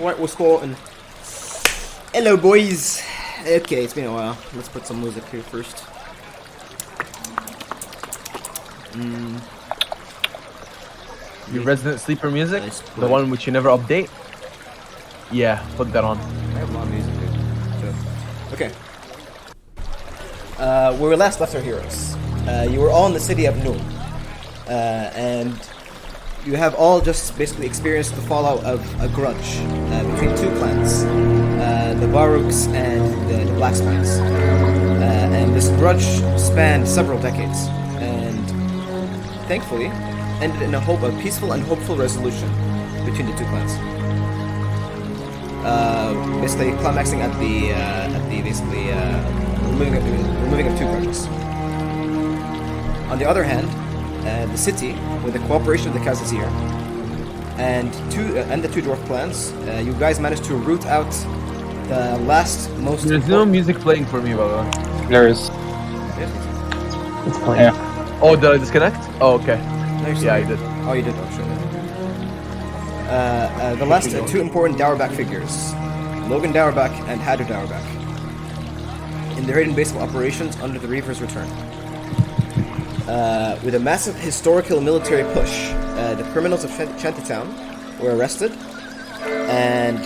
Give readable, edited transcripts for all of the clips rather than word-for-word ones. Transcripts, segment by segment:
Right, we're squatting. Hello, boys. Okay, it's been a while. Let's put some music here first. Your resident sleeper music? Nice The play. one which you never update? Yeah, put that on. I have a lot of music here. Okay. Where we last left our heroes. You were all in the city of Nul. And you have all just basically experienced the fallout of a grudge between two clans. The Baruchs and the Blackspines. And this grudge spanned several decades. And thankfully, ended in a peaceful and hopeful resolution between the two clans. Basically climaxing at the removing of two grudges. On the other hand, the city, with the cooperation of the Khazazir and the two dwarf clans, you guys managed to root out the most. There's no music playing for me, by the way. There is. It's playing. Yeah. Oh, did I disconnect? Oh, okay. No, Yeah, I did. Oh, you did. Oh, sure. The last two important Dowerback figures, Logan Dowerback and Hadder Dowerback, in their hidden base of operations under the Reaver's return. With a massive historical military push, the criminals of Shantytown were arrested, and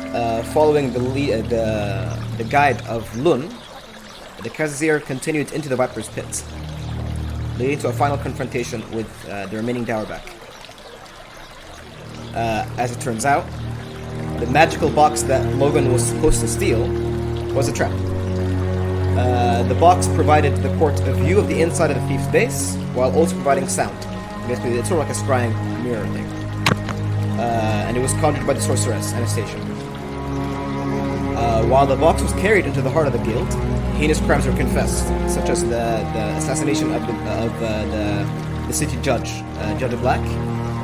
following the guide of Lun, the Khazazir continued into the Viper's Pit, leading to a final confrontation with the remaining Dowerback. As it turns out, the magical box that Logan was supposed to steal was a trap. The box provided the court a view of the inside of the thief's base, while also providing sound. Basically, it's sort of like a scrying mirror thing. And it was conjured by the sorceress, Anastasia. While the box was carried into the heart of the guild, heinous crimes were confessed, such as the assassination of the city judge, Judge of Black,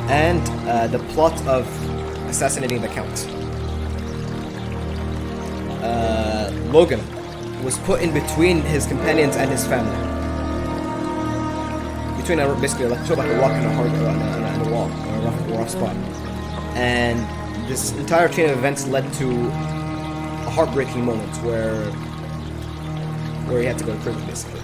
and the plot of assassinating the Count. Logan was put in between his companions and his family. Between basically like sort of like a rock and a wall, or a rough spot. And this entire chain of events led to a heartbreaking moment where he had to go to prison, basically.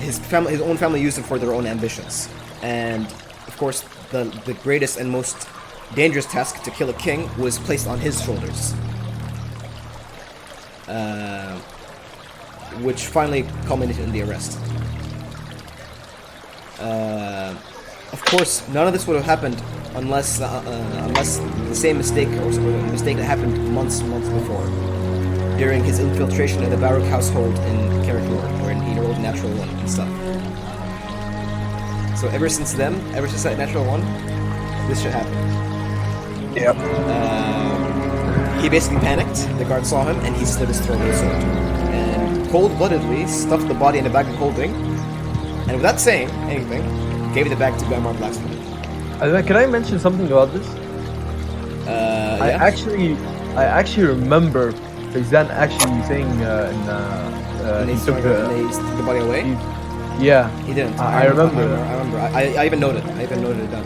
His own family used him for their own ambitions. And of course, the greatest and most dangerous task to kill a king was placed on his shoulders. Which finally culminated in the arrest. Of course, none of this would have happened unless the same mistake or a mistake that happened months before, during his infiltration of the Baruch household in Karakor, where he rolled natural one and stuff. So ever since that natural one, this shit happened. Yep. He basically panicked. The guard saw him, and he slit his throat with a sword, and cold-bloodedly stuffed the body in a bag of holding. And without saying anything, gave the bag to Gaimar Blacksmith. Can I mention something about this? I actually remember Faizan actually saying When he took the body away? Yeah. He didn't. I remember. I remember. I even noted it down.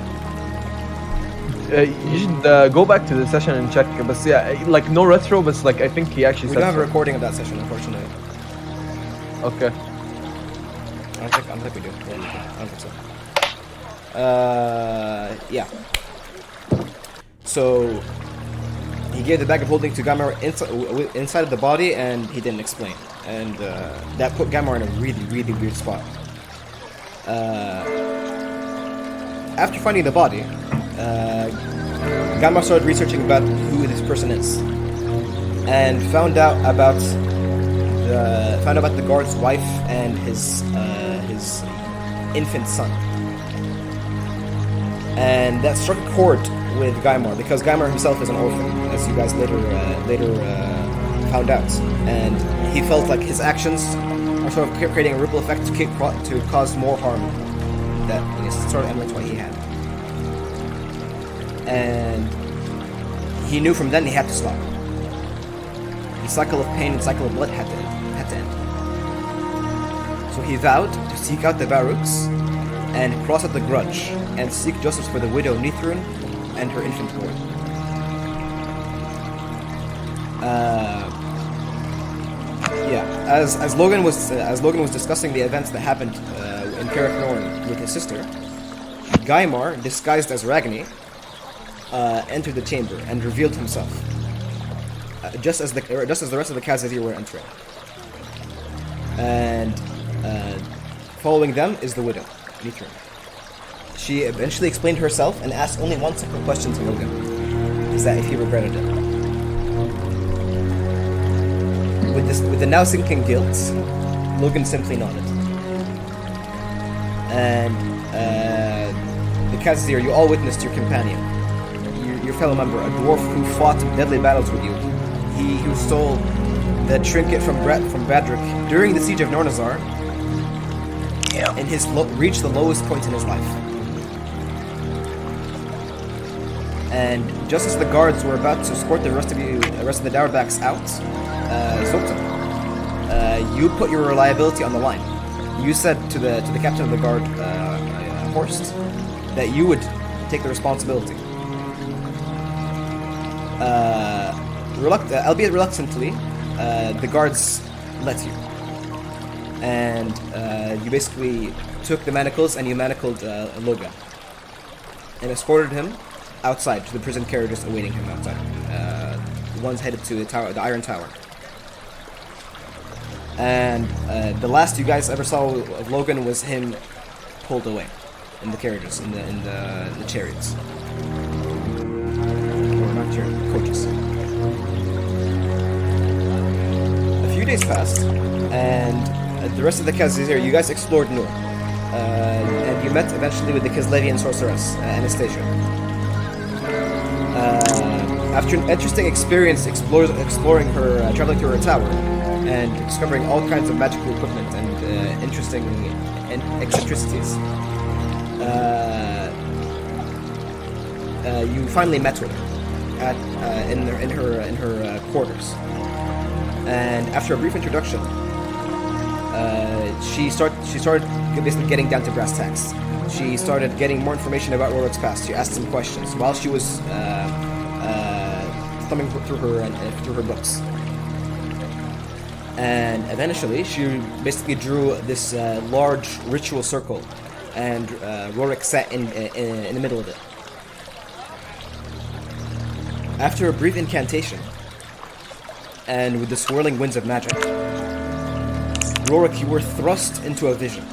You should go back to the session and check. But yeah, like no retro, but like I think he actually We said don't have a so. recording of that session, unfortunately. Okay. I don't think we do. Yeah, we do. I don't think so. Yeah. So he gave the bag of holding to Gamar inside of the body, and he didn't explain, and that put Gamar in a really, really weird spot. After finding the body, Gamar started researching about who this person is, and found out about the guard's wife and his infant son. And that struck a chord with Gaimar, because Gaimar himself is an orphan, as you guys later found out. And he felt like his actions are sort of creating a ripple effect to cause more harm that sort of emulates what he had. And he knew from then he had to stop. The cycle of pain and cycle of blood had to end. So he vowed to seek out the Baruchs and cross out the grudge and seek justice for the widow Nithrun and her infant boy. as Logan was discussing the events that happened in Carrick Norn with his sister, Gaimar, disguised as Ragni, entered the chamber and revealed himself, just as the rest of the Khazazir were entering. And following them is the widow, Mithrin. She eventually explained herself and asked only one simple question to Logan: is that if he regretted it. With the now sinking guilt, Logan simply nodded. And the Khazazir, you all witnessed your companion, your fellow member, a dwarf who fought deadly battles with you. He who stole the trinket from Badrick during the siege of Nornazar, and reached the lowest point in his life. And just as the guards were about to escort the rest of the Dauerbacks out, Zoltan, you put your reliability on the line. You said to the captain of the guard, Horst, that you would take the responsibility. Albeit reluctantly, the guards let you. And you basically took the manacles and you manacled Logan and escorted him outside to the prison carriages awaiting him outside. The ones headed to the Iron Tower. And the last you guys ever saw of Logan was him pulled away in the carriages, in the chariots. Or not chariots, coaches. A few days passed, and the rest of the Khazazir, you guys explored Nur. And you met eventually with the Kislevian sorceress, Anastasia. After an interesting experience exploring her, traveling through her tower, and discovering all kinds of magical equipment and interesting eccentricities, you finally met with her in her quarters. And after a brief introduction, she started basically getting down to brass tacks. She started getting more information about Rorik's past. She asked some questions while she was thumbing through her books. And eventually, she basically drew this large ritual circle, and Rorik sat in the middle of it. After a brief incantation, and with the swirling winds of magic, Rorik, you were thrust into a vision.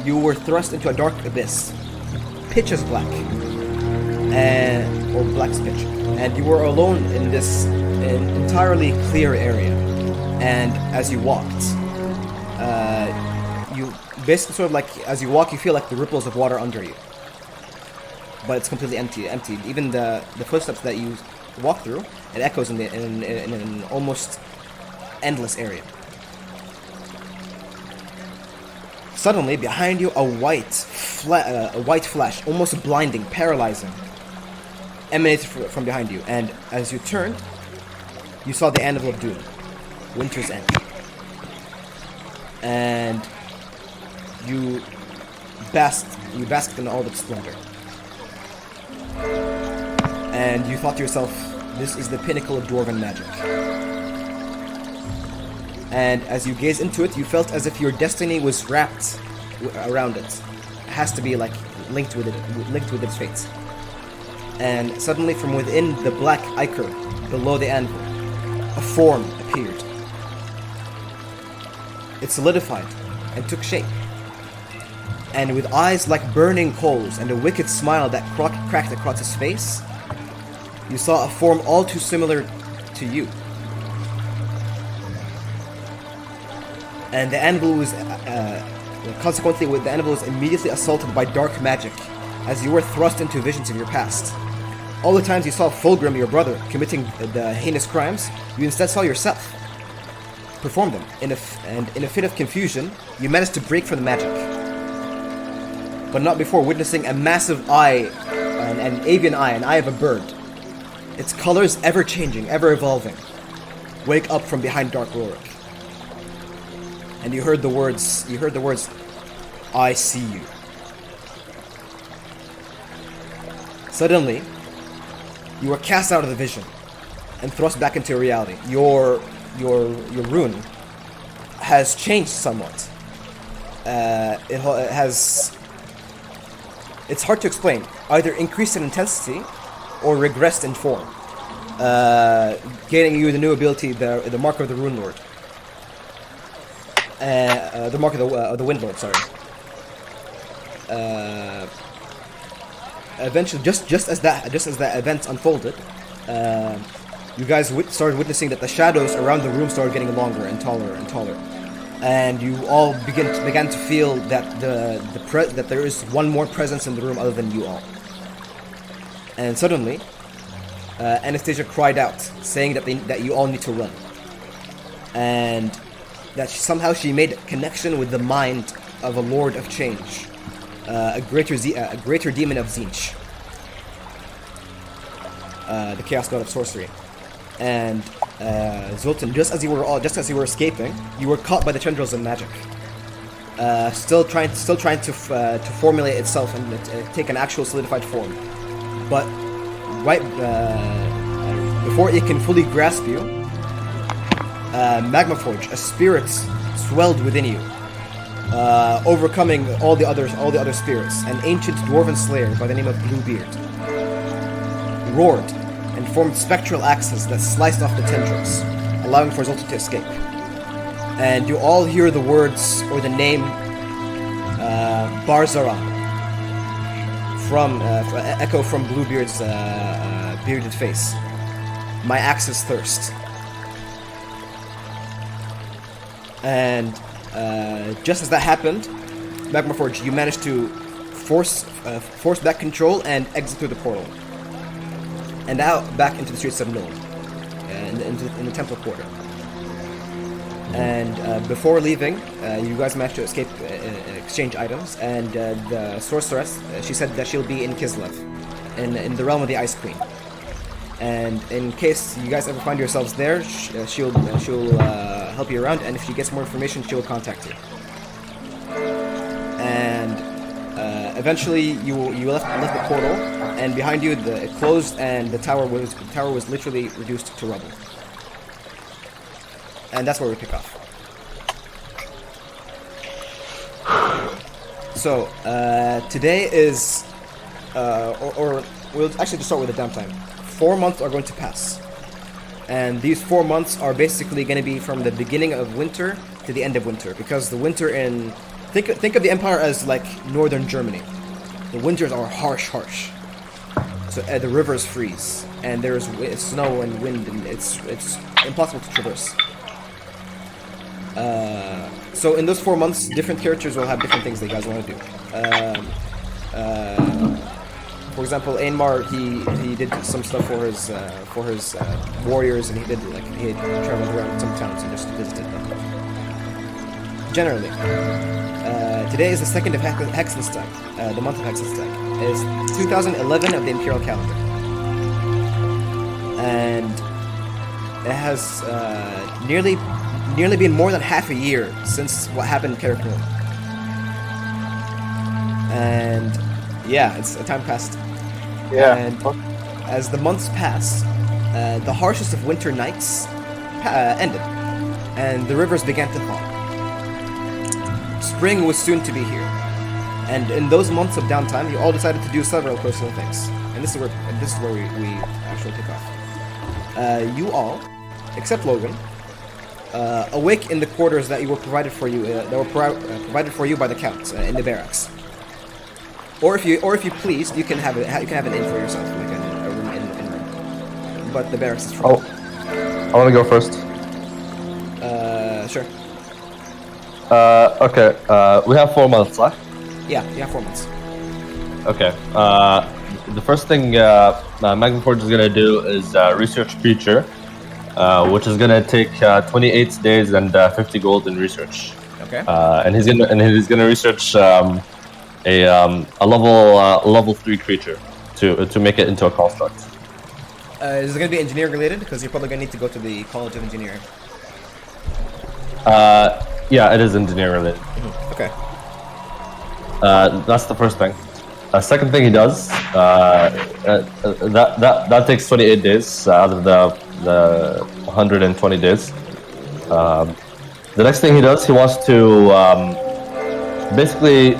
You were thrust into a dark abyss, pitch as black, or black as pitch, and you were alone in this entirely clear area. And as you walked, you basically sort of like, as you walk, you feel like the ripples of water under you, but it's completely empty. Even the footsteps that you walk through, it echoes in an almost endless area. Suddenly, behind you, a white flash, almost blinding, paralyzing, emanated from behind you. And as you turned, you saw the Anvil of Doom, Winter's End. And you basked in all of its splendor. And you thought to yourself, this is the pinnacle of dwarven magic. And as you gazed into it, you felt as if your destiny was wrapped around it. It has to be like linked with its fate. And suddenly, from within the black ichor below the anvil, a form appeared. It solidified and took shape. And with eyes like burning coals and a wicked smile that cracked across his face, you saw a form all too similar to you. And the anvil was, consequently, the anvil was immediately assaulted by dark magic as you were thrust into visions of your past. All the times you saw Fulgrim, your brother, committing the heinous crimes, you instead saw yourself perform them. In a fit of confusion, you managed to break from the magic. But not before witnessing a massive eye, an avian eye, an eye of a bird. Its colors ever changing, ever evolving. Wake up from behind dark Rorik. And you heard the words, I see you. Suddenly, you were cast out of the vision and thrust back into reality. Your your rune has changed somewhat. It has. It's hard to explain. Either increased in intensity or regressed in form, gaining you the new ability, the Mark of the Rune Lord. The Mark of the Wind Lord. Sorry. Eventually, just as that event unfolded, you guys started witnessing that the shadows around the room started getting longer and taller and taller, and you all began to feel that that there is one more presence in the room other than you all. And suddenly, Anastasia cried out, saying that you all need to run, and that somehow she made a connection with the mind of a Lord of Change. A greater demon of Tzeentch, the Chaos God of Sorcery, and Zoltan. Just as you were escaping, you were caught by the tendrils of magic. Still trying to formulate itself and take an actual solidified form, but right before it can fully grasp you, Magma Forge, a spirit, swelled within you. Overcoming all the other spirits, an ancient dwarven slayer by the name of Bluebeard roared and formed spectral axes that sliced off the tendrils, allowing for Zoltan to escape. And you all hear the words or the name Barzara echo from Bluebeard's bearded face. My axe's thirst. And just as that happened, Magma Forge, you managed to force back control and exit through the portal, and out back into the streets of Nuln, in the Temple Quarter. And before leaving, you guys managed to escape, exchange items, and the sorceress, she said that she'll be in Kislev, in the realm of the Ice Queen. And in case you guys ever find yourselves there, she'll help you around, and if she gets more information, she will contact you. And eventually, you left the portal, and behind you, it closed, and the tower was literally reduced to rubble. And that's where we pick off. So today is, or we'll actually just start with the downtime. 4 months are going to pass, and these 4 months are basically going to be from the beginning of winter to the end of winter, because the winter in think of the Empire as like northern Germany. The winters are harsh, so the rivers freeze, and there's snow and wind, and it's impossible to traverse. So in those 4 months, different characters will have different things they guys want to do. For example, Ainmar, he did some stuff for his warriors, and he had traveled around some towns and just visited them. Generally, today is the 2nd of Hexenstag, the month of Hexenstag. It's 2011 of the Imperial calendar, and it has nearly been more than half a year since what happened in Karak Nor. And yeah, it's a time passed. Yeah. And as the months pass, the harshest of winter nights ended, and the rivers began to thaw. Spring was soon to be here, and in those months of downtime, you all decided to do several personal things. And this is where we actually pick off. You all, except Logan, awake in the quarters that were provided for you by the Count in the barracks. Or if you please, you can have an inn for yourself, like a room in. But the barracks is free. Oh, I want to go first. Sure. Okay. We have 4 months left. Yeah, 4 months. Okay. The first thing Magma Forge is gonna do is research creature, which is gonna take 28 days and 50 gold in research. Okay. And he's gonna research a level 3 creature to make it into a construct. Is it going to be engineering related? Because you're probably going to need to go to the College of Engineering. Yeah, it is engineering related. Mm-hmm. Okay. That's the first thing. Second thing he does, that takes 28 days out of the 120 days. The next thing he does, he wants to basically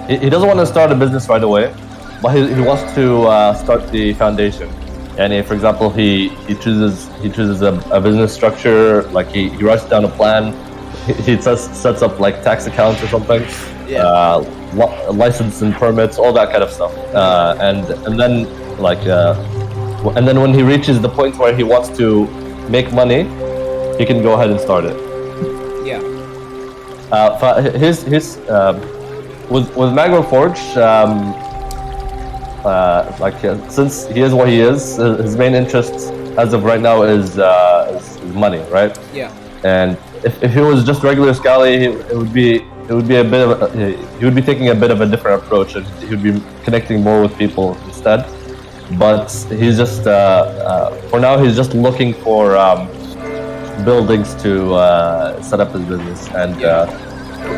he doesn't want to start a business right away, but he wants to start the foundation. And for example, he chooses a business structure, like he writes down a plan. He sets up like tax accounts or something, license and permits, all that kind of stuff. And then when he reaches the point where he wants to make money, he can go ahead and start it. Yeah. With Magma Forge, since he is what he is, his main interest as of right now is money, right? Yeah. And if he was just regular Scally, it would be a bit of he would be taking a bit of a different approach, and he would be connecting more with people instead. But he's just for now he's just looking for buildings to set up his business, and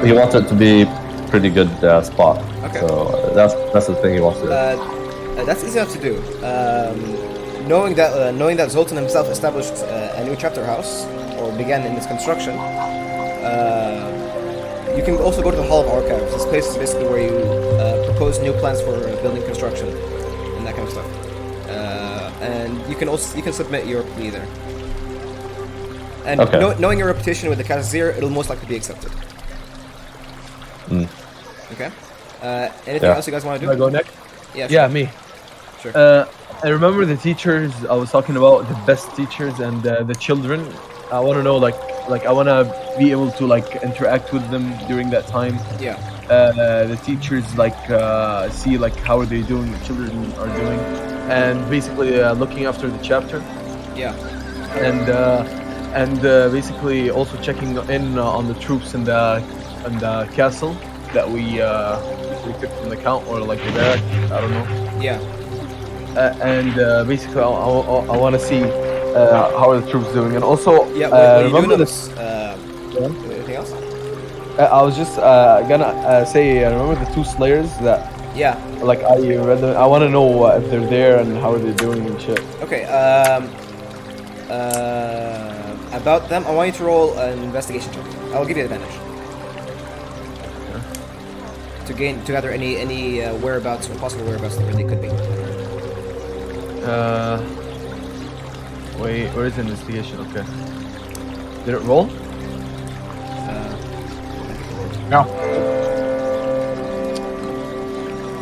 he wants it to be pretty good spot. Okay. So that's the thing he wants to do. That's easy enough to do. Knowing that Zoltan himself established a new chapter house, or began in its construction, you can also go to the Hall of Archives. This place is basically where you propose new plans for building construction and that kind of stuff. And you can submit your plea there. And knowing your reputation with the Kazir, it'll most likely be accepted. Okay. Anything else you guys want to do? Can I go next? Yeah. Sure. Yeah, me. Sure. I remember the teachers. I was talking about the best teachers and the children. I want to know, like I want to be able to interact with them during that time. Yeah. The teachers see how are they doing, the children are doing, and basically looking after the chapter. Yeah. And basically also checking in on the troops in the castle that we took from the count, or the barrack. I don't know. Yeah. And basically, I want to see how are the troops doing, and also remember this. Anything else? I was just gonna say, remember the two slayers that Yeah. I read them. I want to know if they're there and how are they doing and shit. Okay. About them, I want you to roll an investigation check. I'll give you advantage. To gather any whereabouts or possible whereabouts where they could be. Wait, where is the investigation? Okay. Did it roll? No.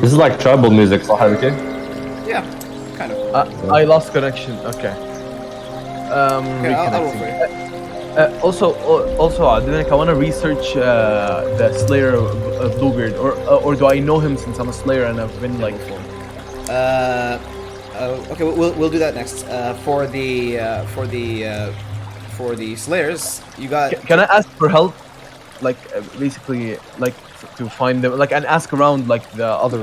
This is like tribal music, so okay? Yeah, kind of. I lost connection. Okay. Okay, I'll roll for you. Also, I want to research the Slayer of Bluebeard, or do I know him since I'm a Slayer and I've been Okay, we'll do that next. For the Slayers, you got. Can I ask for help? Basically, to find them, and ask around the other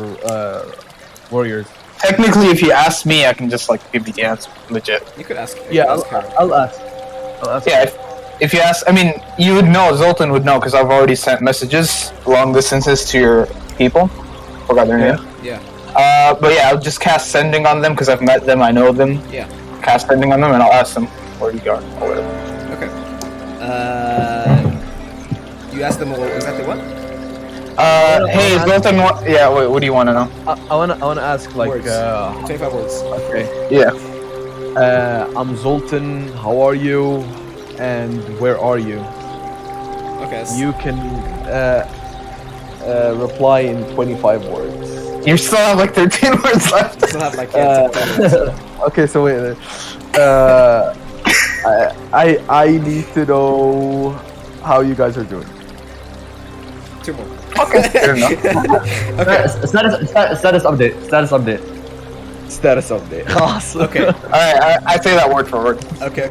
warriors. Technically, if you ask me, I can just give you the answer. Legit. You could ask. Yeah, ask her. I'll ask. Yeah. If you ask, I mean, you would know. Zoltan would know because I've already sent messages long distances to your people. Forgot their name. Yeah. But yeah, I'll just cast sending on them because I've met them. I know them. Yeah. Cast sending on them, and I'll ask them where you are or whatever. Okay. You asked them exactly what? Hey, Zoltan. Yeah. Wait. What do you want to know? I wanna ask Words. 25 words. Okay. Yeah. I'm Zoltan. How are you? And where are you? Okay. You can reply in 25 words. You still have 13 words left. Still have 10 words. Okay, so wait. I need to know how you guys are doing. 2 more. Okay. Fair enough. Okay. Status update. Status update. Awesome. Okay. Alright, I say that word for word. Okay.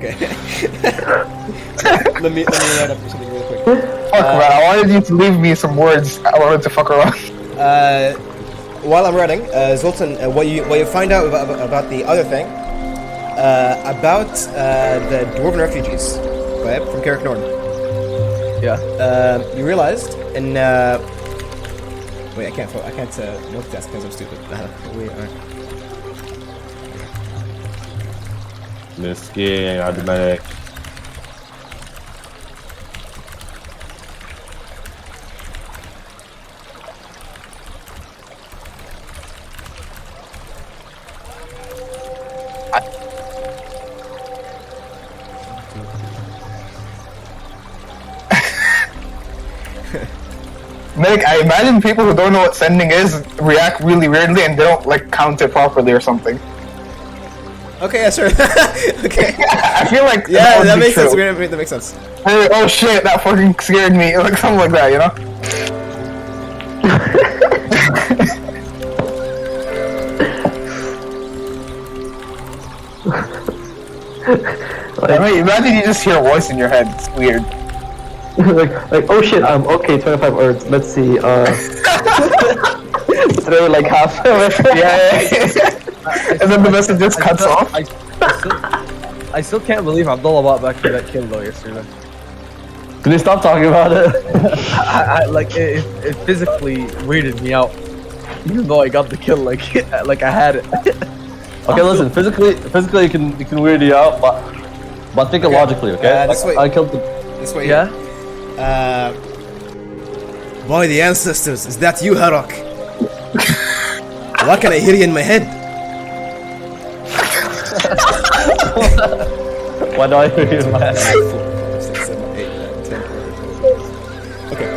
let me write up something real quick. Fuck, man, I wanted you to leave me some words. I wanted to fuck around. While I'm writing, Zoltan, what you find out about the other thing, about the Dwarven refugees, right, from Carrick Norton. Yeah. You realized in wait, I can't multitask because I'm stupid. Wait, alright. Miskin, automatic. Medic, I imagine people who don't know what sending is react really weirdly and they don't like count it properly or something. Okay, yeah, sure. Okay. I feel like Yeah, would that be makes true. sense. That makes sense. Hey, oh shit, that fucking scared me. Like something like that, you know? I mean, imagine you just hear a voice in your head. It's weird. like, oh shit, okay, 25 words. Let's see, throw like half of it. Yeah. And then the message just cuts off. I still can't believe Abdullah bought back for that kill though yesterday. Can you stop talking about it? It physically weirded me out, even though I got the kill. Like I had it. Okay, listen. Physically, it can weird you out, but think it logically. Okay. This way. I killed the. This way. Yeah. By the ancestors, is that you, Harok? Why can I hear you in my head? Why do I hear you in my head? 4, 6, 7, 8, 9, 10. Okay.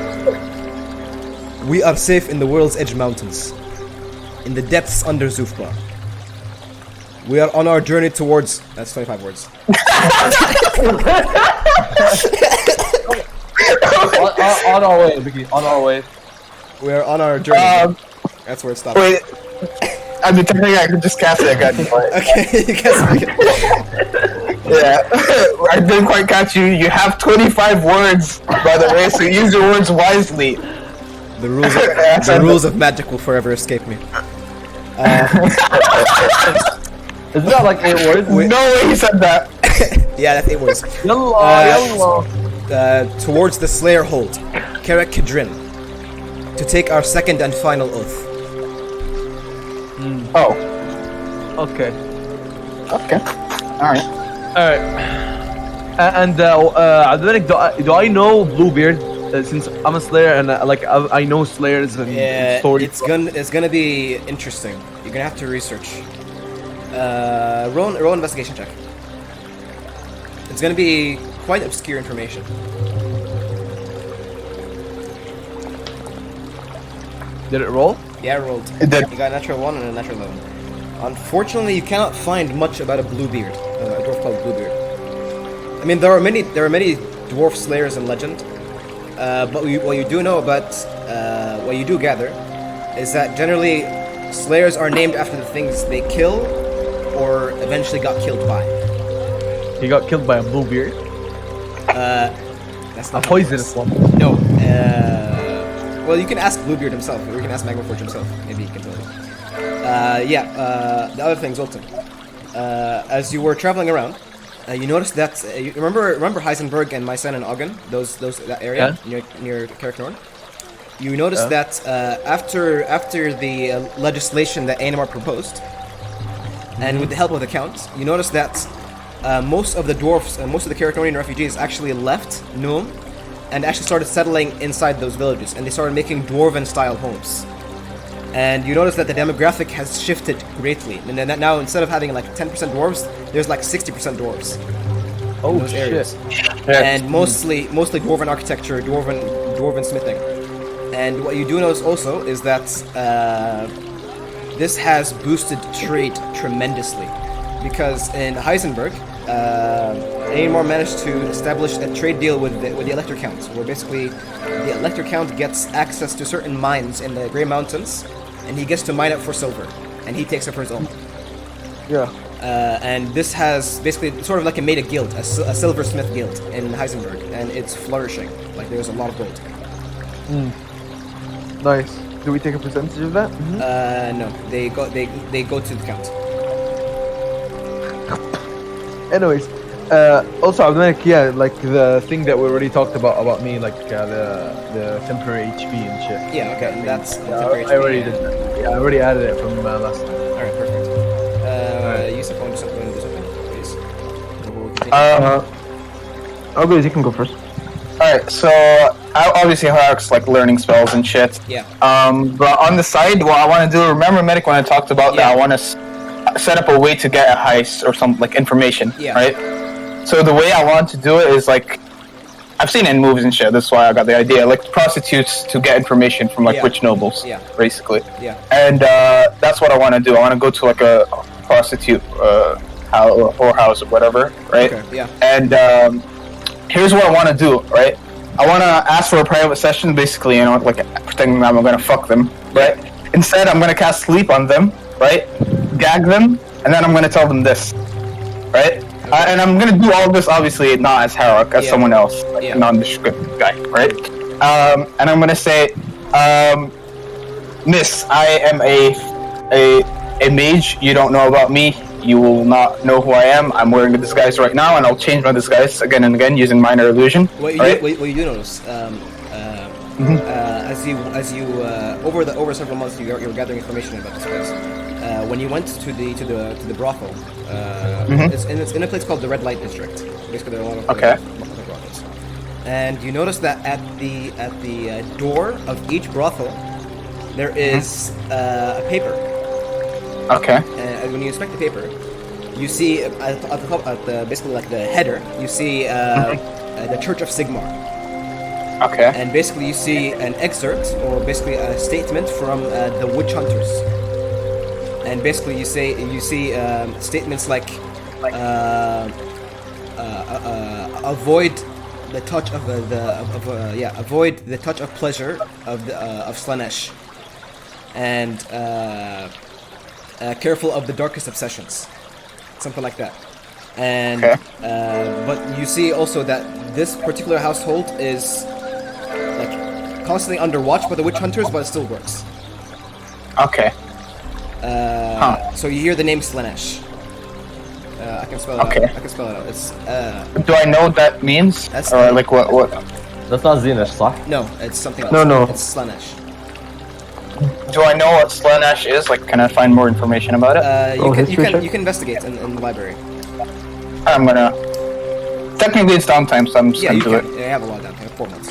We are safe in the world's edge mountains, in the depths under Zufbar. We are on our journey towards. That's 25 words. on our way, Vicky. On our way. We are on our journey. That's where it stops. Wait. I mean, technically, I could just cast it again. But Okay, you guys make it. yeah, I didn't quite catch you. You have 25 words, by the way, so use your words wisely. The rules of magic will forever escape me. Isn't that like 8 words? No way he said that. Yeah, that's 8 words. Yallah. Towards the Slayer Hold, Kerek Kedrin, to take our second and final oath. Oh, Okay. okay. Alright. Alright. And Abdullah, do I know Bluebeard? Since I'm a Slayer and I know Slayers and Yeah, stories. it's gonna be interesting. You're gonna have to research. Roll investigation check. It's gonna be quite obscure information. Did it roll? Yeah, I rolled. It did. You got a natural 1 and a natural 11. Unfortunately, you cannot find much about a Bluebeard, a dwarf called Bluebeard. I mean, there are many dwarf slayers in legend, but what you do know about, what you do gather, is that generally slayers are named after the things they kill, or eventually got killed by. He got killed by a Bluebeard. That's A not poisonous one. No. Well, you can ask Bluebeard himself, or you can ask Magmaforge himself. Maybe he can tell you. The other thing, Zoltan. As you were traveling around, you noticed that you remember Heisenberg and Mycen and Ogden, that area near Carrick You noticed that after the legislation that Ainamar proposed, and with the help of the Count, you noticed that most of the dwarfs and most of the Carrick refugees actually left Noom and actually started settling inside those villages, and they started making dwarven-style homes. And you notice that the demographic has shifted greatly, and then now instead of having like 10% dwarves, there's like 60% dwarves. Oh in those areas. And mostly dwarven architecture, dwarven smithing. And what you do notice also is that this has boosted trade tremendously, because in Heisenberg, Ainamar managed to establish a trade deal with the Elector Count, where basically the Elector Count gets access to certain mines in the Grey Mountains, and he gets to mine it for silver, and he takes it for his own. Yeah. And this has basically sort of like made a guild, a silversmith guild in Heisenberg, and it's flourishing. Like there's a lot of gold. Nice. Do we take a percentage of that? No, they go to the Count. Anyways, also Abdullah, yeah, like the thing that we already talked about me, like the temporary HP and shit. Yeah, okay, and that's I already did that. Yeah, I already added it from last time. Alright, perfect. Yusuf, want to do something, please? Okay, you can go first. Alright, so obviously Hark's like learning spells and shit. Yeah. But on the side, what I want to do, remember Medic when I talked about that I want to set up a way to get a heist or some like information, Yeah. right? So the way I want to do it is like I've seen it in movies and shit. That's why I got the idea. Like prostitutes to get information from like Yeah. rich nobles, Yeah. basically. Yeah. And that's what I want to do. I want to go to like a prostitute whorehouse or whatever, right? Okay. Yeah. And here's what I want to do, right? I want to ask for a private session, basically, like pretending that I'm gonna fuck them, right? Instead, I'm gonna cast sleep on them, right? Gag them, and then I'm gonna tell them this, right? And I'm gonna do all of this, obviously, not as Harak, as Yeah. someone else, like Yeah. a nondescript guy, right? And I'm gonna say, Miss, I am a mage. You don't know about me. You will not know who I am. I'm wearing a disguise right now, and I'll change my disguise again and again using minor illusion. What you, right? what you do notice, as you over several months, you were gathering information about this place. When you went to the brothel, it's in a place called the Red Light District. Basically, there are a lot of Okay. brothels, and you notice that at the door of each brothel, there is a paper. Okay. And when you inspect the paper, you see at the top, basically like the header, you see the Church of Sigmar. Okay. And basically you see an excerpt, or basically a statement from the witch hunters. And basically you see statements like avoid the touch of avoid the touch of pleasure of Slanesh, and careful of the darkest obsessions, something like that. And Okay. but you see also that this particular household is like constantly under watch by the witch hunters, but it still works. Okay. So you hear the name Slanesh. I can spell it Okay. out. I can spell it out. It's Do I know what that means? That's- Or like what? That's not Xenish, صح? no, it's something else. No. It's Slanesh. Do I know what Slanesh is? Like, can I find more information about it? You can investigate in the library. I'm gonna. Technically, it's downtime, so I'm just Yeah, you gonna do can. it. Yeah, you have a lot of downtime. 4 months.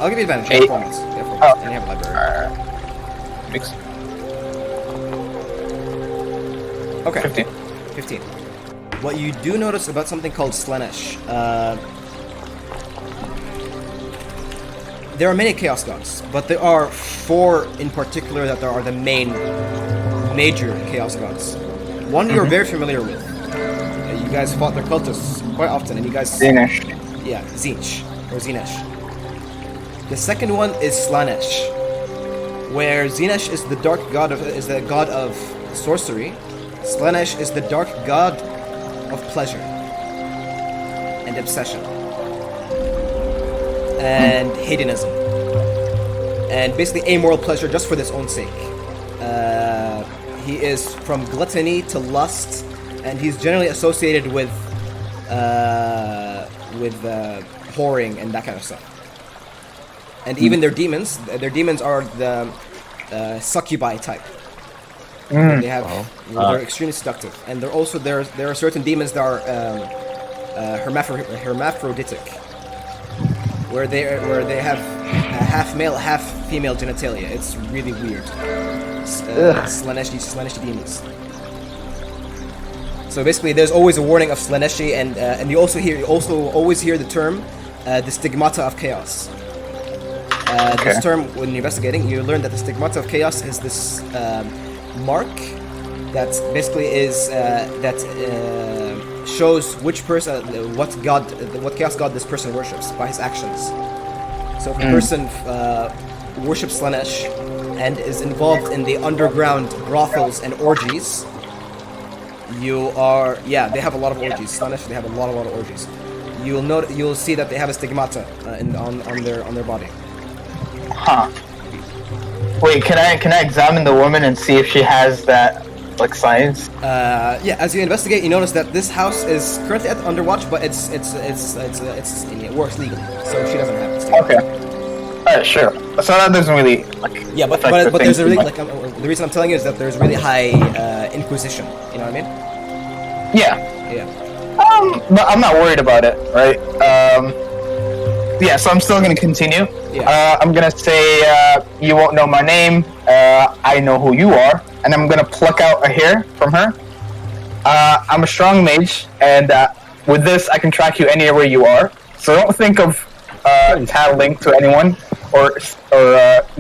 I'll give you advantage. You have 4 months. You have 4 months, and you have a library. Makes Okay. 15. 15. What you do notice about something called Slanesh, there are many chaos gods, but there are 4 in particular that are the major chaos gods. One you're very familiar with. You guys fought their cultists quite often, and you guys... Danish. Yeah, Zinch, or Zinesh. The second one is Slanesh, where Zinesh is the dark god the god of sorcery. Slanesh is the dark god of pleasure and obsession and hedonism, and basically amoral pleasure just for its own sake. He is from gluttony to lust, and he's generally associated with whoring and that kind of stuff. And even their demons are the succubi type. They have they're extremely seductive, and they're also there are certain demons that are hermaphroditic, where they have half male, half female genitalia. It's really weird. Slaneshi demons. So basically, there's always a warning of Slaneshi, and you also always hear the term the stigmata of chaos. This term, when you're investigating, you learn that the stigmata of chaos is this mark that basically is shows which person, what chaos god this person worships by his actions. So if a person worships Slanesh and is involved in the underground brothels and orgies, they have a lot of orgies. Slanesh, they have a lot of orgies. You'll see that they have a stigmata on their body. Huh. Wait, can I examine the woman and see if she has that like signs? As you investigate, you notice that this house is currently at Underwatch, but it works legally, so she doesn't have it. Okay. Alright, sure. So that doesn't really like. Yeah, but affect the there's a thing really too much. the reason I'm telling you is that there's really high inquisition. You know what I mean? Yeah. Yeah. But I'm not worried about it, right? Yeah, so I'm still gonna continue. Yeah. I'm gonna say you won't know my name. I know who you are, and I'm gonna pluck out a hair from her. I'm a strong mage, and with this, I can track you anywhere you are. So don't think of tattling to anyone or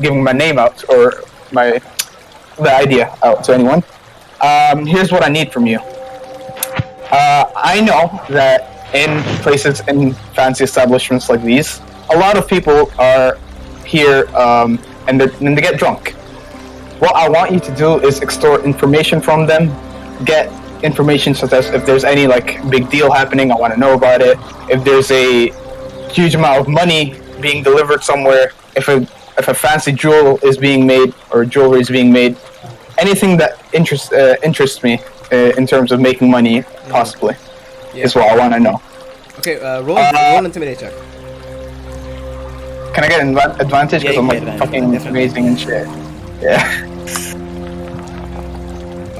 giving my name out or the idea out to anyone. Here's what I need from you. I know that in places, in fancy establishments like these, a lot of people are here and they get drunk. What I want you to do is extort information from them, get information such as if there's any like big deal happening, I want to know about it. If there's a huge amount of money being delivered somewhere, if a fancy jewel is being made or jewelry is being made, anything that interests me in terms of making money, possibly, is what I want to know. Okay, roll an intimidate check. Can I get an advantage because Yeah, I'm you like can, fucking definitely. amazing and shit? Yeah.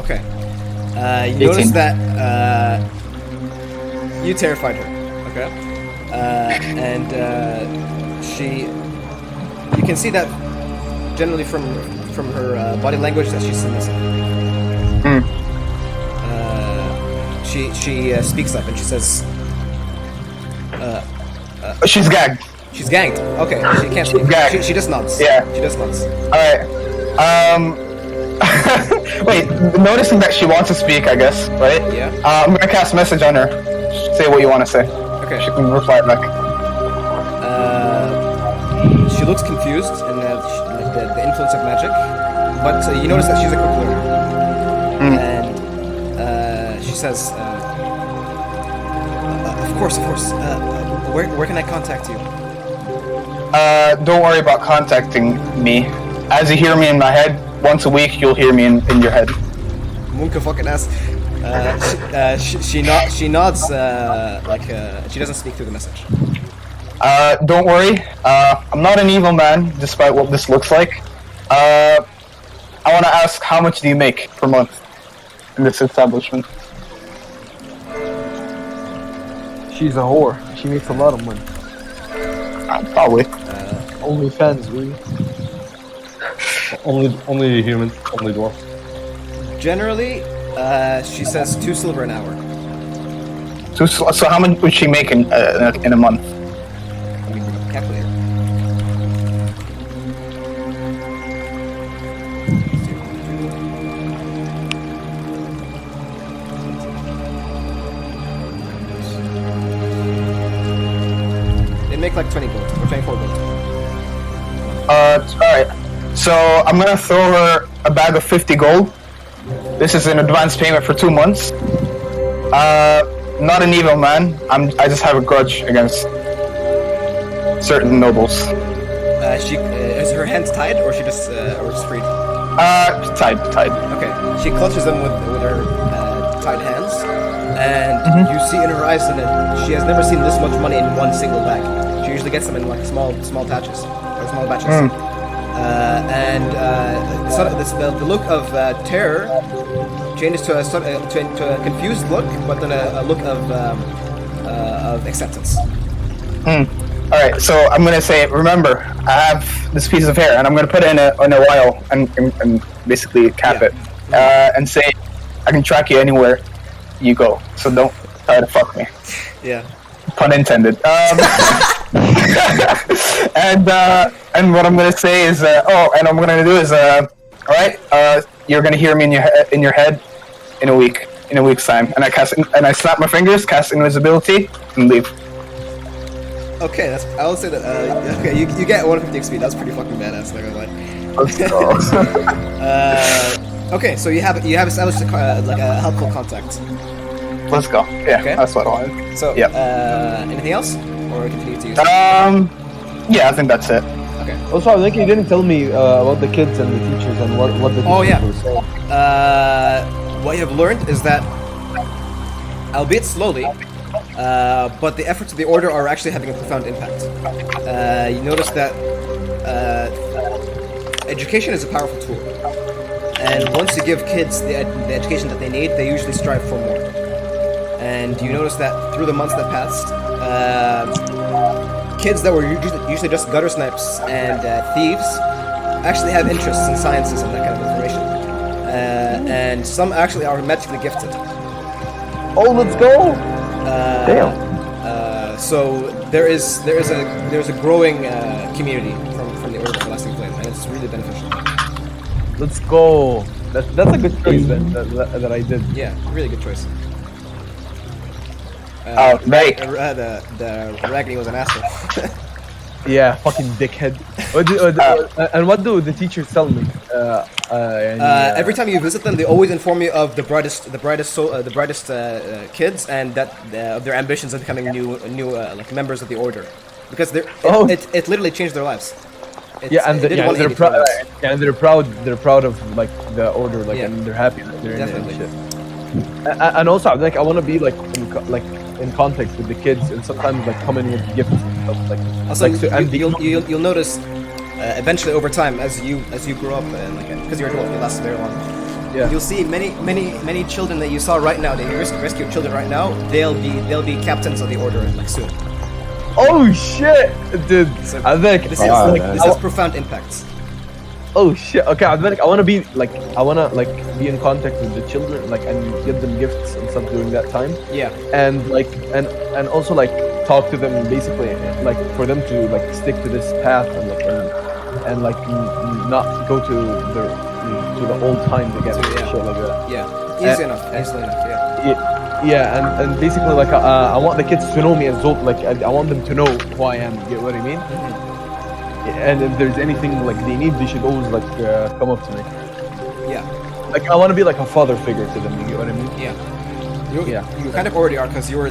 Okay. You 18. notice that you terrified her. Okay. And you can see that generally from her body language that she's submissive. She speaks up and she says, She's gagged. she's gagged. Okay, she can't speak. gagged. She just nods. Yeah. She just nods. Alright. Wait, noticing that she wants to speak, I guess, right? Yeah. I'm gonna cast message on her. Say what you want to say. Okay. She can reply back. She looks confused and like the influence of magic, but you notice that she's a quick learner. And she says, "Of course. Where can I contact you?" Don't worry about contacting me. As you hear me in my head, once a week you'll hear me in your head. Munka fucking ass. She nods like she doesn't speak through the message. Don't worry. I'm not an evil man, despite what this looks like. I want to ask, how much do you make per month in this establishment? She's a whore. She makes a lot of money. Probably. Only fans, really. Only humans, only dwarfs. Generally, she says 2 silver an hour. So how much would she make in a month? Let me bring up the calculator. They make like 20 gold or 24 gold. Alright. So I'm gonna throw her a bag of 50 gold. This is an advance payment for 2 months. Not an evil man. I just have a grudge against certain nobles. She is her hands tied, or she just or just freed? Tied. Okay. She clutches them with her tied hands, and you see in her eyes that she has never seen this much money in one single bag. She usually gets them in like small patches or small batches. The look of terror changes to a confused look, but then a look of acceptance. Alright, so I'm gonna say, remember, I have this piece of hair, and I'm gonna put it in a vial and basically cap it, and say, I can track you anywhere you go, so don't try to fuck me. Yeah. Pun intended. And what I'm gonna say is, and I'm gonna do is, alright, you're gonna hear me in your head in a week's time, and I snap my fingers, cast invisibility, and leave. Okay, I will say that. Okay, you get 150 XP. That's pretty fucking badass. Not gonna lie. Let's go. Okay, so you have established like a helpful contact. Let's go. Yeah, Okay. that's what I wanted. So Yep. Anything else, or continue to use? Yeah, I think that's it. Okay. Also, I think you didn't tell me about the kids and the teachers and what the teachers Oh, yeah. were saying. What you have learned is that, albeit slowly, but the efforts of the Order are actually having a profound impact. You notice that education is a powerful tool, and once you give kids the education that they need, they usually strive for more. And you notice that through the months that passed, kids that were usually just gutter snipes and thieves actually have interests in sciences and that kind of information. And some actually are magically gifted. Oh, let's go! Uh, Damn. So there's a growing community from the Order of Everlasting Flame, and it's really beneficial. Let's go. That's a good choice that I did. Yeah, really good choice. Right. The Raggedy was an asshole. Yeah, fucking dickhead. And what do the teachers tell me? Every time you visit them, they always inform you of the brightest kids, and that of their ambitions of becoming new like members of the order, because it literally changed their lives. They're proud. And they're proud. They're proud of like the order, like, Yeah. and they're happy that they're Definitely. in it and shit. And also, like, I want to be like in contact with the kids, and sometimes like come in with gifts and stuff like. Also, like, you'll notice eventually over time as you grow up, because you're adult, it lasts very long. Yeah. You'll see many children that you saw right now. They rescue children right now. They'll be captains of the order like soon. Oh shit, dude! So I think this this has profound impacts. Oh shit! Okay, I wanna be be in contact with the children, like, and give them gifts and stuff during that time. Yeah. And like and also like talk to them, basically, like for them to like stick to this path and not go to the old times again. So, yeah. Shit like that. Yeah. Easily enough. Yeah. Yeah, and basically like I want the kids to know me as Zolt. Like I want them to know who I am. You get what I mean? And if there's anything like they need, they should always like come up to me. Yeah. Like I want to be like a father figure to them. You get what I mean? Yeah. You kind of already are, because you're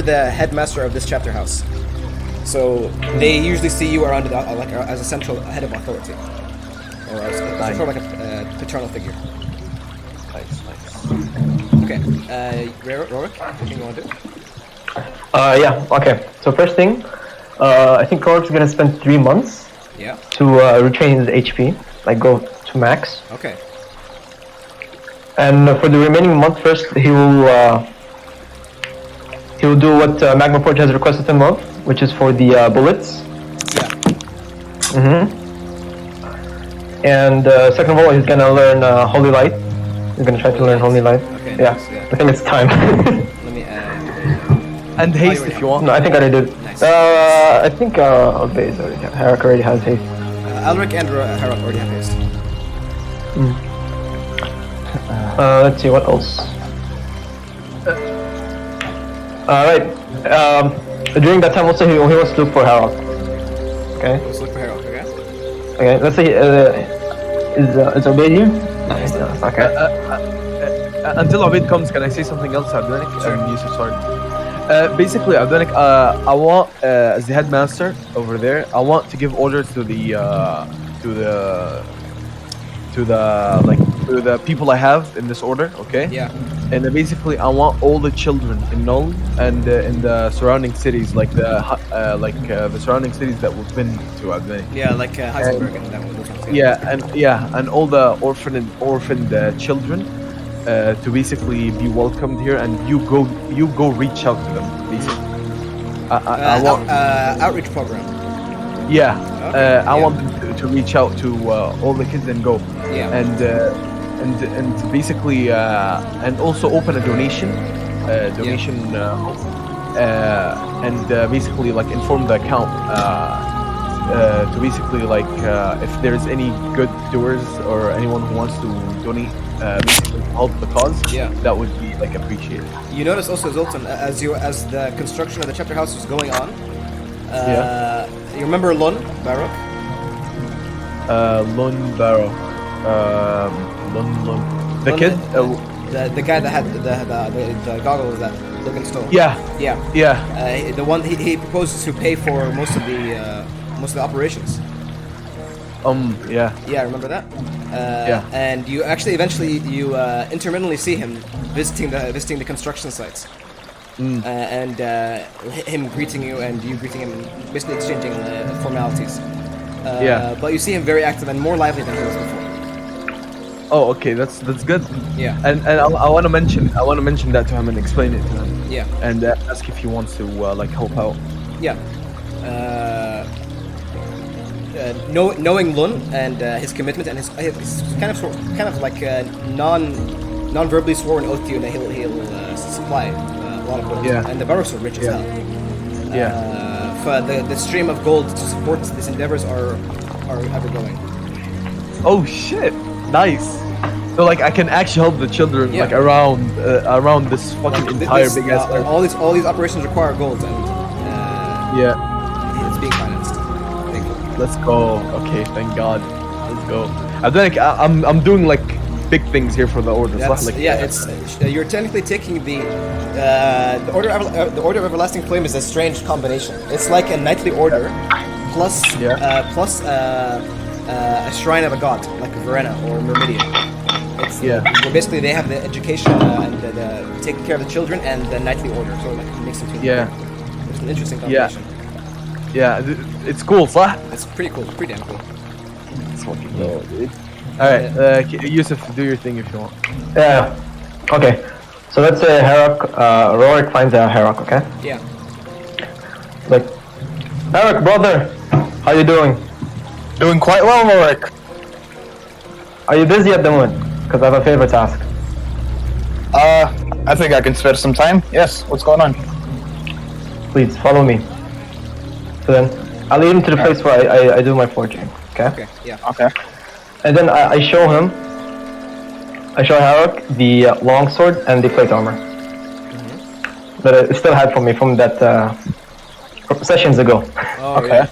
the headmaster of this chapter house. So they usually see you around as a central head of authority, or as sort of like a paternal figure. Nice. Okay. Rorik, anything you want to do? Yeah, okay. So first thing, I think Korok's gonna spend 3 months Yeah. to retrain his HP, like go to max. Okay. And for the remaining month, first he will do what Magma Forge has requested him of, which is for the bullets. Yeah. And second of all, he's gonna learn Holy Light. He's gonna try to learn Holy Light. Okay. Yeah, Nice, yeah. I think it's time. Let me. And haste if you want. No, I think I already did. Nice. I think Base already. Harak already has haste. Alric and Harald already have haste. Let's see what else. Alright. During that time also he wants to look for Harold. Okay. Let's look for Harald. Okay. Okay. Let's say is Obed here? Nice. Okay. Until Abid comes, can I say something else, Abdanik? Sure. Yusuf, sorry. Basically, Abdanik, I want, as the headmaster over there, I want to give orders to the people I have in this order, okay? Yeah. And basically, I want all the children in Null and in the surrounding cities, like the surrounding cities that we've been to, Abdanik. Yeah, like Heisenberg and that one. Those ones, And all the orphaned children to basically be welcomed here, and you go reach out to them, basically. I want outreach program. I want them to reach out to all the kids and go, Yeah. and basically and also open a donation and basically like inform the account to basically like if there's any good doers or anyone who wants to donate basically to help the cause, Yeah. that would be like appreciated. You notice also, Zoltan, as the construction of the chapter house was going on. You remember Lun Baruch? Lun Barrow, Lun. The Lun, kid? the guy that had the goggles that Logan stole. Yeah. The one he proposes to pay for most of the operations. Yeah. Yeah, remember that? Yeah. And you actually eventually intermittently see him visiting the construction sites. And him greeting you and you greeting him, basically exchanging formalities. But you see him very active and more lively than he was before. Oh, okay, that's good. Yeah. And I want to mention that to him and explain it to him. Yeah. And ask if he wants to like help out. Yeah. Knowing Lun and his commitment and his kind of like non-verbally sworn oath to you that he'll supply a lot of goods. Yeah. And the Baruchs are rich as hell. For the stream of gold to support these endeavors are ever going. Oh shit! Nice. So like I can actually help the children Yeah. like around this fucking entire big ass. All these operations require gold, and Yeah. it's being financed. Thankfully. Let's go. Okay, thank God. Let's go. I think I'm doing like big things here for the order. That's, Like, it's you're technically taking the order of everlasting flame is a strange combination. It's like a knightly order plus plus a shrine of a god like Verena or Myrmidian. It's where basically they have the education and the taking care of the children and the knightly order, so like mixing between. It's an interesting combination. It's cool, صح? It's pretty cool, pretty damn cool. It's fucking cool, dude. Alright, Yusuf, do your thing if you want. Yeah. Okay. So let's say Herok, Rorik finds a Herok, okay? Yeah. Like, Herok, brother, how you doing? Doing quite well, Rorik. Are you busy at the moment? Because I have a favor to ask. I think I can spare some time. Yes, what's going on? Please, follow me. So then, I'll lead him to the place where I do my forging, okay? Okay. Yeah. Okay. And then I show him, I show Herok the longsword and the plate armor. That I still had from me from that sessions ago. Oh, Okay. yeah.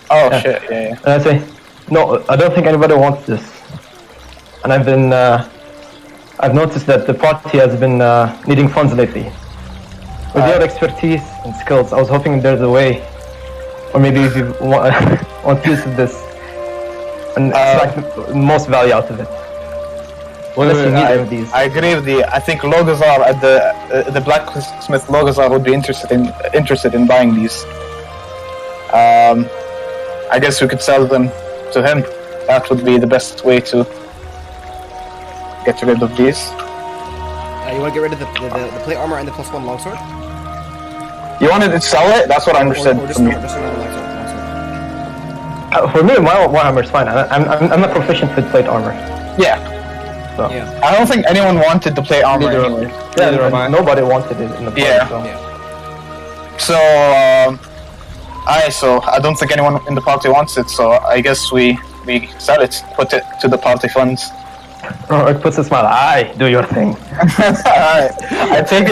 Oh Yeah. shit, yeah, yeah. And I say, no, I don't think anybody wants this. And I've noticed that the party has been needing funds lately. With your expertise and skills, I was hoping there's a way, or maybe if you want use of this, and extract the most value out of it. Unless you need any of these. I agree with you. I think Logazar at the blacksmith Logazar would be interested in buying these. I guess we could sell them to him. That would be the best way to get rid of these. You want to get rid of the plate armor and the +1 longsword? You wanted to sell it? That's what I understood Or just from you. another longsword. For me, my Warhammer is fine. I'm not proficient with plate armor. Yeah. So. Yeah. I don't think anyone wanted the plate armor Neither anyway. Yeah, Neither am I. nobody wanted it in the party. Yeah. So. Yeah. So I don't think anyone in the party wants it, so I guess we sell it, put it to the party funds. Rorik puts a smile. Aye, do your thing. Alright. I take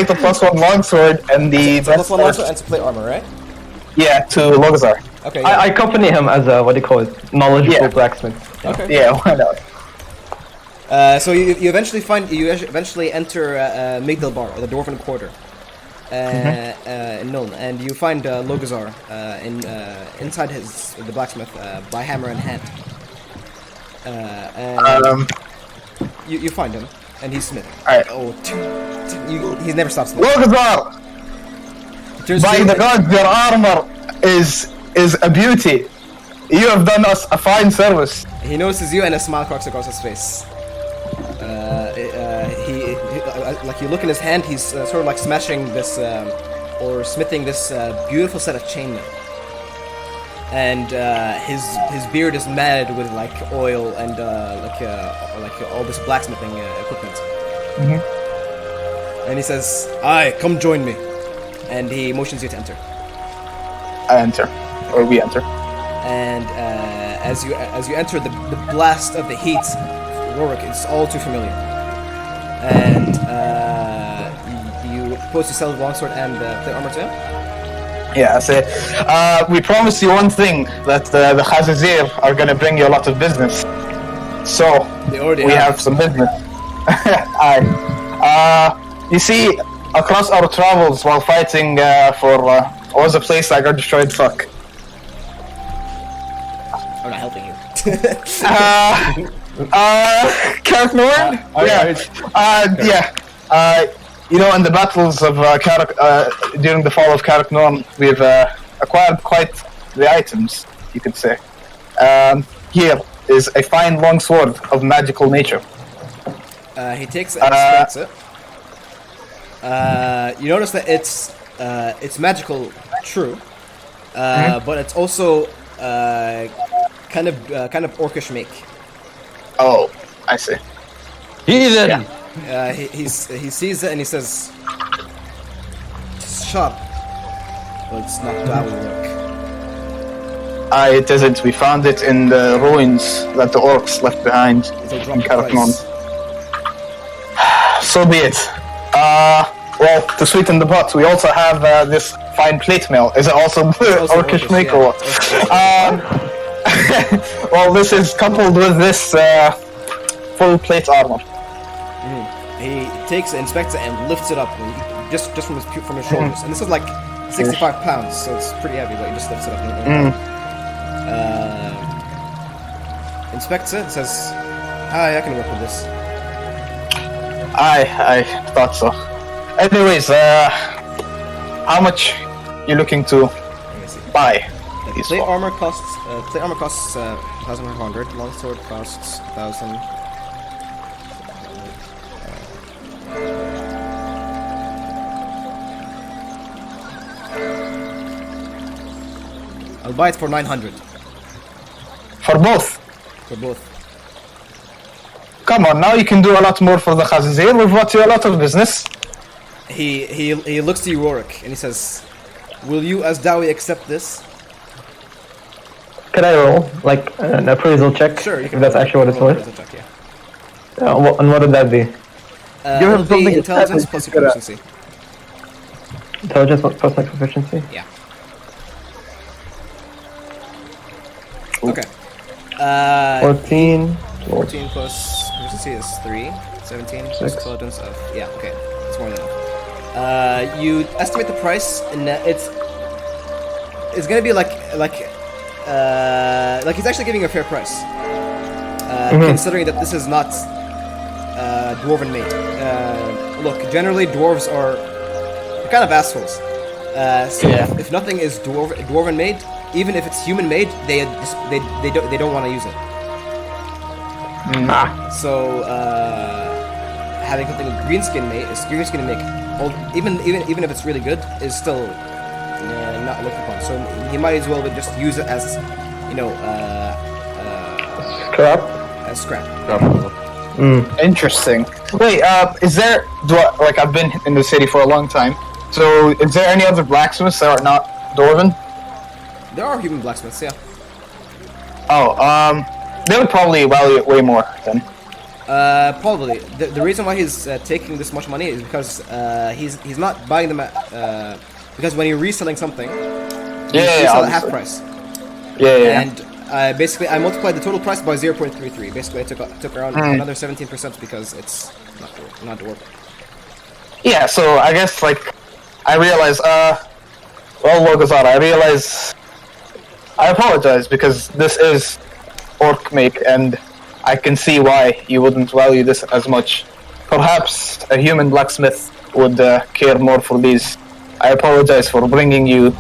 the +1 longsword and the It's a +1 longsword and some plate armor, right? to Logazar. Okay. I accompany him as a, what do you call it, knowledgeable Yeah. blacksmith. Okay. Yeah, why not? So you eventually enter Migdalbar, the Dwarven Quarter, in Nuln, and you find Logazar inside the blacksmith by hammer in hand. And you find him, and he's smithing. Alright. Oh, he never stops smithing. Logazar! Turns By to you- the gods, your armor is a beauty. You have done us a fine service. He notices you, and a smile cracks across his face. He like you look in his hand. He's sort of like smashing this or smithing this beautiful set of chainmail, and his beard is matted with like oil and like all this blacksmithing equipment. And he says, "Aye, come join me," and he motions you to enter. I enter, or we enter. And as you enter, the blast of the heat, Rorik, is all too familiar. And you propose to sell the longsword and the plate armor to him? Yeah, I say, we promise you one thing, that the Khazazir are gonna bring you a lot of business. So, They already we have some business. Aye. You see, across our travels while fighting for, what was a place that got destroyed? Fuck. I'm not helping you. Karak Norn? You know, in the battles of during the fall of Karak Norn, we've acquired quite the items, you could say. Here is a fine long sword of magical nature. He takes it and strikes it. You notice that it's magical, true, but it's also kind of orcish make. Oh, I see. Heathen! He sees it and he says, "Shut up. Well, it's not Dawi work. It isn't. We found it in the ruins that the orcs left behind It'll drop in the Karakmon. price. So be it. Well, to sweeten the pot, we also have this fine plate mail. Is it also also orcish orcish, make yeah. or what? Well, this is coupled with this full plate armor. He takes it, inspects it, and lifts it up just from his shoulders. And this is like 65 pounds, so it's pretty heavy, but he just lifts it up. Inspects it, says, "Hi, I can work with this." I thought so. Anyways, how much you looking to Let me see. buy? these Plate for? armor costs 1,500. Longsword costs 1,000. I'll buy it for 900 For both? for both. Come on, now you can do a lot more for the Khazazir. We've brought you a lot of business. He looks to you, Rorik, and he says, "Will you, as Dawi, accept this?" Can I roll like an appraisal check? Sure. You If that's actually what it's roll worth. a check, yeah. And what would that be? Give him It'll be something intelligence to plus get at. proficiency. Intelligence plus my proficiency. Yeah. Okay. 14. 14 plus proficiency is 3. 17 plus Six. intelligence of... Yeah, okay. That's more than enough. You estimate the price, and it's gonna be like he's actually giving a fair price. Considering that this is not dwarven made. Look, generally dwarves are kind of assholes. So if nothing is dwarven made, even if it's human made, they don't want to use it. So having something green skin make, even if it's really good, is still not looked upon. So he might as well just use it as, Scrap. as scrap. Interesting. Wait, I've been in the city for a long time. So, is there any other blacksmiths that are not dwarven? There are human blacksmiths, yeah. Oh, they would probably value it way more then. Probably. The reason why he's taking this much money is because he's not buying them at because when you're reselling something, you sell at half obviously. price. Yeah. And basically, I multiplied the total price by 0.33. Basically, I took around another 17% because it's not dwarven. Yeah, so I guess, I realize, Logazar, I apologize because this is orc make, and I can see why you wouldn't value this as much. Perhaps a human blacksmith would care more for these. I apologize for bringing you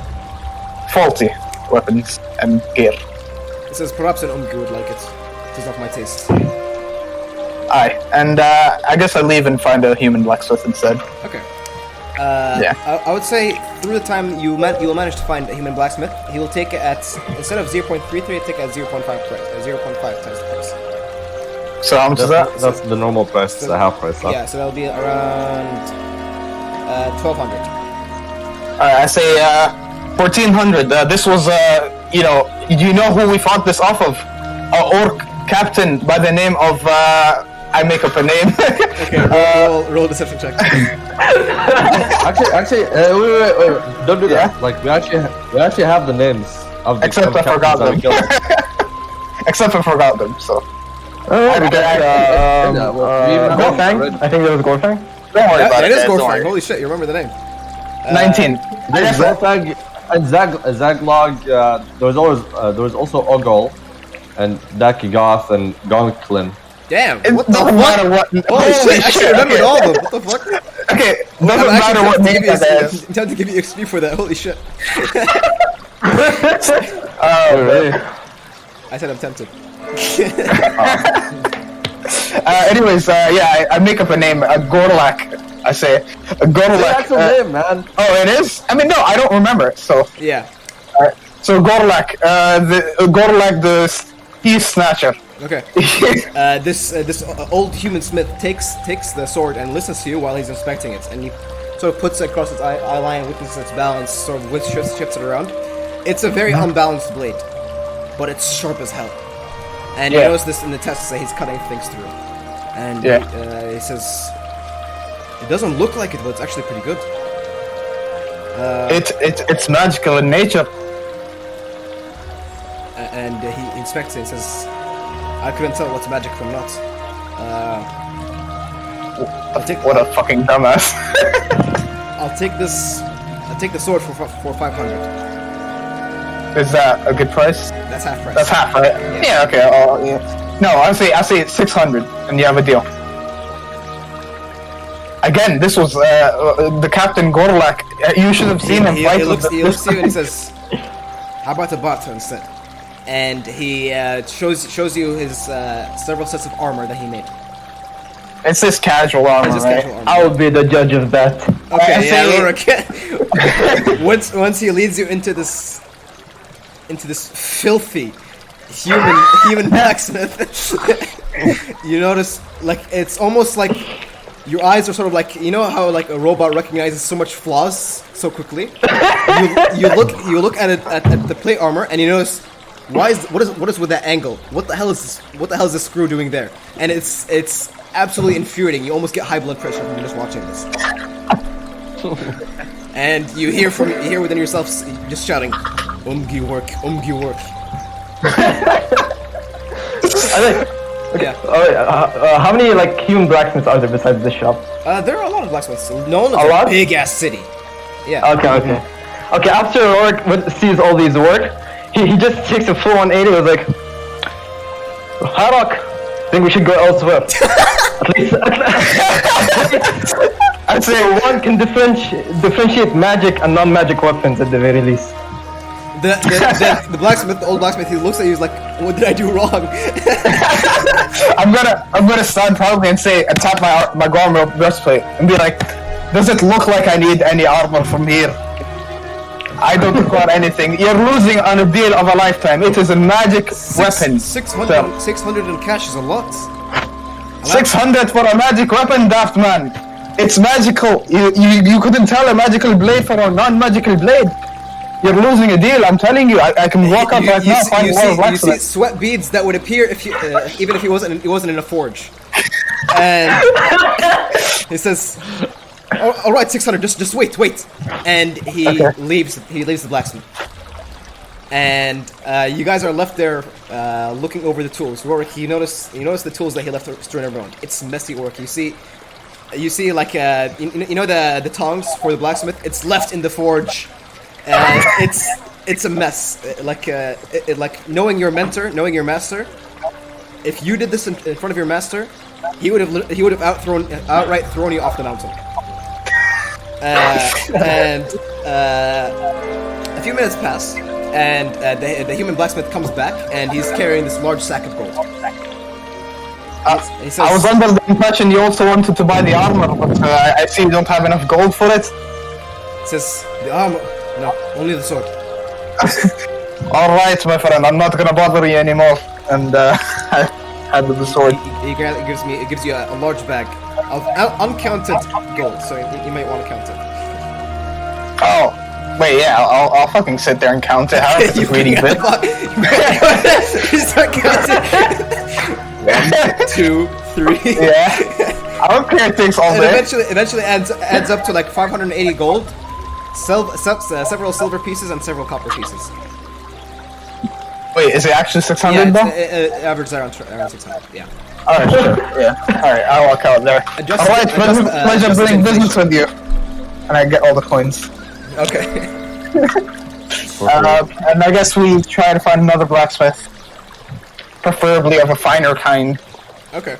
faulty weapons and gear. It says perhaps an Umgi would like it. It is not my taste. Aye, and I guess I'll leave and find a human blacksmith instead. Okay. Yeah. I would say through the time you will manage to find a human blacksmith, he will take it at, instead of 0.33, he'll take it at 0.5 times the price. So how much is that? That's the normal price, the half price. Huh? Yeah, so that'll be around 1,200. I say 1,400. This was, do you know who we fought this off of? An orc captain by the name of, I make up a name. Okay, roll a deception check. Actually, wait, don't do that. Yeah? Like we actually have the names of the Except I forgot them. Except I forgot them, so. We got Gorfang. I think there was Gorfang. Don't worry about It it. is guys, don't Gorfang. worry. Holy shit, you remember the name. 19. There's Zorfag and Zaglog. There was also Ogol, and Dakigoth and Gonklin. Damn, It what the doesn't fuck? matter what. Holy shit, I actually remembered all of them. What the fuck? Okay, I'm doesn't actually matter what tempted to name give you that is. I'm tempted to give you XP for that. Holy shit. Really? I said I'm tempted. Anyways, I make up a name, a Gorlak. I say a Gorlak. That's the name, man. Oh, it is? I mean, no, I don't remember. So, Yeah. so Gorlak, Gorlak the Thief Snatcher. Okay. This old human smith takes the sword and listens to you while he's inspecting it, and sort of puts it across its eye line, weaknesses its balance, sort of shifts it around. It's a very unbalanced blade, but it's sharp as hell. And you notice this in the tests that he's cutting things through. And he says, it doesn't look like it, but it's actually pretty good. It's magical in nature. And he inspects it and says, I couldn't tell what's magic from not. What a fucking dumbass. I'll take the sword for 500. Is that a good price? That's half price. That's half, right? Yeah, okay. No, I say 600, and you have a deal. Again, this was the Captain Gorlak. You should have seen him fight. He looks to you and he says, "How about the barter instead?" And he shows you his several sets of armor that he made. It's this casual armor, right? Casual armor. I will be the judge of that. Okay, once he leads you into this filthy human blacksmith, you notice like it's almost like your eyes are sort of like, you know how like a robot recognizes so much flaws so quickly. you look at it at the plate armor and you notice what is with that angle? What the hell is this screw doing there? And it's absolutely infuriating. You almost get high blood pressure from just watching this. And you hear within yourself just shouting, "Umgi work." I think. Yeah. How many like human blacksmiths are there besides this shop? There are a lot of blacksmiths. Nolan is A lot? big ass city. Yeah. Okay. After Orc sees all these work, he just takes a full 180. Was like, Harok, think we should go elsewhere. At least I'd say one can differentiate magic and non-magic weapons at the very least. The blacksmith, the old blacksmith, he looks at you. He's like, "What did I do wrong?" I'm gonna stand proudly and say, and tap my Gormel breastplate and be like, "Does it look like I need any armor from here? I don't require anything. You're losing on a deal of a lifetime. It is a magic weapon. 600 in cash is a lot. 600 for a magic weapon, daft man. It's magical. You couldn't tell a magical blade from a non-magical blade. You're losing a deal. I'm telling you. I can walk up right now, find one you see sweat beads that would appear if you, even if he wasn't in a forge. And he says, "All right, 600. Just wait." And he leaves. He leaves the blacksmith. And you guys are left there looking over the tools. Rorik, you notice the tools that he left strewn around. It's messy work. You see like you know the tongs for the blacksmith. It's left in the forge. It's a mess. Like knowing your mentor, knowing your master. If you did this in front of your master, he would have outright thrown you off the mountain. And a few minutes pass, and the human blacksmith comes back, and he's carrying this large sack of gold. He says, I was under the impression you also wanted to buy the armor, but I see you don't have enough gold for it. He says, "The armor? No, only the sword." Alright, my friend, I'm not gonna bother you anymore. And I had the sword. It gives you a large bag of uncounted gold, so you might want to count it. Oh, wait, yeah, I'll fucking sit there and count it. How is this reading bit? You start counting. 1, 2, 3. Yeah. I don't care if it takes all And day. eventually adds up to like 580 gold, several silver pieces, and several copper pieces. Wait, is it actually 600 though? It averages around 600. Yeah. Alright, sure. Yeah. Alright, I'll walk out there. Alright, pleasure doing business with you. And I get all the coins. Okay. And I guess we try to find another blacksmith. Preferably of a finer kind. Okay.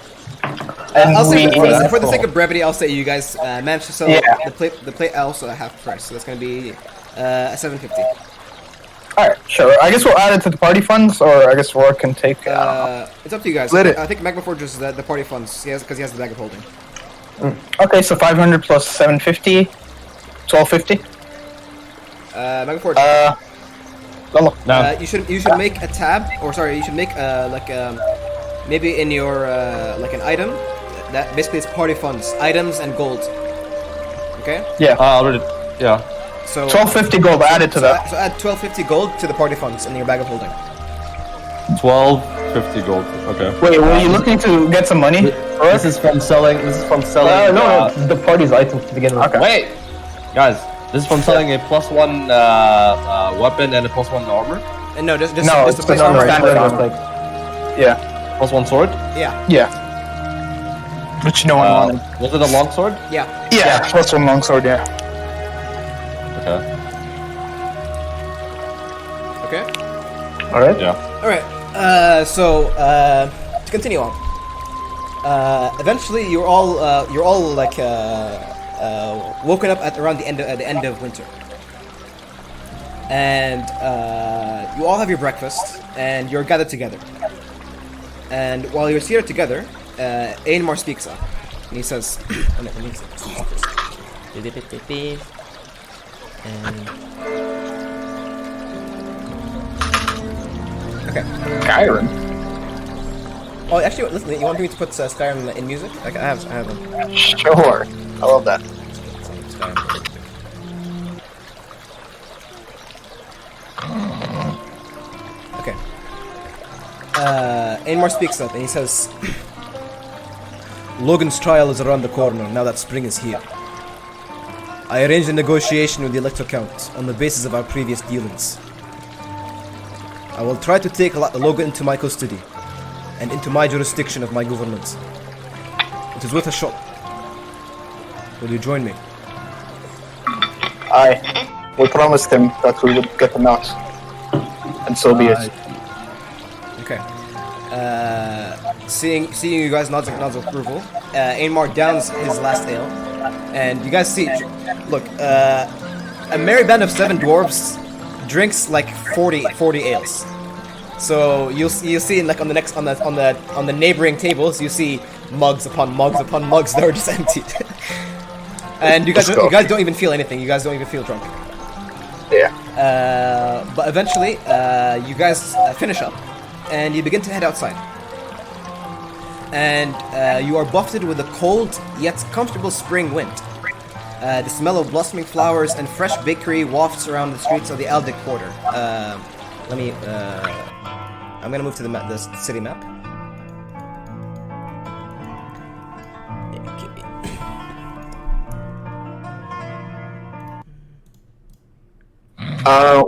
And I'll say for the sake of brevity, I'll say you guys managed to sell the plate also at half price, so that's going to be a 750. Alright, sure. I guess we'll add it to the party funds, or I guess Rourke can take... it's up to you guys. Split it. I think Magmaforge is the party funds, because he has the bag of holding. Okay, so 500 plus 750, 1250. Magmaforge. Lolo. No. You should make a tab, or sorry, you should make maybe in your like an item that basically it's party funds, items and gold. Okay. Yeah. Already. Yeah. So 1250 gold added to that. So add 1250 gold to the party funds in your bag of holding. 1250 gold. Okay. Wait, were you looking to get some money? This is from selling. This is from selling. No, it's the party's items to begin with. Okay. Wait, guys. This is from selling a +1 weapon and a +1 armor. And no, just No, just it's the place just armor. standard and- armor. Like, Yeah. +1 sword. Yeah, Yeah. Which no one wanted. Was it a long sword? yeah. Yeah, plus one longsword, yeah. Okay. Okay. all right. Yeah. All right. To continue on. Eventually, you're all like woken up at around the end of winter, and you all have your breakfast, and you're gathered together. And while you're seated together, Ainmar speaks up, and he says, oh, no, let me see. And okay. Skyrim. Oh, actually, listen. You want me to put Skyrim in music? Like I have them. Sure. I love that. Okay. Ainmar speaks up and he says, Logan's trial is around the corner now that spring is here. I arranged a negotiation with the Electro Count on the basis of our previous dealings. I will try to take Logan into my custody and into my jurisdiction of my government. It is worth a shot. Will you join me? We promised him that we would get him out. And so be it. Okay. Seeing you guys nods of approval, Ainmar downs his last ale, and you guys see, look, a merry band of 7 dwarves drinks like 40 ales. So you'll see like on the neighboring tables you see mugs upon mugs upon mugs that are just emptied, and you guys don't even feel anything. You guys don't even feel drunk. Yeah. But eventually, you guys finish up, and you begin to head outside. And you are buffeted with a cold yet comfortable spring wind. The smell of blossoming flowers and fresh bakery wafts around the streets of the Aldic Quarter. I'm gonna move to the city map.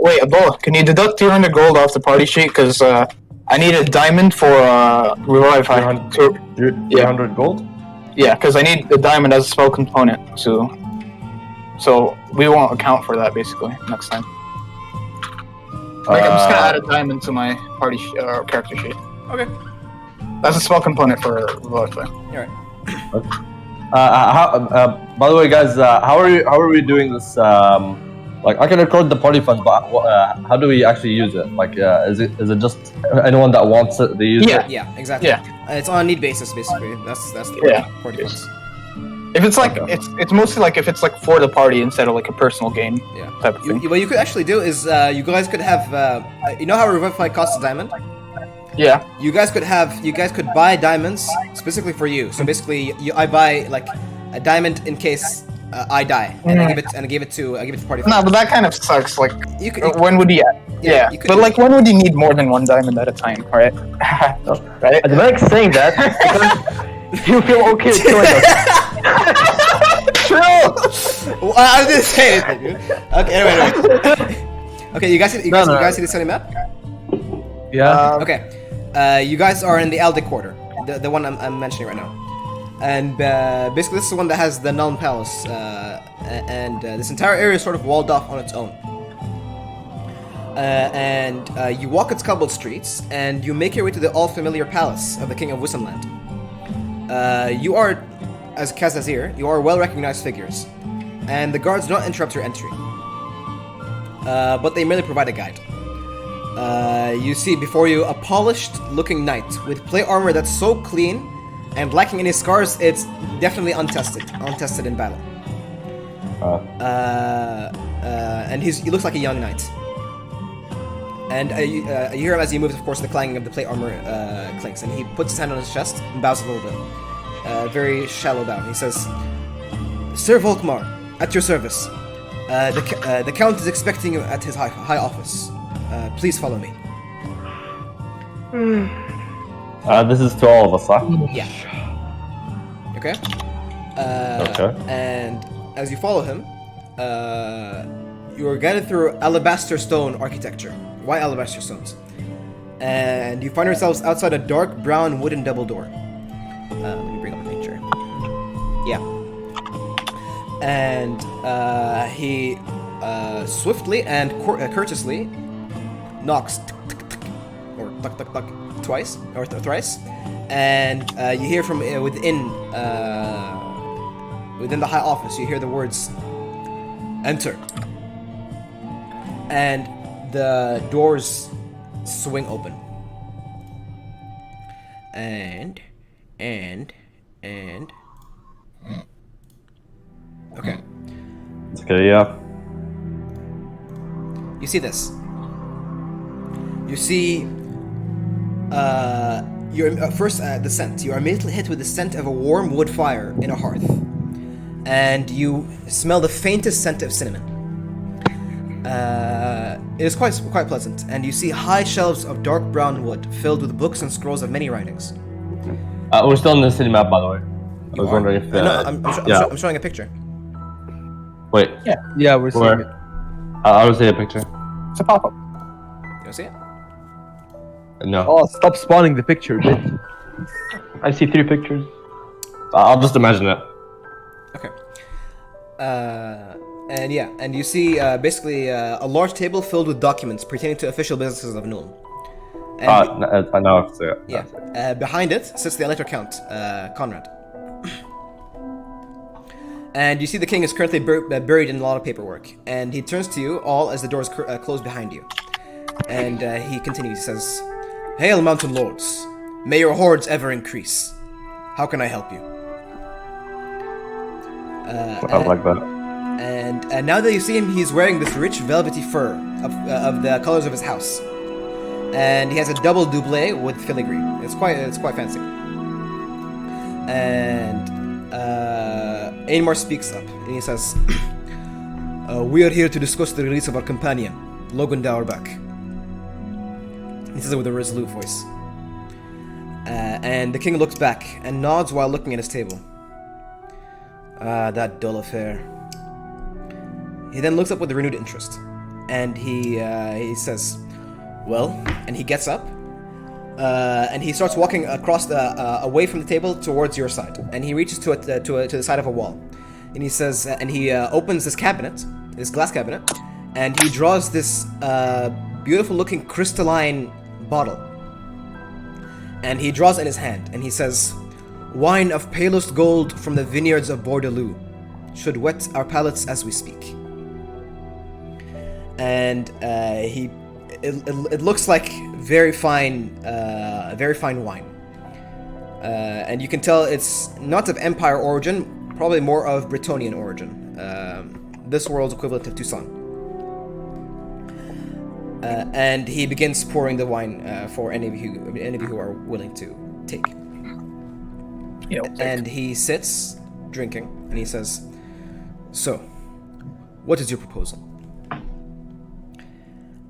Wait, Ebola, can you deduct 200 gold off the party sheet? Because I need a diamond for revive high. 300 gold. Yeah, because I need the diamond as a spell component too. So we won't account for that basically next time. Like I'm just gonna add a diamond to my party character sheet. Okay. That's a spell component for revive high. Alright. By the way, guys, how are we doing this? Like, I can record the party fund, but how do we actually use it? Like, is it just anyone that wants it, they use it? Yeah, exactly. Yeah. It's on a need basis, basically. That's the party funds. If it's like Okay. it's mostly like if it's like for the party instead of like a personal gain Yeah. type of thing. What you could actually do is you guys could have you know how Revivify costs a diamond? Yeah. You guys could buy diamonds specifically for you. So basically, I buy like a diamond in case I die, and I give it to party. No, but that kind of sucks. Like, You could- when would he? Yeah, you could- but like, when would he need more than one diamond at a time? Right? Right? I like saying that because you feel okay killing us. Well, I didn't say anything, dude. Okay, anyway. Okay, you guys see the city map? Yeah. Okay, you guys are in the Aldic Quarter, the one I'm mentioning right now, and basically this is the one that has the Nuln Palace, and this entire area is sort of walled off on its own. And you walk its cobbled streets, and you make your way to the all-familiar palace of the King of Wissenland. You are, as Kazazir, you are well-recognized figures, and the guards do not interrupt your entry, but they merely provide a guide. You see before you a polished-looking knight with plate armor that's so clean and lacking any scars, it's definitely untested in battle. And he looks like a young knight. And you hear him as he moves, of course, the clanging of the plate armor clinks, and he puts his hand on his chest and bows a little bit. Very shallow bow. He says, Sir Volkmar, At your service. The Count is expecting you at his high office. Please follow me. This is to all of us, huh? Yeah. Okay? Okay. And as you follow him, you are guided through alabaster stone architecture. Why alabaster stones? And you find yourselves outside a dark brown wooden double door. Let me bring up a picture. Yeah. And he swiftly and courteously knocks or tuck twice or thrice, and you hear from within the high office. You hear the words "Enter," and the doors swing open. And okay. Okay, yeah. You see this. You see your first the scent. You are immediately hit with the scent of a warm wood fire in a hearth. And you smell the faintest scent of cinnamon. It is quite pleasant, and you see high shelves of dark brown wood filled with books and scrolls of many writings. We're still on the city map, by the way. I was wondering if... No, I'm showing a picture. Wait. Yeah, we're seeing Where? it. I will see a picture. It's a pop-up. You see it? No. Oh, stop spawning the picture, bitch. I see 3 pictures. I'll just imagine it. Okay. And you see basically a large table filled with documents pertaining to official businesses of Nuln. And Now I have to see it. yeah. Behind it sits the Elector Count, Conrad. And you see the king is currently buried in a lot of paperwork. And he turns to you all as the doors close behind you. And he continues, he says, "Hail, mountain lords. May your hordes ever increase. How can I help you?" I like that. And now that you see him, he's wearing this rich velvety fur of the colors of his house. And he has a double doublet with filigree. It's quite fancy. And Ainmar speaks up, and he says, "We are here to discuss the release of our companion, Logan Dauerbach." He says it with a resolute voice. And the king looks back and nods while looking at his table. That dull affair. He then looks up with renewed interest, and he says, "Well," and he gets up, and he starts walking across away from the table towards your side, and he reaches to the side of a wall, and he says, and he opens this cabinet, this glass cabinet, and he draws this beautiful-looking crystalline bottle, and he draws it in his hand, and he says, "Wine of palest gold from the vineyards of Bordeaux should wet our palates as we speak." And it looks like very fine wine, and you can tell it's not of Empire origin, probably more of Bretonnian origin, this world's equivalent of Tucson. And he begins pouring the wine for any of you who are willing to take. And he sits drinking, and he says, "So, what is your proposal?"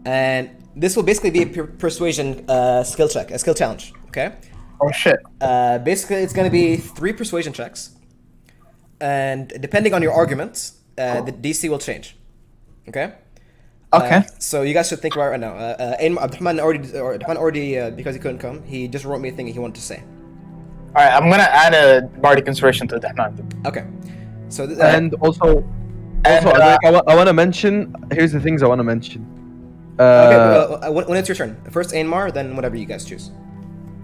And this will basically be a persuasion skill check, a skill challenge, okay? Oh shit. Basically, it's going to be 3 persuasion checks, and depending on your arguments, the DC will change, okay? Okay. So you guys should think about it right now. Abdurrahman already, because he couldn't come, he just wrote me a thing he wanted to say. Alright, I'm gonna add a bardic inspiration to that. Okay. So And also I want to mention. Here's the things I want to mention. when it's your turn, first Ainmar, then whatever you guys choose.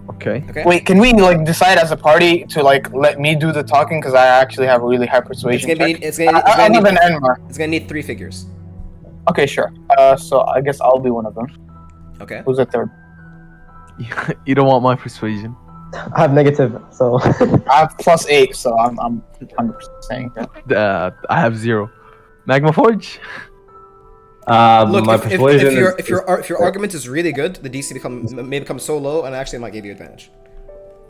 Okay. Okay. Wait, can we like decide as a party to like let me do the talking because I actually have a really high persuasion It's check? gonna Other than Enmar. It's gonna need 3 figures. Okay, sure. So I guess I'll be one of them. Okay. Who's the third? You don't want my persuasion. I have negative, so I have +8, so I'm 100% saying that. I have 0. Magma Forge. Look, my persuasion if your argument is really good, the DC may become so low, and actually might give you advantage.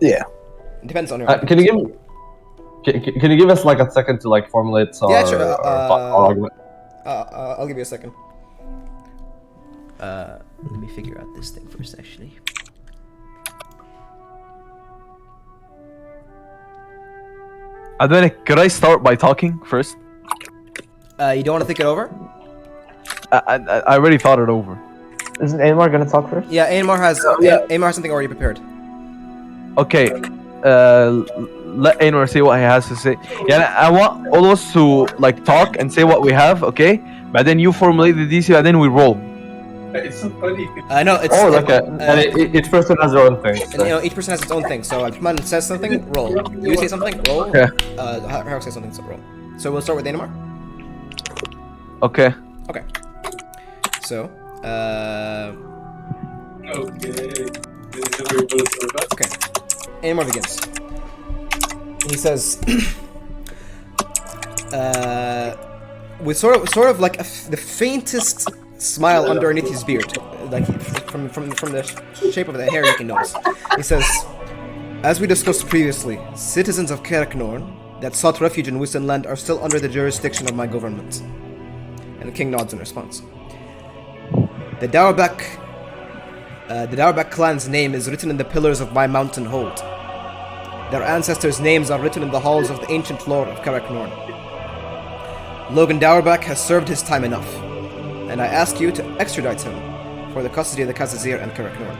Yeah. It depends on your. Can you give me? Can you give us like a second to like formulate Yeah, sure, our argument? I'll give you a second. Let me figure out this thing first, actually. Adonic, could I start by talking first? You don't want to think it over? I already thought it over. Isn't Aymar gonna talk first? Yeah, Aymar has Aymar has something already prepared. Okay, let Aynor say what he has to say. Yeah, I want all of us to like talk and say what we have, okay? But then you formulate the DC, and then we roll. It's so funny. No, it's Okay. And each person has their own thing. and, So. you know, each person has its own thing. So if someone says something, roll. You say something, roll. Okay. Harold says something, so roll. So we'll start with Aymar. Okay. Okay. So, okay. Aymar begins. He says, with sort of like the faintest smile underneath his beard, like from the shape of the hair you can notice. He says, as we discussed previously, citizens of Karaknorn that sought refuge in Wissenland are still under the jurisdiction of my government. And the king nods in response. The Dauerbach clan's name is written in the pillars of my mountain hold. Their ancestors' names are written in the halls of the ancient lord of Karaknorn. Logan Dauerbach has served his time enough, and I ask you to extradite him for the custody of the Kazazir and Karaknorn.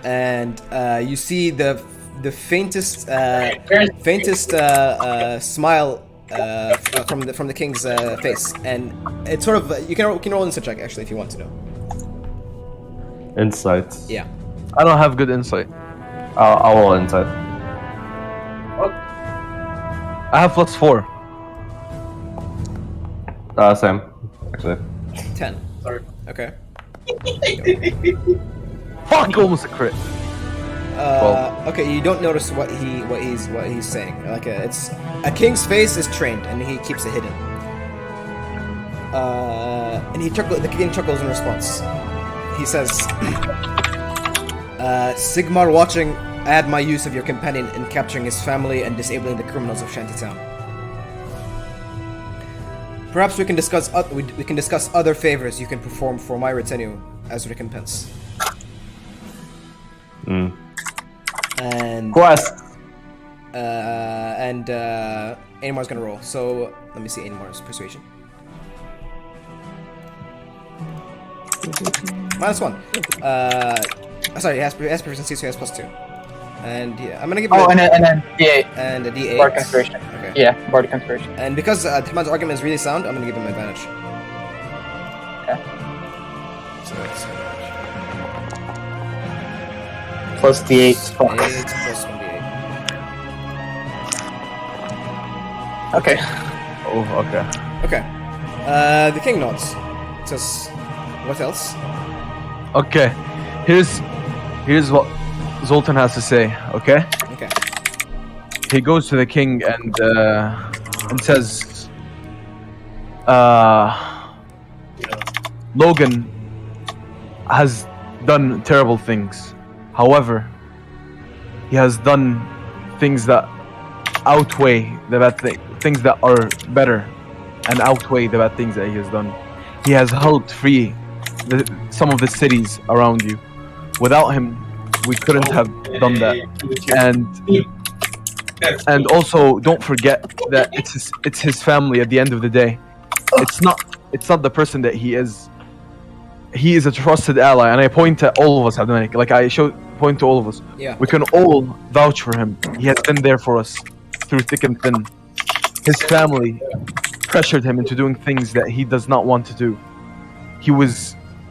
And you see the faintest smile from the king's face, and it's sort of you can roll insight check actually if you want to know. Insight. Yeah. I don't have good insight. I'll roll insight. I have +4. Same, actually. 10. Sorry. Okay. Fuck, almost a crit. Okay, you don't notice what he's saying. Like it's a king's face is trained, and he keeps it hidden. And the king chuckles in response. He says, "Sigmar watching, add my use of your companion in capturing his family and disabling the criminals of Shantytown. Perhaps we can discuss other favors you can perform for my retinue as recompense." And Quest. Aymar's gonna roll. So let me see Aymar's persuasion. -1. Sorry, he has proficiency, so he has +2. And yeah, I'm gonna give. And then D8. And a D8. Bardic Inspiration. Okay. Yeah, Bardic Inspiration. And because Timan's argument is really sound, I'm gonna give him advantage. Okay. So that's Plus D8. 8 plus 1d8. Okay. Oh, okay. Okay. The king nods. Says, "What else?" Okay. Here's what Zoltan has to say. Okay. Okay. He goes to the king and says, Logan has done terrible things. However, he has done things that outweigh the bad things that are better and outweigh the bad things that he has done. He has helped free some of the cities around you. Without him, we couldn't have done that. And also, don't forget that it's his family at the end of the day. It's not the person that he is. He is a trusted ally, and I point at all of us, Abdulmalik. Like point to all of us. Yeah. We can all vouch for him. He has been there for us through thick and thin. His family pressured him into doing things that he does not want to do.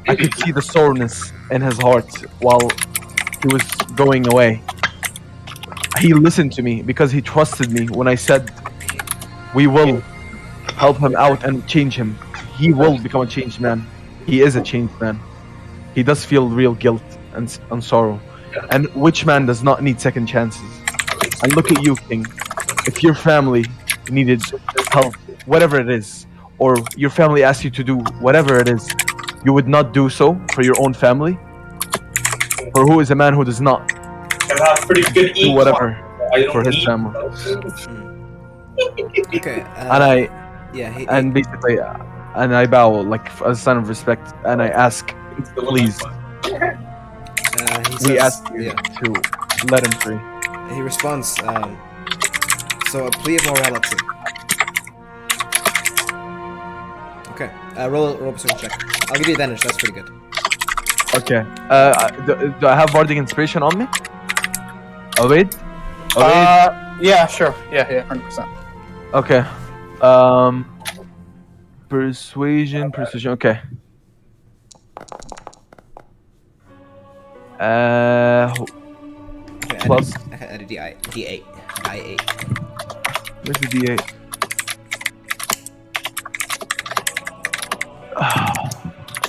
I could see the soreness in his heart while he was going away. He listened to me because he trusted me when I said we will help him out and change him. He will become a changed man. He is a changed man. He does feel real guilt and sorrow. And which man does not need second chances? And look at you, King. If your family needed help, whatever it is, or your family asked you to do whatever it is, you would not do so for your own family? For who is a man who does not have pretty good do econ. whatever I don't for his need family. Okay. And I and basically and I bow like as a sign of respect, and I ask, please, he we says, ask you to let him free. He responds, so a plea of morality. Okay, roll persuasion check. I'll give you advantage. That's pretty good. Okay. Do I have bardic inspiration on me? Oh wait. Yeah, sure. Yeah, 100%. Okay. Persuasion. Okay. Okay, Plus. I can add a D8. Where's the D8?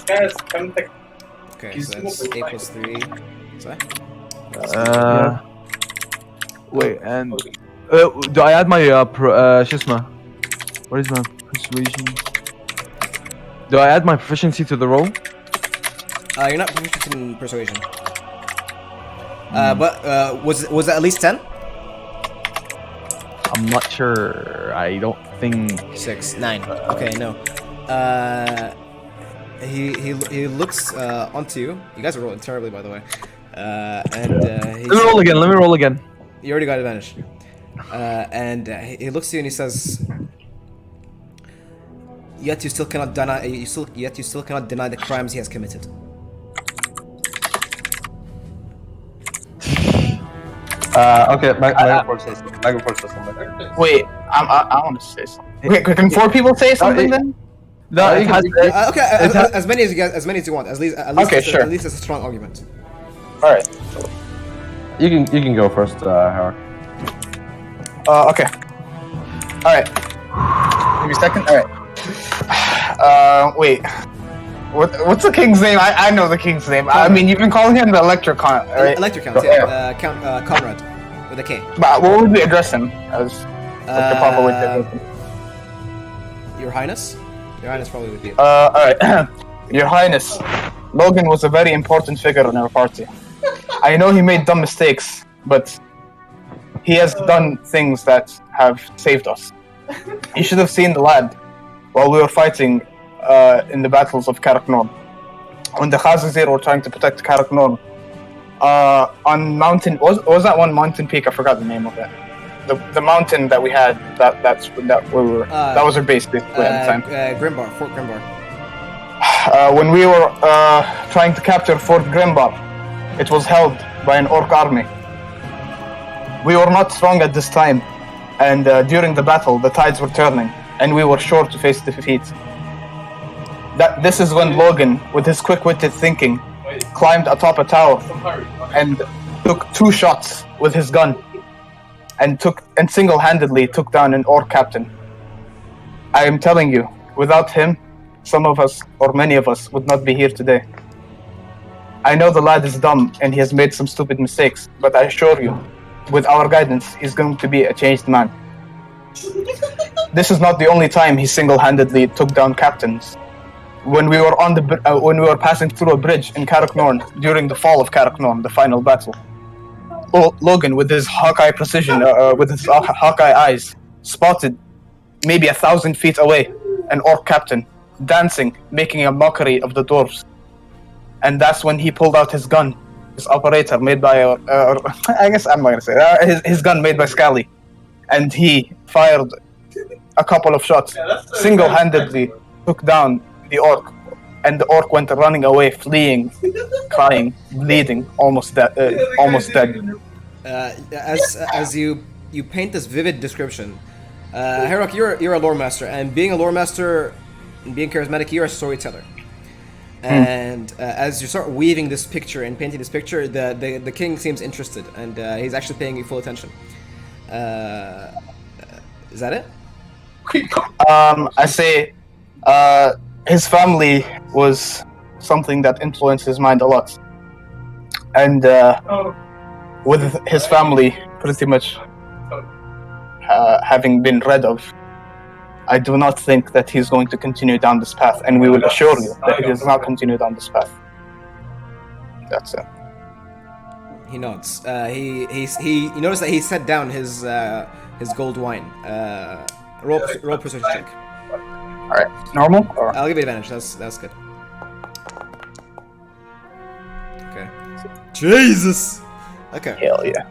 Guys, come take. Okay, so that's 8 plus 3. Sorry? Wait, and do I add my Shisma? What is my persuasion? Do I add my proficiency to the roll? You're not proficient in persuasion. But was it at least 10? I'm not sure. I don't think. 6, 9. Okay, no. He looks onto you. You guys are rolling terribly, by the way. Let me roll again. You already got advantage. He looks at you and he says, "Yet you still cannot deny. You still cannot deny the crimes he has committed." Okay, Magniford says something. Wait, I want to say something. Wait, can 4 people say something then? No, it has. Okay, as many as you want. At least Okay, sure. At least it's a strong argument. All right. You can go first, Howard. Okay. All right. Give me a second. All right. Wait. What's the king's name? I know the king's name. I mean, you've been calling him the Electrocon, right? Electrocount, yeah. Count Conrad with a K. But what would we address him as? Like the proper way to address him? Your Highness. Your Highness probably would be. All right. Your Highness, Logan was a very important figure in our party. I know he made dumb mistakes, but he has done things that have saved us. You should have seen the lad while we were fighting in the battles of Karaknorn. When the Khazazir were trying to protect Karaknorn, on mountain was that one mountain peak? I forgot the name of it. The mountain that we had that was our base basically at the time. Fort Grimbar. When we were trying to capture Fort Grimbar, it was held by an orc army. We were not strong at this time, and during the battle, the tides were turning, and we were sure to face defeat. This is when Logan, with his quick-witted thinking, climbed atop a tower and took 2 shots with his gun, and single-handedly took down an orc captain. I am telling you, without him, some of us, or many of us, would not be here today. I know the lad is dumb and he has made some stupid mistakes, but I assure you, with our guidance, he's going to be a changed man. This is not the only time he single-handedly took down captains. When we were when we were passing through a bridge in Karaknorn during the fall of Karaknorn, the final battle, Logan, with his Hawkeye precision, with his Hawkeye eyes, spotted maybe 1,000 feet away an orc captain dancing, making a mockery of the dwarves. And that's when he pulled out his gun, his operator made by, I guess I'm not gonna say that, his gun made by Scally, and he fired a couple of shots, single-handedly took down the orc, and the orc went running away, fleeing, crying, bleeding, almost dead. As you paint this vivid description, Herok, you're a lore master, and being a lore master and being charismatic, you're a storyteller. And as you start weaving this picture and painting this picture, the king seems interested, and he's actually paying you full attention. Is that it? I say, his family was something that influenced his mind a lot, and with his family pretty much having been rid of, I do not think that he's going to continue down this path, and we will assure you that he does not continue down this path. That's it. He nods. You notice that he set down his gold wine. Roll persuasion check. All right, normal. Or I'll give you advantage. That's good. Okay. Jesus. Okay. hell yeah.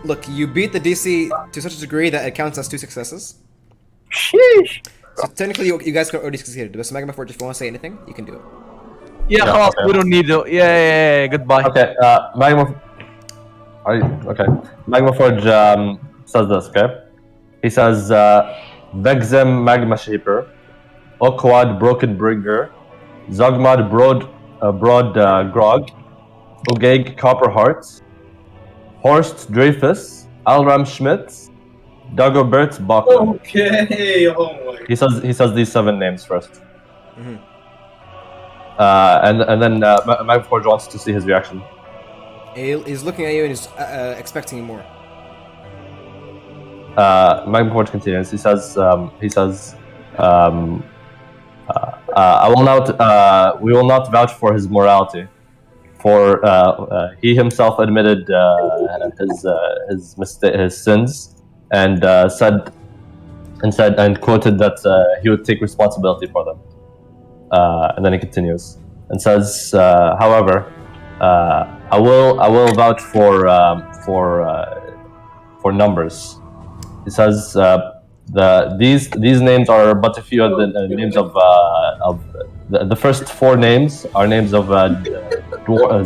Look, you beat the DC to such a degree that it counts as 2 successes. Sheesh. So technically, you guys could already succeeded. But Magma Forge, if you want to say anything, you can do it. Yeah, Yeah, خلاص, okay. we don't need it. Yeah, goodbye. Okay, Magma. Are you okay? Magma Forge says this. Okay, he says Vexem Magma Shaper, Okwad Broken Bringer, Zogmad Broad Grog, Ogeg Copper Hearts, Horst Dreyfus, Alram Schmidt, Dagobert Bachman. Okay. Oh my. He says these 7 names first. Mhm. And then Magma Forge wants to see his reaction. He's looking at you and he's expecting more. Magma Forge continues. He says, I will not, we will not vouch for his morality, for he himself admitted his sins, and quoted that he would take responsibility for them. And then he continues and says, however, I will vouch for numbers. He says these names are but a few of the names of the first 4 names are names of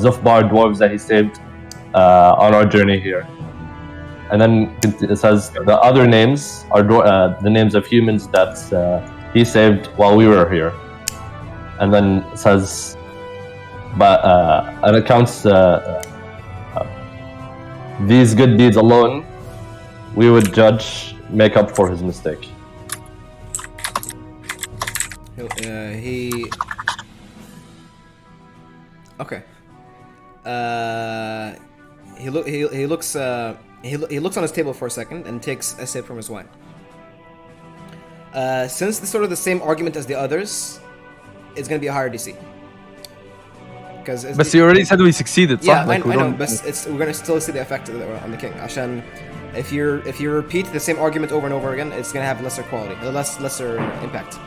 Zufbar dwarves that he saved on our journey here. And then it says the other names are the names of humans that he saved while we were here. And then it says, but and it counts these good deeds alone, we would judge make up for his mistake. Okay. He looks on his table for a second and takes a sip from his wine. Since it's sort of the same argument as the others, it's gonna be a higher DC. But you already said we succeeded, yeah, صح? Like, I know, but we're gonna still see the effect on the king. عشان if you repeat the same argument over and over again, it's gonna have lesser quality, lesser impact.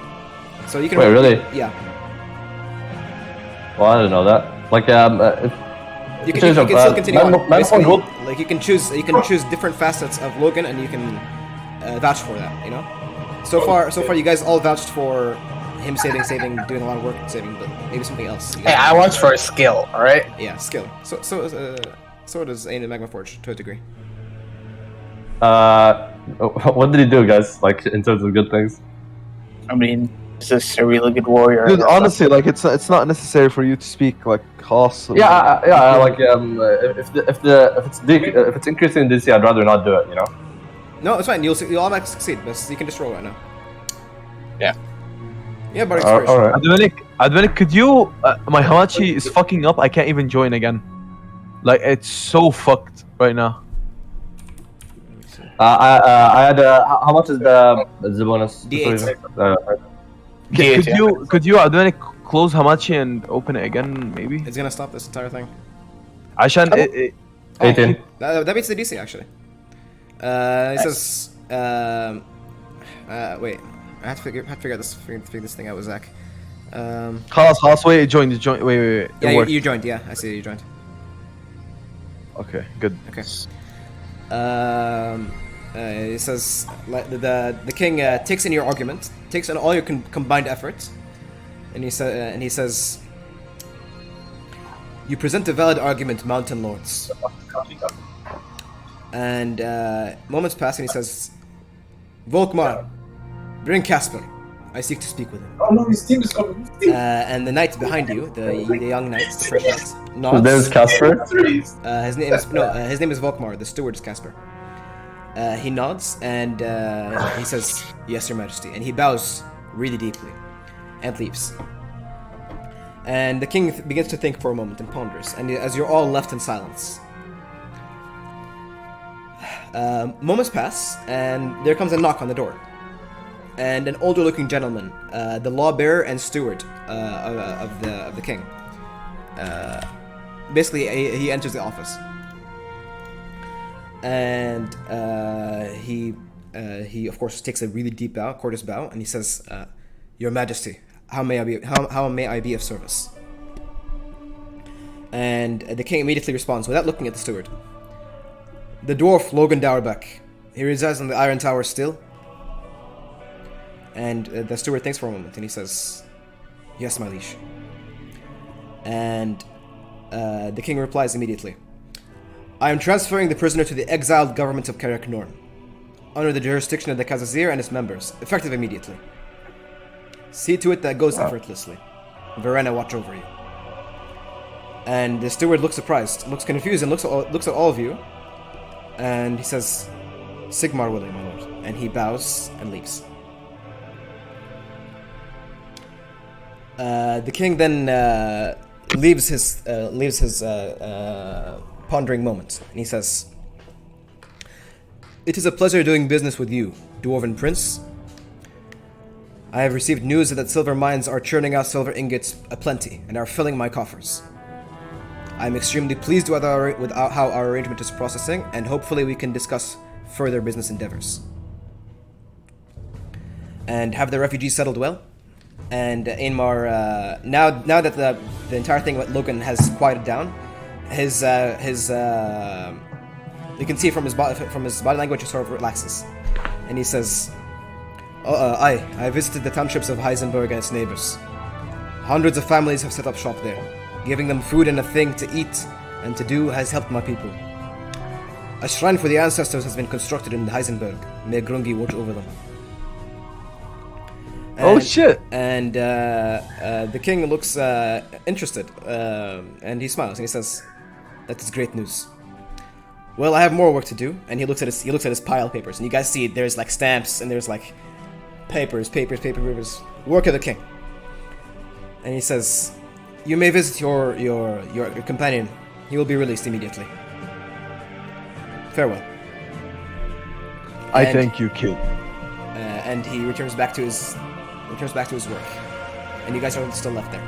So you can. Wait, really? Yeah. Well, I didn't know that. Like, You can still continue on. Basically, like you can choose different facets of Logan, and you can vouch for that. You know. So far, you guys all vouched for him saving, doing a lot of work saving, but maybe something else. Hey, I watch for a skill. All right. Yeah, skill. So does Ain and Magma Forge to a degree. what did he do, guys? Like, in terms of good things? I mean, he's just a really good warrior. Dude, honestly, like it's not necessary for you to speak like khas. Yeah. Like, if it's increasing in DC, I'd rather not do it. You know. No, it's fine. You'll automatically succeed. But you can just roll right now. Yeah. Yeah, but inspiration. All right. Advenik, could you? My Hamachi is fucking up. I can't even join again. Like it's so fucked right now. I had how much is the bonus? D8. Could you Advenik close Hamachi and open it again? Maybe. It's gonna stop this entire thing. عشان 18. That beats the DC actually. It says. Wait. I have to figure this thing out with Zach. خلاص wait, join. Wait. Yeah, you joined. Yeah, I see you joined. Okay, good. Okay. It says like the king takes in your argument, takes in all your combined efforts, and he says, "You present a valid argument, Mountain Lords." And moments pass, and he says, "Volkmar, bring Casper. I seek to speak with him." Oh no, his team is coming. And the knight behind you, the young knight, the first knight, nods. There's Casper. His name is Volkmar. The steward is Casper. He nods and he says, "Yes, Your Majesty," and he bows really deeply and leaves. And the king begins to think for a moment and ponders. And as you're all left in silence, moments pass, and there comes a knock on the door. And an older-looking gentleman, the law-bearer and steward of the king, basically, he enters the office, and he of course takes a really deep bow, courteous bow, and he says, "Your Majesty, how may I be of service?" And the king immediately responds without looking at the steward. "The dwarf Logan Dowerbeck. He resides on the Iron Tower still." And the steward thinks for a moment, and he says, "Yes, my liege." And the king replies immediately, "I am transferring the prisoner to the exiled government of Karak Norn, under the jurisdiction of the Kazazir and its members, effective immediately. See to it that goes effortlessly. Verena, watch over you." And the steward looks surprised, looks confused, and looks at all of you, and he says, "Sigmar William, my lord," and he bows and leaves. The king then leaves his pondering moment, and he says, "It is a pleasure doing business with you, Dwarven Prince. I have received news that silver mines are churning out silver ingots aplenty and are filling my coffers. I am extremely pleased with how our arrangement is processing, and hopefully we can discuss further business endeavors. And have the refugees settled well?" And Ainmar, now that the entire thing with Logan has quieted down, his you can see from his body language, he sort of relaxes, and he says, I visited the townships of Heisenberg and its neighbors. Hundreds of families have set up shop there. Giving them food and a thing to eat and to do has helped my people. A shrine for the ancestors has been constructed in Heisenberg. May Grungi watch over them." Oh shit! And the king looks interested, and he smiles and he says, "That is great news. Well, I have more work to do." And he looks at his pile of papers, and you guys see there's like stamps and there's like papers. Work of the king. And he says, "You may visit your companion. He will be released immediately. Farewell." I thank you, kid. And he returns back to his work, and you guys are still left there.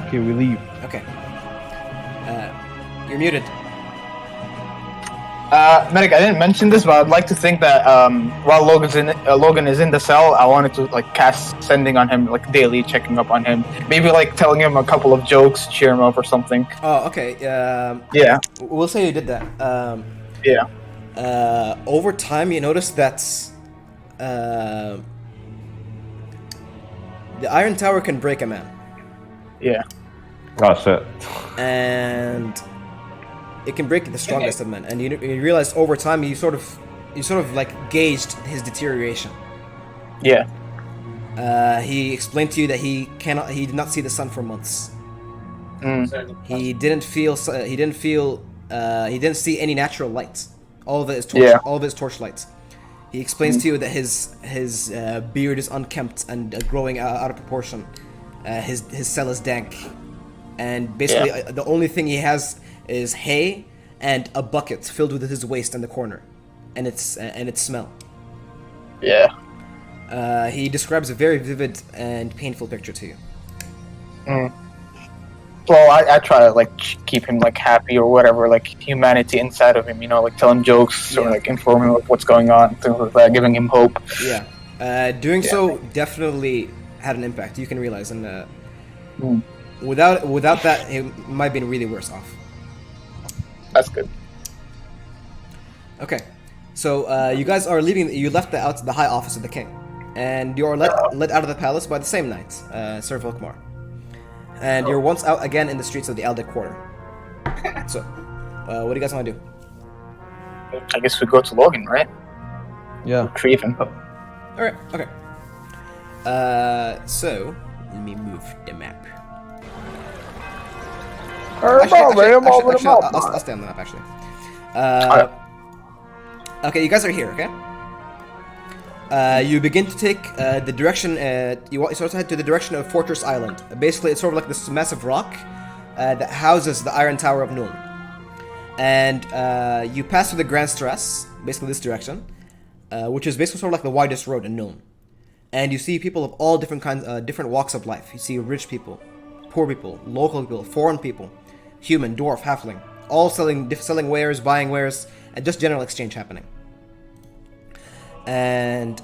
Okay, we leave. Okay. You're muted. Medic, I didn't mention this, but I'd like to think that while Logan is in the cell, I wanted to like cast sending on him, like daily checking up on him, maybe like telling him a couple of jokes, cheer him up or something. Oh, okay. Yeah. We'll say you did that. Yeah. Over time, you notice that the Iron Tower can break a man, Yeah. Oh shit. and it can break the strongest of men. And you realize over time, you sort of like gauged his deterioration. Yeah. He explained to you that he did not see the sun for months. He didn't see any natural light. All of it is torchlight. He explains to you that his beard is unkempt and growing out of proportion. His cell is dank, and basically the only thing he has is hay and a bucket filled with his waste in the corner, and its smell. Yeah. He describes a very vivid and painful picture to you. Well, I try to like keep him like happy or whatever, like humanity inside of him, you know, like telling jokes or like informing him of what's going on, things like that, giving him hope. Yeah. Doing so definitely had an impact. You can realize, and without that, he might have been really worse off. That's good. Okay, so you guys are leaving. You left the high office of the king, and you are led out of the palace by the same knight, Sir Volkmar. And you're once out again in the streets of the Eldek Quarter. So, what do you guys want to do? I guess we go to Logan, right? Yeah. Retrieve him. Alright, okay. So, let me move the map. I'll stay on the map, actually. Okay, you guys are here, okay? You begin to take the direction, you sort of head to the direction of Fortress Island. Basically, it's sort of like this massive rock that houses the Iron Tower of Nuln. And you pass through the Grand Stress, basically this direction, which is basically sort of like the widest road in Nuln. And you see people of all different kinds, different walks of life. You see rich people, poor people, local people, foreign people, human, dwarf, halfling, all selling wares, buying wares, and just general exchange happening. And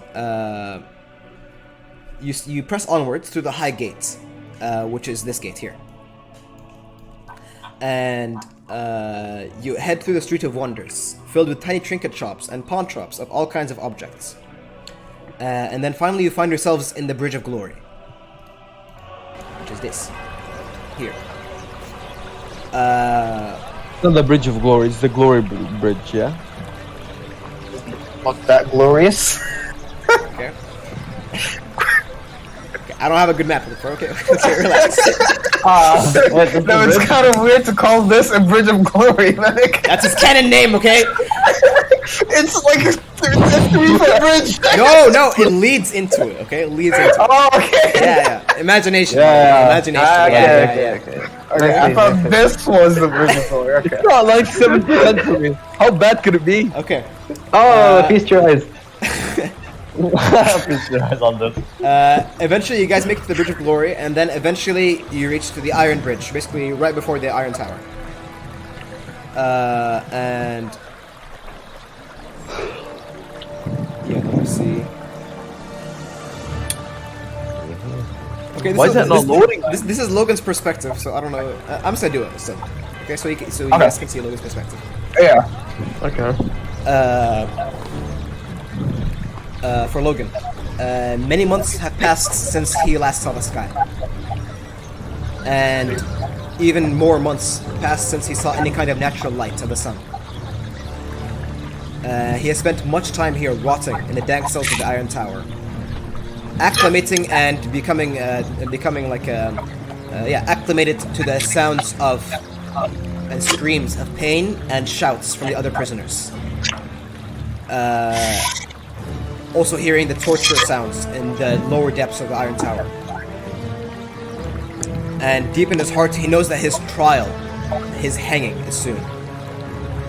you press onwards through the high gate, which is this gate here. And you head through the Street of Wonders, filled with tiny trinket shops and pawn shops of all kinds of objects. And then finally you find yourselves in the Bridge of Glory, which is this, here. It's not the Bridge of Glory, it's the Glory Bridge, yeah? Not that glorious. Okay. I don't have a good map to look for, okay? Okay, relax. No, it's kind of weird to call this a Bridge of Glory. Like, That's its canon name, okay? it's like a 3-foot bridge. No, it leads into it, okay? It leads into it. Oh, okay. Yeah. Imagination. Yeah. Imagination. Okay. I thought this was the Bridge of Glory. Okay. It's not like 7% for me. How bad could it be? Okay. Oh, feast your eyes. Feast your eyes on this. Eventually, you guys make it to the Bridge of Glory, and then eventually you reach to the Iron Bridge, basically right before the Iron Tower. And yeah, let me see. Okay, Why is that not loading? This is Logan's perspective, so I don't know. I'm just gonna do it instead. Okay, so you guys can see Logan's perspective. Yeah. Okay. For Logan, many months have passed since he last saw the sky, and even more months passed since he saw any kind of natural light of the sun. He has spent much time here rotting in the dank cells of the Iron Tower, acclimating and becoming acclimated to the sounds of and screams of pain and shouts from the other prisoners. Also hearing the torture sounds in the lower depths of the Iron Tower. And deep in his heart, he knows that his trial, his hanging, is soon.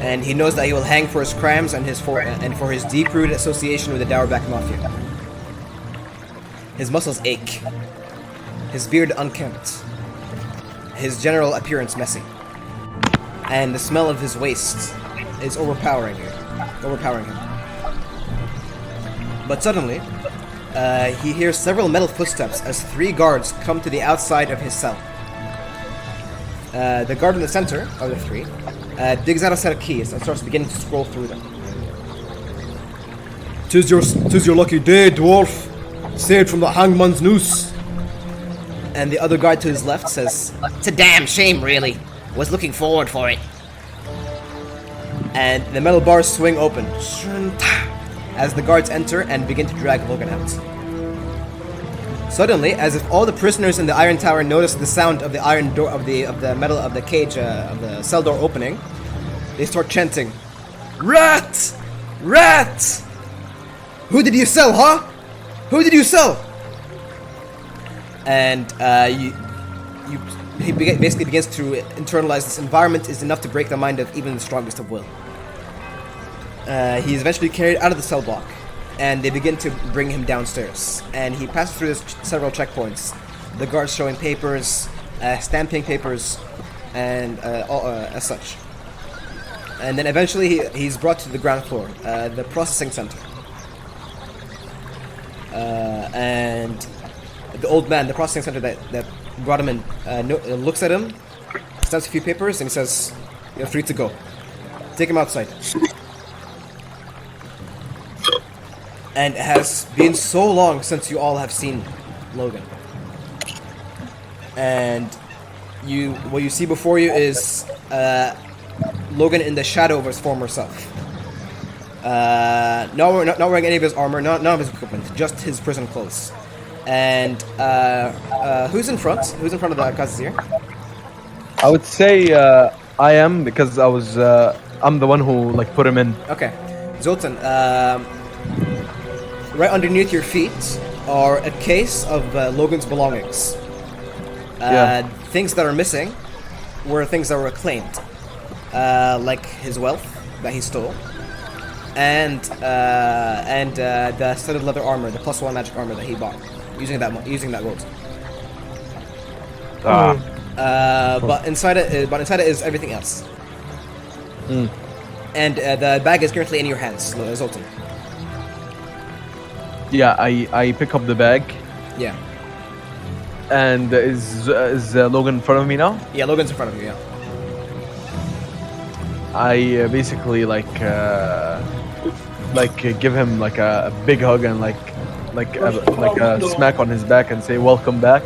And he knows that he will hang for his crimes and for his deep-rooted association with the Dowerback Mafia. His muscles ache, his beard unkempt, his general appearance messy, and the smell of his waste is overpowering him. But suddenly, he hears several metal footsteps as 3 guards come to the outside of his cell. The guard in the center of the 3 digs out a set of keys and starts beginning to scroll through them. "'Tis your lucky day, dwarf, saved from the hangman's noose." And the other guard to his left says, "It's a damn shame, really. Was looking forward for it." And the metal bars swing open as the guards enter and begin to drag Logan out. Suddenly, as if all the prisoners in the Iron Tower notice the sound of the iron door of the metal of the cage of the cell door opening, they start chanting, "Rat! Rat! Who did you sell, huh? Who did you sell?" And he basically begins to internalize this environment is enough to break the mind of even the strongest of will. He is eventually carried out of the cell block, and they begin to bring him downstairs. And he passes through several checkpoints. The guards showing papers, stamping papers, and as such. And then eventually he's brought to the ground floor, the processing center. And the old man, the processing center that brought him in, looks at him, stamps a few papers, and he says, "You're free to go. Take him outside." And it has been so long since you all have seen Logan. And what you see before you is Logan in the shadow of his former self. Not wearing any of his armor, none of his equipment, just his prison clothes. And who's in front? Who's in front of the Kaz's here? I would say I am, because I'm the one who put him in. Okay, Zoltan. Right underneath your feet are a case of Logan's belongings. Things that are missing were things that were claimed, like his wealth that he stole, and the studded leather armor, the +1 magic armor that he bought using that gold. But inside it is everything else. And the bag is currently in your hands, Zoltan. Yeah, I pick up the bag, Yeah. and is Logan in front of me now? Yeah, Logan's in front of you. Yeah. I basically give him like a big hug and like a smack on his back and say welcome back.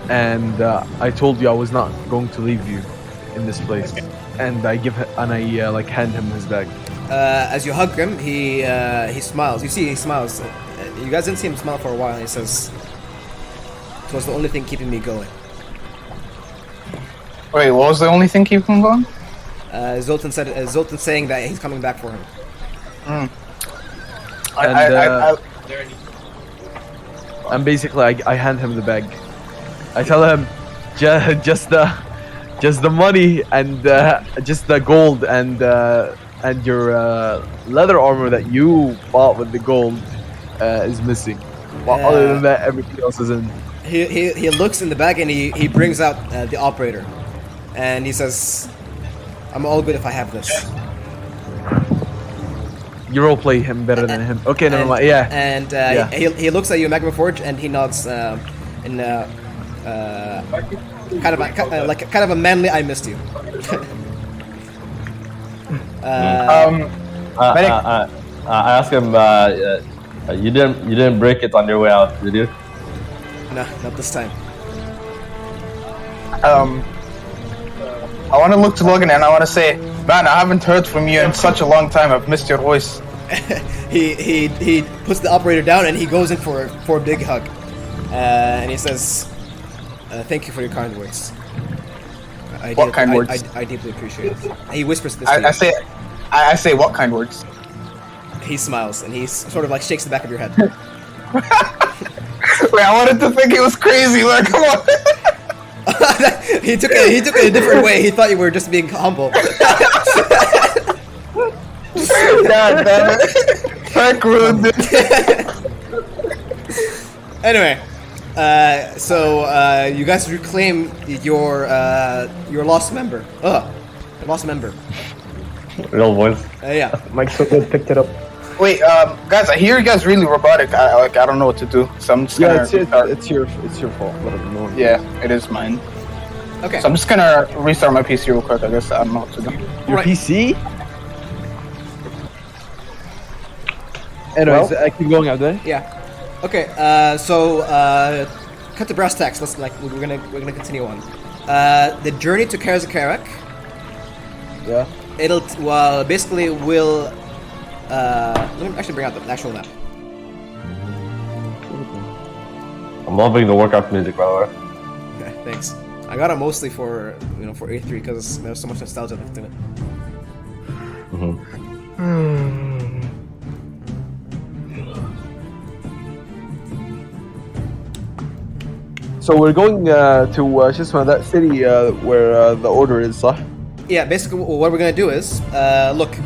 And I told you I was not going to leave you in this place. And I hand him his bag. As you hug him, he smiles. You see, he smiles. You guys didn't see him smile for a while. And he says, "It was the only thing keeping me going." Wait, what was the only thing keeping him going? Zoltan saying that he's coming back for him. And basically, I hand him the bag. I tell him, just the money and just the gold and your leather armor that you bought with the gold is missing. Well, other than that, everything else is in. He looks in the bag and he brings out the operator, and he says, "I'm all good if I have this." You roleplay him better than him. Okay, never mind. Yeah. And he looks at you, Magma Forge, and he nods in kind of a manly "I missed you." I asked him, you didn't break it on your way out, did you? No, not this time. I want to look to Logan and I want to say, man, I haven't heard from you in such a long time. I've missed your voice. he puts the operator down and he goes in for a big hug, and he says, "Thank you for your kind words. What kind words? I deeply appreciate it." He whispers this. I say what kind words? He smiles and he sort of like shakes the back of your head. Wait, I wanted to think it was crazy. Like, come on. he took it a different way. He thought you were just being humble. God damn it. Heck rude. Anyway, so you guys reclaim your lost member. Lost member. Real voice. Yeah. Mike so good picked it up. Wait, guys, I hear you guys really robotic. I don't know what to do, so I'm just gonna. It's your fault. Whatever. No. Yeah, it is mine. Okay. So I'm just gonna restart my PC real quick. I guess I don't know what to do. Your PC? Anyways, I keep going out there. Yeah. Okay. So cut to brass tacks. Let's we're gonna continue on. The journey to Karazakarak. Yeah. It'll basically will. Let me actually bring out the actual map. I'm loving the workout music, by the way. Okay, thanks. I got it mostly for for A3 because there's so much nostalgia left in it. So we're going to that city where the order is, huh? Yeah, basically what we're gonna do is look.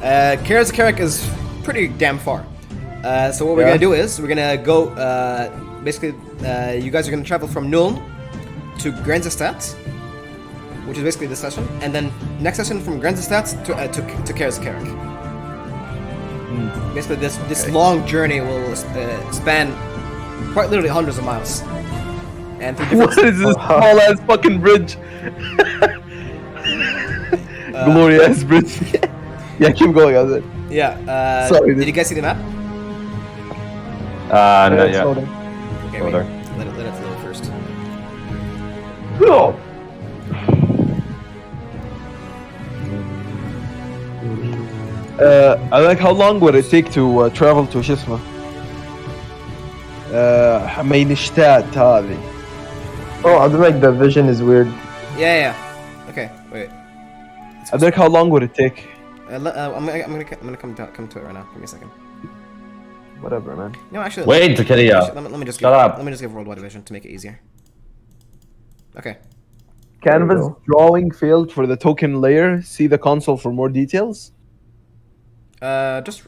Karazakarak is pretty damn far. So what we're gonna do is we're gonna go. Basically, you guys are gonna travel from Nuln to Grenzestadt, which is basically this session, and then next session from Grenzestadt to Karazakarak. Basically, this long journey will span quite literally hundreds of miles. And What is this small ass fucking bridge? Glorious bridge. Yeah, keep going. Yeah. Sorry, did you guys see the map? Not yet. Okay, wait. Older. Let it load first. I like how long would it take to travel to Shisma? حمين اشتات هذه. Oh, I feel like the vision is weird. Yeah. Okay, wait. I like how long would it take? I'm gonna come to it right now. Give me a second. Whatever, man. No, actually. Wait, Zakaria. Let me just Shut up. Let me just give Worldwide Division to make it easier. Okay. Canvas drawing failed for the token layer. See the console for more details. Just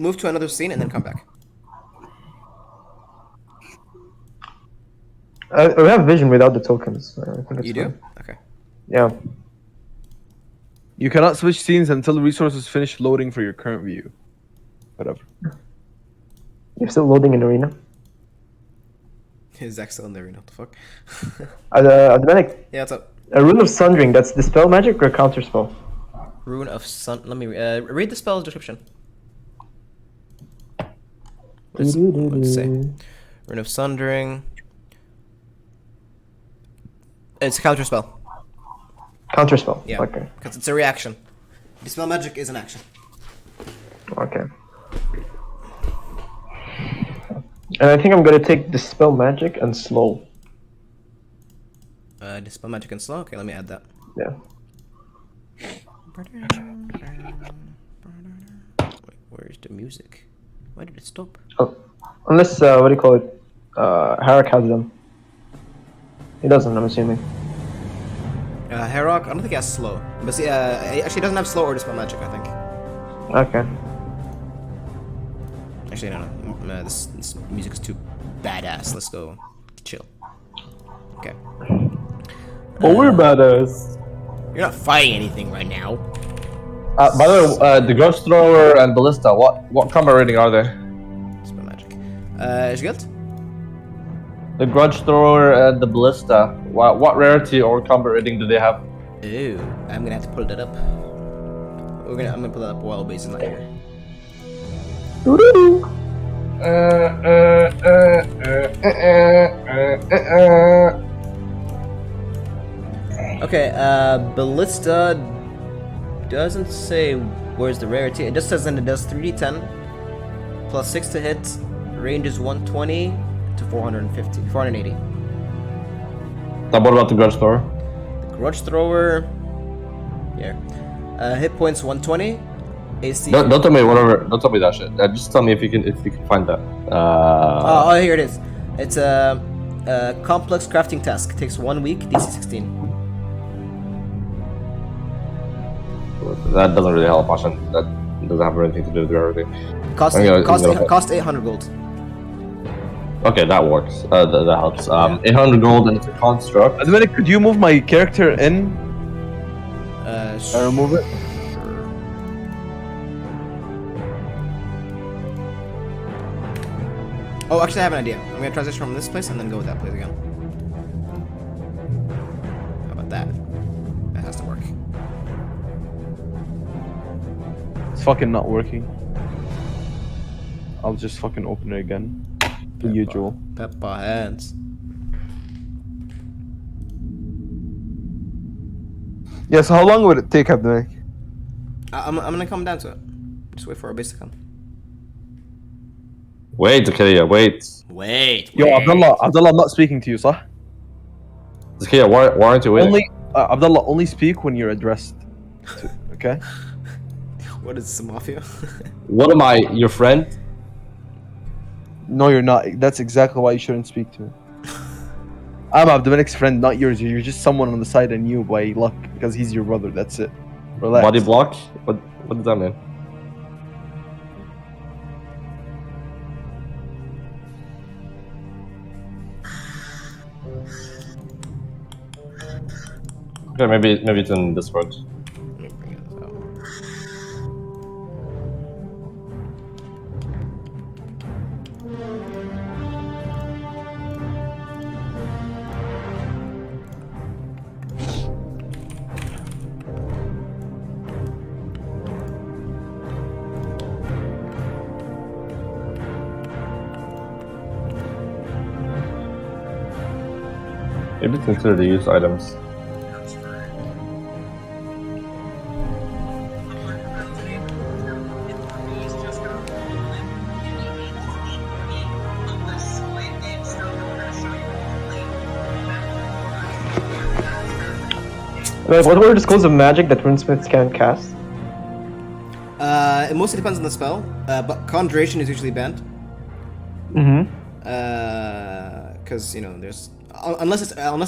move to another scene and then come back. We have vision without the tokens. I think it's You do? fine. Okay. Yeah. You cannot switch scenes until resources finish loading for your current view. Whatever. You're still loading in arena. Is Zach still in there? What the fuck? Dominic, Yeah, what's up? a rune of sundering. That's dispel magic or counter spell? Rune of Sun. Let me read the spell's description. What does it say? Rune of Sundering. It's a counter spell. Counter spell. Yeah. Okay. Because it's a reaction. Dispel magic is an action. Okay. And I think I'm gonna take dispel magic and slow. Dispel magic and slow. Okay, let me add that. Yeah. Wait, where's the music? Why did it stop? Oh, unless what do you call it? Harak has them. He doesn't. I'm assuming. Herok, I don't think he has slow. But see, he actually doesn't have slow or dispel magic, I think. Okay. Actually, no. This music is too badass. Let's go chill. Okay. Oh, we're badass. You're not fighting anything right now. By the way, the Grudge Thrower and Ballista, what combat rating are they? Dispel magic. Is guild? The Grudge Thrower and the Ballista, what rarity or combat rating do they have? Ooh, I'm gonna have to pull that up. I'm gonna pull that up while Base is not here. Okay, Ballista doesn't say where's the rarity. It just says that it does 3d10 plus 6 to hit, range is 120 to 480. Now what about the Grudge Thrower? The Grudge Thrower, here. Hit points 120, AC. Don't tell me whatever. Don't tell me that shit. Just tell me if you can find that. Oh, here it is. It's a complex crafting task. Takes 1 week, DC 16. That doesn't really help, Ashan. That doesn't have anything to do with the rarity. Cost 800 gold. Okay, that works. That helps. 800 gold and it's a construct. Dominic, could you move my character in? Remove it. Oh, actually, I have an idea. I'm gonna transition from this place and then go with that place again. How about that? That has to work. It's fucking not working. I'll just fucking open it again. The usual. Peppa hands. Yeah, so how long would it take, Dominic? I'm gonna come down to it. Just wait for our base to come. Wait, Zakiya, wait. Wait. Yo, Abdullah, I'm not speaking to you, sir. Zakiya, why aren't you waiting? Only, Abdullah, only speak when you're addressed. Okay? What is this, mafia? What am I, your friend? No, you're not. That's exactly why you shouldn't speak to me. I'm Abdominic's friend, not yours. You're just someone on the side and you by luck because he's your brother. That's it. Relax. Body block? What does that mean? Okay, maybe it's in Discord. Let me bring this out. Maybe consider the use items. Wait, what were the schools of magic that runesmiths can't cast? It mostly depends on the spell, but conjuration is usually banned. Mm-hmm. Because there's unless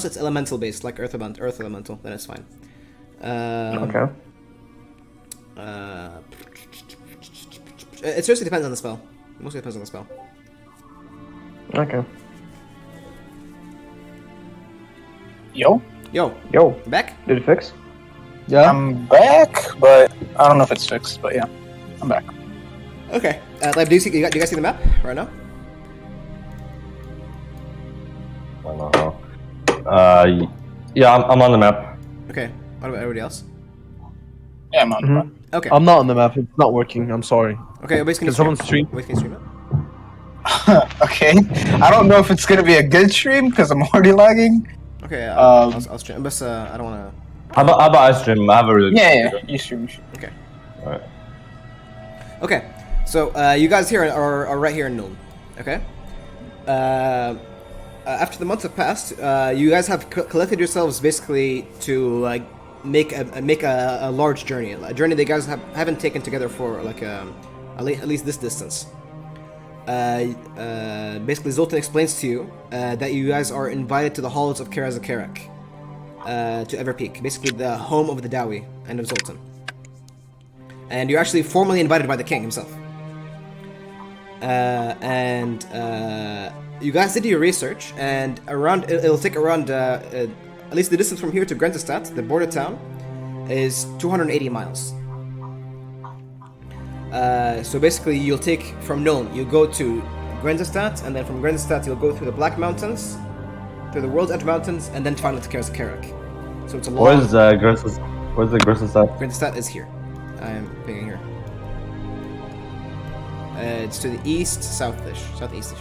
it's elemental based, like earth elemental, then it's fine. Okay. It seriously depends on the spell. It mostly depends on the spell. Okay. Yo, Yo, Yo, back? did it fix? Yeah. I'm back, but I don't know if it's fixed. But yeah, I'm back. Okay. Lab, do you guys see the map right now? I don't know. Yeah, I'm on the map. Okay. What about everybody else? Yeah, I'm on the front. Okay. I'm not on the map. It's not working. I'm sorry. Okay, Waze, can you Can someone stream? stream? Waze, can you stream it? Okay, I don't know if it's gonna be a good stream because I'm already lagging. Okay, Um, I'll stream. But I don't want How about I stream? I have a really good Yeah, computer. you stream. to. Okay. Alright. Okay. So you guys here are right here in Nuln. Okay. After the months have passed, you guys have collected yourselves basically to like make a large journey, a journey that you guys haven't taken together for like at least this distance. Basically, Zoltan explains to you that you guys are invited to the halls of Karazakarek, to Everpeak, basically the home of the Dawi and of Zoltan. And you're actually formally invited by the king himself. You guys did your research, and it'll take around at least the distance from here to Grenzestadt, the border town, is 280 miles. So basically, you'll take from Nuln, you go to Grenzestadt, and then from Grenzestadt, you'll go through the Black Mountains, through the World's Edge Mountains, and then finally to Karazakarek. So it's a long. Where's the Grissus at? Grenzestadt is here. I'm thinking here. It's to the east, southeast.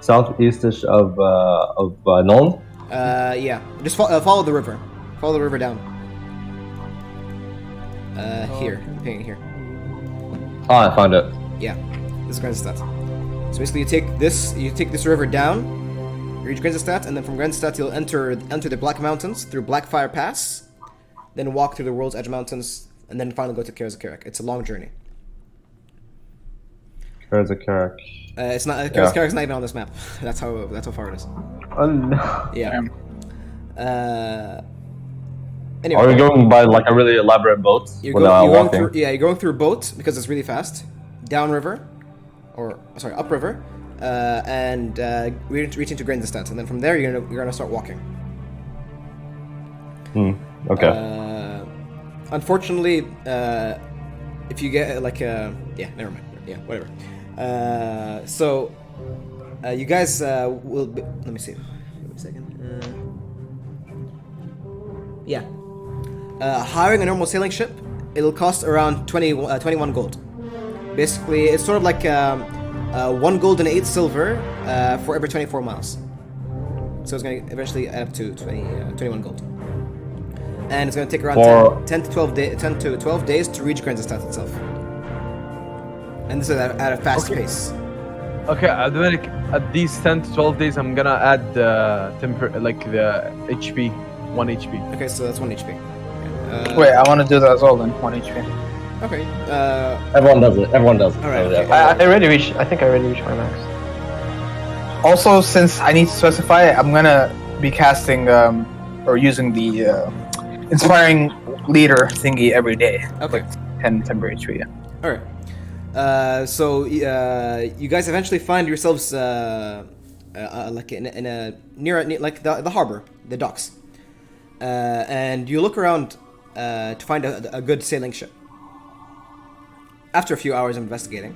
Southeastish of Nuln? Yeah. Just follow the river. Follow the river down. Here. I'm thinking here. Oh, I found it. Yeah, this is Grenzestadt. So basically, you take this river down, reach Grenzestadt, and then from Grenzestadt you'll enter the Black Mountains through Blackfire Pass, then walk through the World's Edge Mountains, and then finally go to Karazakarek. It's a long journey. Karazakarek. It's not Karazakarek not even on this map. That's how far it is. Oh no. Yeah. Anyway, Are we going by like a really elaborate boat? you're without going walking? you're going through a boat because it's really fast, downriver, or sorry, upriver, and reaching to Grenzestadt, and then from there you're gonna start walking. Okay. Unfortunately, if you get yeah, never mind. Yeah, whatever. So you guys will be, let me see. Give me a second. Yeah. Hiring a normal sailing ship, it'll cost around 21 gold. Basically, it's sort of like 1 gold and 8 silver for every 24 miles. So it's going to eventually add up to 21 gold. And it's going to take around 10 to 12 days to reach Grenzestadt itself. And this is at a fast pace. Okay, Dominic, at these 10 to 12 days, I'm gonna add the HP, 1 HP. Okay, so that's 1 HP. Wait, I want to do that as well then. 1 HP. Okay. Everyone does it. Everyone does it. Alright, So, okay. yeah. I think I already reached my max. Also, since I need to specify, I'm gonna be casting or using the inspiring leader thingy every day. Okay. 10 temporary HP. Yeah. All right. So you guys eventually find yourselves like in a near like the harbor, the docks, and you look around to find a good sailing ship. After a few hours of investigating,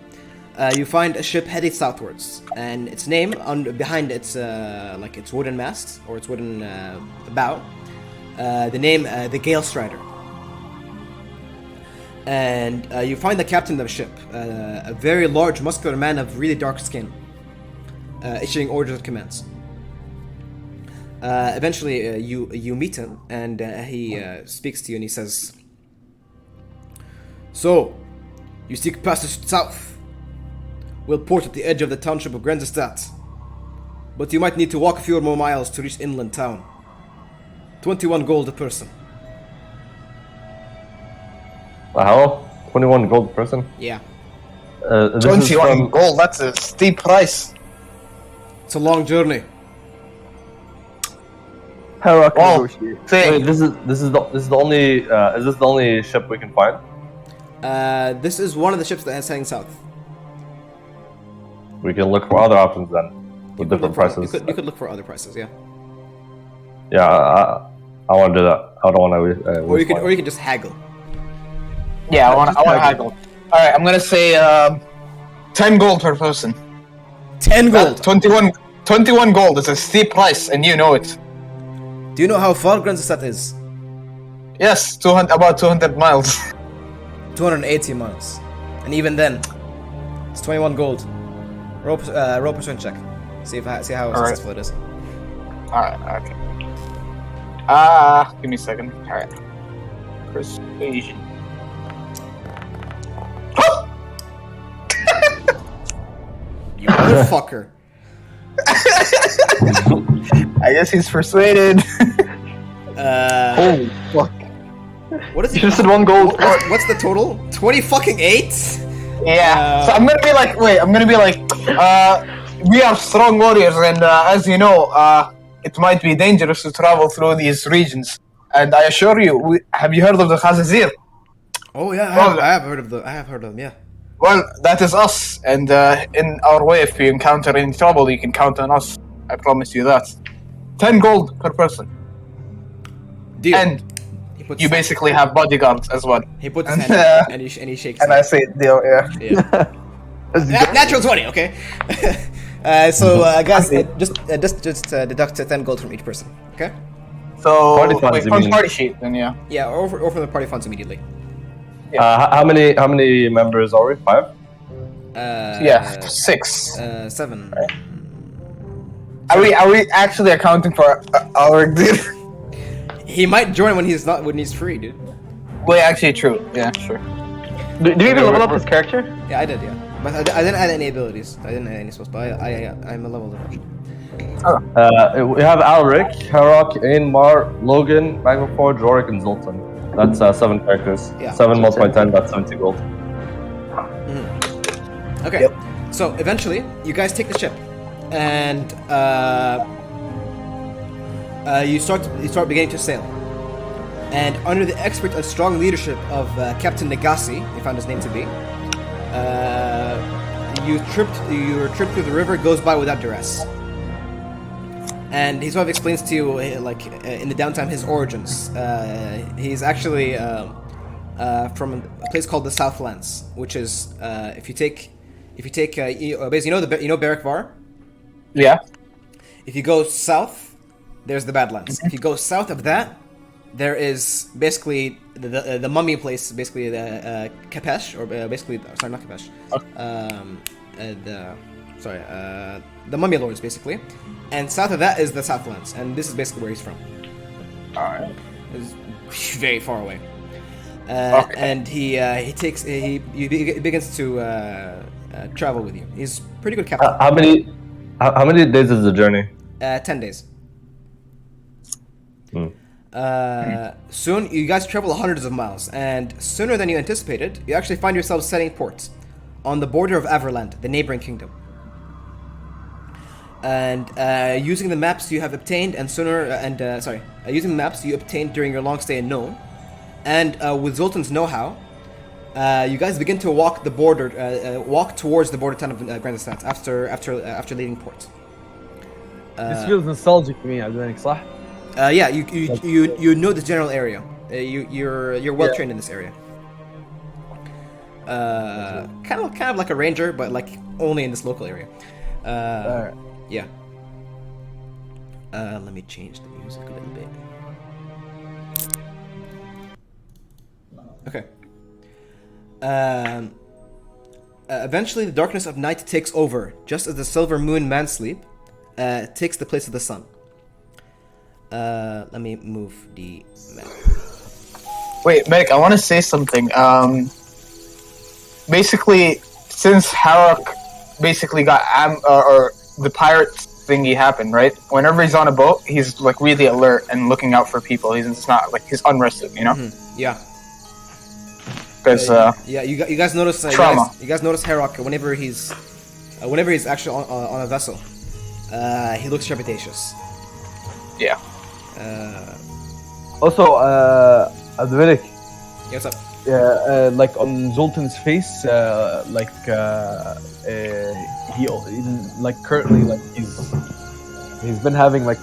you find a ship headed southwards, and its name behind its like its wooden mast or its wooden bow, the name the Gale Strider. And you find the captain of the ship, a very large, muscular man of really dark skin, issuing orders and commands. Eventually, you meet him, and he speaks to you, and he says, "So, you seek passage south. We'll port at the edge of the township of Grenzestadt, but you might need to walk a few more miles to reach inland town. 21 gold a person." The hell? 21 gold per person? Yeah, This is 21 from, gold, that's a steep price. it's a long journey. How I can Oh, negotiate. wait, this is the only is this the only ship we can find? This is one of the ships that is heading south. We can look for other options then with different prices. You could look for other prices, yeah. Yeah, I want to do that. I don't want to. Or you can just haggle. Yeah, I want to haggle. All right, I'm gonna say 10 gold per person. 10 gold. 21 gold is a steep price, and you know it. Do you know how far Granzestat is? Yes, about 200 miles. 280 miles. And even then, it's 21 gold. Roll persuasion check. See how successful it is. Alright, okay. Give me a second. Alright. Persuasion. You motherfucker. I guess he's persuaded. Holy fuck. What is You it? just said 1 gold. What's the total? 20 fucking 8? Yeah. So I'm gonna be like, we are strong warriors, and as you know, it might be dangerous to travel through these regions. And I assure you, have you heard of the Khazazir? Oh yeah, I have heard of them. Yeah. Well, that is us, and in our way, if you encounter any trouble, you can count on us. I promise you that. 10 gold per person. Deal. And you basically have bodyguards as well. He puts his hand and he shakes. And I say, deal, yeah. Yeah. Natural 20, okay. So guys, just deduct 10 gold from each person, okay? So, Party funds, you from mean? party sheet, then yeah. Yeah, or from the party funds immediately. How many members are we? 5? Yeah, 6. 7. Are we actually accounting for our dude? He might join when he's free, dude. Wait, actually, true. Yeah, sure. Do you even level up his character? Yeah, I did, yeah. But I didn't add any abilities. I didn't add any spells, but I'm a level version. We have Alric, Harok, Ainmar, Logan, Magnforge, Rorik, and Zoltan. That's 7 characters. Yeah. 7 multiplied 10, that's 70 gold. Okay. Yep. So eventually, you guys take the ship, and you start beginning to sail. And under the expert and strong leadership of Captain Nagasi, you found his name to be, your trip through the river goes by without duress. And he sort of explains to you, in the downtime, his origins. He's actually from a place called the Southlands, which is if you take basically you know Barrack Var. Yeah. If you go south, there's the Badlands. If you go south of that, there is basically the mummy place, basically the Kapesh, or basically sorry, not Kapesh. The mummy lords, basically. And south of that is the Southlands, and this is basically where he's from. Alright. It's very far away. Okay. And he begins to travel with you. He's pretty good captain. How many days is the journey? 10 days. Soon, you guys travel hundreds of miles, and sooner than you anticipated, you actually find yourselves setting port on the border of Averland, the neighboring kingdom. And using the maps you have obtained, using the maps you obtained during your long stay in Nome, and with Zoltan's know-how, you guys begin to walk towards the border town of Granzestat after leaving port. This feels nostalgic to me, Abdulmalik, صح? Yeah, you know the general area. You're well trained in this area. Kind of like a ranger, but like only in this local area. Alright. Yeah. Let me change the music a little bit. Okay. Eventually, the darkness of night takes over, just as the silver moon Mansleep takes the place of the sun. Let me move the map. Wait, Meg, I want to say something. Basically, since Harok basically got or the pirate thingy happened, right? Whenever he's on a boat, he's like really alert and looking out for people. He's not like he's unrested, you know? Yeah. Because you guys notice trauma. You guys notice Harok whenever he's actually on a vessel, he looks trepidatious. Yeah. Also, Abdulmalik, Yeah, what's up? like on Zoltan's face, he like currently like he's been having like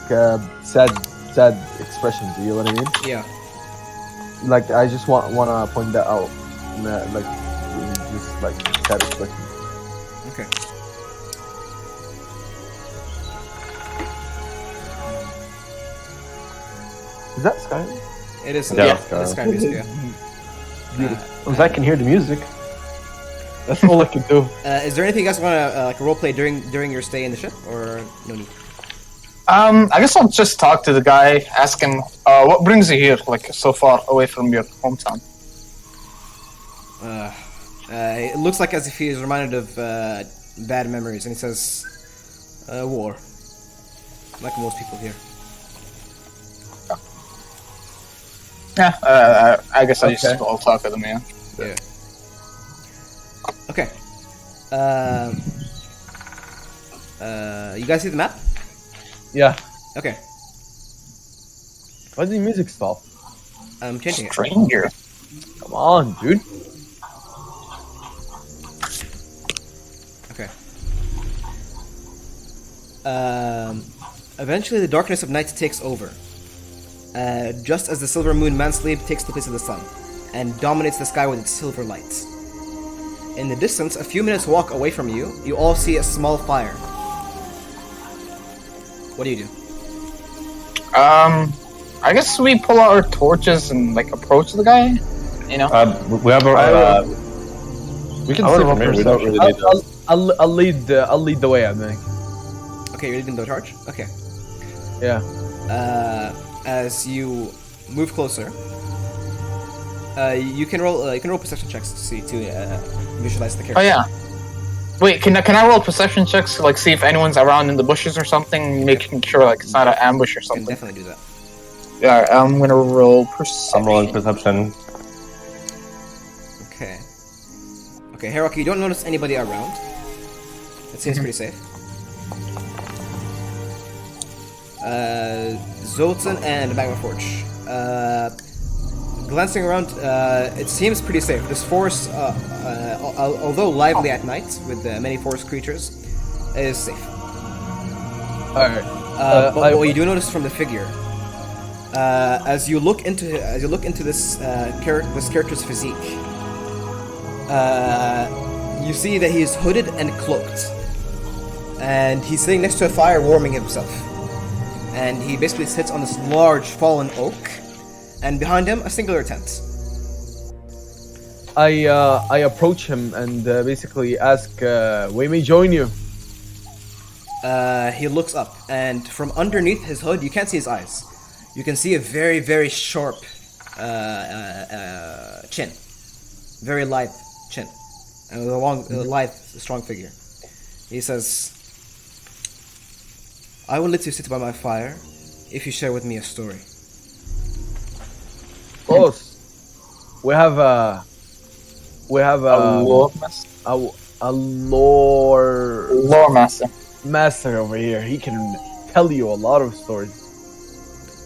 sad sad expression. Do you know what I mean? Yeah. Like I just wanna point that out. Like just like sad expression. Okay. Is that Sky? It is. Yeah. It's kind of music. Yeah. Because I can hear the music. That's all I can do. Is there anything you guys want to like role play during your stay in the ship, or no need? I guess I'll just talk to the guy, ask him, what brings you here, like, so far away from your hometown? It looks like as if he is reminded of bad memories, and he says, "War." Like most people here. Yeah, I guess Okay. I'll talk to them, yeah. Yeah. Okay. You guys see the map? Yeah. Okay. Why did the music stop? I'm changing it. Stranger. Come on, dude. Okay. Eventually, the darkness of night takes over. Just as the silver moon Mansleep takes the place of the sun, and dominates the sky with its silver light. In the distance, a few minutes walk away from you, you all see a small fire. What do you do? I guess we pull out our torches and, like, approach the guy, you know? We have our. We can I see would from here. roll We don't really need that. I'll lead the way. I think. Okay, you're leading the charge? Okay. Yeah. As you move closer, you can roll perception checks to visualize the character. Oh, yeah. Wait, can I roll perception checks to, like, see if anyone's around in the bushes or something, making sure, like, it's not an ambush or You can something? definitely do that. Yeah, I'm gonna roll perception. I'm rolling perception. Okay. Okay, Heroki, you don't notice anybody around. It seems pretty safe. Zoltan and Magma Forge. Glancing around, it seems pretty safe. This forest, although lively at night with many forest creatures, is safe. All right. But what you do notice from the figure, as you look into this character's physique, you see that he is hooded and cloaked, and he's sitting next to a fire warming himself. And he basically sits on this large fallen oak, and behind him a singular tent. I approach him and basically ask, "We may join you." He looks up, and from underneath his hood, you can't see his eyes. You can see a very, very sharp chin, very lithe chin, and with a long, lithe, strong figure. He says, "I will let you sit by my fire if you share with me a story." Boss, we have a lore master. master over here. He can tell you a lot of stories.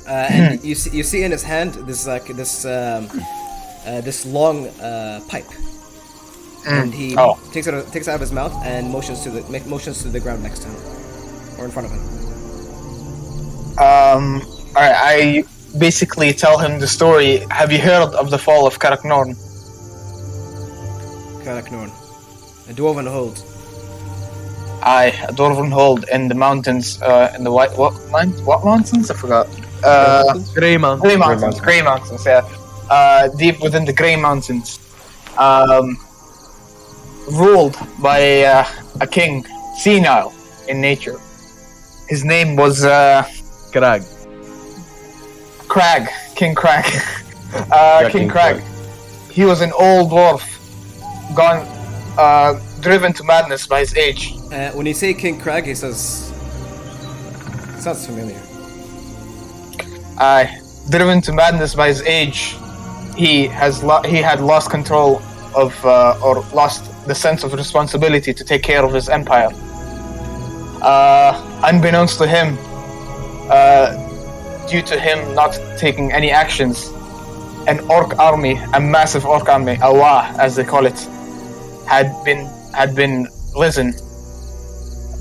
And you see in his hand this long pipe, and he takes it out of his mouth and motions to the ground next to him or in front of him. Alright, I basically tell him the story. Have you heard of the fall of Karaknorn? Karaknorn, a dwarven hold. Aye, a dwarven hold in the mountains, in the what mountains? I forgot. Grey Mountain. Grey Mountains, yeah. Deep within the Grey Mountains. Ruled by a king, senile in nature. His name was Crag. Crag, King Crag. King Crag. He was an old dwarf, gone, driven to madness by his age. When you say King Crag, he says, sounds familiar. Driven to madness by his age, he had lost control of, or lost the sense of responsibility to take care of his empire. Unbeknownst to him, due to him not taking any actions, an orc army, a massive orc army, Awa as they call it, had been risen.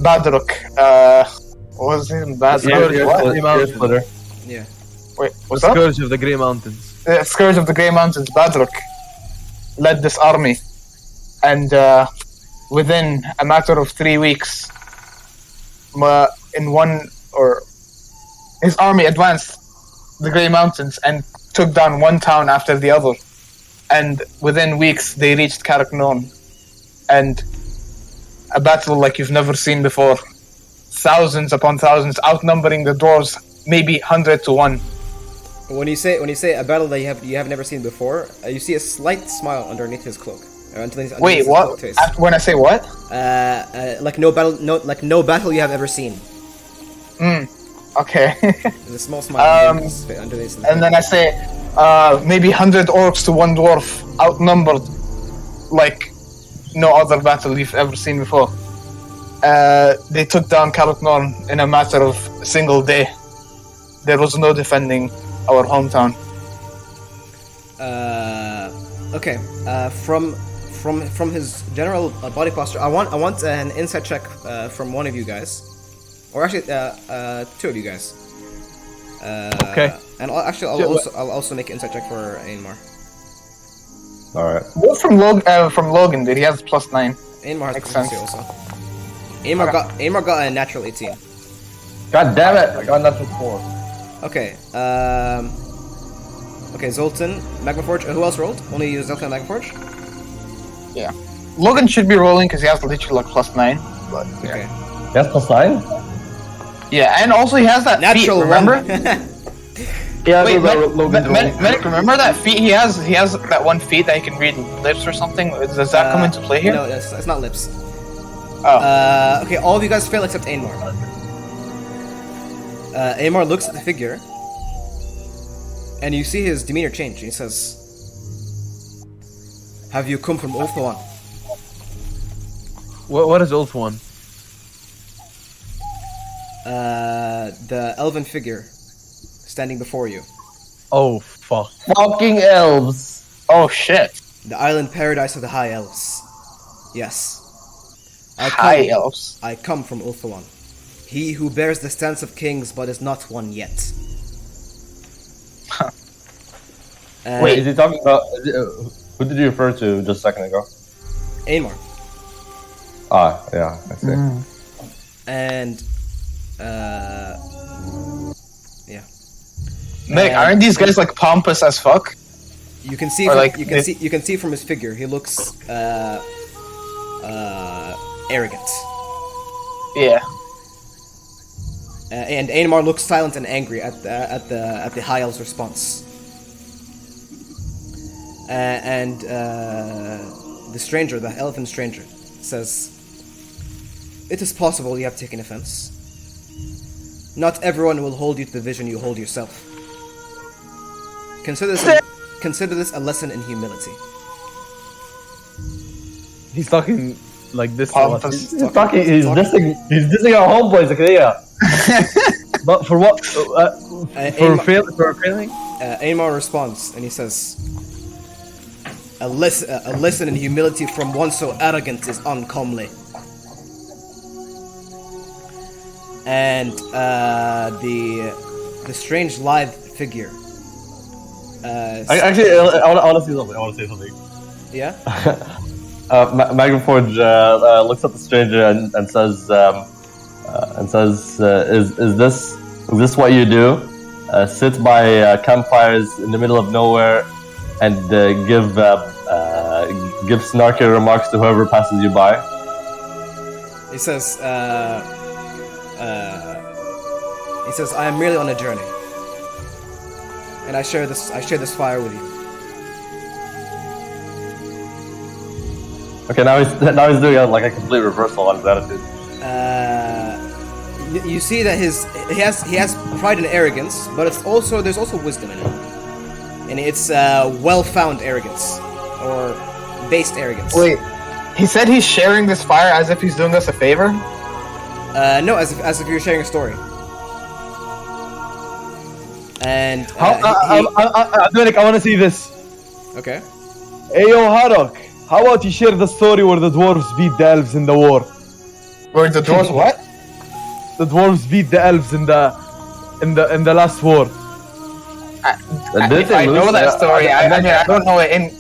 Badruk, what was his name? Splitter. Yeah. Wait, what's up? Scourge of the Grey Mountains. Scourge of the Grey Mountains, Badruk, led this army, and within a matter of 3 weeks, his army advanced the Grey Mountains and took down one town after the other, and within weeks they reached Karaknon, and a battle like you've never seen before, thousands upon thousands, outnumbering the dwarves maybe 100 to 1. When you say a battle that you have never seen before, you see a slight smile underneath his cloak. Underneath Wait, his what? cloak face. When I say what? Like no battle you have ever seen. Okay. There's a small smile underneath his And then I say, maybe 100 orcs to 1 dwarf, outnumbered like no other battle you've ever seen before. They took down Karaknorn in a matter of a single day. There was no defending our hometown. Okay. From his general body posture, I want an insight check from one of you guys, or actually 2 of you guys. Okay. And I'll also make an insight check for Ainmar. All right. What from Logan? Did he has +9? Ainmar has Makes proficiency sense. also. Ainmar got a natural 18. God damn it! I got natural 4. Okay. Okay, Zoltan, Magmaforge. Who else rolled? Only Zoltan and Magmaforge? Yeah. Logan should be rolling because he has literally like +9. But yeah. Okay. That's +9. Yeah, and also he has that Natural feat, remember? Yeah, Wait, Logan's rolling. Medic, remember that feat he has? He has that one feat that he can read lips or something. Does that come into play here? No, it's not lips. Oh. Okay, all of you guys fail except Ainmar. Ainmar looks at the figure, and you see his demeanor change. He says, "Have you come from Ulthuan?" What is Ulthuan? The elven figure standing before you. Oh fuck. Fucking elves. Oh shit. The island paradise of the High Elves. Yes. High elves. I come from Ulthuan. He who bears the stance of kings but is not one yet. Wait, is he talking about? Who did you refer to just a second ago? Ainmar. Ah, yeah, I see. And yeah. Nick, aren't these guys like pompous as fuck? You can see Or from, like you can see from his figure. He looks arrogant. Yeah. And Ainmar looks silent and angry at the High Elf's response. And the stranger, the elven stranger, says, "It is possible you have taken offense. Not everyone will hold you to the vision you hold yourself. Consider this a lesson in humility." He's talking like this. Pompous. He's dissing our homeboys, okay? Yeah. But for what? For failing? Ainmar responds, and he says, a lesson in humility from one so arrogant is uncomely." And the strange lithe figure. I want to say something. Yeah. Magmaforge looks at the stranger and says, "Is this what you do? Sit by campfires in the middle of nowhere and give snarky remarks to whoever passes you by?" He says, "I am merely on a journey, and I share this fire with you." Okay, now he's doing like a complete reversal on his attitude. You see that he has pride and arrogance, but there's also wisdom in it, and it's well-found arrogance or based arrogance. Wait, he said he's sharing this fire as if he's doing us a favor? No, as if you're sharing a story. And Dominic, I want to see this. okay. Hey yo, Haddock, how about you share the story where the dwarves beat the elves in the war? Where the doors what? The dwarves beat the elves in the last war. If I know that story, I don't know it in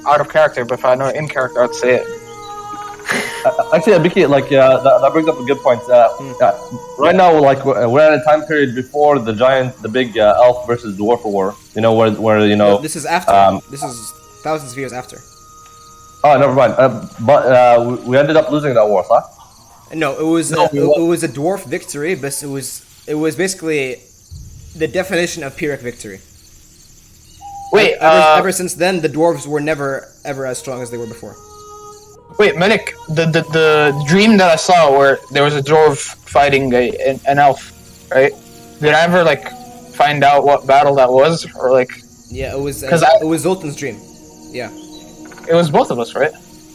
out of character, but if I know it in character, I'd say it. Actually, Abiki, that brings up a good point. Right now, we're at a time period before the big elf versus dwarf war. You know where No, this is after. This is thousands of years after. Oh, never mind. But we ended up losing that war, huh? No, it was a dwarf victory, but it was basically the definition of Pyrrhic victory. Wait, ever since then, the dwarves were never ever as strong as they were before. Wait, Minik, the dream that I saw where there was a dwarf fighting an elf, right? Did I ever find out what battle that was, or Yeah, it was it was Zoltan's dream. Yeah. it was both of us, right?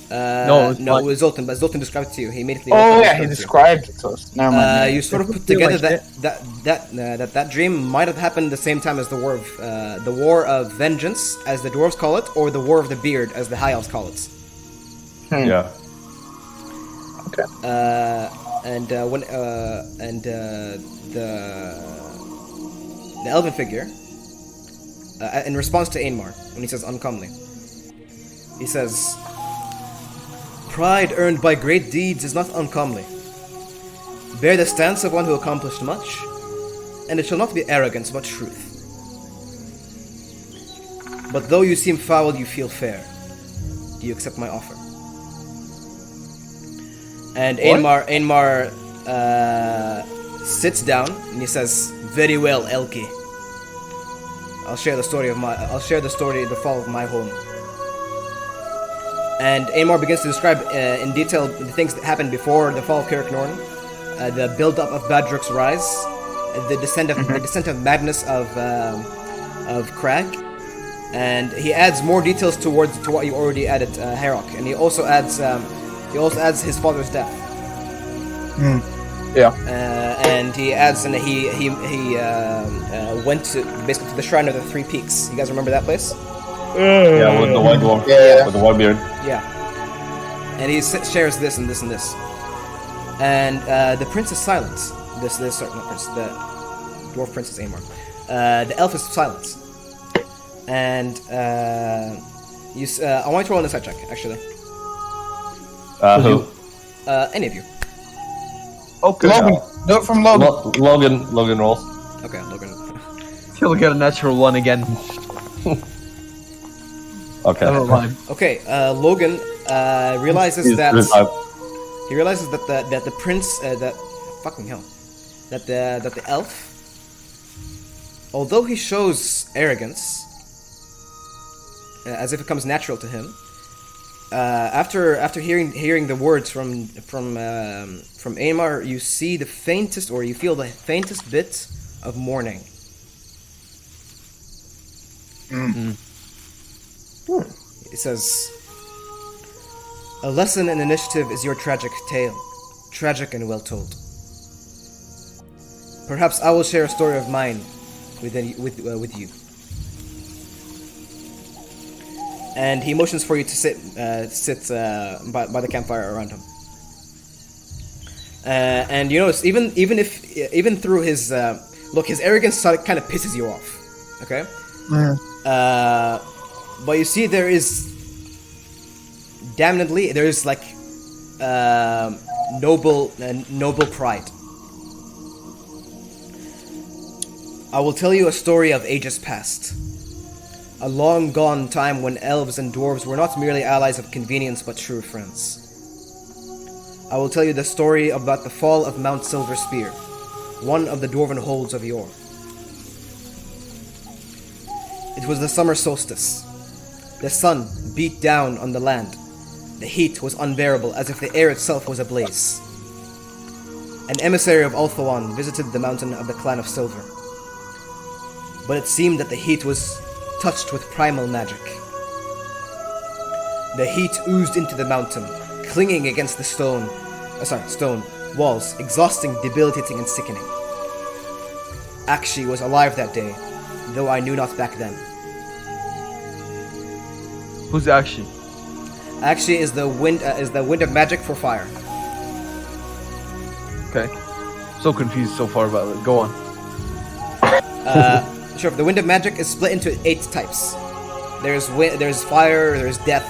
No, it was Zoltan, but Zoltan described it to you. He made it. Oh yeah, he described it to us. Never mind. You sort of put together that dream might have happened the same time as the war of vengeance, as the dwarves call it, or the war of the beard, as the high elves call it. Yeah. Okay. The elven figure, in response to Ainmar, when he says uncomely, he says, "Pride earned by great deeds is not uncomely. Bear the stance of one who accomplished much, and it shall not be arrogance but truth. But though you seem foul, you feel fair. Do you accept my offer?" And Ainmar sits down and he says, "Very well, Elki. I'll share the story, the fall of my home." And Ainmar begins to describe in detail the things that happened before the fall of Cirith Norn, the build-up of Badruk's rise, the descent of madness of Crag, and he adds more details to what you already added, Herok, and he also adds his father's death. Yeah. And he adds, and he went to basically to the Shrine of the Three Peaks. You guys remember that place? Yeah, with the white dwarf. Yeah. With the white beard. Yeah. And he shares this and this and this. And the prince is silent. Not prince. The dwarf prince is Ainmar. The elf is silent. And I want you to roll an insight check, actually. Who? Any of you. Okay. Logan, do it from Logan. Logan rolls. Okay, Logan. He'll get a natural one again. Okay. Never mind. Okay, Logan realizes that Revive. he realizes that the prince that the elf, although he shows arrogance, as if it comes natural to him, after hearing the words from Ainmar, you see the faintest, or you feel the faintest bit of mourning. It says, "A lesson in initiative is your tragic tale, tragic and well told. Perhaps I will share a story of mine with you." And he motions for you to sit by the campfire around him. And you notice, even through his look, his arrogance kind of pisses you off. Okay. But you see, there is damnedly noble pride. I will tell you a story of ages past. A long gone time when elves and dwarves were not merely allies of convenience but true friends. I will tell you the story about the fall of Mount Silver Spear, one of the dwarven holds of yore. It was the summer solstice. The sun beat down on the land. The heat was unbearable, as if the air itself was ablaze. An emissary of Ulthuan visited the mountain of the Clan of Silver. But it seemed that the heat was touched with primal magic. The heat oozed into the mountain, clinging against the stone walls, exhausting, debilitating, and sickening. Akshi was alive that day, though I knew not back then. Who's Akshi? Akshi is the wind of magic for fire. Okay. So confused so far about it. Go on. Sure. The wind of magic is split into 8 types. There's fire, there's death,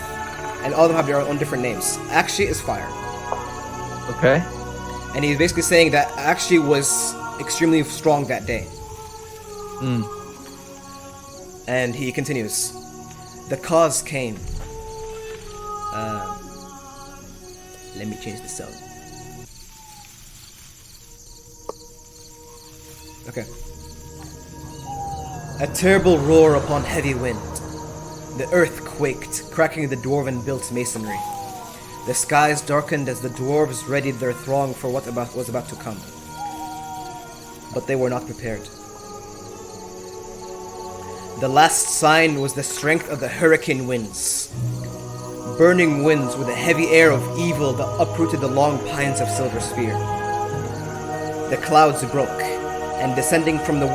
and all of them have their own different names. Akshi is fire. Okay. And he's basically saying that Akshi was extremely strong that day. And he continues. The cause came. Let me change the sound. Okay. A terrible roar upon heavy wind. The earth quaked, cracking the dwarven-built masonry. The skies darkened as the dwarves readied their throng for what was about to come. But they were not prepared. The last sign was the strength of the hurricane winds. Burning winds with a heavy air of evil that uprooted the long pines of Silver Spear. The clouds broke, and descending from the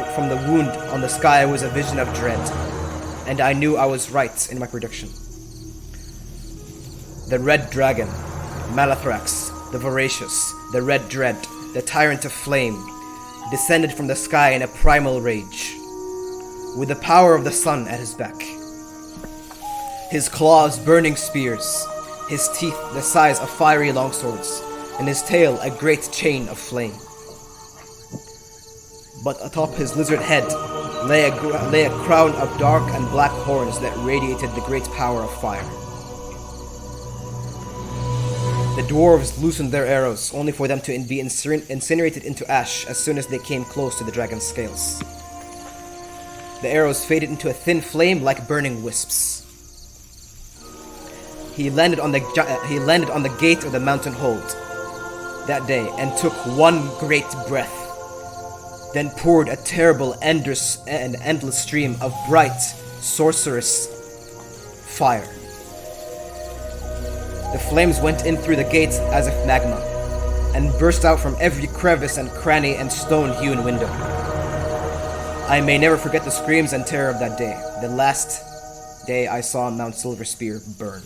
wound on the sky was a vision of dread. And I knew I was right in my prediction. The Red Dragon, Malathrax, the Voracious, the Red Dread, the Tyrant of Flame, descended from the sky in a primal rage, with the power of the sun at his back. His claws burning spears, his teeth the size of fiery longswords, and his tail a great chain of flame. But atop his lizard head lay a crown of dark and black horns that radiated the great power of fire. The dwarves loosened their arrows, only for them to be incinerated into ash as soon as they came close to the dragon's scales. The arrows faded into a thin flame like burning wisps. He landed on the gate of the mountain hold that day and took one great breath, then poured a terrible and endless stream of bright, sorcerous fire. The flames went in through the gates as if magma, and burst out from every crevice and cranny and stone-hewn window. I may never forget the screams and terror of that day, the last day I saw Mount Silverspear burn.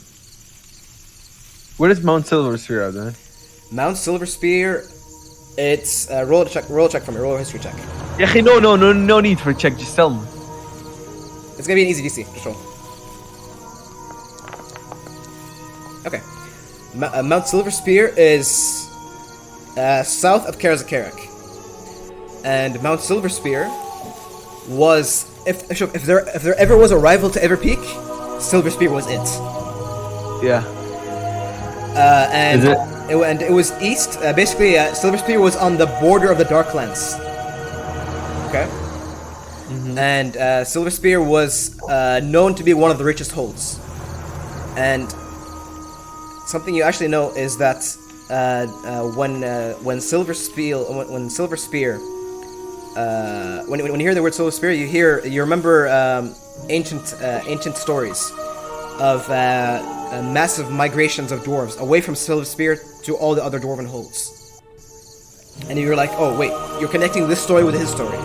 Where is Mount Silverspear at, then? Mount Silverspear, it's roll a check for me, roll a history check. Yeah, no need for a check, just tell me. It's gonna be an easy DC, just roll. Okay. Mount Silverspear is south of Karazakarak. And Mount Silverspear was, if there ever was a rival to ever peak, Silverspear was it. Yeah. And Is it? It was east. Basically, Silverspear was on the border of the Darklands. Okay. Mm-hmm. And Silverspear was known to be one of the richest holds. And something you actually know is that when you hear the word Silverspear, you remember ancient stories of massive migrations of dwarves away from Silverspear to all the other dwarven holds. And you're like, oh wait, you're connecting this story with his story.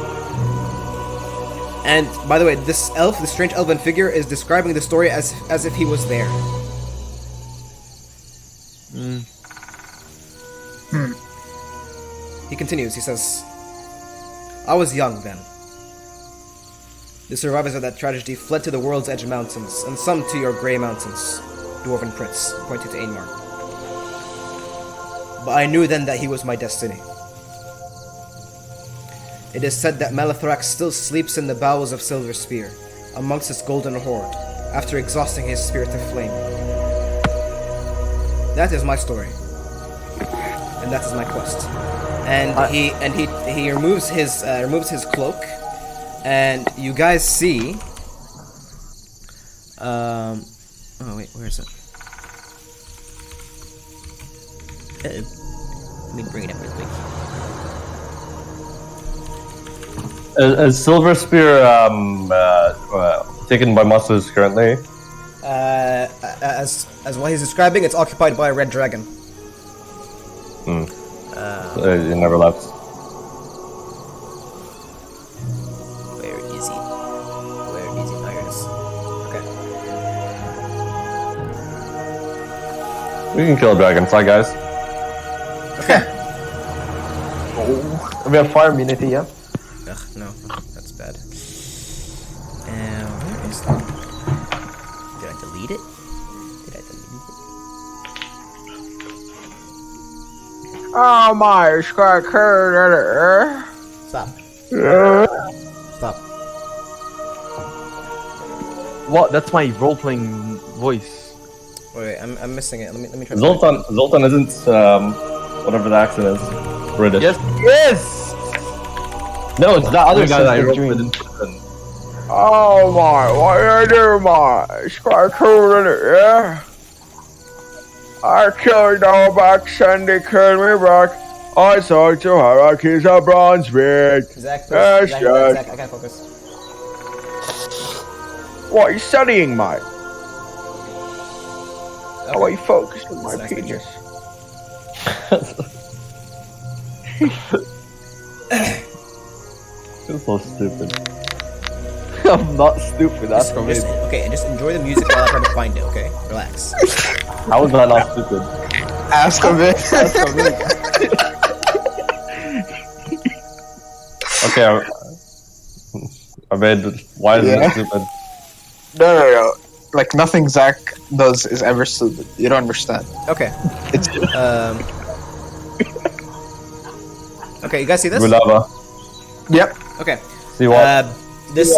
And by the way, this strange elven figure, is describing the story as if he was there. He continues, he says, I was young then. The survivors of that tragedy fled to the World's Edge Mountains, and some to your Grey Mountains, Dwarven Prince, pointing to Ainmar. But I knew then that he was my destiny. It is said that Malathrax still sleeps in the bowels of Silverspear, amongst its golden horde, after exhausting his spirit of flame. That is my story, and that is my quest. And he removes his cloak, and you guys see. Oh wait, where is it? Let me bring it up real quick. Is Silverspear taken by monsters currently? As what he's describing, it's occupied by a red dragon. He never left. Where is he? Where is he? Here it is. Okay. We can kill a dragonfly, guys. Okay. We have fire immunity, yeah? Ugh, no, that's bad. Oh my, it's got curd. Stop. Stop. What? That's my role-playing voice. Wait, I'm missing it. Let me try. Zoltan isn't whatever the accent is. British. Yes, yes. No, it's that other This guy is that I the wrote dream. with in prison. Oh my, what you do, my? It's got curd in it, yeah. I killed all back, Sandy killed me back. I saw to Harak, he's a bronze beard. Zach, Yes, Zach, yes. Zach, I can't focus. What are you studying, mate? Okay. How are you focused on my Next picture. penis? You're so stupid. I'm not stupid, that's for me. Okay, just enjoy the music while I try to find it. Okay, relax. How is that not stupid? Ask him it. Okay, I made. Why is Yeah. it stupid? No. Like nothing Zach does is ever stupid. You don't understand. Okay. It's Okay, you guys see this? Gulava. yep. Okay. See what? This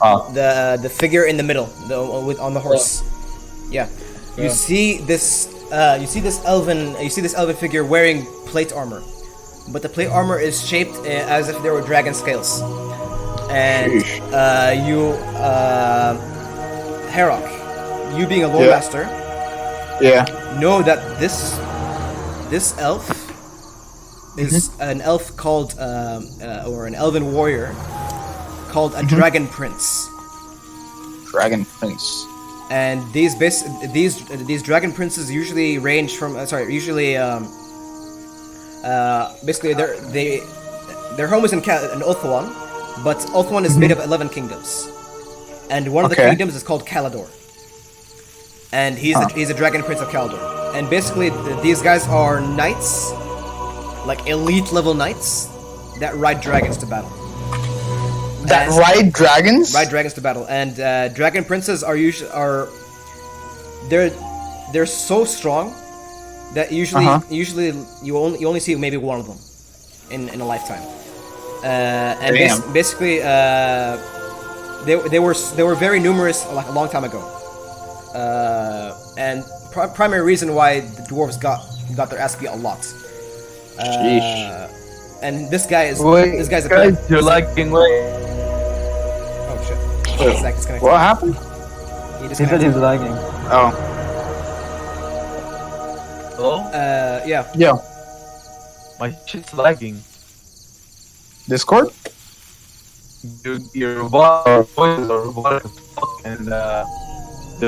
Ah. the figure in the middle, on the horse. Yeah. You see this elven figure wearing plate armor, but the plate armor is shaped as if there were dragon scales. And Herok, you being a lore Yeah. master, Yeah. know that this elf is an elf called or an elven warrior called a dragon prince. Dragon Prince. And these dragon princes usually range from basically their home is in Ulthuan, but Ulthuan is made of 11 kingdoms, and one of the Okay. kingdoms is called Calador, and he's a dragon prince of Calador. And basically these guys are knights, like elite level knights that ride dragons to battle. That And- ride dragons? Ride dragons to battle, and dragon princes are they're so strong that usually you only see maybe one of them in a lifetime. And Damn. basically they were very numerous like a long time ago. And primary reason why the dwarves got their ass beat a lot. Sheesh. And this guy's a Guys, you're lagging way. oh shit. Zach disconnected. What happened? He He said disconnected. he's lagging. Oh. Hello? Yeah. Yo. My shit's lagging. Discord? Your voices are robotic as fuck, and the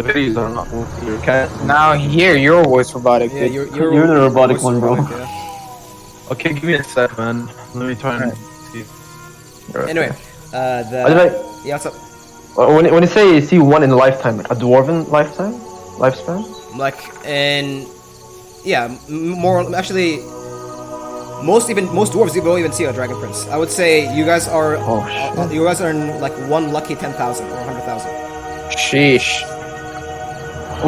videos are not working. Your cat. Now hear your voice robotic. Yeah, dude. You're the robotic voice one, bro. robotic, yeah. Okay, give me a sec, man. Let me try and see. Anyway, By the way, yeah, what's up? when you say you see one in a lifetime, a dwarven lifespan? Like, more actually, most dwarves don't even see a dragon prince. I would say you guys are Oh shit. you guys are in like one lucky 10,000 or 100,000. Sheesh.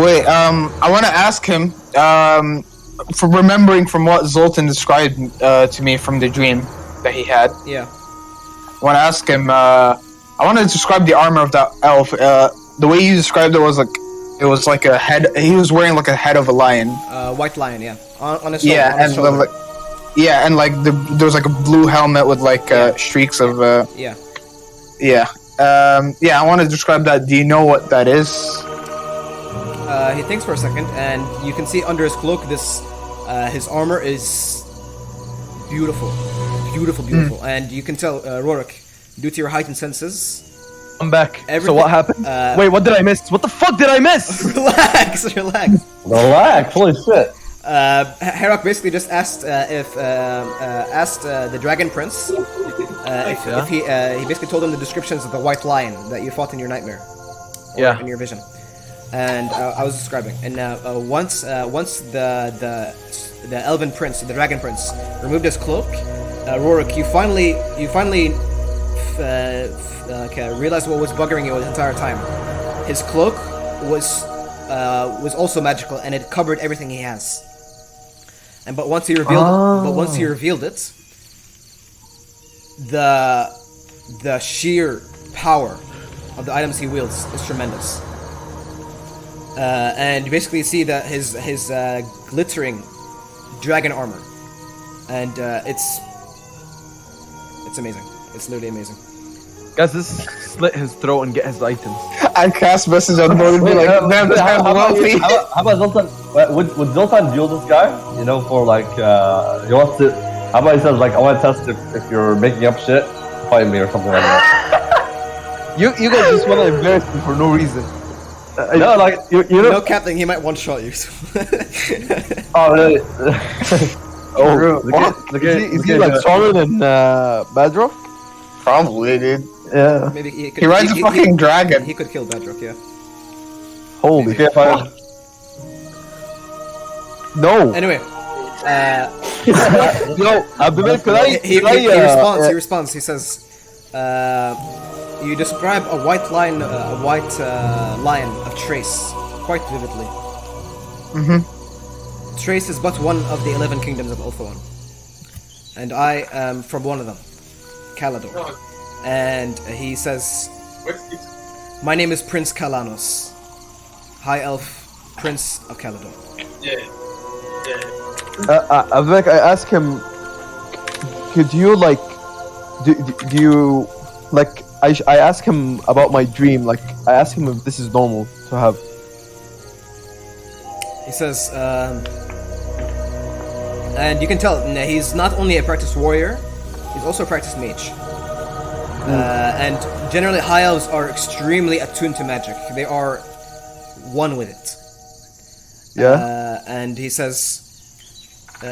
Wait, I want to ask him, for remembering from what Zoltan described to me from the dream that he had. Yeah. I want to ask him, I want to describe the armor of that elf. The way you described it was like a head, he was wearing like a head of a lion. White lion, yeah. On his shoulder. Yeah, on his and shoulder. there was like a blue helmet with like streaks of, Yeah. yeah. I want to describe that. Do you know what that is? He thinks for a second, and you can see under his cloak this his armor is beautiful, beautiful, and you can tell Rorik, due to your heightened senses. I'm back. So Everything- what happened? Wait, what did I miss? What the fuck did I miss? Relax. Relax. Holy shit. Herok basically just asked the dragon prince if he basically told him the descriptions of the white lion that you fought in your nightmare, or in your vision, and I was describing. And once the elven prince, the dragon prince, removed his cloak, Rorik, you finally realized what was buggering you the entire time. His cloak was also magical, and it covered everything he has. but once he revealed it, the sheer power of the items he wields is tremendous. And you basically see that his glittering dragon armor, and it's amazing. It's literally amazing. Guys, let's slit his throat and get his items. I cast message on the board and be like, damn, this guy's wealthy. How about Zoltan? Would Zoltan duel this guy? You know, for like, he wants to. How about he says like, I want to test if you're making up shit, fight me or something like that. You guys just want to embarrass me for no reason. No, like you know. No, Captain, he might one-shot you. Oh really? Oh, is he like stronger than Badrock? Probably, dude. Yeah. Maybe he could. He rides a fucking dragon. He could kill Bedrock, yeah. Holy Okay, fine. no! Anyway, Yo, Abdul, could I? he could responds. He says, "You describe a white lion of Trace quite vividly. Trace is but one of the 11 kingdoms of Ulthuan, and I am from one of them, Calador." And he says, "My name is Prince Kalanos, High Elf Prince of Calador." Abdul, I asked him, could you like, do you like? I asked him about my dream. Like, I asked him if this is normal to have. He says, and you can tell he's not only a practiced warrior, he's also a practiced mage. And generally, high elves are extremely attuned to magic. They are one with it. Yeah. And he says,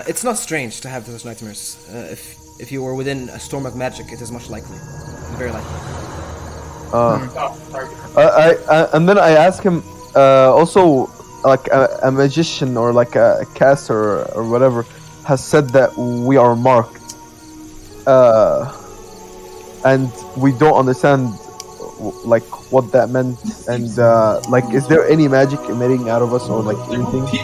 it's not strange to have those nightmares. If you were within a storm of magic, it is much likely, very likely. And then I asked him, also, like a magician or like a caster or whatever has said that we are marked. And we don't understand like what that meant, and like, is there any magic emitting out of us or like anything? He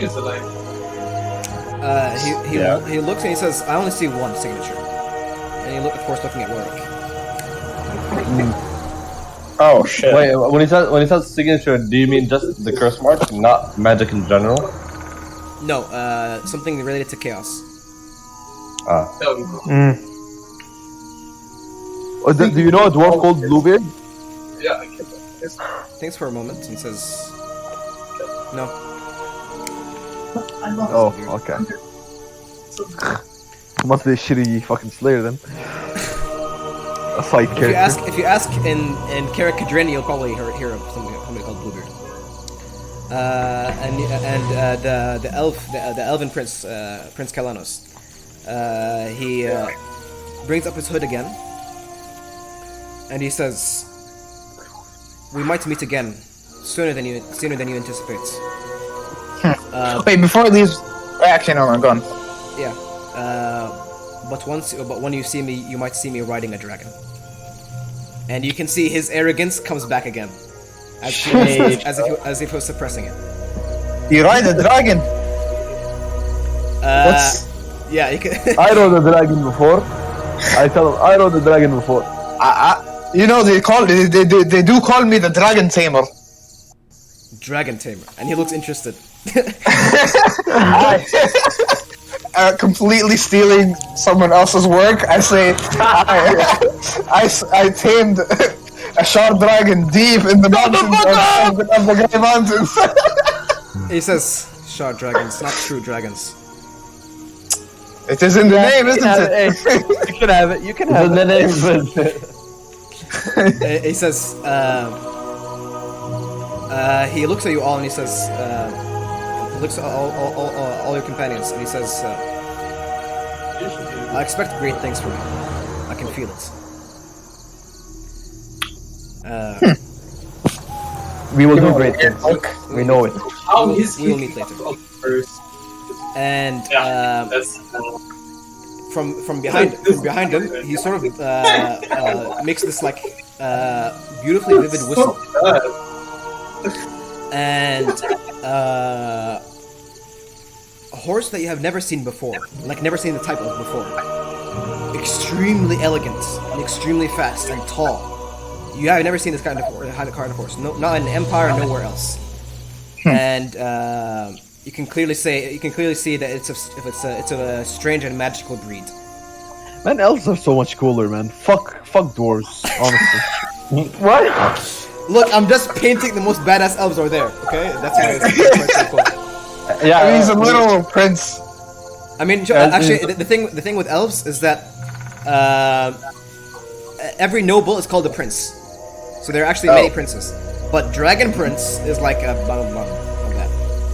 looks and he says, "I only see one signature," and he of course looking at Warwick. Oh shit. Wait, when he says signature, do you mean just the curse mark, not magic in general? No, something related to chaos. Or do you know a dwarf called Bluebeard? Thinks for a moment and says, "No." Oh, okay. Must be a shitty fucking slayer then. A side character. If you ask in Karak Kadrin, you'll probably hear of somebody called Bluebeard. The elven prince, Prince Kalanos, he brings up his hood again, and he says, "We might meet again sooner than you anticipate." Wait, before it leaves. Actually, no, I'm gone. Yeah. But when you see me, you might see me riding a dragon. And you can see his arrogance comes back again, as if he was suppressing it. You ride a dragon. Yeah, you can. I rode a dragon before. I tell him I rode a dragon before. You know, they do call me the dragon tamer. Dragon tamer, and he looks interested. Completely stealing someone else's work. I say, I tamed a shard dragon deep in the mountains of the Grey Mountains. He says, "Shard dragons, not true dragons." It is in the name, isn't it? You can have it. You can have The name, He says, he looks at you all and he says, he looks at all your companions and he says, "I expect great things from you. I can feel it." We will do great things. We know it. We'll meet later. And from behind him, he sort of makes this like beautifully vivid whistle, and a horse that you have never seen before, like never seen the type of before. Extremely elegant and extremely fast and tall. You have never seen this kind of horse. No, not in Empire, nowhere else. And you can clearly see that it's a strange and magical breed. Man, elves are so much cooler, man. Fuck dwarves, honestly. What? Look, I'm just painting the most badass elves are there. Okay, that's why it's so cool. Yeah, I mean, he's a little prince. I mean, actually, the thing with elves is that every noble is called a prince. So there are actually many princes. But Dragon Prince is like a bottom of that.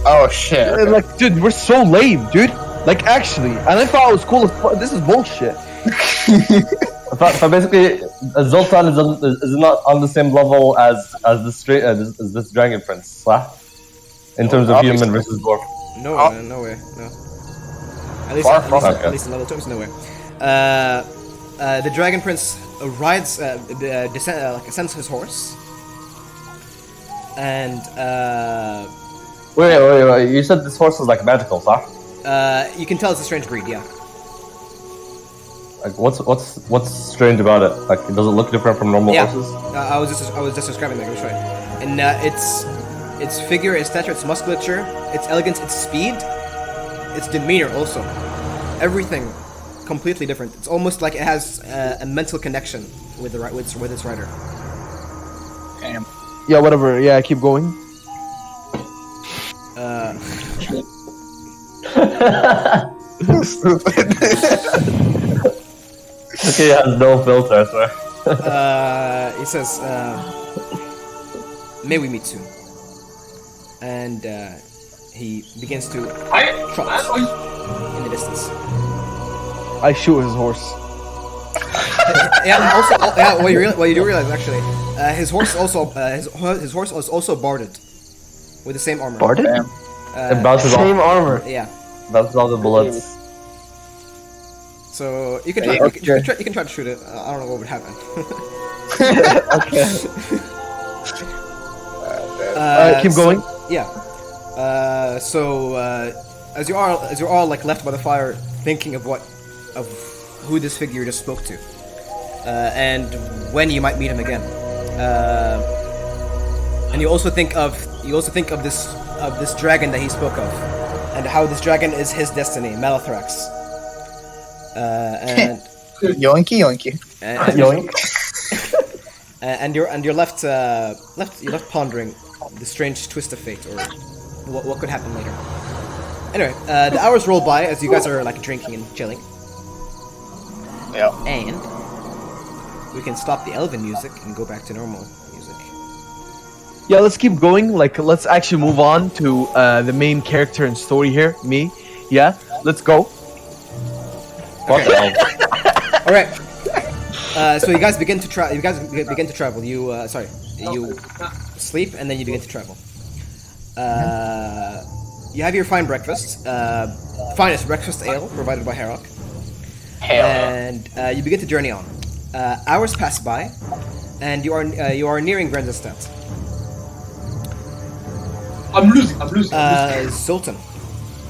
Oh shit. Okay. Like, dude, we're so lame, dude. Like, actually, and I thought it was cool as fuck. This is bullshit. So basically, Zoltan is not on the same level as this Dragon Prince, right? In terms of human versus dwarf. No, no way, no. At least in level terms, no way. The Dragon Prince rides, ascends his horse, and Wait. You said this horse is like magical, huh? you can tell it's a strange breed, yeah. Like, what's strange about it? Like, does it look different from normal horses? I was just describing that. Let me show you. And its figure, its stature, its musculature, its elegance, its speed, its demeanor also. Everything completely different. It's almost like it has a mental connection with its rider. Damn. Yeah, whatever. Yeah, keep going. Stupid. Okay, it has no filter, I swear. He says, "May we meet soon." And he begins to trot in the distance. I shoot his horse. Yeah. Also, what you do realize actually, his horse also his horse is also barded with the same armor. Barded? It bounces off. Same armor. Yeah. Bounces off the bullets. So you can try to shoot it. I don't know what would happen. Okay. Alright, keep going. Yeah. As you're all like left by the fire, thinking of who this figure just spoke to, and when you might meet him again, and you also think of this dragon that he spoke of, and how this dragon is his destiny, Malathrax. And Yoinky yoinky. Yoink. and you're left pondering the strange twist of fate, or what could happen later. Anyway, the hours roll by as you guys are like drinking and chilling, Yeah. and we can stop the elven music and go back to normal music. Yeah, let's keep going. Like, let's actually move on to the main character and story here. Me. Yeah, let's go. What the hell? All right. So you guys begin to travel. You sleep and then you begin to travel. You have your fine breakfast, finest breakfast ale provided by Herok, and you begin to journey on. Hours pass by, and you are nearing Grenzenstadt. I'm losing. Zoltan,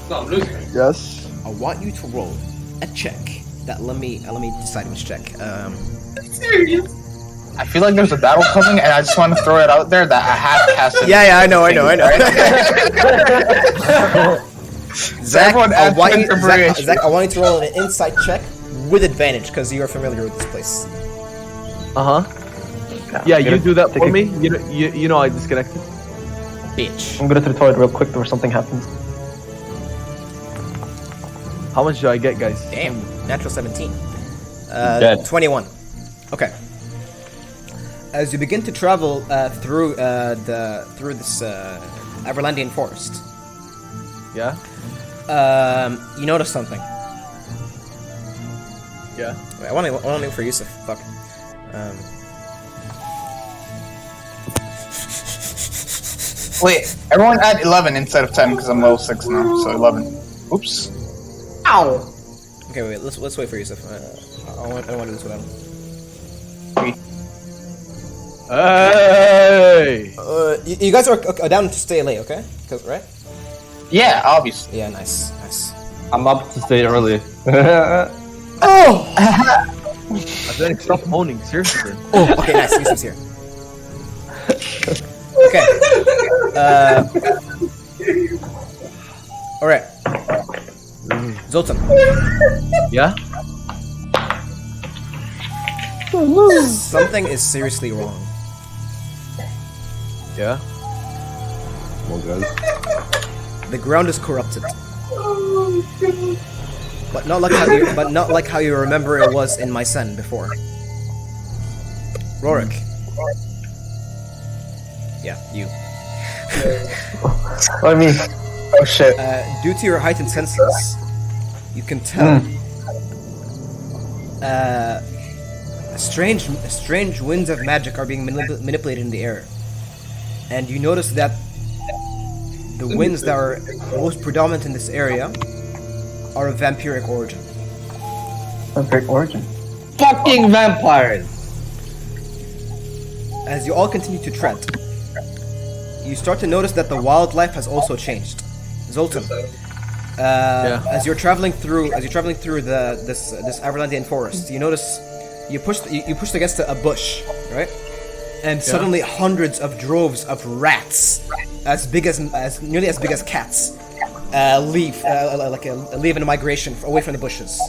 No, I'm losing. Yes. I want you to roll a check. Let me decide which check. Serious? I feel like there's a battle coming, and I just want to throw it out there that I have casted. Yeah, I know. Zach, Everyone I adds want you, preparation. Zach, I want you to roll an insight check with advantage because you are familiar with this place. Uh huh. Yeah, you do that for me. You know I disconnected. Bitch. I'm gonna to the toilet real quick before something happens. How much do I get, guys? Damn, natural 17. Dead. 21. Okay. As you begin to travel through this Everlandian forest, Yeah. you notice something. Yeah. Wait, I want to look for Yusuf. Fuck. Wait, everyone add 11 instead of 10 because I'm level 6 now, so 11. Oops. Ow! Okay, wait. Let's wait for Yusuf. I don't want to do this without him. Hey. You guys are down to stay late, okay? Right? Yeah, obviously. Yeah, nice, nice. I'm up to stay early. Oh! Athletic, stop moaning, seriously. Oh, okay, nice. Yusuf's here. Okay. Alright. Zoltan. Yeah? Something is seriously wrong. Yeah? Oh, guys. The ground is corrupted. But not like how you remember it was in my sen before. Rorik. Yeah, you. I mean, Oh shit. Due to your heightened senses, you can tell strange winds of magic are being manipulated in the air. And you notice that the winds that are most predominant in this area are of vampiric origin. perfect origin. Fucking vampires! As you all continue to tread, you start to notice that the wildlife has also changed. Zoltan, as you're traveling through this Everlandian forest, you notice you pushed against a bush, right? And suddenly hundreds of droves of rats, nearly as big as cats, leave in a migration away from the bushes.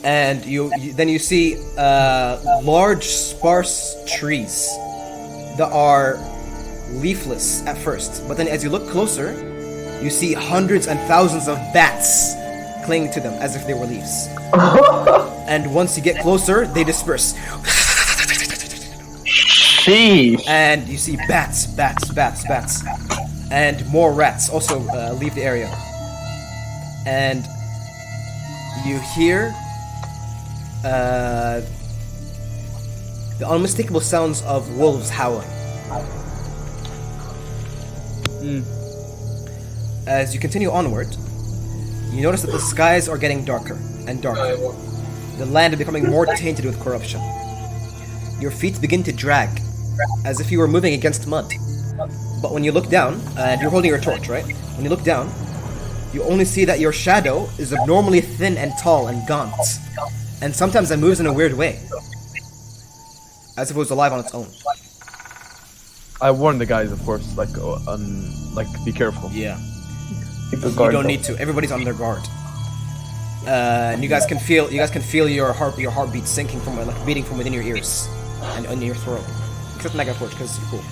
And then you see large, sparse trees that are leafless at first, but then as you look closer, you see hundreds and thousands of bats clinging to them as if they were leaves. And once you get closer, they disperse. Sheesh. And you see bats, and more rats also leave the area. And you hear the unmistakable sounds of wolves howling. As you continue onward, you notice that the skies are getting darker and darker. The land is becoming more tainted with corruption. Your feet begin to drag, as if you were moving against mud. But when you look down, and you're holding your torch, right? When you look down, you only see that your shadow is abnormally thin and tall and gaunt. And sometimes it moves in a weird way. As if it was alive on its own. I warned the guys, of course, be careful. Yeah. Keep the You guard don't up. need to. Everybody's on their guard. And you guys can feel your heartbeat sinking from beating from within your ears and in your throat. Except Mega Forge, because you're cool.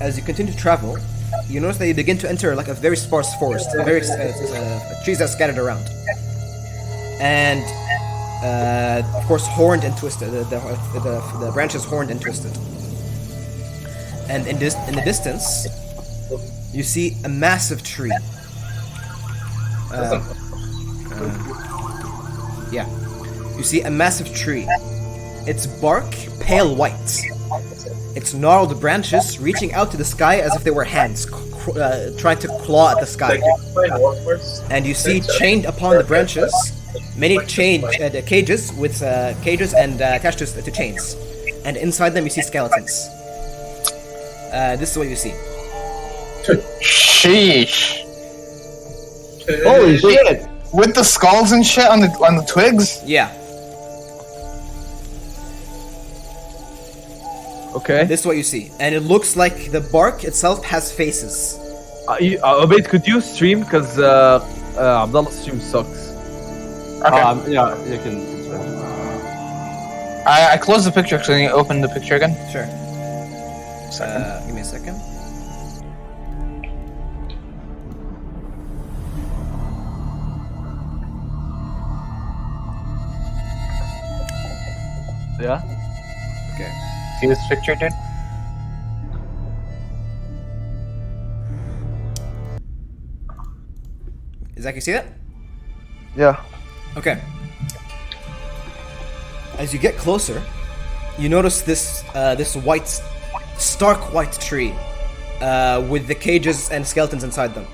As you continue to travel, you notice that you begin to enter like a very sparse forest, very trees that are scattered around, and of course horned and twisted. The branches horned and twisted. And in the distance, you see a massive tree. You see a massive tree. Its bark pale white. Its gnarled branches reaching out to the sky as if they were hands, trying to claw at the sky. And you see chained upon the branches many cages with cages and attached to chains. And inside them you see skeletons. This is what you see. Sheesh. Holy shit! With the skulls and shit on the twigs? Yeah. Okay. This is what you see. And it looks like the bark itself has faces. Obaid, could you stream? Because Abdullah's stream sucks. Okay. Yeah, you can. I closed the picture, so can you open the picture again? Sure. Give me a second. Yeah? Okay. See this picture, dude? Zach, you see that? Yeah. Okay. As you get closer, you notice this white, stark white tree with the cages and skeletons inside them.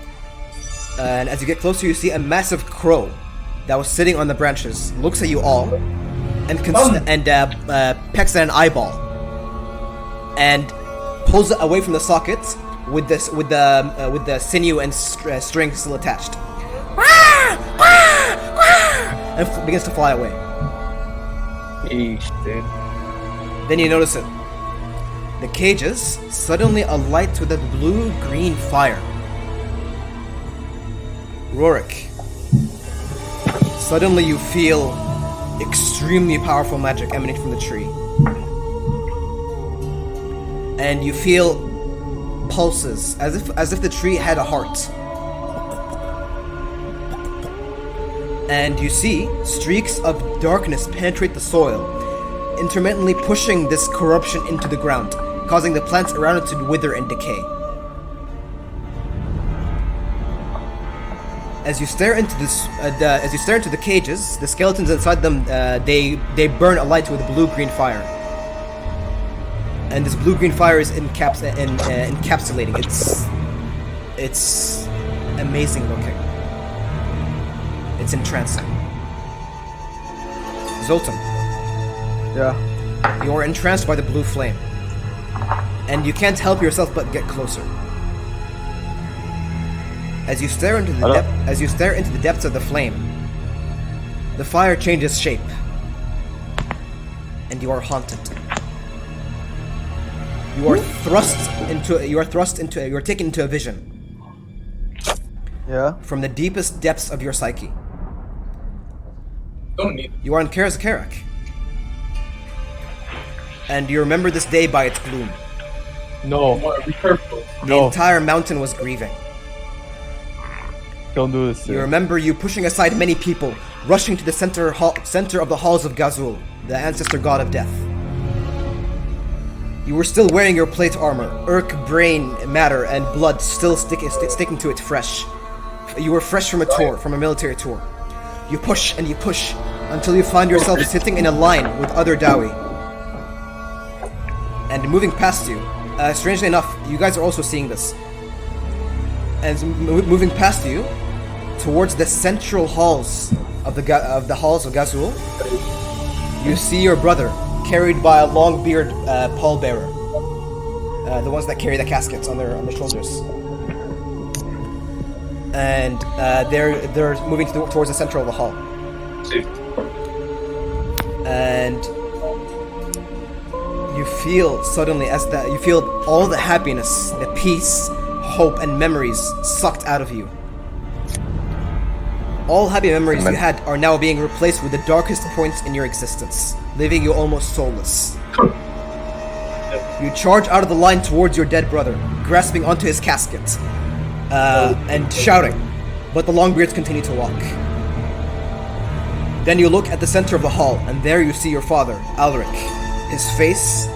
And as you get closer, you see a massive crow that was sitting on the branches, looks at you all, and pecks at an eyeball. and pulls it away from the socket with the sinew and string still attached, and begins to fly away. Eesh, dude. Then you notice it. The cages suddenly alight with a blue-green fire. Rorik, suddenly you feel extremely powerful magic emanating from the tree. And you feel pulses, as if the tree had a heart. And you see streaks of darkness penetrate the soil, intermittently pushing this corruption into the ground, causing the plants around it to wither and decay. As you stare into the cages, the skeletons inside them, they burn alight with blue-green fire. And this blue-green fire is encapsulating. It's amazing looking. It's entrancing. Zoltan, Yeah. you are entranced by the blue flame, and you can't help yourself but get closer. As you stare into the depths of the flame, the fire changes shape, and you are haunted. You are taken into a vision Yeah. from the deepest depths of your psyche. Don't need it. You are in Karak, and you remember this day by its gloom. No. Be careful. The No. entire mountain was grieving. Don't do this. You Dude. remember you pushing aside many people, rushing to the center of the halls of Gazul, the ancestor god of death. You were still wearing your plate armor, brain, matter, and blood still sticking to it fresh. You were fresh from a military tour. You push and you push until you find yourself sitting in a line with other Dawi. And moving past you, strangely enough, you guys are also seeing this. And moving past you, towards the central halls of the halls of Gazul, you see your brother carried by a long-beard pallbearer. The ones that carry the caskets on their shoulders. And they're moving towards the center of the hall. Safe. And you feel suddenly you feel all the happiness, the peace, hope, and memories sucked out of you. All happy memories you had are now being replaced with the darkest points in your existence, leaving you almost soulless. You charge out of the line towards your dead brother, grasping onto his casket, and shouting, but the Longbeards continue to walk. Then you look at the center of the hall, and there you see your father, Alric, his face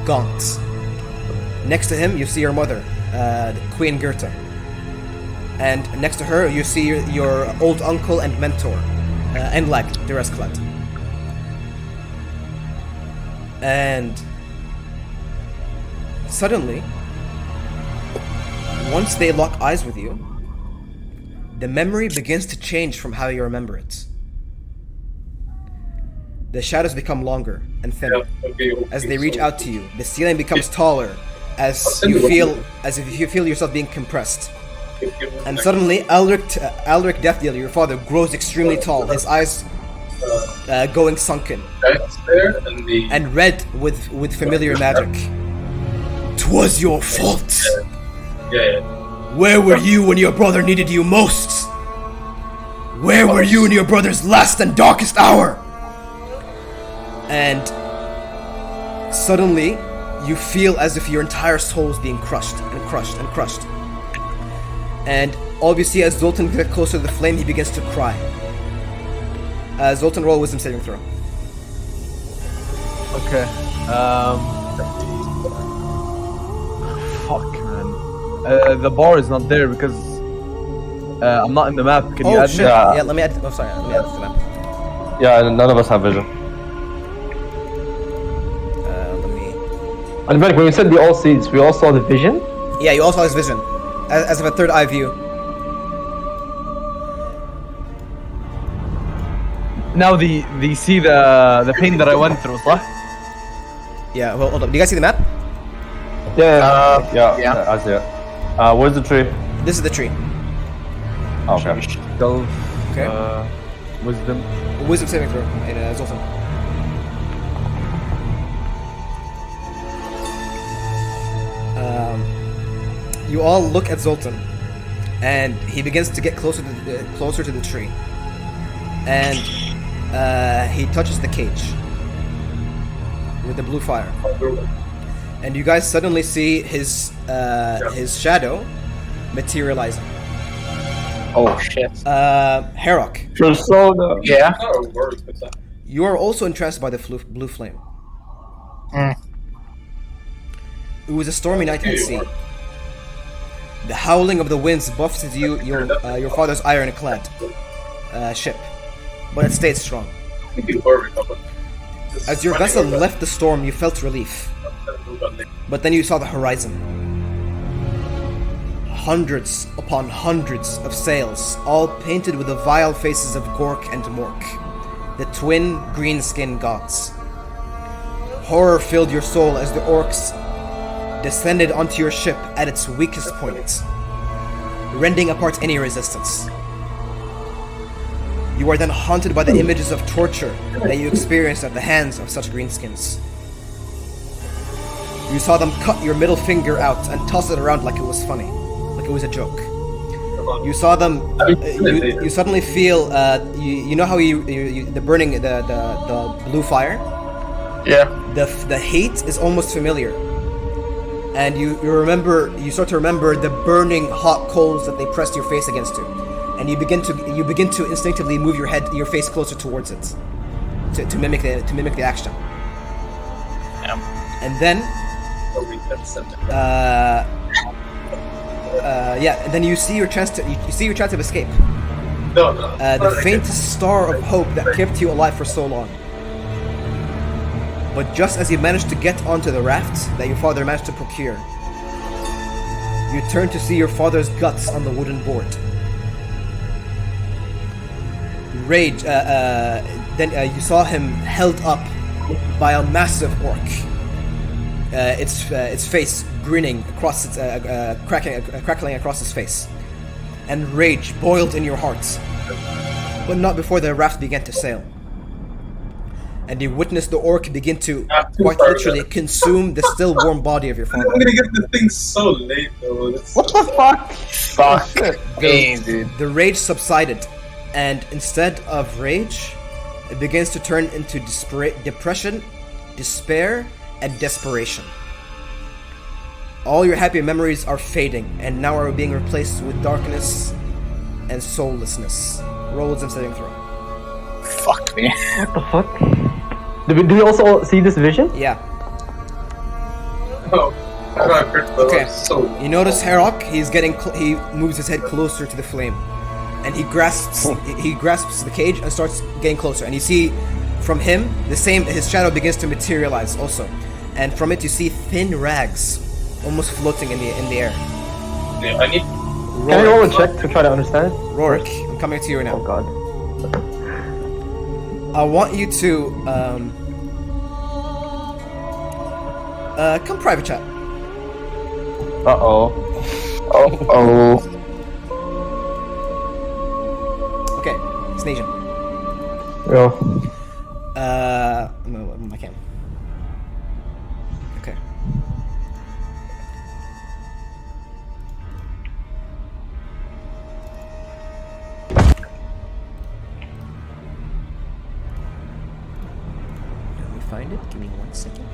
gaunt. Next to him, you see your mother, Queen Goethe. And next to her, you see your old uncle and mentor, Enlag, Durasklad. And suddenly, once they lock eyes with you, the memory begins to change from how you remember it. The shadows become longer and thinner. As they reach out to you, the ceiling becomes taller as if you feel yourself being compressed. And suddenly, Alric Deathdealer, your father, grows extremely tall, his eyes going sunken That's there, and the and red with familiar magic. 'Twas your fault! yeah. Where were you when your brother needed you most? Where were you in your brother's last and darkest hour? And suddenly, you feel as if your entire soul is being crushed and crushed and crushed. And all you see as Zoltan gets closer to the flame, he begins to cry. Zoltan, roll a wisdom saving throw. Okay. Fuck, man. The bar is not there because I'm not in the map. Can you Oh add shit! me? Yeah, let me add. Oh, sorry. Let me add it to the map. Yeah, none of us have vision. Let me. And when we said the all seeds, we all saw the vision. Yeah, you also have his vision, as of a third eye view. Now see the pain that I went through, صح? Yeah. Well, hold up. Do you guys see the map? Yeah. Yeah, I see it. Where's the tree? This is the tree. Oh, okay. Stealth, Okay. wisdom. Wisdom saving throw in Zoltan. You all look at Zoltan, and he begins to get closer to the tree, and he touches the cage with the blue fire, and you guys suddenly see his shadow materializing. Oh shit. Herok, Persona. Yeah. Not a word, but that. you are also entranced by the blue flame. Mm. It was a stormy night at sea. The howling of the winds buffeted your father's ironclad ship, but it stayed strong. I think you were recovered. As your vessel left the storm, you felt relief, but then you saw the horizon. Hundreds upon hundreds of sails, all painted with the vile faces of Gork and Mork, the twin green-skinned gods. Horror filled your soul as the orcs descended onto your ship at its weakest point, rending apart any resistance. You are then haunted by the images of torture that you experienced at the hands of such greenskins. You saw them cut your middle finger out and toss it around like it was funny, like it was a joke. You saw them. You suddenly feel. You know how the burning the blue fire. Yeah. The heat is almost familiar, and you start to remember the burning hot coals that they pressed your face against to, and you begin to instinctively move your face closer towards it, to mimic the action. Yeah. And then, and then you see your chance of escape. No. The faintest star of hope that kept you alive for so long. But just as you managed to get onto the raft that your father managed to procure, you turn to see your father's guts on the wooden board. Rage. Then you saw him held up by a massive orc. Its face grinning across its crackling across his face, and rage boiled in your hearts. But not before the raft began to sail. And you witnessed the orc begin to quite literally consume the still warm body of your I'm father. gonna get the thing so late though. What the fuck? Fuck. Hey, dude. The rage subsided, and instead of rage, it begins to turn into depression, despair, and desperation. All your happy memories are fading, and now are being replaced with darkness and soullessness. Roll wisdom saving throw. Fuck me. What the fuck? Do we also see this vision? Yeah. Oh, I got hurt, but Okay. so You notice Herok. He moves his head closer to the flame, and he grasps the cage and starts getting closer. And you see, from him, his shadow begins to materialize also, and from it you see thin rags, almost floating in the air. yeah, I need. Can I roll a check to try to understand it? Rorik, I'm coming to you now. Oh god. I want you to come private chat. Uh-oh. Oh. Okay, Snasian. Yo. I can. Okay. Let me find it. Give me 1 second.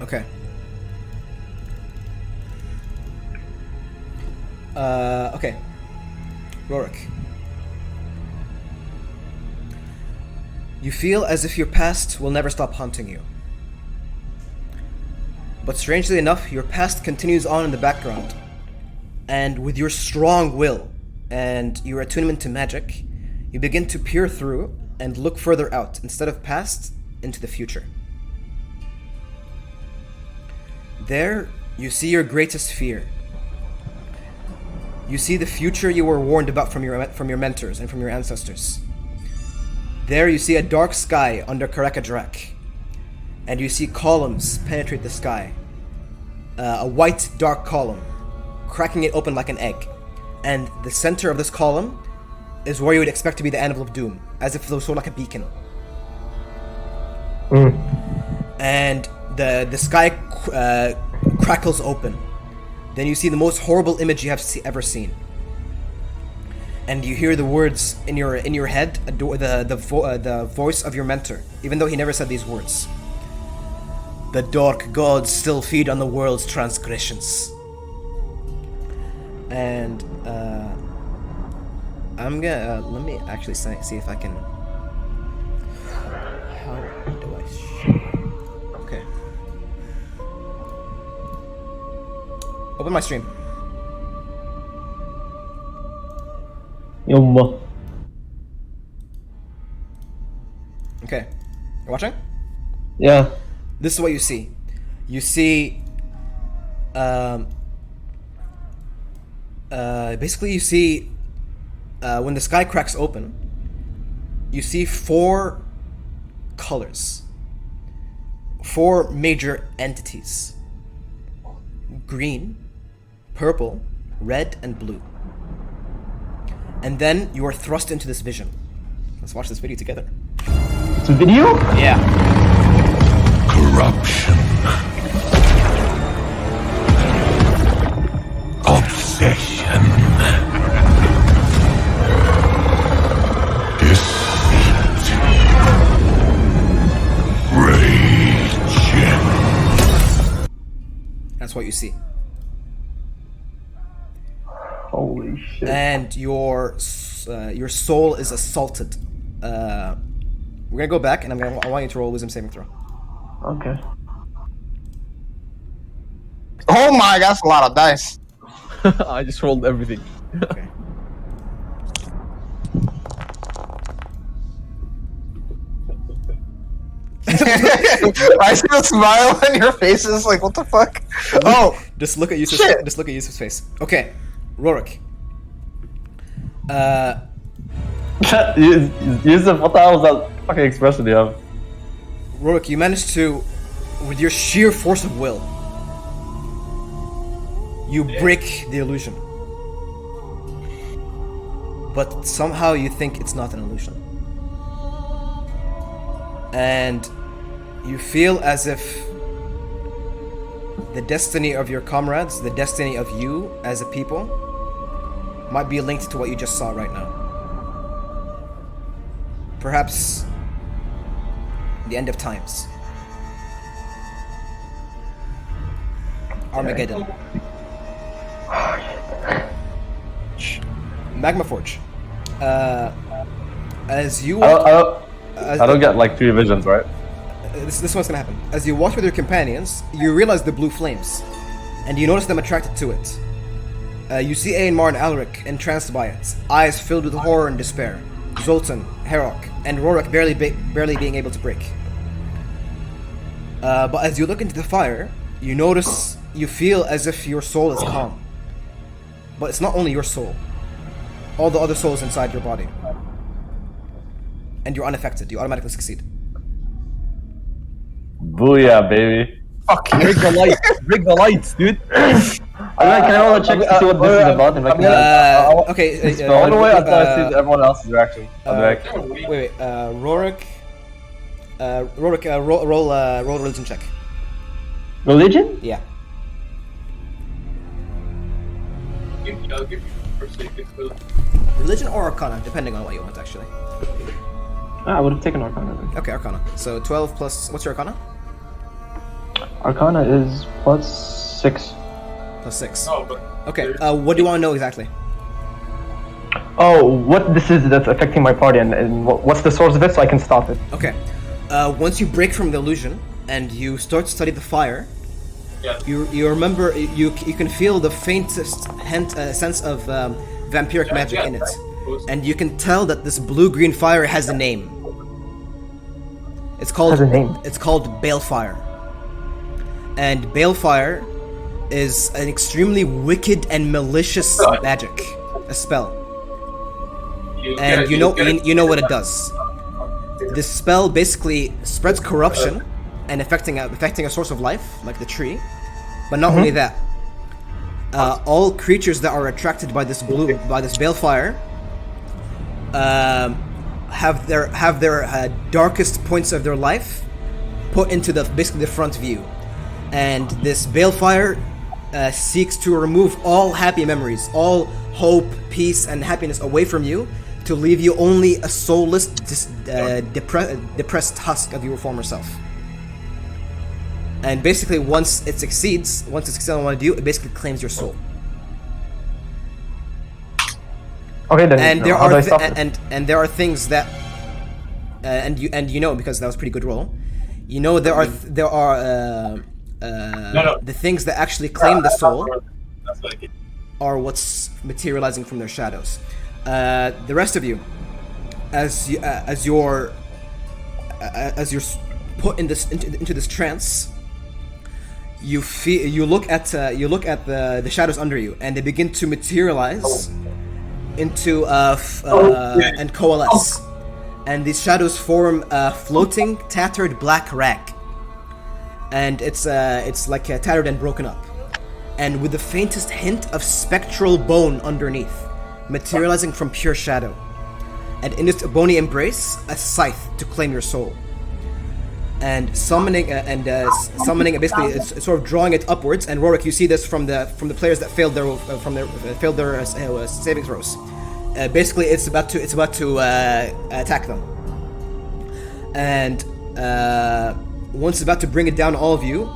Okay. Okay. Rorik. You feel as if your past will never stop haunting you. But strangely enough, your past continues on in the background. And with your strong will and your attunement to magic, you begin to peer through and look further out, instead of past, into the future. There, you see your greatest fear. You see the future you were warned about from your mentors and from your ancestors. There you see a dark sky under Karakadrak, and you see columns penetrate the sky. A white dark column, cracking it open like an egg. And the center of this column is where you would expect to be the Anvil of Doom, as if it was sort of like a beacon. And the sky crackles open. Then you see the most horrible image you have ever seen. And you hear the words in your head, the voice of your mentor, even though he never said these words. The dark gods still feed on the world's transgressions. And I'm gonna let me actually see if I can. How do I? Okay. Open my stream. Yumma. Okay. You're watching? Yeah. This is what you see. You see, basically you see, when the sky cracks open, you see 4 colors. 4 major entities. Green, purple, red, and blue. And then you are thrust into this vision. Let's watch this video together. It's a video? Yeah. Corruption. Obsession. Deceit. Rage. That's what you see. Holy shit. And your soul is assaulted. We're gonna go back, and I want you to roll a wisdom saving throw. Okay. Oh my, that's a lot of dice. I just rolled everything. Okay. I see the smile on your faces. Like, what the fuck? Oh, Just look at Yusuf's Shit. Just look at Yusuf's face. Okay, Rorik. Yusuf, what the hell was that fucking expression you have? Rorik, you managed to, with your sheer force of will, you break the illusion. But somehow you think it's not an illusion. And you feel as if the destiny of your comrades, the destiny of you as a people, might be linked to what you just saw right now. Perhaps the end of times. Armageddon. Magma Forge. As you walk, I don't get like 3 visions, right? this one's gonna happen. As you walk with your companions, you realize the blue flames, and you notice them attracted to it. You see Aenmar and Alric entranced by it, eyes filled with horror and despair. Zoltan, Herok, and Rorik barely being able to break. But as you look into the fire, you feel as if your soul is calm. But it's not only your soul. All the other souls inside your body. And you're unaffected. You automatically succeed. Booyah, baby. fuck you. Break the lights. Break the lights, dude. Can I roll a check to see what this is about? If I can Okay. All the way until I see everyone else's reaction. I'll be like, Wait. Rorik, roll a religion check. religion? Yeah. I'll give you Forsaken Will. Religion or Arcana, depending on what you want, actually. I would have taken Arcana then. Okay, Arcana. So 12 plus... What's your Arcana? Arcana is plus 6. Plus 6. No, but Okay, what do you want to know exactly? Oh, what this is that's affecting my party and what's the source of it so I can stop it. Okay. Once you break from the illusion and you start to study the fire, yeah. you remember you can feel the faintest sense of vampiric magic in it, and you can tell that this blue-green fire has a name. It's called Has a name? It's called Balefire, and Balefire is an extremely wicked and malicious magic, a spell, and you know what it does. This spell basically spreads corruption and affecting a source of life, like the tree. But not only that, all creatures that are attracted by this balefire have their darkest points of their life put into basically the front view, and this balefire seeks to remove all happy memories, all hope, peace, and happiness away from you, to leave you only a soulless, depressed husk of your former self. And basically, once it succeeds on what to do, it basically claims your soul. Okay, then. And there how do I are stop this? and there are things that, and you know, because that was a pretty good roll. You know, there are the things that actually claim the soul are what's materializing from their shadows. The rest of you, as you're put into this trance, you look at the shadows under you, and they begin to materialize into and coalesce, and these shadows form a floating, tattered black rag, and it's like tattered and broken up, and with the faintest hint of spectral bone underneath, materializing from pure shadow, and in its bony embrace, a scythe to claim your soul. And summoning basically it's sort of drawing it upwards. And Rorik, you see this from the players that failed their saving throws. Basically, it's about to attack them. And once it's about to bring it down all of you,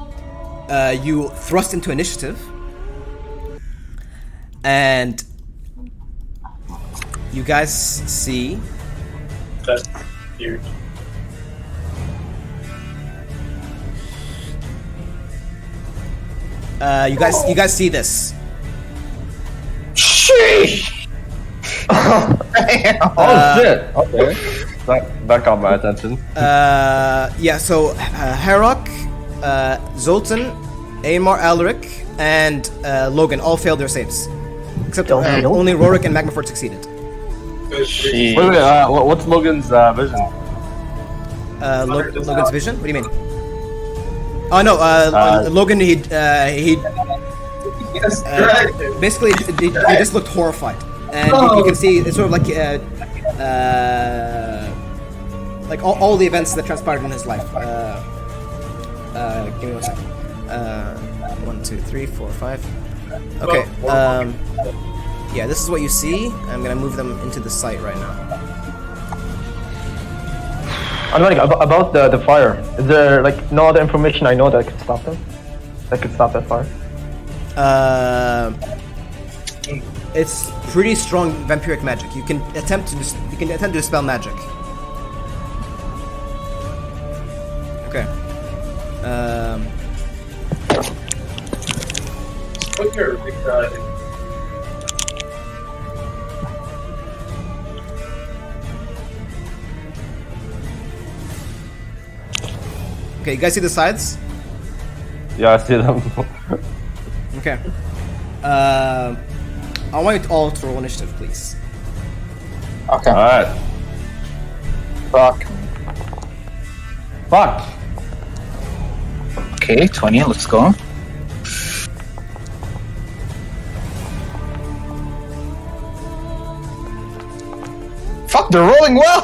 you thrust into initiative, and you guys see. That's huge. You guys see this. Sheesh! Oh shit! Okay, that got my attention. Yeah, so Herok, Zoltan, Amar, Alaric, and Logan all failed their saves. Except only Rorik and Magmafort succeeded. Wait, what's Logan's vision? Logan's vision? What do you mean? Oh no, Logan, he basically he just looked horrified, and you can see it's sort of like all the events that transpired in his life. Give me 1 second. 1, 2, 3, 4, 5. Okay. Yeah, this is what you see. I'm gonna move them into the site right now. About the fire, is there like no other information I know that could stop them? That could stop that fire? It's pretty strong vampiric magic. You can attempt to dispel magic. Okay. What's your big Okay, you guys see the sides? Yeah, I see them. Okay. I want you all to roll initiative, please. Okay. Alright. Fuck. Fuck! Okay, 20, let's go. Fuck, they're rolling well!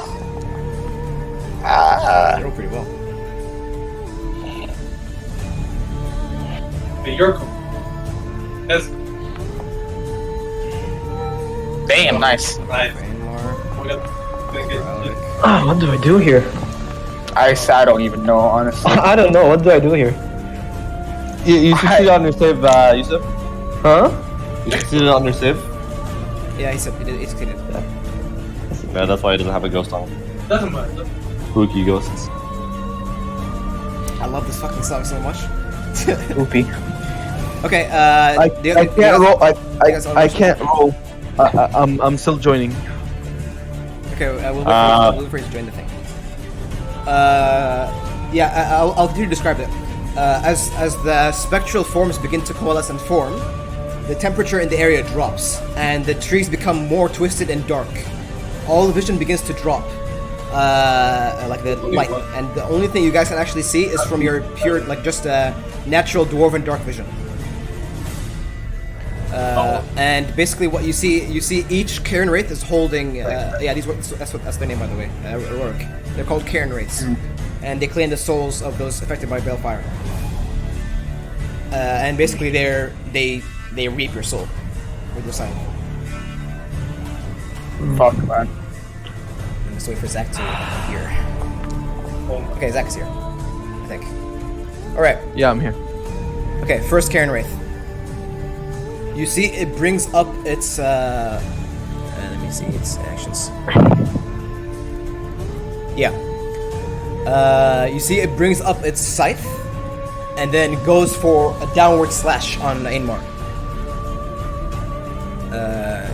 They roll pretty well. You're cool. That's Damn, nice. nice. Rainmar, Alaric. What do I do here? I don't even know, honestly. I don't know. What do I do here? You succeeded on your save, Yusuf? Huh? You succeeded on your save? Yeah, he succeeded. Yeah, that's why he doesn't have a ghost on him. Doesn't matter. Spooky ghosts. I love this fucking song so much. Oopie. Okay, I can't roll. I can't roll. I'm still joining. Okay, we'll wait for you to join the thing. Yeah, I'll continue to describe it. As the spectral forms begin to coalesce and form, the temperature in the area drops, and the trees become more twisted and dark. All vision begins to drop. like the light, and the only thing you guys can actually see is from your pure, like just natural dwarven dark vision. And basically, what you see each Cairn Wraith is holding. That's their name, by the way. Rourke. They're called Cairn Wraiths, and they claim the souls of those affected by balefire. And basically, they reap your soul with your sign. Fuck, man. Let's wait for Zach to appear. Okay, Zach is here, I think. All right. Yeah, I'm here. Okay, first Cairn Wraith. You see, it brings up its. Let me see its actions. Yeah. You see, it brings up its scythe, and then goes for a downward slash on Ainmar.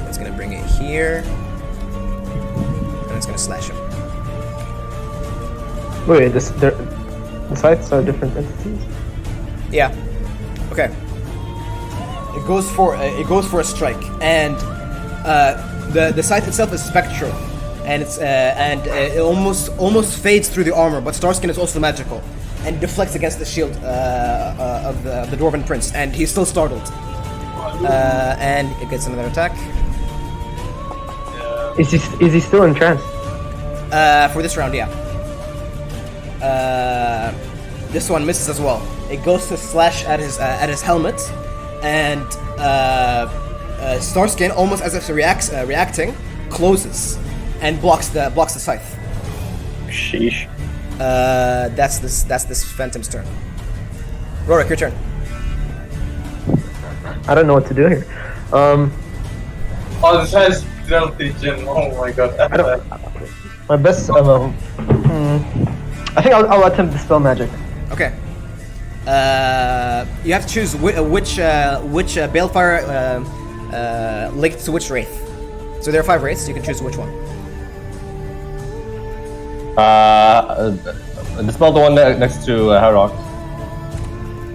It's gonna bring it here, and it's gonna slash him. Wait, the sites are different entities? Yeah. Okay. It goes for a strike, and the scythe itself is spectral, and it almost fades through the armor. But Starskin is also magical, and deflects against the shield of the Dwarven Prince, and he's still startled. And it gets another attack. Is he still in trance? For this round, yeah. This one misses as well. It goes to slash at his helmet, and Starskin, almost as if reacting, closes and blocks the scythe. Sheesh. That's this Phantom's turn. Rorik, your turn. I don't know what to do here. Oh, this has fidelity gem. Oh my god. I don't. My best. I think I'll attempt dispel magic. Okay. You have to choose which balefire linked to which wraith. So there are 5 wraiths. You can choose which one. Dispel the one next to Harrock.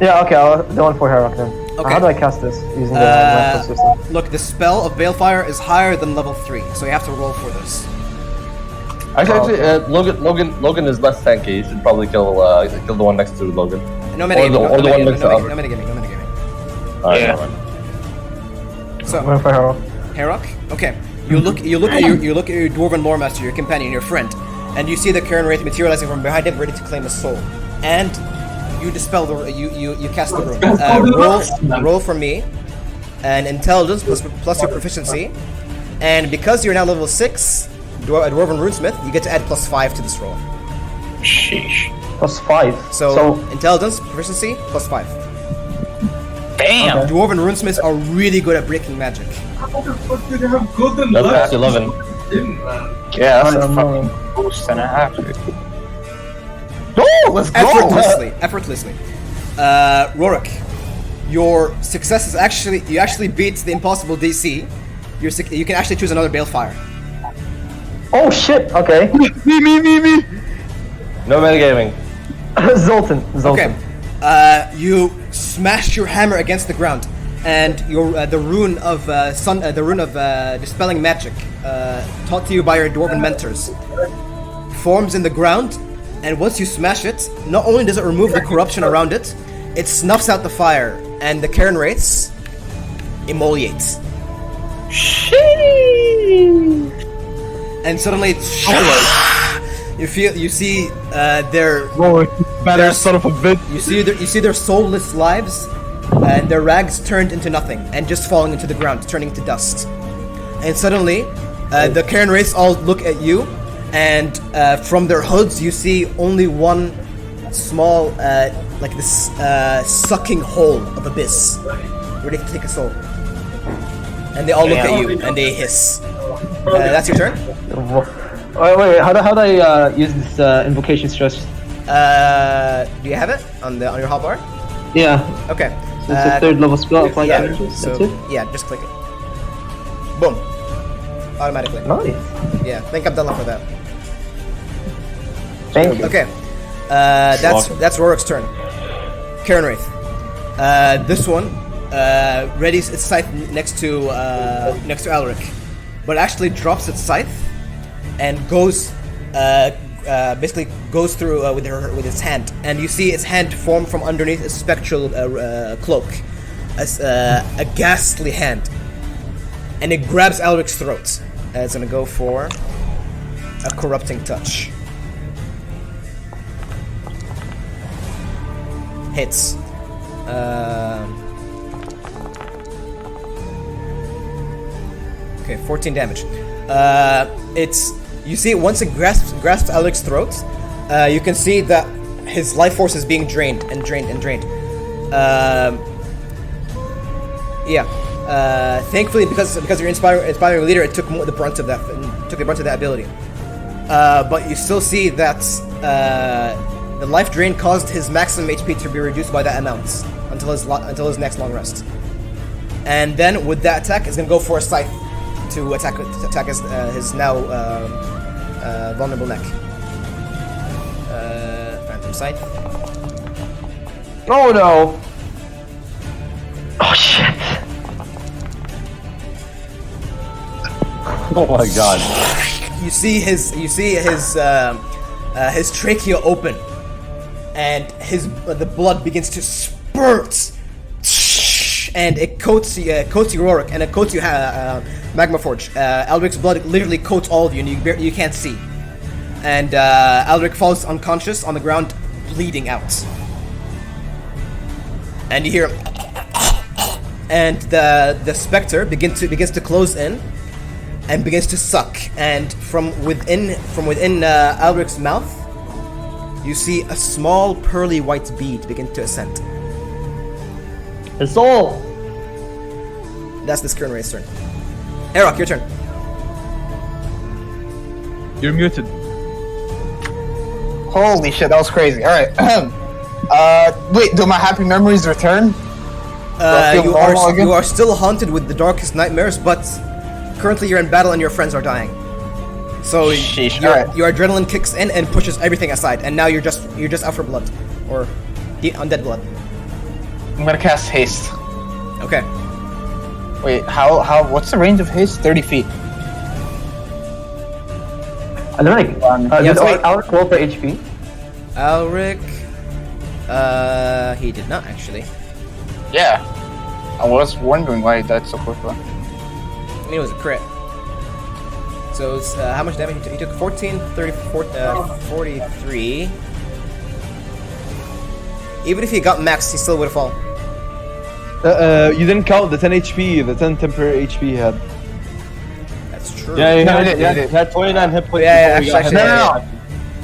Yeah. Okay. The one for Harrock then. Okay. How do I cast this using the Micro system? Look, the spell of balefire is higher than level 3, so you have to roll for this. Actually, Logan is less tanky. You should probably kill the one next to Logan. No metagaming. Or the one next to Albert. No metagaming. Alright, Yeah. never mind. So, I'm going for Harrock. Harrock. Okay. You look at your dwarven lore master, your companion, your friend, and you see the Cairn Wraith materializing from behind him, ready to claim his soul. And you dispel the you cast the rune. Roll for me, an intelligence plus your proficiency, and because you're now level 6, a dwarven runesmith, you get to add +5 to this roll. Sheesh. +5. So intelligence, proficiency, +5. Damn. Okay. Dwarven runesmiths are really good at breaking magic. How the fuck did they have golden That's luck? 11. Didn't, man. Yeah, that's a I'm fucking boost and a half. Oh, let's go! Effortlessly. Rorik, your success is you actually beat the impossible DC. You can actually choose another balefire. Oh shit! Okay. me. No metagaming. Zoltan. Okay. You smash your hammer against the ground, and the rune of dispelling magic, taught to you by your dwarven mentors, forms in the ground. And once you smash it, not only does it remove the corruption around it, it snuffs out the fire, and the Cairn Wraiths immolate. And suddenly, you see their Badass son of a bitch. you see their soulless lives, and their rags turned into nothing, and just falling into the ground, turning to dust. And suddenly, the Cairn Wraiths all look at you, and from their hoods you see only one small, like this sucking hole of abyss, ready to take a soul. And they all look at you, and they hiss. That's your turn? Wait. How do I use this invocation stress? Do you have it on your hotbar? Yeah. Okay. So it's a 3rd level spell. Apply Yeah, damage. so, That's it. yeah, just click it. Boom. Automatically. Nice. Yeah, thank Abdullah for that. Thank you. Okay. That's Rorik's turn. Cairn Wraith. This one readies its scythe next to Alric, but actually drops its scythe and goes basically goes through with its hand, and you see its hand form from underneath a spectral cloak, as a ghastly hand, and it grabs Alric's throat. It's gonna go for a corrupting touch. Hits. Okay, 14 damage. You see, once it grasps Alric's throat, you can see that his life force is being drained and drained and drained. Thankfully, because you're inspiring leader, it took the brunt of that ability. But you still see that the life drain caused his maximum HP to be reduced by that amount until his next long rest. And then with that attack, it's gonna go for a scythe to attack his now vulnerable neck. Phantom scythe. Oh no! Oh shit! Oh my god. You see his trachea open, and the blood begins to spurt, and it coats you, Rorik, and it coats you, Magma Forge. Alric's blood literally coats all of you, and you can't see. And Alric falls unconscious on the ground, bleeding out. And you hear, and the specter begins to close in, and begins to suck. And from within Alric's mouth, you see a small pearly white bead begin to ascend. His soul! That's this current race turn. Erok, your turn. You're muted. Holy shit, that was crazy. Alright. Wait, do my happy memories return? You are still haunted with the darkest nightmares, but currently you're in battle and your friends are dying. So your adrenaline kicks in and pushes everything aside, and now you're just out for blood, or undead blood. I'm gonna cast haste. Okay. Wait, what's the range of haste? 30 feet. Alric, did wait. Alric roll for HP? Alric, he did not actually. Yeah. I was wondering why that's so quick. I mean, it was a crit. So it's, how much damage he took? 14, 34, 43. Even if he got max, he still would have fallen. You didn't count the 10 HP, the 10 temporary HP he had. That's true. Yeah, he did. had 29 hit points. Yeah, before we got actually, hit. No.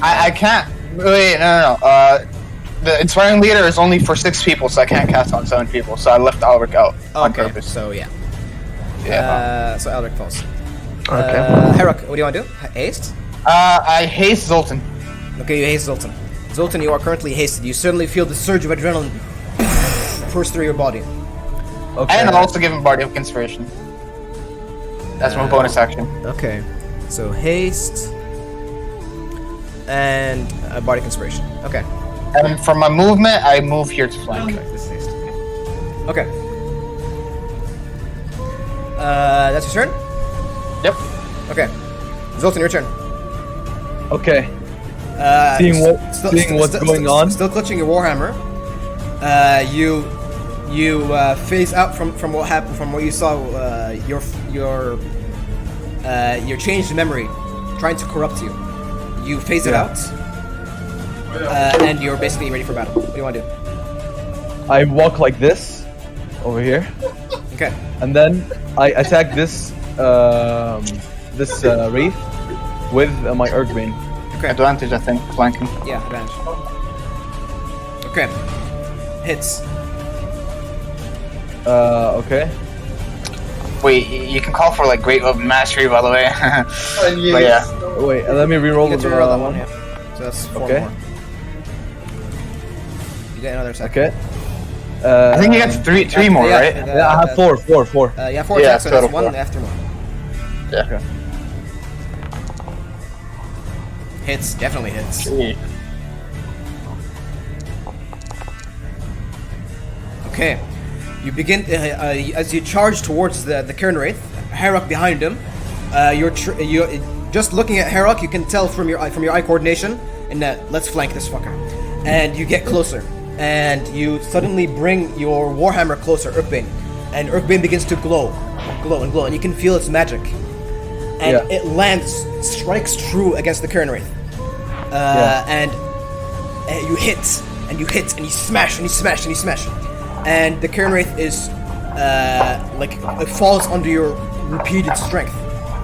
I can't. Wait, no. The inspiring leader is only for 6 people, so I can't cast on 7 people. So I left Alric out on Okay, purpose. so yeah. Yeah. So Alric falls. Okay. Herok, what do you want to do? Haste? I haste Zoltan. Okay, you haste Zoltan. Zoltan, you are currently hasted. You suddenly feel the surge of adrenaline force through your body. Okay. And I'll also give him Bardic Inspiration. That's my bonus action. Okay, so haste and bardic inspiration. Okay. And for my movement, I move here to flank. Okay, this is haste. Okay. That's your turn? Yep. Okay. Zoltan, your turn. Okay. Seeing what's going on. Still clutching your warhammer. You phase out from what happened, from what you saw. Your changed memory trying to corrupt you. You phase it out, and you're basically ready for battle. What do you want to do? I walk like this over here, Okay. and then I attack this wraith with my Earthbane. Okay. Advantage, I think, flanking. Yeah, advantage. Okay. Hits. Okay. Wait, you can call for like Great Weapon Mastery, by the way. But yeah. Wait, let me reroll You the get to roll that one. Yeah. So that's 4 Okay. more. You get another attack. Okay. I think you got three more, right? Yeah, I have four. Yeah, 4 Yeah, attacks. So that's total 1 4. after one. Yeah. Okay. Hits. Definitely hits. Okay. You begin as you charge towards the Cairn Wraith, Herok behind him. just looking at Herok, you can tell from your eye coordination, and let's flank this fucker. And you get closer, and you suddenly bring your warhammer closer, Urkbane, and Urkbane begins to glow, and you can feel its magic. And it lands, strikes true against the Kern Wraith, and you hit, and you smash, and the Kern Wraith is it falls under your repeated strength,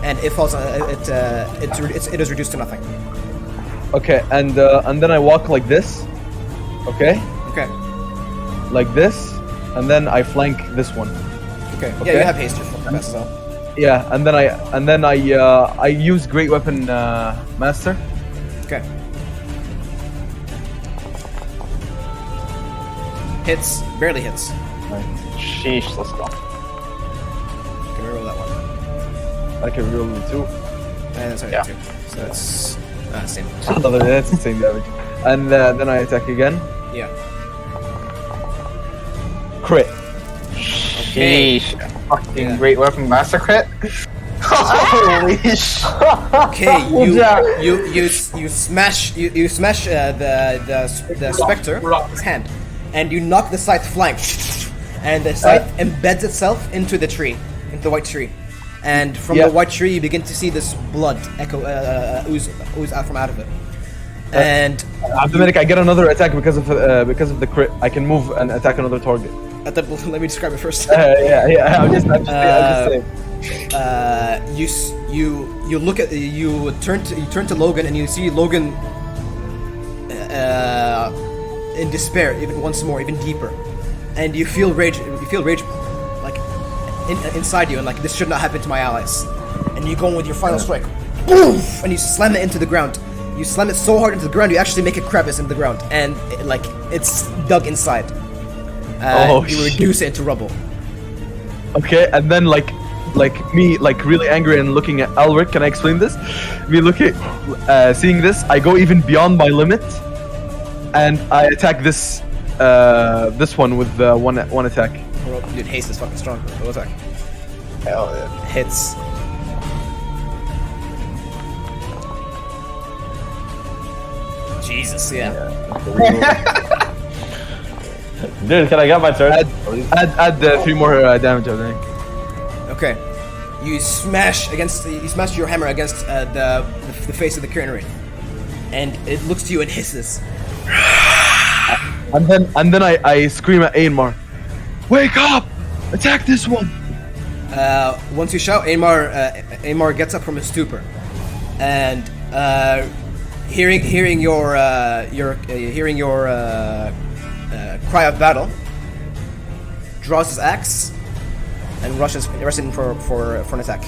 and it falls. It is reduced to nothing. Okay, and then I walk like this. Okay. Okay. Like this, and then I flank this one. Okay. Yeah, you have haste. You're fucking best, so. Yeah, and then I use Great Weapon Master. Okay. Hits, barely hits. Sheesh, let's go. Can we roll that one? I can roll it too. And that's Yeah. two. So that's same. That's the same damage. And then I attack again. Yeah. Crit. Sheesh. Fucking Yeah. Great Weapon Master crit. Holy shit. Okay, you smash the specter, his hand, and you knock the scythe flank, and the scythe embeds itself into the tree, into the white tree, and from the white tree you begin to see this blood ooze out from out of it. And Dominic, I get another attack because of the crit. I can move and attack another target. let me describe it first. Yeah. I'm just saying. You look at you turn to Logan, and you see Logan in despair, even once more, even deeper, and you feel rage. Like inside you, and like this should not happen to my allies. And you go in with your final strike, oof, and you slam it into the ground. You slam it so hard into the ground, you actually make a crevice in the ground, and it's dug inside. You reduce it into rubble. Okay, and then like me, really angry and looking at Alric. Can I explain this? Me looking, seeing this, I go even beyond my limit, and I attack this one with one attack. Dude, haste is fucking strong. Go attack. Hell yeah. Hits. Jesus, yeah. Dude, can I get my turn? Add 3 more damage, I think. Okay. You smash your hammer against the face of the Kern Wraith, and it looks to you and hisses. And then I scream at Ainmar, "Wake up! Attack this one!" Once you shout, Ainmar gets up from his stupor, and hearing your cry of battle, draws his axe and rushes in for an attack.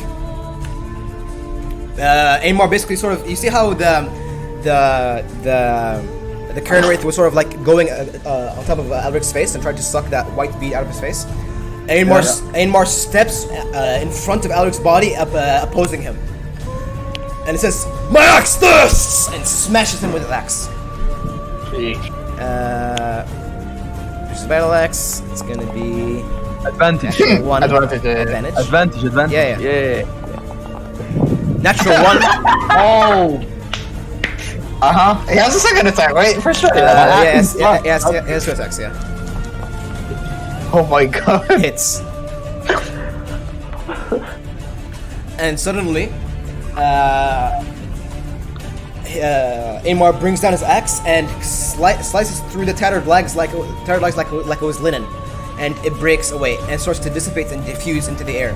Ainmar basically sort of, you see how the Kern Wraith was sort of like going on top of Alric's face and tried to suck that white bead out of his face. Ainmar steps in front of Alric's body, opposing him, and it says, "My axe thirsts!" and smashes him with his axe. There's a battle axe. It's gonna be Advantage. natural one. Advantage. Advantage. Yeah. Natural one. Oh. He has a second attack, right? For sure. Yes, two attacks. Yeah. Oh my god. Hits. And suddenly, Ainmar brings down his axe and slices through the tattered legs like it was linen, and it breaks away and starts to dissipate and diffuse into the air.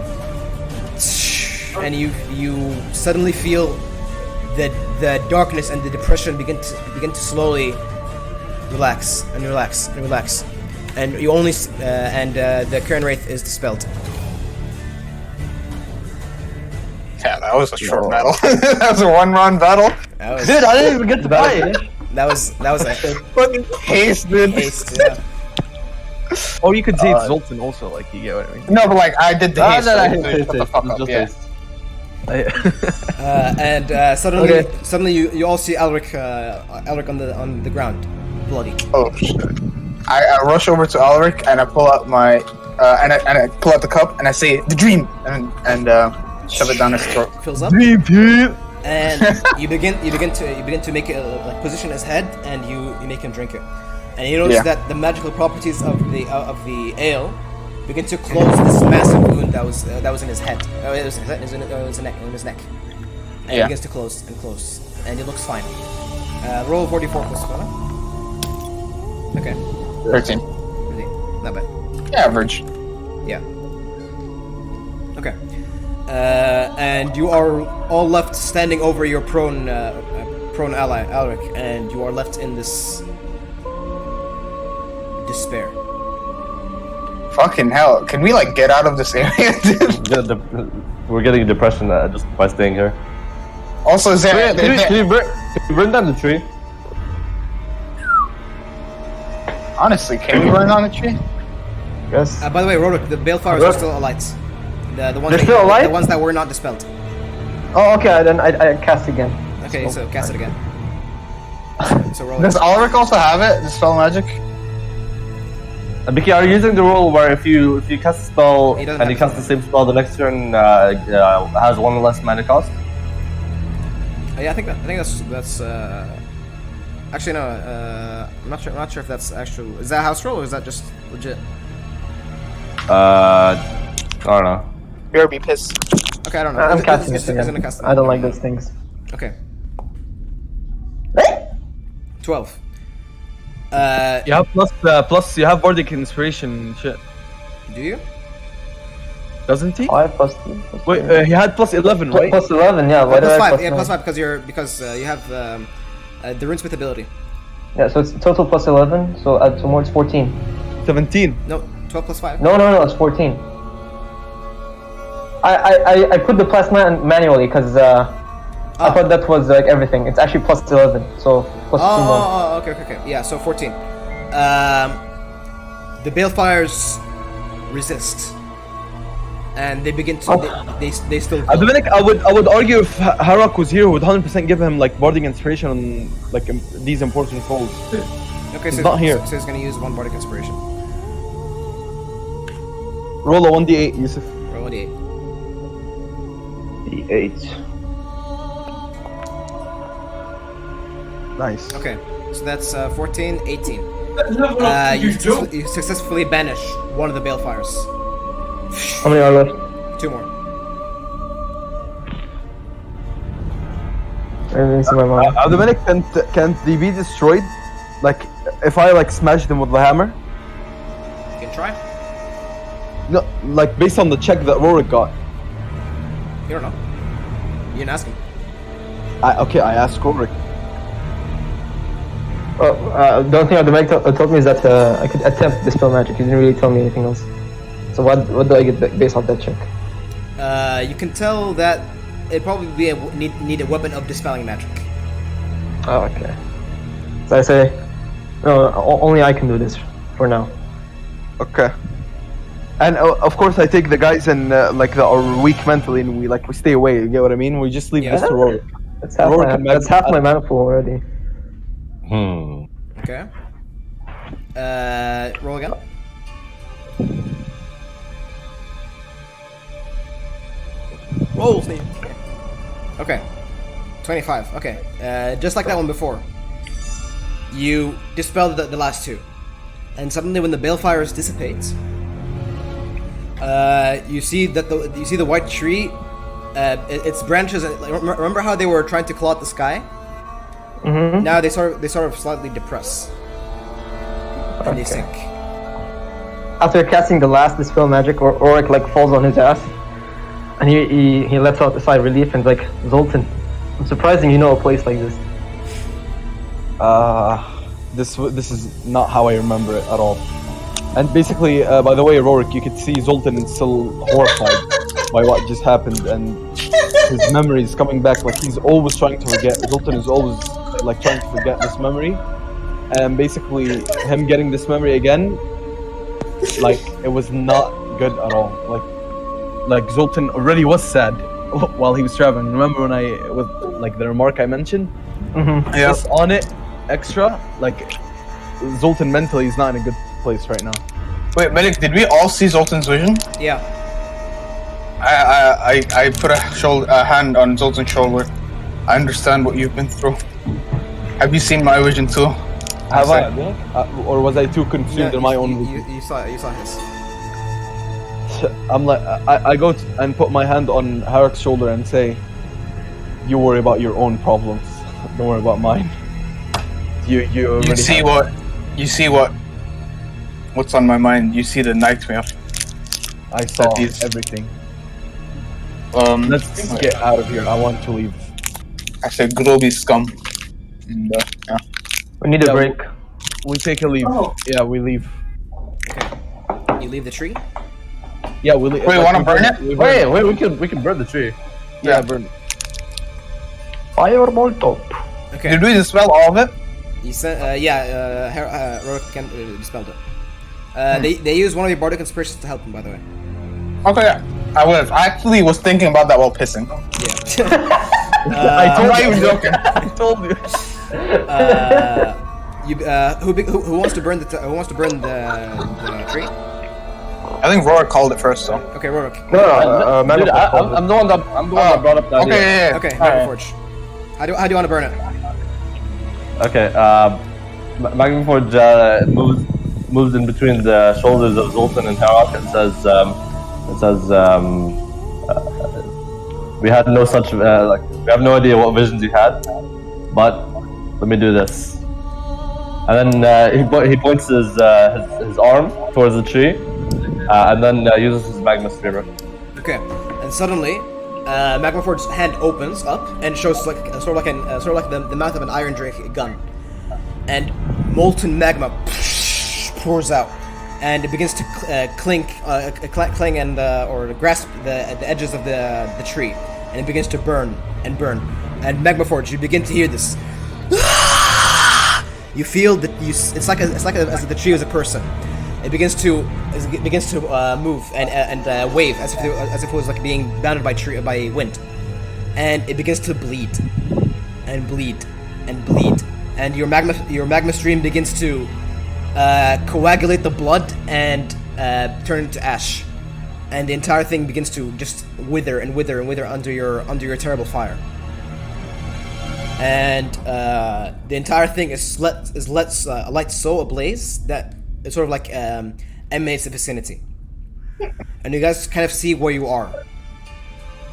And you suddenly feel the darkness and the depression begin to slowly relax, and you only the Kern Wraith is dispelled. Yeah, that was a short battle. That was a 1-round battle. Dude, I didn't even get to play. That was a Fucking haste, dude. haste. Yeah. Oh, you could say it's Zoltan also, like, you get what I mean. No, but like I did the haste. It's Shut the fuck up. just Yeah. haste. Suddenly you all see Alric on the ground, bloody. Oh shit. I rush over to Alric and I pull out my and I pull out the cup and I say the dream and shove it down his throat. Fills up. Dream team. and you begin to make it like position his head, and you make him drink it, and you notice that the magical properties of the ale begin to close this massive wound that was in his head. It was in his neck, and it begins to close, and he looks fine. Roll 44 plus 4. Okay. 13. Not bad. Average. Yeah. Okay. And you are all left standing over your prone ally, Alric, and you are left in this despair. Fucking hell. Can we, like, get out of this area, dude? We're getting depression just by staying here. Also, is there... Can you burn down the tree? Honestly, can we burn on the tree? Yes. By the way, Roderick, the balefires are still alight. The ones They're still alight? The ones that were not dispelled. Oh, okay. Then I cast again. Okay, so cast it again. So roll Does it. Ulrich also have it? The spell magic? Biki, are you using the rule where if you cast a spell He doesn't and you have cast the same spell the next turn has one less mana cost? Yeah, I think that's. Actually, no. I'm not sure if that's actual. Is that house rule or is that just legit? I don't know. Better be pissed. Okay, I don't know. I'm It's casting just- it it's again. gonna cast it. I don't like those things. Okay. 12. You have plus you have bardic inspiration shit, Do you? doesn't he? 5 plus 2. Plus Wait, 3. he had plus 11, right? Plus 11, yeah. Why did Plus I 5. Yeah, plus plus 9? 5 because you have the runesmith ability. Yeah, so it's total plus 11, so add 2 more, it's 14. 17. No, 12 plus 5. No, it's 14. I put the plus 9 manually because I thought that was like everything. It's actually plus 11, so plus 2 more. Oh, okay. Yeah, so 14. The balefires resist, and they begin to they still. Dominic, I would argue if Harak was here, we would 100% give him like bardic inspiration on like these important roles. Okay, so not here. So he's gonna use 1 bardic inspiration. Roll a 1d8, Yusuf. Roll a d8. D8. Nice. Okay, so that's 14, 18. You You successfully banish one of the balefires. How many are left? 2 more. Everything's in my mind. Dominic, can't they be destroyed? Like, if I like smash them with the hammer? You can try. No, like based on the check that Rorik got. You don't know. You didn't ask him. I asked Rorik. Well, the only thing Dominic told me is that I could attempt dispel magic. He didn't really tell me anything else. So what do I get based off that check? You can tell that it'd probably be need a weapon of dispelling magic. Oh, okay. So I say, no, only I can do this for now. Okay. And of course, I take the guys and like that are weak mentally, and we stay away. You get what I mean? We just leave Yeah. this to Rorik. That's half my mana pool already. Okay. Roll again. Roll, Steve. Okay. 25. Okay. Just like that one before. You dispel the last 2, and suddenly, when the balefires dissipate, you see that the white tree, its branches. Remember how they were trying to claw at the sky? Mm-hmm. Now they sort of slightly depress, and they sink. After casting the last dispel magic, Oric like falls on his ass, and he lets out a sigh of relief and like, Zoltan, I'm surprising you know a place like this. This is not how I remember it at all. And basically, by the way, Rorik, you could see Zoltan is still horrified by what just happened, and his memory is coming back. Like, he's always trying to forget. Zoltan is always like trying to forget this memory, and basically, him getting this memory again, like, it was not good at all. Like Zoltan already was sad while he was traveling. Remember when with like the remark I mentioned? Mm-hmm. Yeah. Just on it extra, like Zoltan mentally is not in a good place right now. Wait, Melik, did we all see Zoltan's vision? Yeah. I put a hand on Zoltan's shoulder. I understand what you've been through. Have you seen my vision too? Have I? Or was I too consumed in my own vision? You saw his. I'm like, I go and put my hand on Harek's shoulder and say, "You worry about your own problems. Don't worry about mine." You already You see what's on my mind. You see the nightmare. I saw these- everything. Let's get out of here. I want to leave. I said Groby scum. And, yeah. We need a break. We take a leave. Oh. Yeah, we leave. You leave the tree. Yeah, we leave. Wait, like, wanna we burn it? We Wait, we can burn the tree. Yeah, burn. Fire Molotov. Okay. Did we dispel all of it? You said, Rorik can dispelled it. They use one of your bardic inspirations to help him, by the way. Okay, yeah. I actually was thinking about that while pissing. Yeah. I'm not even joking. I told you. Who wants to burn the tree? I think Rorik called it first, so. Okay, Rorik. No, Dude, I'm the one that brought up that Okay, idea. yeah. Okay, Alright. Magmaforge. How do you want to burn it? Okay, Magmaforge moves in between the shoulders of Zoltan and Harak and says, we had no such, we have no idea what visions you had, but let me do this. And then he points his arm towards the tree, and then uses his magma streamer. Okay, and suddenly, Magmaforge's hand opens up and shows sort of like the mouth of an Iron Drake gun, and molten magma pours out, and it begins to cling and or grasp the edges of the tree, and it begins to burn and burn. And Magmaforge, you begin to hear this. You feel that it's like as if the tree was a person. It begins to move and wave as if it was like being bounded by wind, and it begins to bleed and bleed and bleed, and your magma stream begins to coagulate the blood and turn into ash, and the entire thing begins to just wither and wither and wither under your terrible fire. And the entire thing is light so ablaze that it sort of like emanates the vicinity. And you guys kind of see where you are.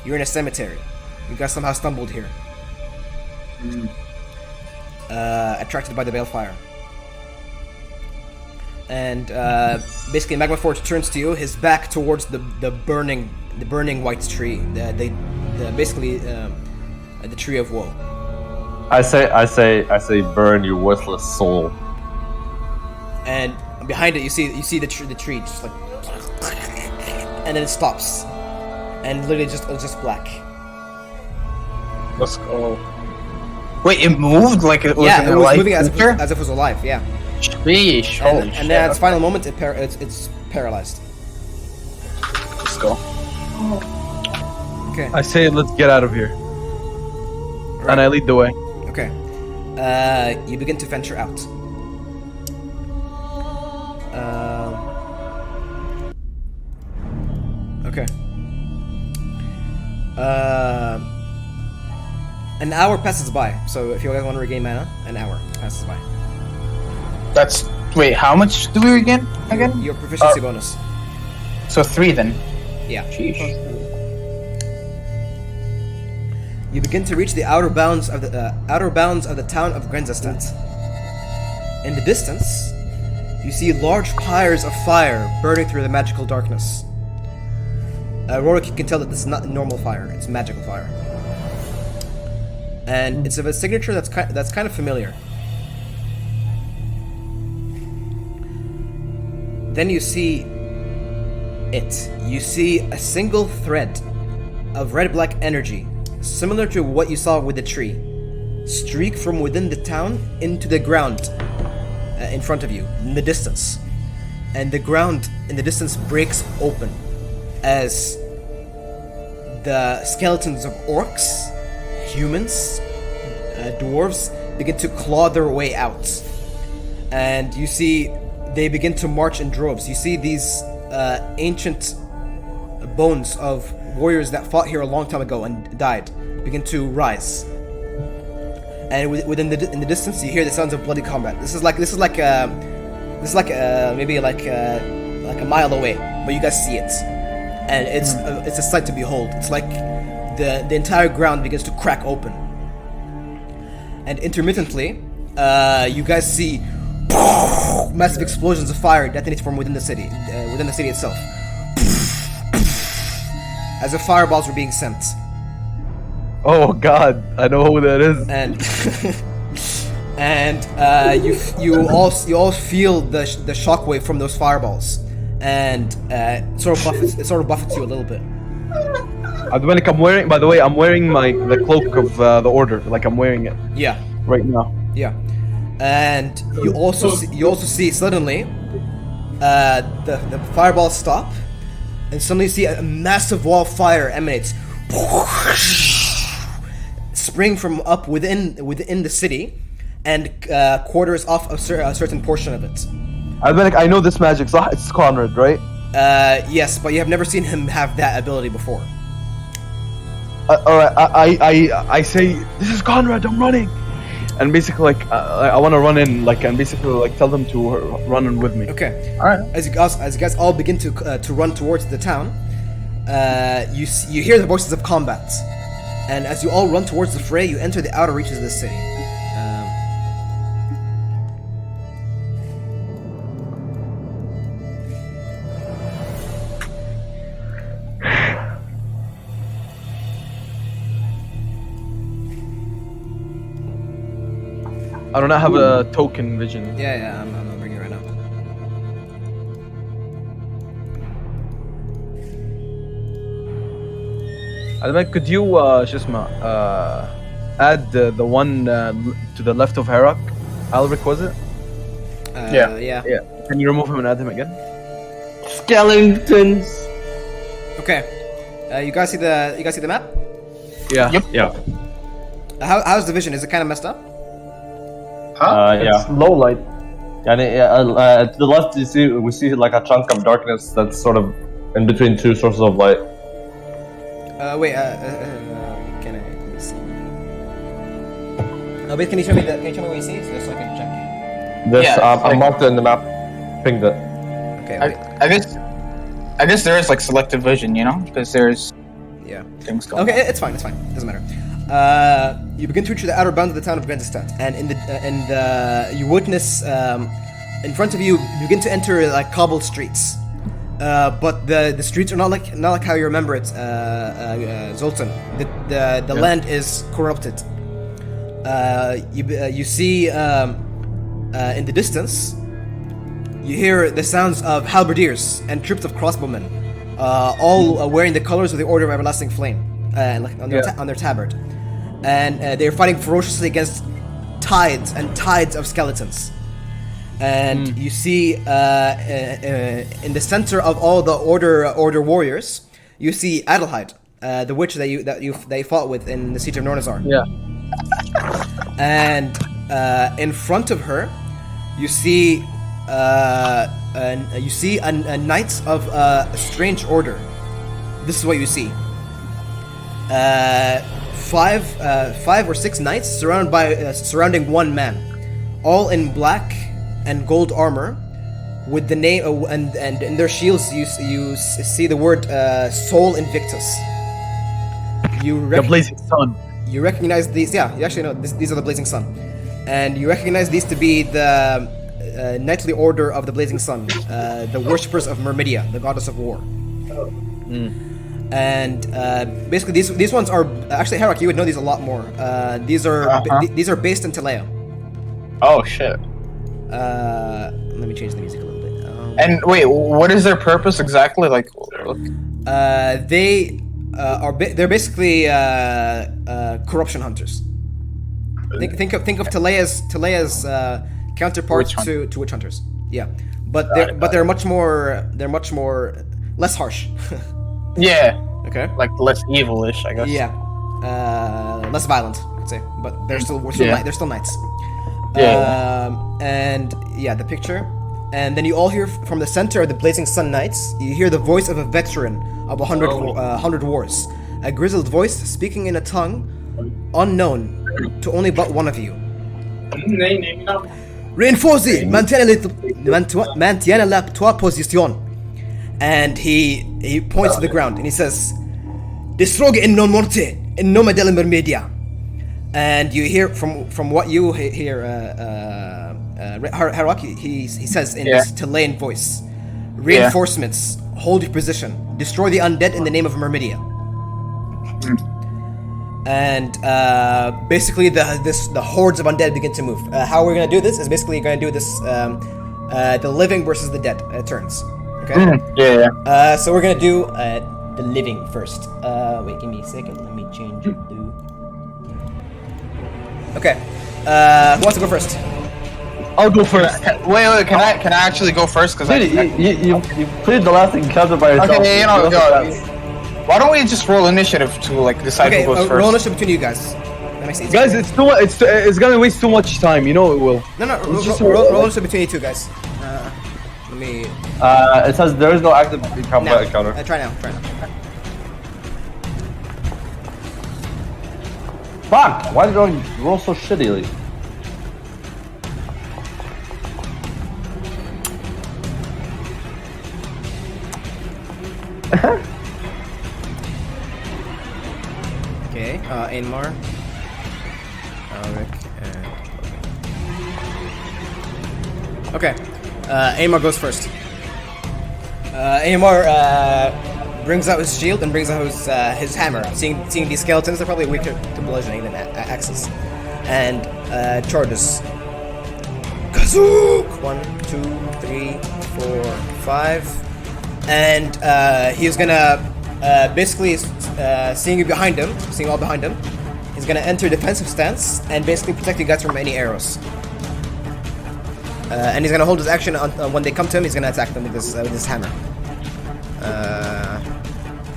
You're in a cemetery. You guys somehow stumbled here. Attracted by the balefire. And basically Magmaforge turns to you, his back towards the burning white tree. The tree of woe. I say, burn your worthless soul. And behind it, you see the tree just like, and then it stops, and literally it's just black. Let's go. Wait, it moved like it was Yeah, in it a was life moving as feature? if it was alive. Yeah, Sheesh, holy and shit. then at its final moment, it's paralyzed. Let's go. Okay, I say, let's get out of here. Right. And I lead the way. okay. You begin to venture out. Okay. An hour passes by, so if you guys want to regain mana, an hour passes by. That's... Wait, how much do we regain again? Your proficiency bonus. So 3 then. Yeah. Sheesh. You begin to reach the outer bounds of the town of Grenzestadt. In the distance, you see large pyres of fire burning through the magical darkness. Rorik, you can tell that this is not normal fire; it's magical fire, and it's of a signature that's kind of familiar. Then you see it. You see a single thread of red-black energy, similar to what you saw with the tree, streak from within the town into the ground in front of you, in the distance. And the ground in the distance breaks open as the skeletons of orcs, humans, dwarves begin to claw their way out. And you see they begin to march in droves. You see these ancient bones of warriors that fought here a long time ago and died begin to rise and within in the distance you hear the sounds of bloody combat. This is like maybe like a mile away, but you guys see it, and it's a sight to behold. It's like the entire ground begins to crack open, and intermittently, you guys see massive explosions of fire detonate from within the city itself, as if fireballs were being sent. Oh God, I know who that is. And you all feel the shockwave from those fireballs, and it sort of buffets you a little bit. Dominic, I'm wearing. By the way, I'm wearing the cloak of the order. Like I'm wearing it. Yeah. Right now. Yeah. And you also see suddenly the fireballs stop, and suddenly you see a massive wall of fire emanates, spring from up within the city, and quarters off a certain portion of it. Dominic, I know this magic. It's Conrad, right? Yes, but you have never seen him have that ability before. Alright, I say, this is Conrad, I'm running! And basically, like, I want to run in, like, and basically, like, tell them to run in with me. Okay. Alright. As you guys all begin to run towards the town, you hear the voices of combat, and as you all run towards the fray, you enter the outer reaches of the city. I do not have a token vision. Yeah, I'm bringing it right now. Dominic, could you, add the one to the left of Herak? Alric, was it? Yeah. Yeah. Can you remove him and add him again? Skeletons. Okay. You guys see the map? Yeah. Yep. Yeah. How's the vision? Is it kind of messed up? Yeah. Low light. To the left, we see like a chunk of darkness that's sort of in between two sources of light. Wait. Can I? Let me see. Oh, wait. Can you show me what you see, so I can check? This Yeah, I marked it in the map, pinged it. Okay. Wait. I guess there is like selective vision, you know, because there's Yeah. things going. Okay, it's fine. Doesn't matter. You begin to reach the outer bounds of the town of Grenzestadt, and you witness in front of you. You begin to enter like cobbled streets, but the streets are not like how you remember it, Zoltan. The land is corrupted. You see in the distance, you hear the sounds of halberdiers and troops of crossbowmen, all wearing the colors of the Order of Everlasting Flame, on their tabard. And they're fighting ferociously against tides and tides of skeletons. And you see in the center of all the order warriors, you see Adelheid, the witch that you fought with in the Siege of Nornazar. Yeah. And in front of her, you see a knight of a strange order. This is what you see. Five or six knights surrounding one man, all in black and gold armor, with the name and in their shields you see the word Sol Invictus. The Blazing Sun. You recognize these? Yeah, you actually know these are the Blazing Sun, and you recognize these to be the knightly order of the Blazing Sun, the worshippers of Myrmidia, the goddess of war. And basically, these ones are actually Herak. You would know these a lot more. These are based in Telea. Oh shit! Let me change the music a little bit. And wait, what is their purpose exactly? Like, They're basically corruption hunters. Think of Telea's counterparts to witch hunters. Yeah, but they're much more less harsh. yeah, Okay. like less evilish, I guess. Yeah, less violent, I'd say. But they're still knights. And yeah, the picture. And then you all hear from the center of the Blazing Sun Knights, you hear the voice of a veteran of 100 wars. A grizzled voice speaking in a tongue unknown to only but one of you. Nej, no. Rinforzi, mantiene la tua posición. And he points to the ground and he says, Destroge in non morte, in nome della mermedia. And you hear from what you hear, Haraki, he says in this Chilean voice, reinforcements, hold your position, destroy the undead in the name of Mermedia. And basically the hordes of undead begin to move. How we're gonna do this is basically gonna do this the living versus the dead turns. Okay. So we're gonna do the living first. Wait, give me a second. Let me change it to. Okay. Who wants to go first? I'll go first. Wait, can I actually go first? Because You played the last encounter by yourself. Okay, why don't we just roll initiative to like decide who goes first? Roll initiative between you guys. That makes it easy. Guys, it's gonna waste too much time. You know it will. No, roll initiative between you two guys. Let me. It says there is no active combat encounter. Try now. Fuck! Why did I roll so shittily? Okay, Ainmar, Alric, and okay. Ainmar goes first. Ainmar brings out his shield and brings out his hammer. Seeing these skeletons, they're probably weaker to bludgeoning than axes, and charges. Kazook! 1, 2, 3, 4, 5, and he's gonna basically seeing all behind him, he's gonna enter defensive stance and basically protect you guys from any arrows. And he's gonna hold his action on when they come to him. He's gonna attack them with this hammer.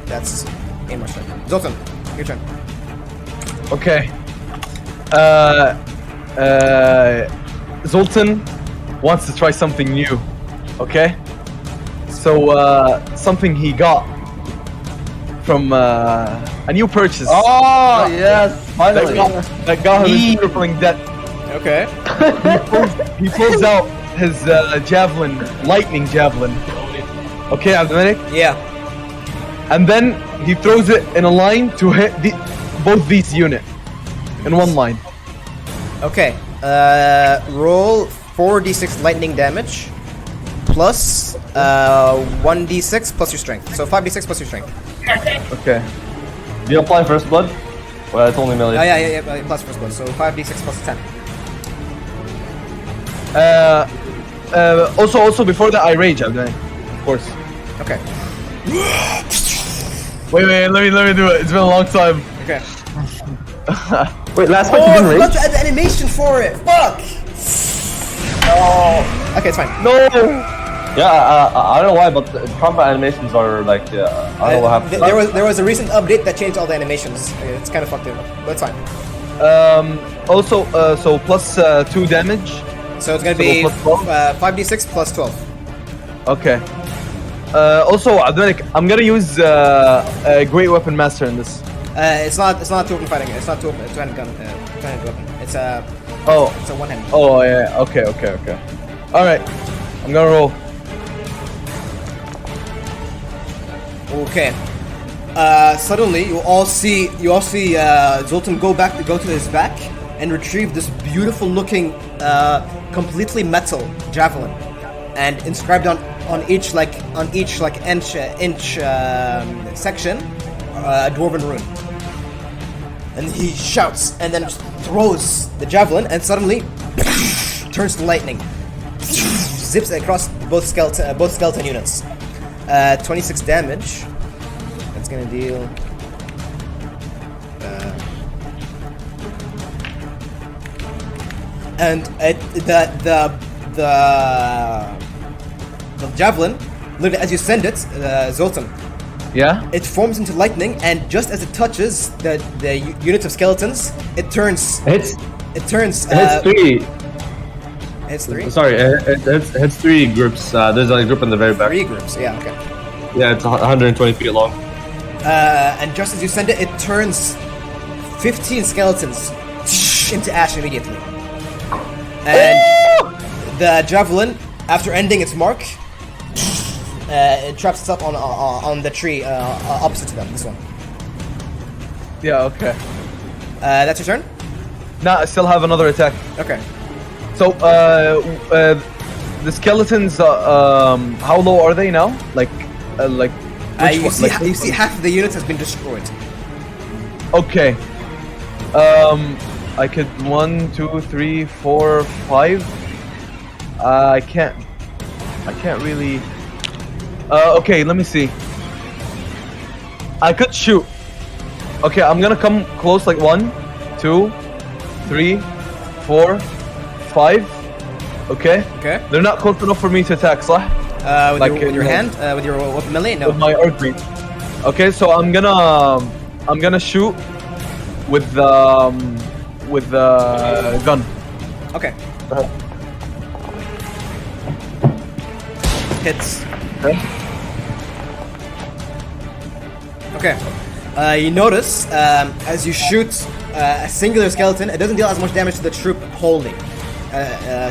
That's Aimar's turn. Zoltan, your turn. Okay. Zoltan wants to try something new. Okay. So something he got from a new purchase. Oh yes, finally. That got him crippling debt. Okay. He pulls out his javelin, lightning javelin. Okay, Abdominic? Yeah. And then he throws it in a line to hit both these units in one line. Okay. Roll 4d6 lightning damage plus 1d6 plus your strength. So 5d6 plus your strength. Okay. Do you apply first blood? Well, it's only melee. Yeah. Plus first blood. So 5d6 plus 10. Also before that, I rage, Abdominic. Of course. Okay. Wait, let me do it. It's been a long time. Okay. Wait, last Oh, fight I you didn't forgot rage? to add the animation for it. Fuck. Oh. Okay, it's fine. No. Yeah, I don't know why, but the combat animations are like, I don't know what happened. There was a recent update that changed all the animations. It's kind of fucked up, but it's fine. Also, so plus 2 damage. So it's gonna be plus 12? 5d6 plus 12. Okay. Also, Abdominic, I'm gonna use a Great Weapon Master in this. It's not two-weapon fighting. It's not two-handed gun. Two-handed weapon. It's a one-handed. Oh yeah. Okay. All right. I'm gonna roll. Okay. Suddenly, you all see Zoltan go to his back and retrieve this beautiful-looking, completely metal javelin, and inscribed on each inch section a dwarven rune. And he shouts and then throws the javelin, and suddenly turns to lightning, zips across both skeleton units. 26 damage. That's gonna deal. And the javelin, literally as you send it, Zoltan, Yeah. it forms into lightning, and just as it touches the unit of skeletons, it turns. Hits It turns. Hits 3. Hits 3. Sorry, it hits 3 groups. There's a group in the very back. 3 groups. Yeah. Okay. Yeah, it's 120 feet long. And just as you send it, it turns 15 skeletons into ash immediately. And the javelin, after ending its mark, it traps itself on the tree opposite to them. This one. Yeah. Okay. That's your turn. Now I still have another attack. Okay. So the skeletons. How low are they now? Like. You see half of the units has been destroyed. Okay. I could 1, 2, 3, 4, 5. I can't really. Okay, let me see. I could shoot. Okay, I'm gonna come close like 1, 2, 3, 4, 5. Okay. Okay. They're not close enough for me to attack, صح? With your hand, with your weapon melee, no. With my arc beam. Okay, so I'm gonna shoot with the gun. Okay. Hits. Okay. You notice as you shoot a singular skeleton, it doesn't deal as much damage to the troop wholly.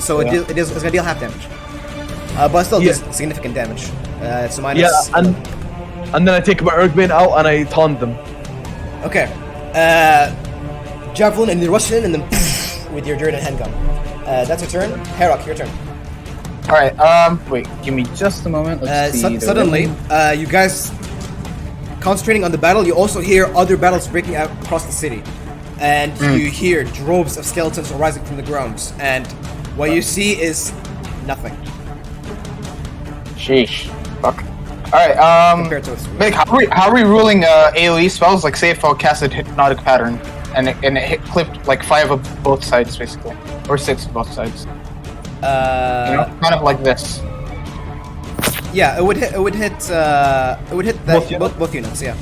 So it's gonna deal half damage. But still does significant damage. So minus. Yeah, and then I take my Ergbane out and I taunt them. Okay. Javelin, and you rush in and then with your Jordan handgun. That's your turn. Herok, your turn. Alright, wait, give me just a moment. Let's see. Suddenly, you guys concentrating on the battle, you also hear other battles breaking out across the city. And you hear droves of skeletons arising from the ground. And what you see is nothing. Sheesh. Fuck. Alright, Compared to Vic, how are we ruling AoE spells? Like, say if I casted Hypnotic Pattern and it clipped like 5 of both sides, basically. Or 6 of both sides. Kind of like this. Yeah, it would hit both units, yeah.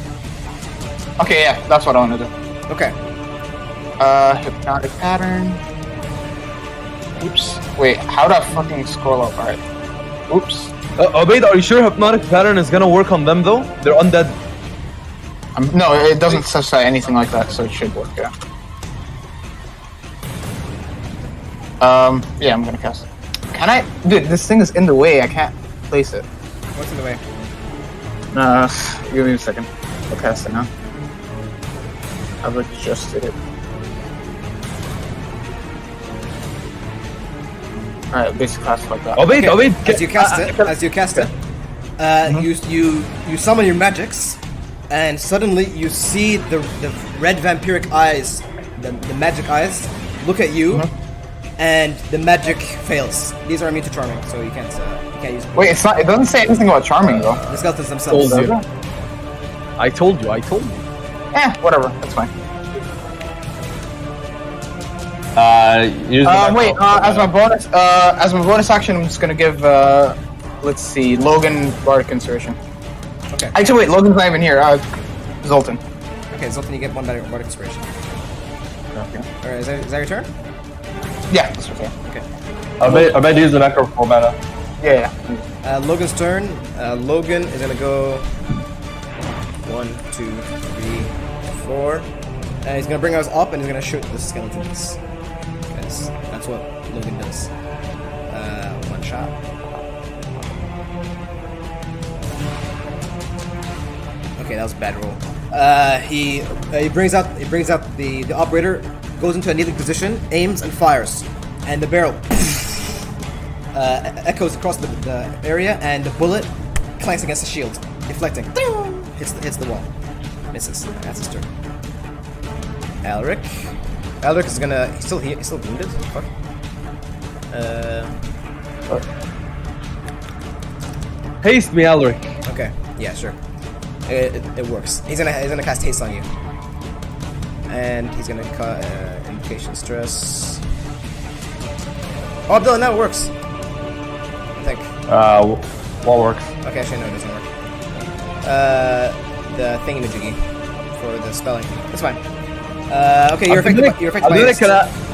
Okay, yeah, that's what I want to do. Okay. Hypnotic Pattern. Oops. Wait, how do I fucking scroll up? Alright. Oops. Obaid, are you sure Hypnotic Pattern is gonna work on them though? They're undead. No, it doesn't specify anything like that, so it should work, yeah. Yeah, I'm gonna cast it. Can I? Dude, this thing is in the way, I can't place it. What's in the way? Give me a second. I'll cast it now. I've adjusted it. Alright, basic class like that. Obaid, Obaid, As you cast it, you summon your magics, and suddenly you see the red vampiric eyes, the magic eyes, look at you, and the magic fails. These are immune to charming, so you can't use them. Wait, it's not. It doesn't say anything about charming though. The skeletons themselves. Told you. I told you. Whatever. That's fine. Use the Wait. As my bonus action, I'm just gonna give. Let's see, Logan Bardic Inspiration. Okay. Actually, wait. Logan's not even here. Zoltan. Okay, Zoltan, you get one Bardic Inspiration. Okay. Alright, is that your turn? Yeah, that's okay. Okay. I bet use the necro for mana. Yeah. Logan's turn. Logan is gonna go 1, 2, 3, 4. And he's gonna bring us up and he's gonna shoot the skeletons. Because that's what Logan does. One shot. Okay, that was a bad roll. He brings out the operator, goes into a kneeling position, aims and fires, and the barrel echoes across the area, and the bullet clanks against the shield, deflecting. Hits the wall, misses. That's his turn. Alric is gonna. He's still wounded. Fuck. Haste me, Alric. Okay. Yeah, sure. It works. He's gonna cast haste on you, and he's gonna cut invocation stress. Oh, no, now it works. I think. What works? Okay, actually no, it doesn't work. The thingamajiggy for the spelling. That's fine. Okay, you're affected by haste.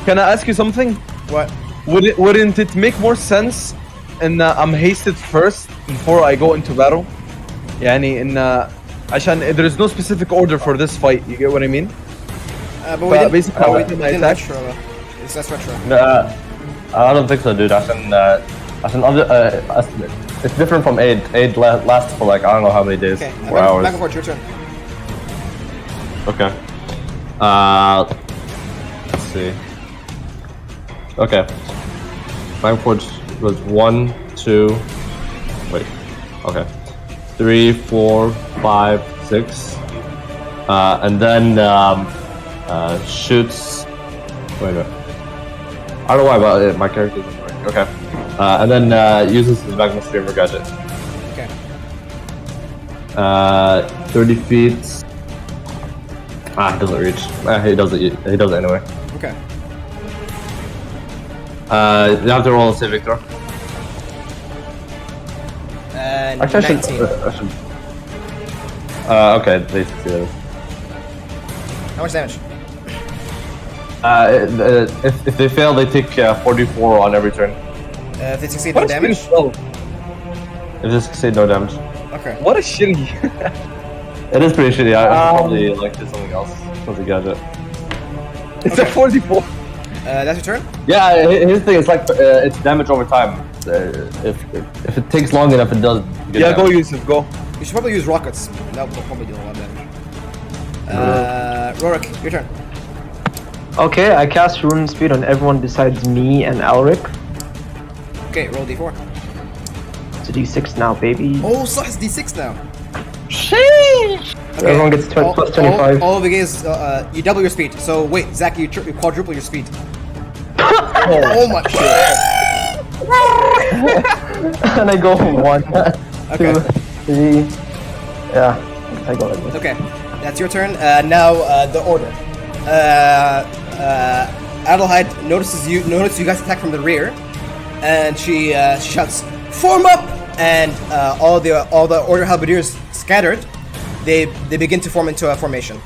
Can I ask you something? What? Wouldn't it make more sense in I'm hasted first before I go into battle? يعني in عشان there is no specific order for this fight. You get what I mean? But we didn't basically, we didn't attack. That's retro. I don't think so, dude. It's different from Aid. Aid lasts for like I don't know how many days. Okay, 4 hours. back and forth, your turn. Okay. Let's see. Okay. Back and forth was 1, 2. Wait. Okay. 3, 4, 5, 6. And then shoots. Wait a minute. I don't know why, but my character doesn't work. Okay. And then uses his Magma Streamer gadget. Okay. 30 feet. He doesn't reach. He does it. He does it anyway. Okay. You have to roll a saving throw. Actually, 19. I should. Okay, they succeeded. How much damage? If they fail, they take 44 on every turn. If they succeed, no damage? If they succeed, no damage. Okay. What a shitty. It is pretty shitty. I should probably like do something else as a gadget. It's a 44. That's your turn? Yeah, his thing is like it's damage over time. If it takes long enough, it does. Get Yeah, damage. go Yusuf, go. You should probably use rockets. That will probably do a lot of damage. Rorik, your turn. Okay, I cast Rune Speed on everyone besides me and Alric. Okay, roll d4. It's a d6 now, baby. Oh, so it's d6 now. Sheesh! Okay. Everyone gets plus 25. All of you guys, you double your speed. So wait, Zach, you quadruple your speed. Oh my shit. And I go 1, Okay. 2, 3. Yeah, I go like this. Okay, that's your turn. Now the order. Adelheid notices you guys attack from the rear, and she shouts, "Form up!" And all the order halberdiers scattered. They begin to form into a formation.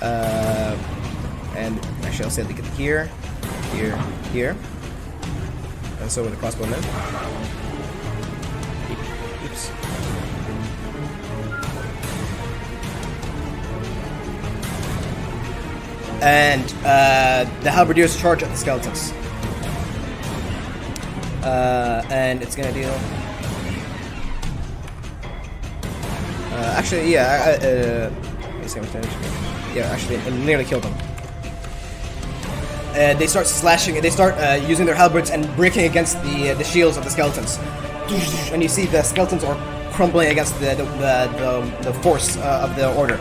And actually, I'll say they get here, here, here, and so with the crossbowmen. Oops. And the halberdiers charge at the skeletons. And it's gonna deal. Actually, yeah. Yeah, actually, it nearly killed them. They start slashing. They start using their halberds and breaking against the shields of the skeletons. And you see the skeletons are crumbling against the force of the order.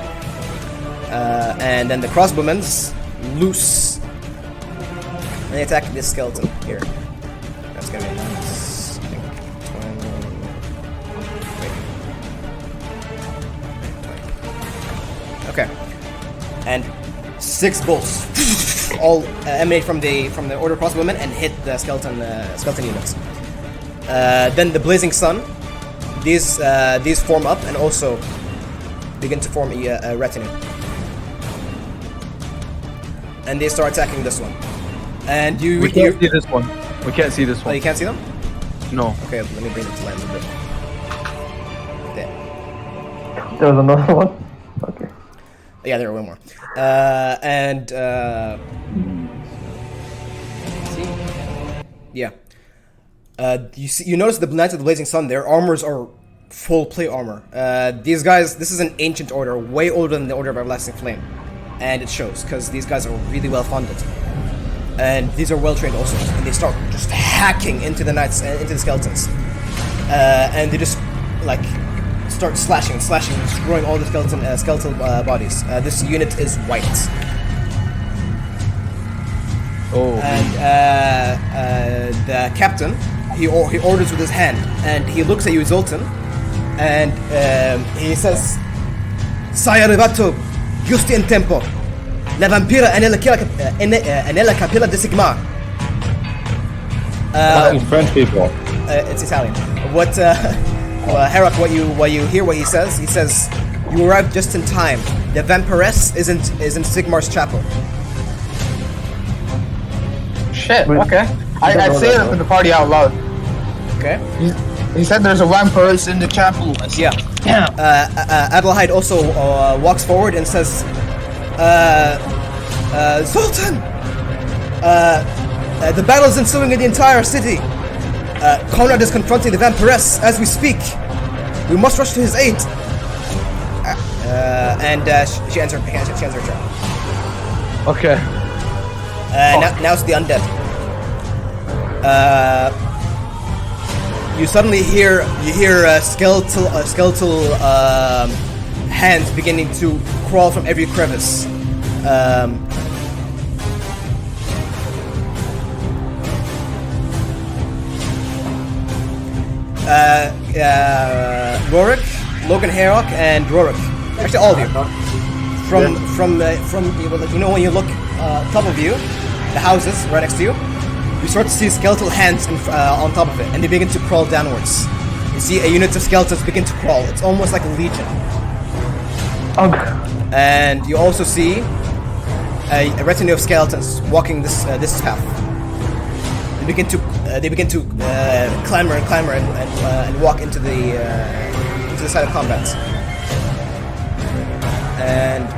And then the crossbowmen's loose. And they attack this skeleton here. That's gonna be nice. I think 20. Okay. And 6 bolts all emanate from the order crossbowmen and hit the skeleton units. Then the blazing sun. These form up and also begin to form a retinue. And they start attacking this one. And We can't see this one. We can't see this Oh, one. you can't see them? No. Okay, let me bring them to land a bit. There. There was another one? Okay. Yeah, there were one more. See? Yeah. You notice the Knights of the Blazing Sun, their armors are full plate armor. These guys, this is an ancient order, way older than the Order of Everlasting Flame. And it shows, because these guys are really well funded. And these are well trained also. And they start just hacking into the knights, into the skeletons. And they just, like, start slashing, destroying all the skeletal bodies. This unit is white. Oh. And the captain, he orders with his hand, and he looks at you, Zoltan, and he says, "Sai arrivato giusto in tempo. La vampira è nella capilla di Sigmar." French people. It's Italian. What, Herak, what you hear what he says? He says, "You arrived just in time. The vampiress is in Sigmar's chapel." Shit, okay. I say it to the party out loud. Okay. He said there's a vampiress in the chapel. Yeah. Adelheid also walks forward and says, "Sultan, The battle is ensuing in the entire city. Conrad is confronting the vampiress as we speak. We must rush to his aid. She ends her turn. Okay. Now it's the undead. You suddenly hear skeletal hands beginning to crawl from every crevice. Rorik, Logan Hayrock, and Rorik. Actually, all of you. From you know when you look top of you, the houses right next to you, you start to see skeletal hands on top of it, and they begin to crawl downwards. You see a unit of skeletons begin to crawl. It's almost like a legion. And you also see a retinue of skeletons walking this path. They begin to clamber and walk into the side of combat. And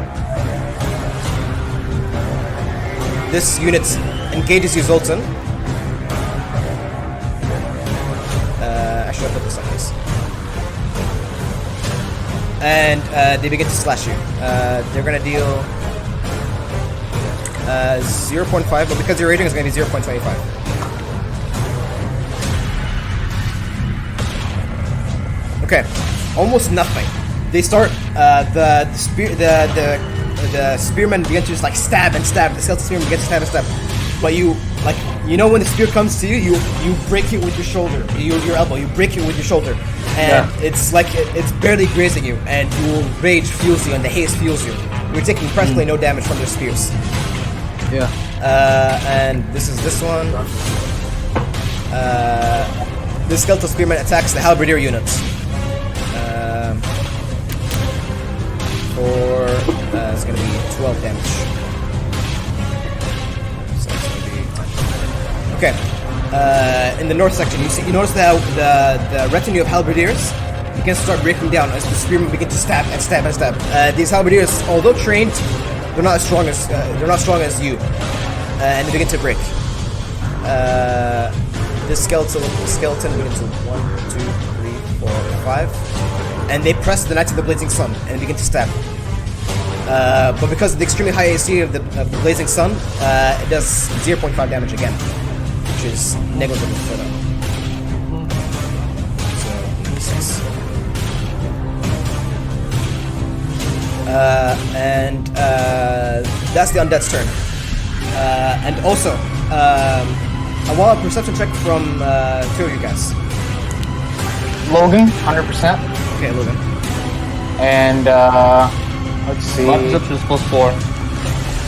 this unit engages you, Zoltan. Actually, I'll put this like this. And they begin to slash you. They're gonna deal 0.5, but because your rating is gonna be 0.25. Okay, almost nothing. They start the spearmen begin to just like stab and stab. The skeleton spearmen begin to stab and stab. But you when the spear comes to you, you break it with your shoulder, your elbow. You break it with your shoulder, and it's like it's barely grazing you. And your rage fuels you, and the haste fuels you. You're taking practically no damage from their spears. Yeah. And this is this one. This skeletal spearman attacks the halberdier units. It's going to be 12 damage. So it's going to be... Okay. In the north section, you notice that the retinue of halberdiers begins to start breaking down as the spearmen begin to stab and stab and stab. These halberdiers, although trained, they're not as strong as you, and they begin to break. This skeleton begins to 1, 2, 3, 4, 5, and they press the Knights of the Blazing Sun and begin to stab. But because of the extremely high AC of the Blazing Sun, it does 0.5 damage again, which is negligible for them. So, 6. And that's the undead's turn. And also, I want a perception check from two of you guys. Logan, 100%. Okay, Logan. And let's see. My perception is +4.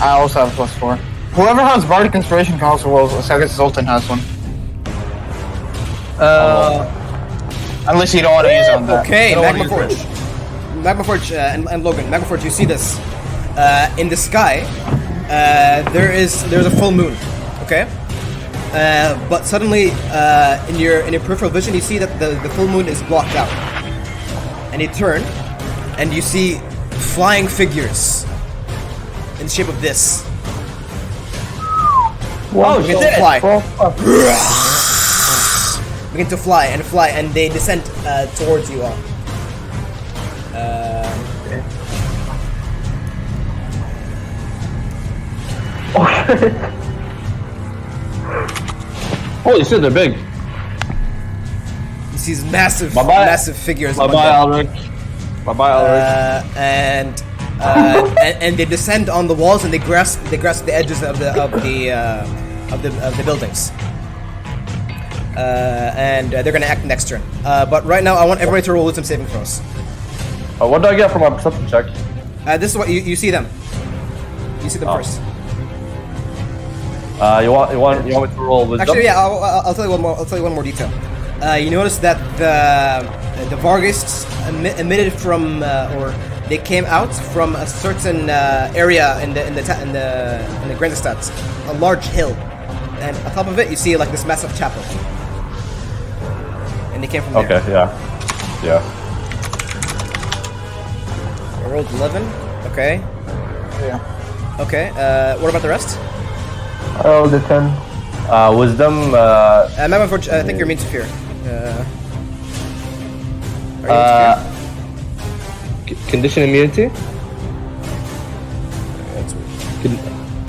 I also have +4. Whoever has Bardic Inspiration can also roll, so I guess Zoltan has one. Unless you don't want to use it on that. Okay, Magma Forge and Logan. Magma Forge, you see this. In the sky, there's a full moon. Okay? But suddenly, in your peripheral vision, you see that the full moon is blocked out. And you turn, and you see flying figures in the shape of this. Wow, Begin to fly. Oh, Begin to fly, and they descend towards you all. Holy shit, they're big. You see these massive figures. Bye-bye, Alric. Bye-bye, Alric. And they descend on the walls and they grasp the edges of the buildings. And they're gonna act next turn. But right now, I want everybody to roll wisdom saving throws. What do I get for my perception check? This is what you see them. You see them first. You want me to roll wisdom? Actually, yeah. I'll tell you one more. I'll tell you one more detail. You notice that the Vargists emitted from, or they came out from a certain area in the Grenzestadt, a large hill, and on top of it you see like this massive chapel, and they came from there. Okay, yeah. I rolled 11. Okay. Yeah. Okay. What about the rest? I rolled a 10. Wisdom. Magnforge, I think you're immune to fear. Are you Condition immunity. That's weird.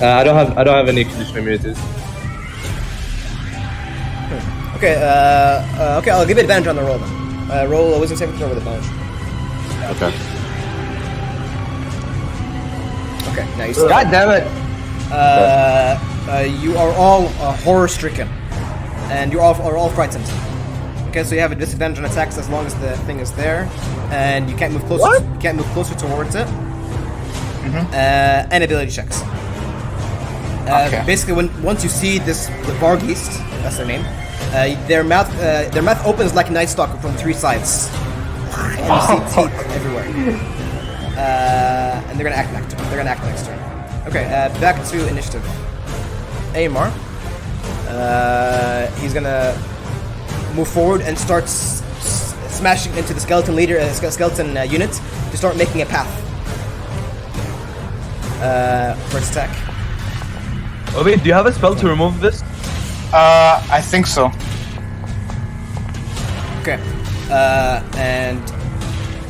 I don't have any condition immunities. Okay, okay, I'll give you advantage on the roll then. Roll a wisdom saving throw with advantage. Okay. Okay, now you still. God damn it! You are all horror stricken, and you are all frightened. Okay, so you have a disadvantage on attacks as long as the thing is there, and you can't move closer. What? You can't move closer towards it. And ability checks. Okay. Basically, once you see the Vargeist, that's their name, their mouth opens like a night stalker from 3 sides, and you see teeth everywhere. And they're gonna act next turn. Okay, back to initiative. Amar. He's gonna move forward and start smashing into the skeleton leader, skeleton unit to start making a path for its attack. Oh wait, do you have a spell to remove this? I think so. Okay, and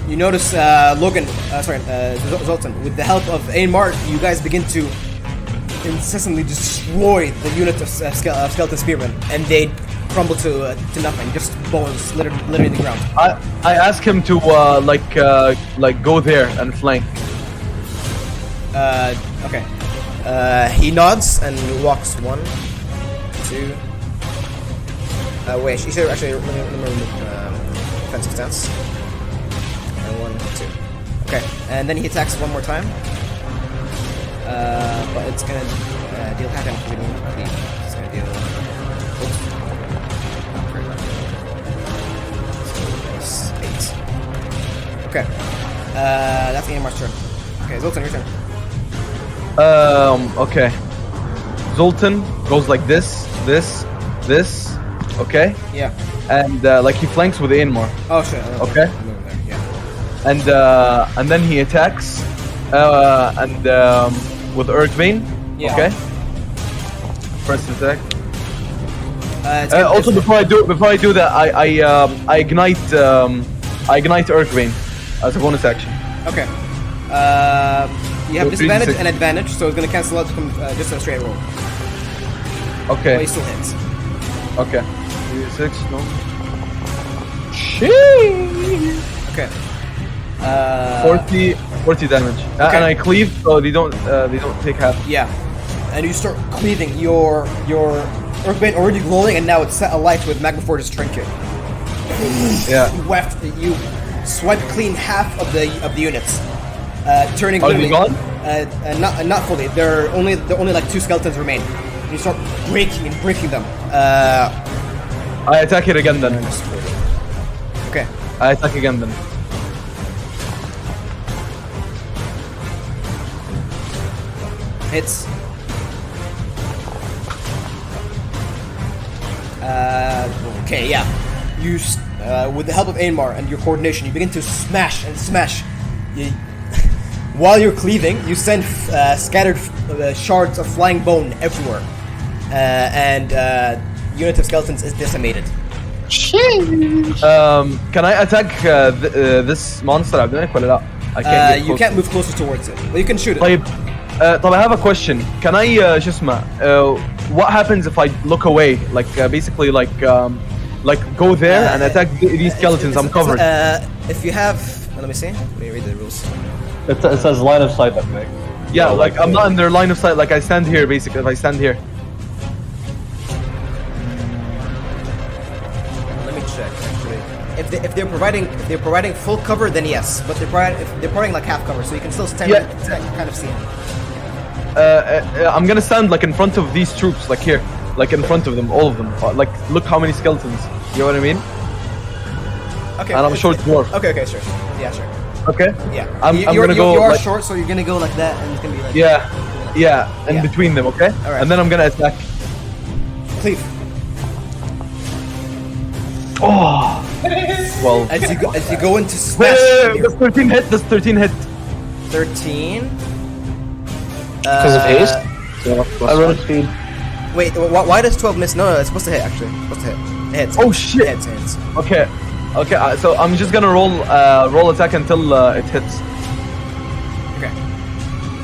you notice Zoltan, with the help of Ainmar, you guys begin to incessantly destroy the unit of skeleton spearmen, and they crumble to nothing, just bones literally in the ground. I ask him to like go there and flank. Okay. He nods and walks 1, 2. Wait, he should actually let me remove defensive stance. And 1, 2. Okay, and then he attacks 1 more time. But it's gonna deal half damage. It's gonna deal. Oops. So that's 8. Okay. That's Amar's turn. Okay, Zoltan, your turn. Okay. Zoltan goes like this, okay? Yeah. And like he flanks with Ainmar. Oh shit. Okay. I'm moving there. Yeah. And then he attacks with Earthbane. Yeah. Okay. First attack. It's gonna- Also, before I do that, I ignite Earthbane as a bonus action. Okay. You have So disadvantage 3d6. and advantage, so it's gonna cancel out to come just a straight roll. But Okay. he still hits. Okay. 6 no. Okay. 40 damage. Okay. And I cleave, so they don't take half. Yeah. And you start cleaving your Earthbane already glowing, and now it's set alight with Magmaforge's trinket. Yeah. You swipe clean half of the units, turning. Are they literally- gone? Not fully. There are only like 2 skeletons remain. And you start breaking them. I attack it again then. Okay. I attack again then. Hits. Okay, yeah. You, with the help of Ainmar and your coordination, you begin to smash and smash. While you're cleaving, you send scattered shards of flying bone everywhere, and unit of skeletons is decimated. Can I attack this monster? I can't. You can't move closer towards it, but you can shoot it. طيب I have a question. Can I شو اسمه what happens if I look away, like basically like go there and attack these skeletons? I'm covered. If you have, let me see. Let me read the rules. It says line of sight, I think. Yeah, So, like I'm not in their line of sight. Like I stand here, basically. If I stand here. Let me check. Actually, if they're providing full cover, then yes. But if they're providing like half cover, so you can still stand Yeah. kind of see them. I'm gonna stand like in front of these troops, like here, like in front of them, all of them. Like look how many skeletons. You know what I mean? Okay. And I'm short dwarf. Okay, sure. Yeah, sure. Okay. Yeah. I'm gonna go. You are like, short, so you're gonna go like that, and it's gonna be like. Yeah, in Yeah. between them. Okay. Alright. And then I'm gonna attack. Cleave. Oh. Well. As you go into smash. Does 13 hit? Does 13 hit? 13. Because of haste? I roll speed. Wait, why does 12 miss? No, it's supposed to hit actually. It's supposed to hit. It hits. Oh, shit. It hits. Okay. Okay. So I'm just gonna roll attack until it hits. Okay.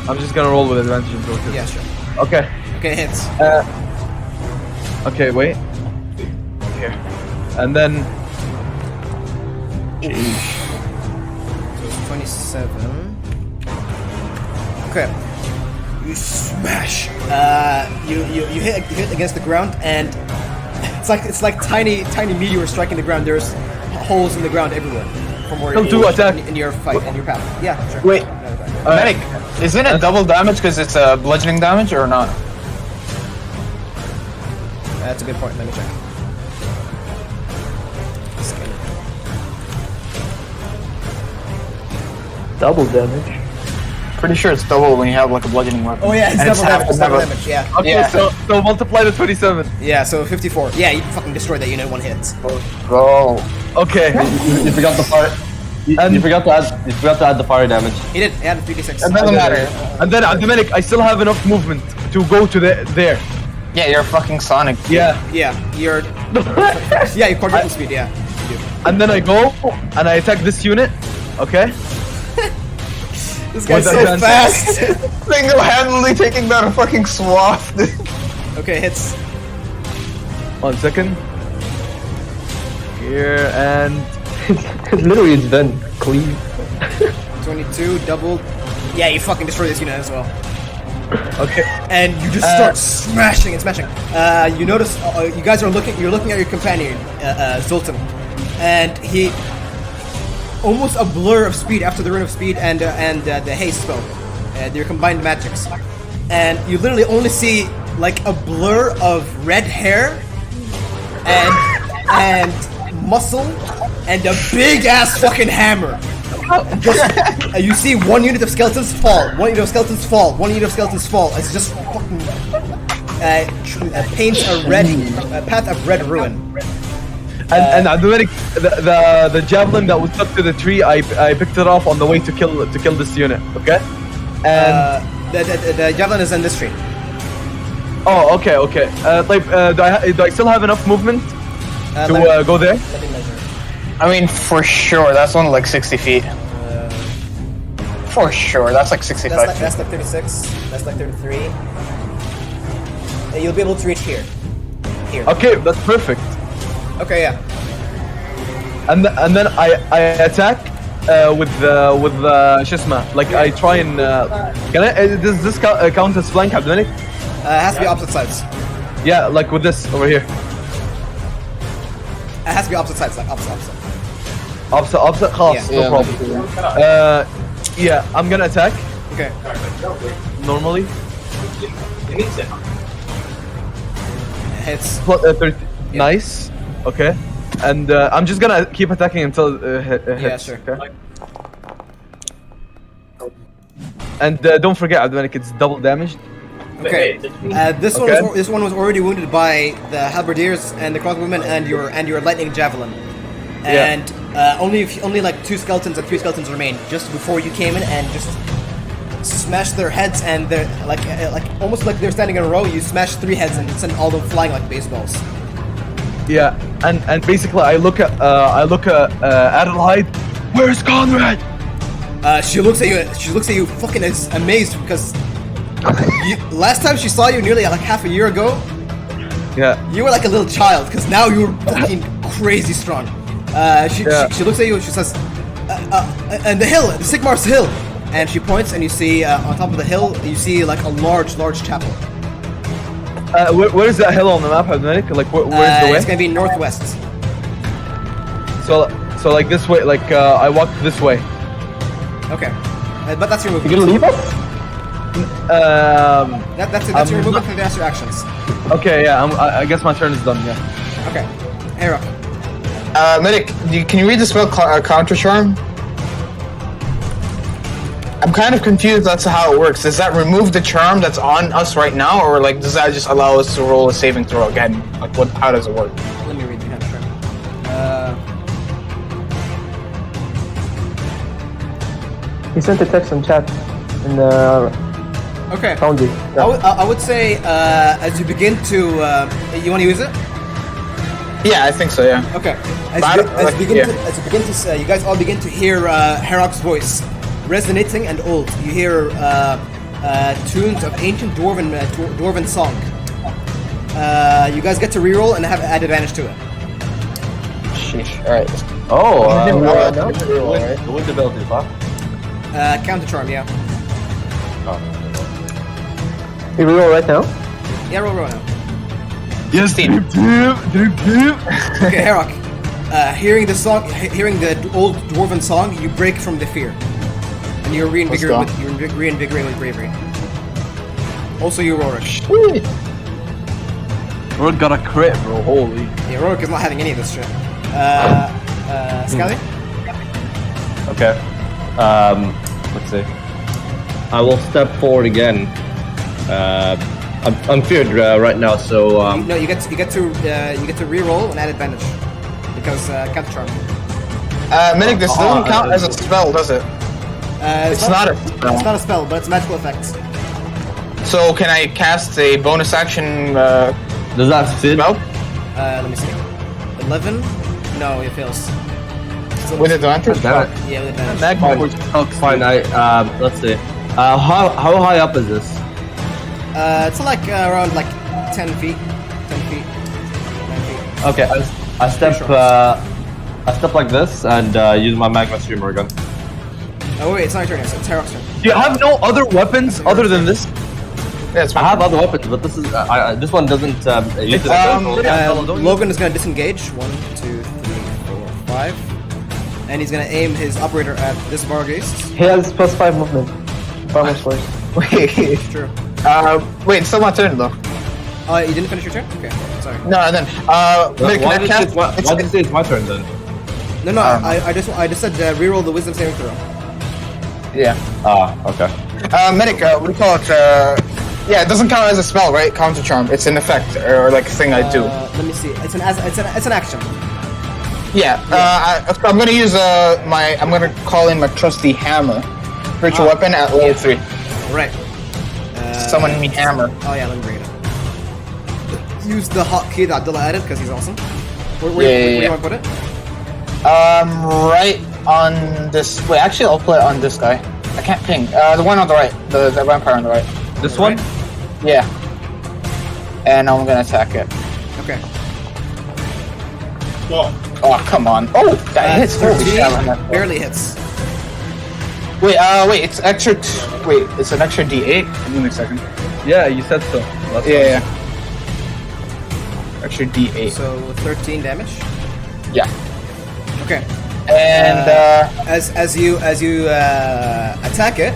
I'm just gonna roll with advantage until it hits. Yeah, sure. Okay. Okay, it hits. Okay. Wait. Here. And then. So it's 27. Okay. You smash. You hit against the ground, and it's like tiny meteors striking the ground. There's holes in the ground everywhere from where Don't do attack. in your fight in your path. Yeah, sure. Wait, medic, isn't it double damage because it's bludgeoning damage or not? That's a good point. Let me check. Double damage. Pretty sure it's double when you have like a bludgeoning weapon. Oh yeah, it's And double damage. It's half double of- damage. Yeah. Okay. Yeah. So multiply the 27. Yeah. So 54. Yeah, you fucking destroyed that unit in one hit. Go. Okay. You forgot the fire. You forgot to add the fire damage. He did. He had a 3d6. It doesn't matter. And then Dominic, I still have enough movement to go to there. Yeah, you're fucking Sonic. Yeah. Yeah, you're. Yeah, you quadruple speed. Yeah. And then I go and I attack this unit. Okay. This guy's What's so that fast. Single-handedly taking down a fucking swath. Okay, hits. 1 second. Here and Literally, it's done. Clean. 22 double. Yeah, you fucking destroy this unit as well. okay. And you just start smashing and smashing. You notice you guys are looking. You're looking at your companion, Zoltan, and he almost a blur of speed after the rune of speed and the haste spell, their combined magics, and you literally only see like a blur of red hair and muscle and a big ass fucking hammer. Just you see one unit of skeletons fall, one unit of skeletons fall, one unit of skeletons fall. It's just fucking paints a path of red ruin. And Dominic, the javelin that was stuck to the tree, I picked it off on the way to kill this unit. Okay. And The javelin is in this tree. oh, okay. Do I still have enough movement to go there? Let me measure. I mean, for sure, that's only like 60 feet. For sure, that's like 65 feet. That's like 36. That's like 33. You'll be able to reach here. Here. Okay, that's perfect. Okay, yeah. And then I attack with Shisma. Like I try and can I? Does this count as flank, Dominic? It has to be opposite sides. Yeah, like with this over here. It has to be opposite sides, like opposite. Opposite. Khas, Yeah. no problem. Yeah, I'm gonna attack Okay. normally. Hits. 30. Nice. Okay. And I'm just gonna keep attacking until hits. Yeah, sure. Okay? And don't forget, Dominic, it's double damaged. Okay. This one was already wounded by the halberdiers and the crossbowmen and your lightning javelin. And only like 2 skeletons and 3 skeletons remain just before you came in and just smashed their heads, and they're like almost like they're standing in a row. You smash 3 heads and send all of them flying like baseballs. Yeah, and basically I look at Adelheid. Where's Conrad? She looks at you fucking amazed because last time she saw you nearly like half a year ago, Yeah. you were like a little child because now you're fucking crazy strong. She looks at you and she says, and the hill, the Sigmar's hill. And she points and you see on top of the hill, you see like a large chapel. Where is that hill on the map, Dominic? Like where's the way? It's gonna be northwest. So like this way, like I walk this way. Okay. But that's your You movement. gonna leave us? That's your movement and that's your actions. Okay, yeah, I guess my turn is done, yeah. Okay. Hey, Rock. Medic, can you read the spell Counter Charm? I'm kind of confused as to how it works. Does that remove the charm that's on us right now, or like does that just allow us to roll a saving throw again? Like how does it work? Let me read the counter. He sent a text on chat in the Okay. Foundry. I would say as you begin to you want to use it. Yeah, I think so. Yeah. Okay. But, like, You guys all begin to hear Herok's voice resonating and old. You hear tunes of ancient dwarven song. You guys get to reroll and have add advantage to it. Sheesh. All right. Oh, Right? the wind ability, huh? Counter charm, yeah. You reroll right now? Yeah, roll now. Yes, team. Okay, Herok. Hearing the song, hearing the old dwarven song, you break from the fear, and you're reinvigorated with bravery. Also, you Rorik. Rorik got a crit, bro. Holy. Yeah, Rorik is not having any of this shit. Scully? Okay. Let's see. I will step forward again. I'm feared right now, so No, you get to reroll and add advantage because counter charm. Medic, this doesn't count as a spell, does it? It's not a spell. It's not a spell, but it's a magical effect. So can I cast a bonus action does that succeed? spell Let me see. 11? No, it fails. with advantage? Damn it. Yeah, with advantage. Magma Forge sucks. Fine. Let's see. How high up is this? It's like around like 10 feet. 10 feet. 9 feet. Okay, I step like this and use my magma streamer again. Oh wait, it's not your turn, it's Herok's turn. Do you have no other weapons other than this? Yeah, it's I have other weapons, but this is this one doesn't use it. Logan is gonna disengage. 1, 2, 3, 4, 5. And he's gonna aim his operator at this Varghest. He has +5 movement. Farmer's Force. Wait. True. Wait, it's still my turn though. Oh, you didn't finish your turn? Okay, sorry. No, and then Medic, Why can I did cast? you say it's my turn then? No, I just said reroll the wisdom saving throw. Yeah. Okay. Medic, what do you call it? Yeah, it doesn't count as a spell, right? Counter charm. It's an effect or like a thing I do. Let me see. It's an action. Yeah. I'm gonna use I'm gonna call in my trusty hammer, spiritual weapon at level 3. Right. Summon me hammer. Oh yeah, let me bring it up. Use the hotkey that Dilla added because he's awesome. Where do you want to put it? Right on this. Wait, actually, I'll put it on this guy. I can't ping. The one on the right. The vampire on the right. This one? Yeah. And I'm gonna attack it. Okay. Whoa. Oh, come on. Oh, that hits. Holy 13 shit, I'm not- barely hits. Wait, it's extra. Wait, it's an extra D8. Give me a second. Yeah, you said so. Yeah. Extra D8. So 13 damage. Yeah. Okay. And As you attack it,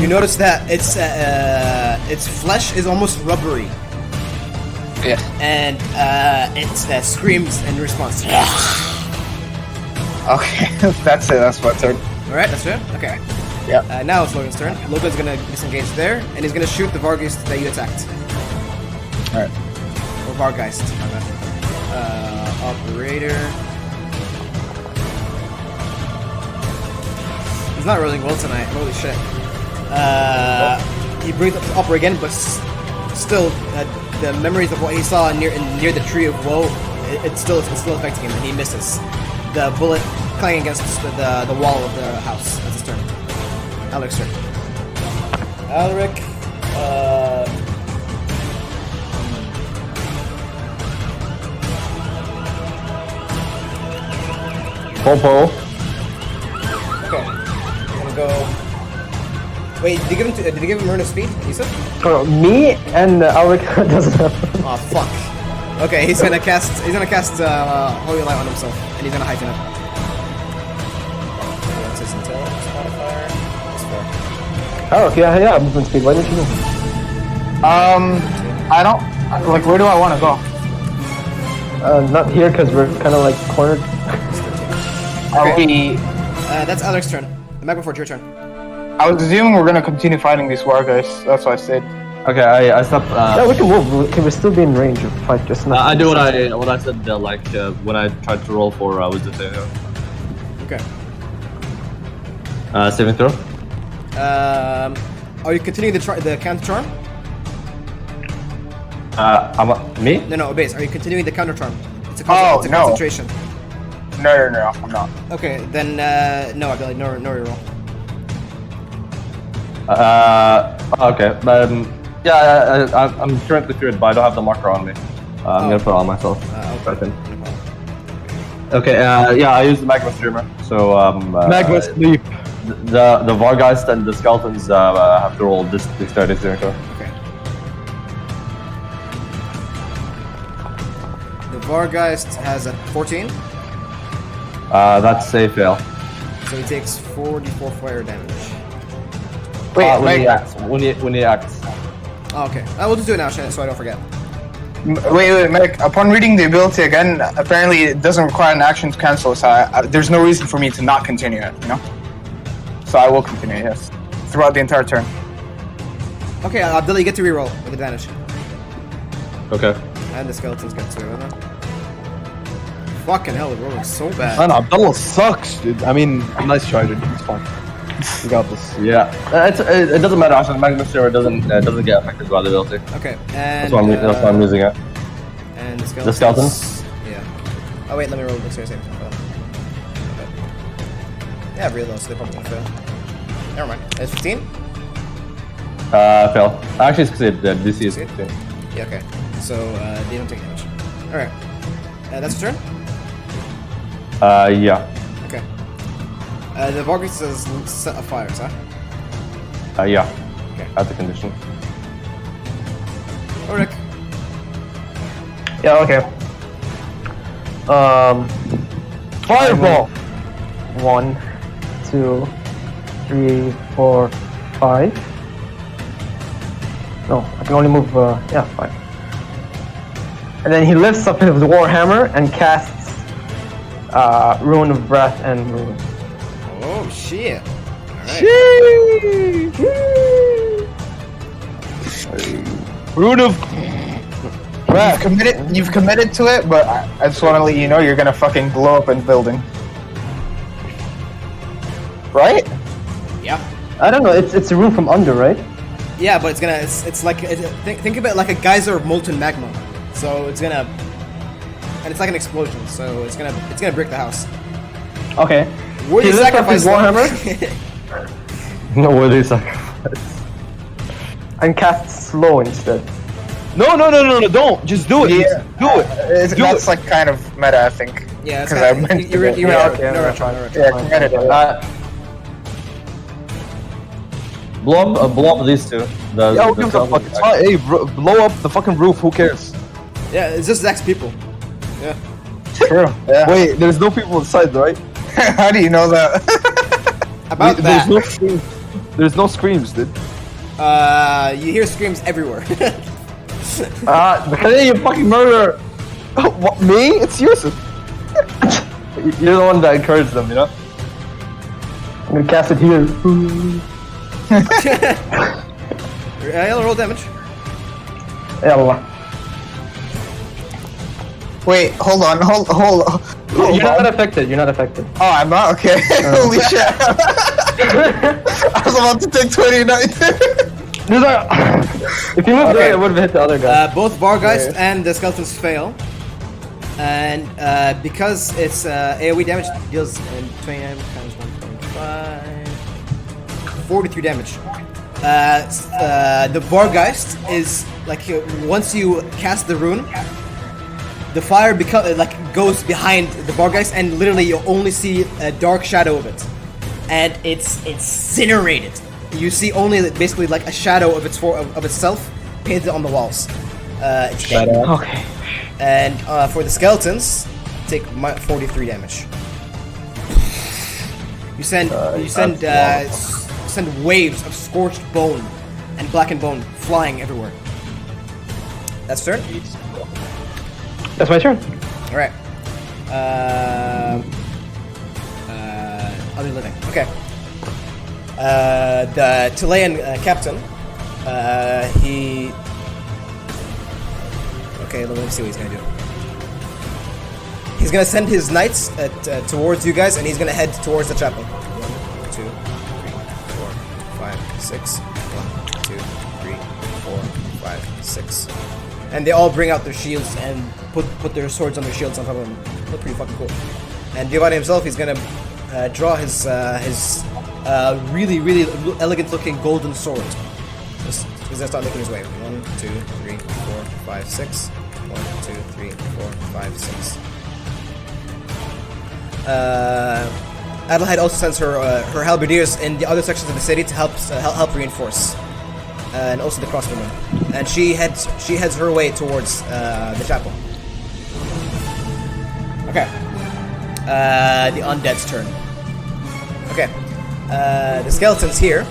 you notice that its flesh is almost rubbery, yeah. and it screams in response. Okay, that's it. That's my turn. All right, that's it. Okay. Yeah. Now it's Logan's turn. Logan's gonna disengage there, and he's gonna shoot the Varghest that you attacked. All right. Or Vargeist. my bad. Operator. He's not rolling well tonight. Holy shit. He brings up the upper again, but still, the memories of what he saw near the tree of woe, it's still affecting him, and he misses. The bullet clanging against the wall of the house. That's his turn. Alaric's turn. Alaric. Popo. Okay. I'm gonna go. Wait, did you give him Myrna speed? You said? Me and Alric doesn't have. Oh fuck. Okay, he's gonna cast Holy Light on himself, and he's gonna heighten it. What's his intelligence modifier? It's 4. Oh, yeah, movement speed. Why didn't you move? I don't like. Where do I want to go? Not here because we're kind of like cornered. Are we? That's Alaric's turn. The Magma your turn. I was assuming we're gonna continue fighting these war guys. That's what I said. Okay, I stop. Yeah, we can move. Can we still be in range of fight? Just not. I do what I said like when I tried to roll for wisdom saving throw. Okay. Saving throw. Are you continuing the counter charm? Me? No, base. Are you continuing the counter charm? It's a, Oh, it's a no. concentration. No, I'm not. Okay, then no, Abdullah, no reroll. Okay. Yeah, I'm currently feared, but I don't have the marker on me. I'm gonna put it on myself. Okay. Okay. Yeah, I use the magma streamer. So Magma sleep. the Vargeist and the skeletons have to roll this dexterity saving throw. Okay. The Vargeist has a 14, That's a fail. so he takes 44 fire damage. Wait, when he Meg, acts. When he acts. Oh, okay. We'll just do it now, so I don't forget. wait, Meg. Upon reading the ability again, apparently it doesn't require an action to cancel, so there's no reason for me to not continue it, you know? So I will continue, yes. Throughout the entire turn. Okay, Abdullah, you get to reroll with advantage. Okay. And the skeletons get to Fucking hell, the roll is so bad. Man, Abdullah sucks, dude. I mean, nice try, dude. It's fine. We got this. Yeah. It doesn't matter. Actually, the magma streamer doesn't get affected by the ability. Okay, and That's why I'm using it. And the skeletons. The skeletons? Yeah. Oh wait, let me roll the dexterity saving throw. Yeah, I realized they probably won't fail. Never mind. It's 15? Fail. Actually, it's succeed. The DC is 15. Yeah, okay. So, they don't take damage. Alright. That's your turn? Yeah. Okay. The Vargas says set of fires, huh? Yeah. Okay. That's a condition. Ulrich. Yeah, okay. Fireball! 1, 2, 3, 4, 5. No, I can only move, yeah, 5. And then he lifts up his warhammer and casts Rune of Breath and Rune. Oh, shit. Rune of You've committed to it, but I just want to let you know you're gonna fucking blow up in the building. Right? Yeah. I don't know, it's a rune from under, right? Yeah, but it's like, think of it like a geyser of molten magma. So it's gonna, and it's like an explosion, so it's gonna break the house. Okay. Worthy He lifts up his sacrifice. warhammer No worthy sacrifice. and casts slow instead. No, don't! Just do it! Yeah. Do it! Do That's it. like kind of meta, I think. Yeah, it's 'Cause I kind meant of, to you're do it. right. Yeah, okay, No no, rush, fine. no rush. Yeah, committed it. Blow up these two. Yeah, who gives a fuck? It's fine. Hey, blow up the fucking roof, who cares? Yeah, it's just Zach's people. Yeah. True. Yeah. Wait, there's no people inside, right? How do you know that? About There's that. no screams. There's no screams, dude. You hear screams everywhere. Hey, you fucking murderer! What, me? It's Yusuf. You're the one that encouraged them, you know? I'm gonna cast it here. I'll roll damage. Yalla. Wait, hold on. You're not affected, you're not affected. Oh, I'm not? Okay. Holy shit. I was about to take 29. If you moved there, it would have hit the other guy. Both Vargeist and the skeletons fail. And because it's AoE damage, it deals 29 times 1.5. 43 damage. The Vargeist is like once you cast the rune, the fire goes behind the Vargeist, and literally you only see a dark shadow of it, and it's incinerated. You see only basically like a shadow of itself painted on the walls. It's dead. Okay. And for the skeletons, take 43 damage. You send send waves of scorched bone and blackened bone flying everywhere. That's turn. That's my turn. All right. Other living. Okay. The Chilean captain. He. Okay, let me see what he's gonna do. He's gonna send his knights towards you guys, and he's gonna head towards the chapel. 1, 2, 3, 4, 5, 6. 1, 2, 3, 4, 5, 6. And they all bring out their shields and put their swords on their shields on top of them. Look pretty fucking cool. And Giovanni himself, he's gonna draw his really elegant looking golden sword. He's gonna start making his way. 1, 2, 3, 4, 5, 6. 1, 2, 3, 4, 5, 6. Adelheid also sends her halberdiers in the other sections of the city to help reinforce, and also the crossbowmen. And she heads her way towards the chapel. Okay. The undead's turn. Okay. The skeletons here,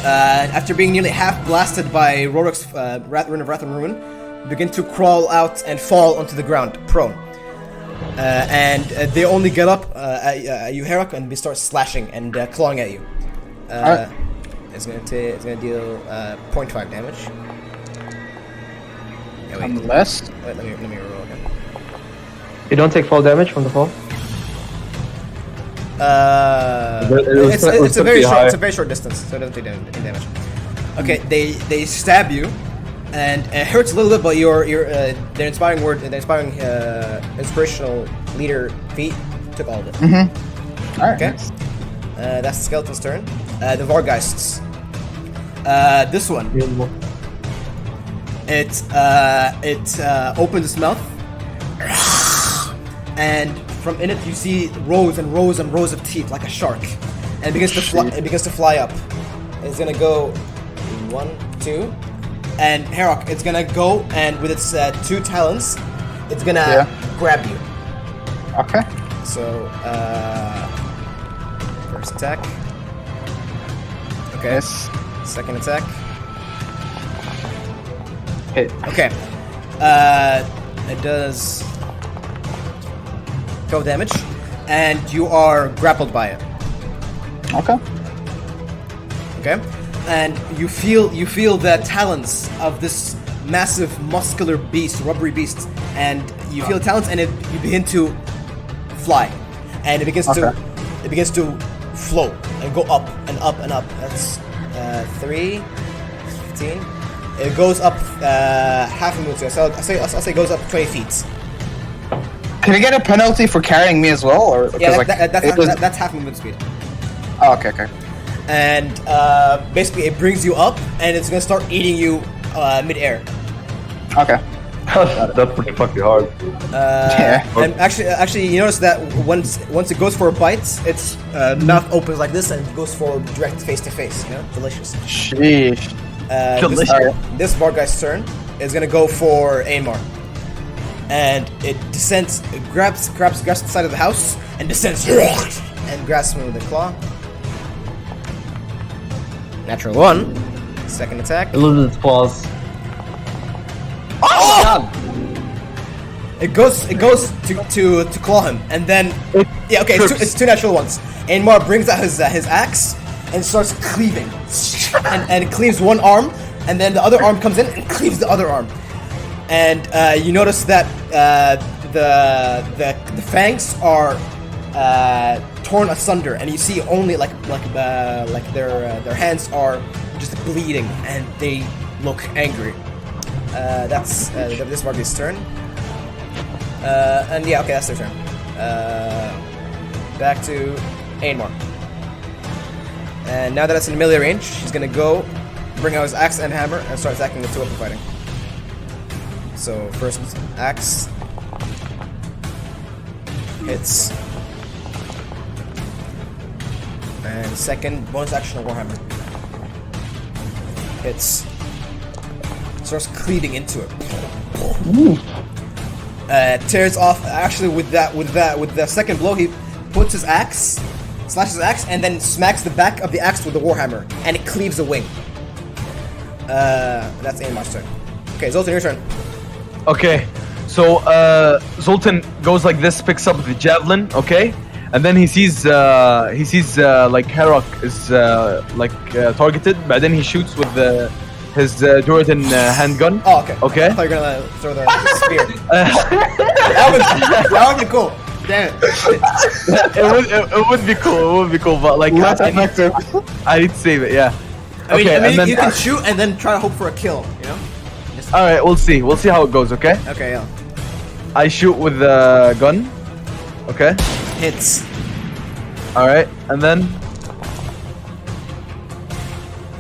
after being nearly half blasted by Rorik's Rune of Wrath and Ruin, begin to crawl out and fall onto the ground, prone. And they only get up at you, Herok, and they start slashing and clawing at you. It's gonna deal 0.5 damage. Yeah, wait. Unless. Wait, let me roll again. You don't take fall damage from the fall? It's a very short distance, so it doesn't take any damage. Okay, they stab you, and it hurts a little bit, but their inspirational leader feat took all of it. Mm-hmm. All right. Okay. That's the skeleton's turn. The Vargeists. This one. It opens its mouth, and from in it you see rows and rows and rows of teeth like a shark, and it begins to fly up. It's gonna go 1, 2, and Herok, it's gonna go and with its 2 talons, it's gonna grab you. Okay. So first attack. Okay. Yes. Second attack. Hit. Okay. It does 12 damage, and you are grappled by it. Okay. Okay, and you feel the talons of this massive, muscular beast, rubbery beast, and you feel the talons, and you begin to fly, and it begins to float and go up and up and up. That's 3, 15. It goes up half a moon, so I'll say it goes up 20 feet. Can I get a penalty for carrying me as well, or Yeah, that's half movement speed. Oh, okay. And basically, it brings you up, and it's gonna start eating you mid-air. Okay. That's pretty fucking hard. Yeah. And actually, you notice that once it goes for a bite, its mouth opens like this, and it goes for direct face to face. You know, delicious. Sheesh. This Vargeist's turn is gonna go for Ainmar. And it descends, it grabs the side of the house and descends and grabs him with a claw. Natural 1. Second attack. It loses its claws. Oh! It goes to claw him, and then it's 2 natural ones. Ainmar brings out his axe and starts cleaving, and it cleaves one arm, and then the other arm comes in and cleaves the other arm. And you notice that the fangs are torn asunder, and you see only like their hands are just bleeding, and they look angry. That's this Vargei's turn. And yeah, okay, that's their turn. Back to Ainmar. And now that it's in melee range, he's gonna go, bring out his axe and hammer, and start attacking the 2 weapon fighting. So first axe hits, and second bonus action of Warhammer hits. Starts cleaving into it. Tears off. Actually, with the second blow, he puts his axe, slashes his axe, and then smacks the back of the axe with the Warhammer, and it cleaves a wing. That's Ainmar's turn. Okay, Zoltan, your turn. Okay, so Zoltan goes like this, picks up the javelin, okay, and then he sees like Herok is targeted, but then he shoots with his Duritan handgun. Oh, okay. Okay. I thought you were gonna throw the spear. That would be cool. Damn it. It would be cool. It would be cool, but like Less I effective. need to save it. Yeah. I mean, and then you can shoot and then try to hope for a kill, you know? all right, we'll see. We'll see how it goes. Okay. Okay, yeah. I shoot with the gun. Okay. Hits. All right, and then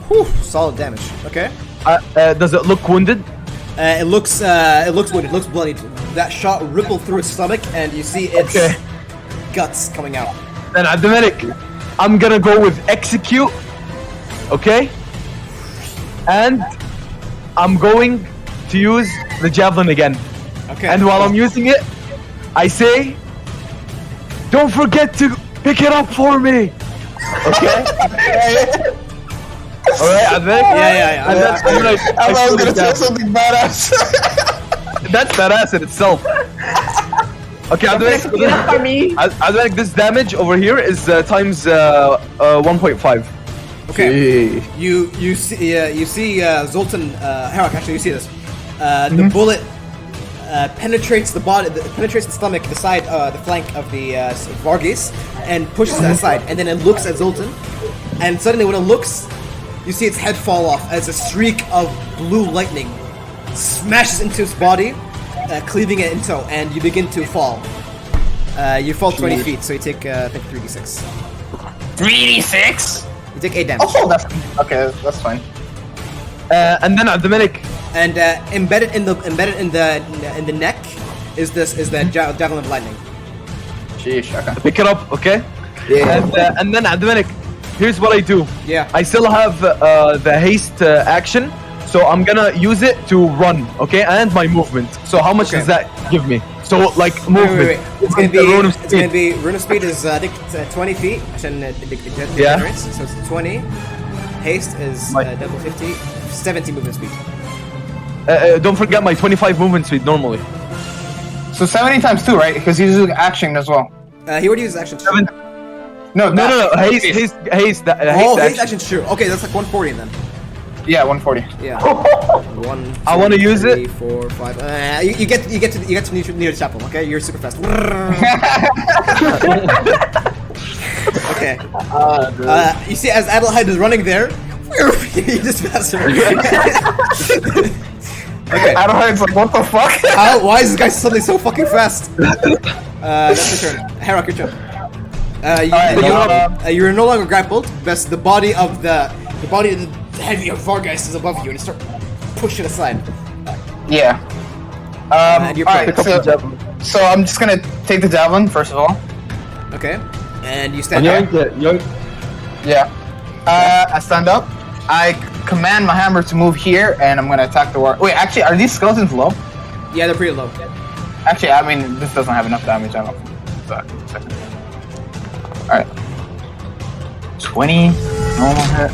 Whew, solid damage. Okay. does it look wounded? It looks wounded, it looks bloodied. That shot rippled through his stomach and you see its Okay. guts coming out. Then Dominic, I'm gonna go with execute. Okay. And I'm going to use the javelin again. Okay. And while I'm using it, I say, don't forget to pick it up for me. Okay? Alright, and then... Yeah. And that's when I thought I was gonna say something badass. That's badass in itself. Okay, I think this damage over here is times 1.5. Okay. You see Zoltan Harak, actually you see this. The bullet penetrates the body, penetrates the stomach, the side, the flank of the Varghese, and pushes it aside. And then it looks at Zoltan, and suddenly when it looks, you see its head fall off as a streak of blue lightning smashes into its body, cleaving it in two, and you begin to fall. You fall 20 feet, so you take I think 3d6. 3d6? You take 8 damage. Oh, that's okay. That's fine. And then Dominic, And embedded in the neck is the javelin of lightning. Sheesh. Okay. pick it up, okay? Yeah. And then Dominic, here's what I do. Yeah. I still have the haste action, so I'm gonna use it to run, okay? And my movement. So how much Okay. does that give me? So like movement. Wait. It's gonna be Rune of it's gonna speed. be rune of speed is I think it's, 20 feet. Yeah. So it's 20. Haste is double 50. 70 movement speed. Don't forget my 25 movement speed normally. So 70 times 2, right? Because he's doing action as well. He already used action. No. No. Haste Oh, haste haste action. action. Sure. Okay, that's like 140 then. Yeah, 140. Yeah. 1. I wanna use it. 3, 4, 5. You get to near the chapel. Okay, you're super fast. Okay. You see, as Adelheid is running there, he just passed her. Okay. Adelheid's like, what the fuck? Why is this guy suddenly so fucking fast? That's your turn. Harak, your turn. You're no longer grappled. That's the body of the heavy of Varghese is above you, and you start pushing aside. Yeah. And you're Alright, playing. so I'm just gonna take the javelin first of all. Okay. And you stand up. Yeah. I stand up. I command my hammer to move here, and I'm gonna attack the war. Wait, actually, are these skeletons low? Yeah, they're pretty low. Actually, I mean, this doesn't have enough damage. I don't. Alright. 20. Normal hit.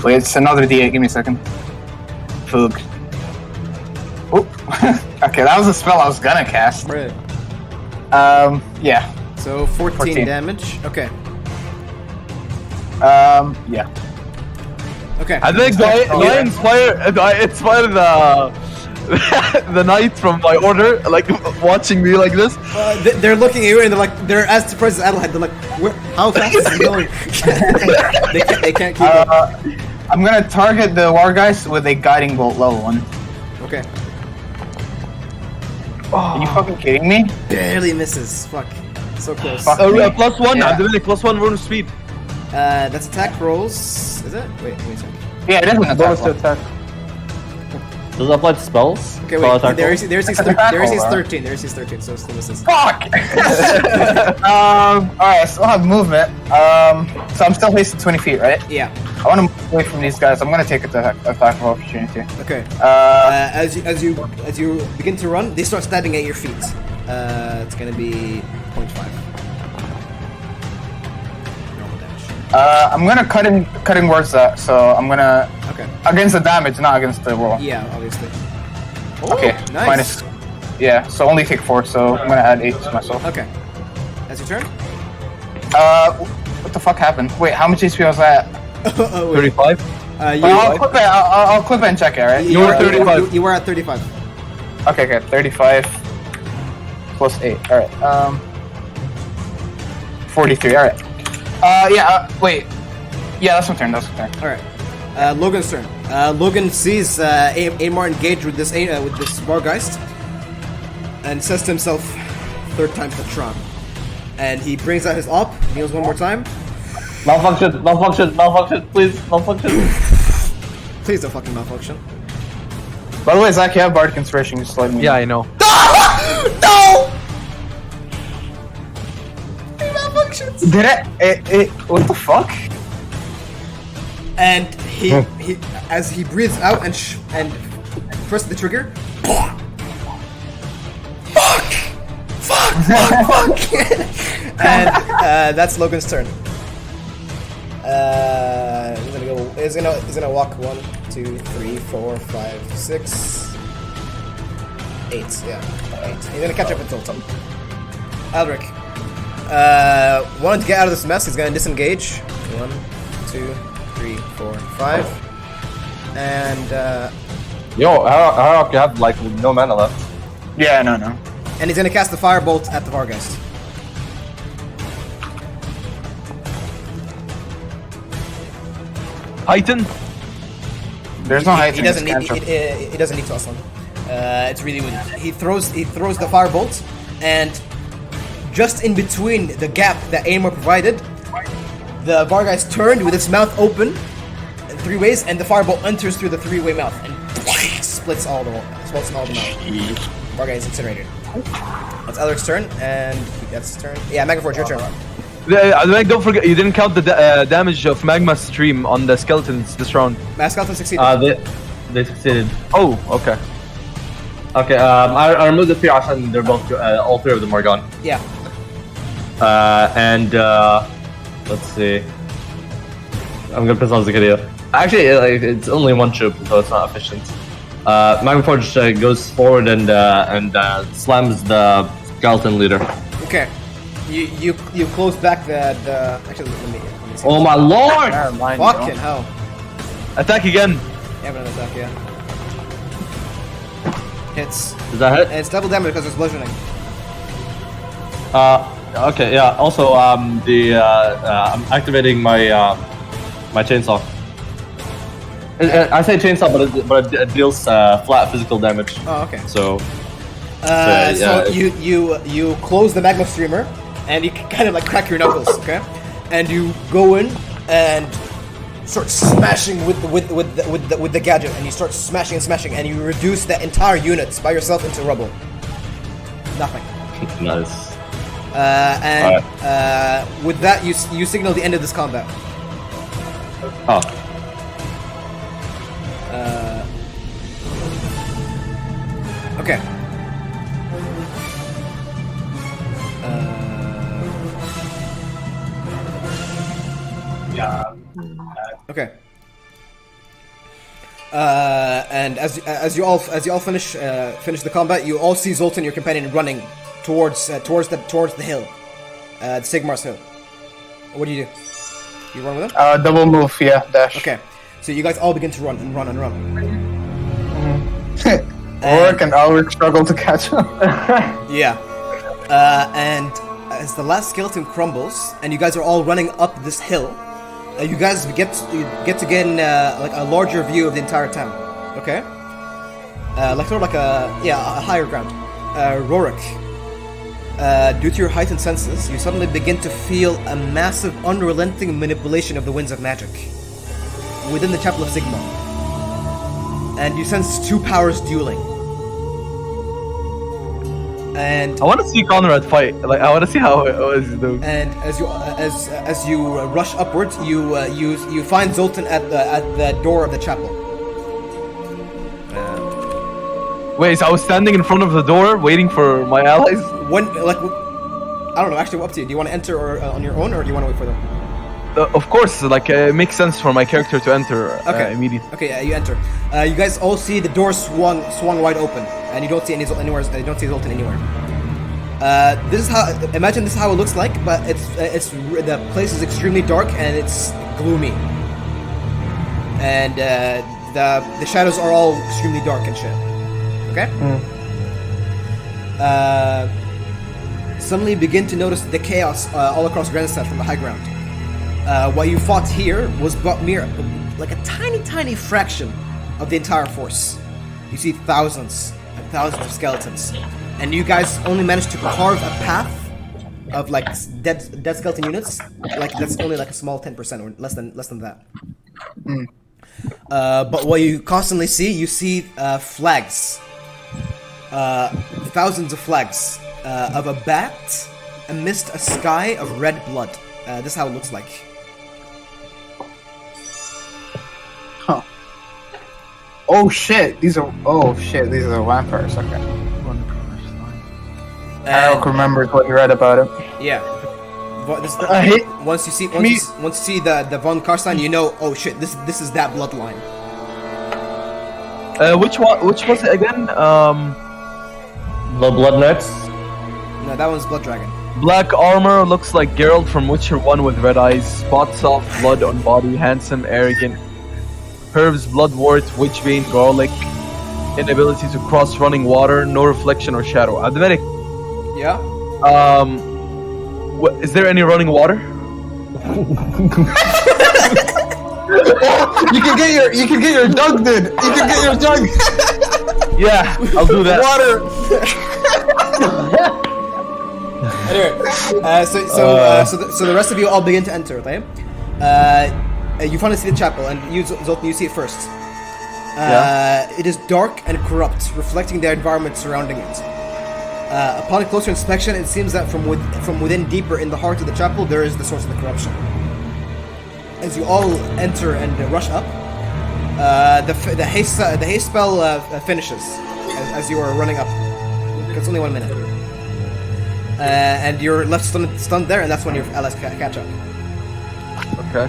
Wait, it's another D8. Give me a second. Foog. Oop. Okay, that was a spell I was gonna cast. Right. Yeah. So 14 damage. Okay. Yeah. Okay. I think do I inspire the knight from my order, like watching me like this. They're looking at you and they're as surprised as Adelheid. They're like, how fast is he going? they can't keep up. I'm gonna target the Wargeist with a guiding bolt level 1. Okay. Are you fucking kidding me? Barely misses. Fuck. So close. Fuck. +1. Yeah. I'm doing a +1 rune of speed. That's attack rolls. Is it? Wait a second. Yeah, it is an attack. Bonus to roll. attack. Does it apply to spells? Okay, Spell wait. attack There roll? is 13. There is 13, so it still misses. Fuck! Alright, I still have movement. So I'm still facing 20 feet, right? Yeah. I want to move away from these guys. I'm gonna take attack of opportunity. Okay. As you begin to run, they start standing at your feet. It's gonna be 0.5. Normal damage. I'm gonna cutting words that, so I'm gonna Okay. against the damage, not against the roll. Yeah, obviously. Okay, Nice. minus. Yeah, so only take 4, so I'm gonna add 8 to myself. Okay. That's your turn. What the fuck happened? Wait, how much HP was that? Oh, wait. 35. I'll clip it. I'll clip it and check it, right? You were 35. You were at 35. Okay, 35 plus 8. All right. 43. All right. Wait. Yeah, that's my turn. That's my turn. All right. Logan's turn. Logan sees Amar engaged with this Bargeist, and says to himself, third time's the charm. And he brings out his op, kneels one more time. Malfunction, please, malfunction. Please don't fucking malfunction. By the way, Zach, you have Bardic Inspiration. Just let me. Yeah, I know. No! He malfunctions! Did it? What the fuck? And he as he breathes out and first the trigger. Fuck! And that's Logan's turn. He's gonna walk 1, 2, 3, 4, 5, 6, 8. Yeah, 8. He's gonna catch up with Zoltan. Alric, wanting to get out of this mess, he's gonna disengage. 1, 2, 3, 4, 5, and Yo, how you have like no mana left? Yeah, no. and he's gonna cast the firebolt at the Vargeist. Heighten? There's no height. He doesn't need. He doesn't need to assault. It's really weird. He throws the firebolt, and just in between the gap that Amor provided, the Vargeist turned with its mouth open in 3 ways, and the firebolt enters through the 3-way mouth and splits all the mouth. Vargeist is incinerated. That's Elric's turn, and that's his turn. Yeah, Megaforge, your turn. Don't forget, you didn't count the damage of Magma Stream on the skeletons this round. Skeleton succeeded. They succeeded. Oh, okay. Okay, I removed the fear and they're both, all 3 of them are gone. Yeah. Let's see. I'm gonna piss off Zakaria. Actually, it's only 1 troop, so it's not efficient. Magmaforge goes forward and slams the skeleton leader. Okay. You close back the actually let me see. Oh my lord! Fucking hell. Attack again. Yeah, but an attack, yeah. Hits. Does that hit? And it's double damage because it's bludgeoning. Okay, yeah. Also, I'm activating my my chainsaw. I say chainsaw, but it deals flat physical damage. Oh, okay. So you close the magma streamer, and you kind of like crack your knuckles, okay? And you go in and start smashing with the gadget, and you start smashing, and you reduce the entire units by yourself into rubble. Nothing. Nice. With that, you signal the end of this combat. Oh. Okay. Okay. And as you all finish the combat, you all see Zoltan, your companion, running towards the hill, Sigmar's hill. What do? You run with him? Double move, yeah, dash. Okay. So you guys all begin to run. Ulrich and Ulrich struggle to catch up. Yeah. And as the last skeleton crumbles, and you guys are all running up this hill, you guys get to get like a larger view of the entire town. Okay. Like sort of like a higher ground. Rorik. Due to your heightened senses, you suddenly begin to feel a massive, unrelenting manipulation of the winds of magic within the Chapel of Sigmar. And you sense 2 powers dueling. And I want to see Conrad fight. Like, I want to see how he's doing. And as you rush upwards, you find Zoltan at the door of the chapel. Wait, so I was standing in front of the door waiting for my allies? When I don't know. Actually, up to you. Do you want to enter or on your own, or do you want to wait for them? Of course, like it makes sense for my character to enter immediately. Okay, you enter. You guys all see the door swung wide open, and you don't see anywhere. You don't see Zoltan anywhere. This is how. Imagine this is how it looks like, but it's the place is extremely dark and it's gloomy, and the shadows are all extremely dark and shit. Okay. suddenly begin to notice the chaos all across Grenstad from the high ground. What you fought here was but like a tiny fraction of the entire force. You see thousands and thousands of skeletons, and you guys only managed to carve a path of like dead skeleton units. Like that's only like a small 10% or less than that. But what you constantly see, you see flags, thousands of flags of a bat amidst a sky of red blood. This is how it looks like. Huh. Oh shit! These are vampires. Okay. I don't remember what you read about it. Yeah. But this, I hate. once you see the von Karstein, you know, oh shit, this is that bloodline. Which was it again? The Blood Knights. No, that one's Blood Dragon. Black armor, looks like Geralt from Witcher 1 with red eyes, spots of blood on body, handsome, arrogant. Herbs, bloodwort, witchbane, garlic. Inability to cross running water, no reflection or shadow. Admeric, Yeah. is there any running water? You can get your jug, dude. You can get your jug. Yeah, I'll do that. Water. Anyway, so the rest of you all begin to enter, okay? You finally see the chapel, and you, Zoltan, you see it first. It is dark and corrupt, reflecting the environment surrounding it. Upon closer inspection, it seems that from within, deeper in the heart of the chapel, there is the source of the corruption. As you all enter and rush up, the haste spell finishes as you are running up. It's only 1 minute, and you're left stunned there, and that's when your allies catch up. Okay.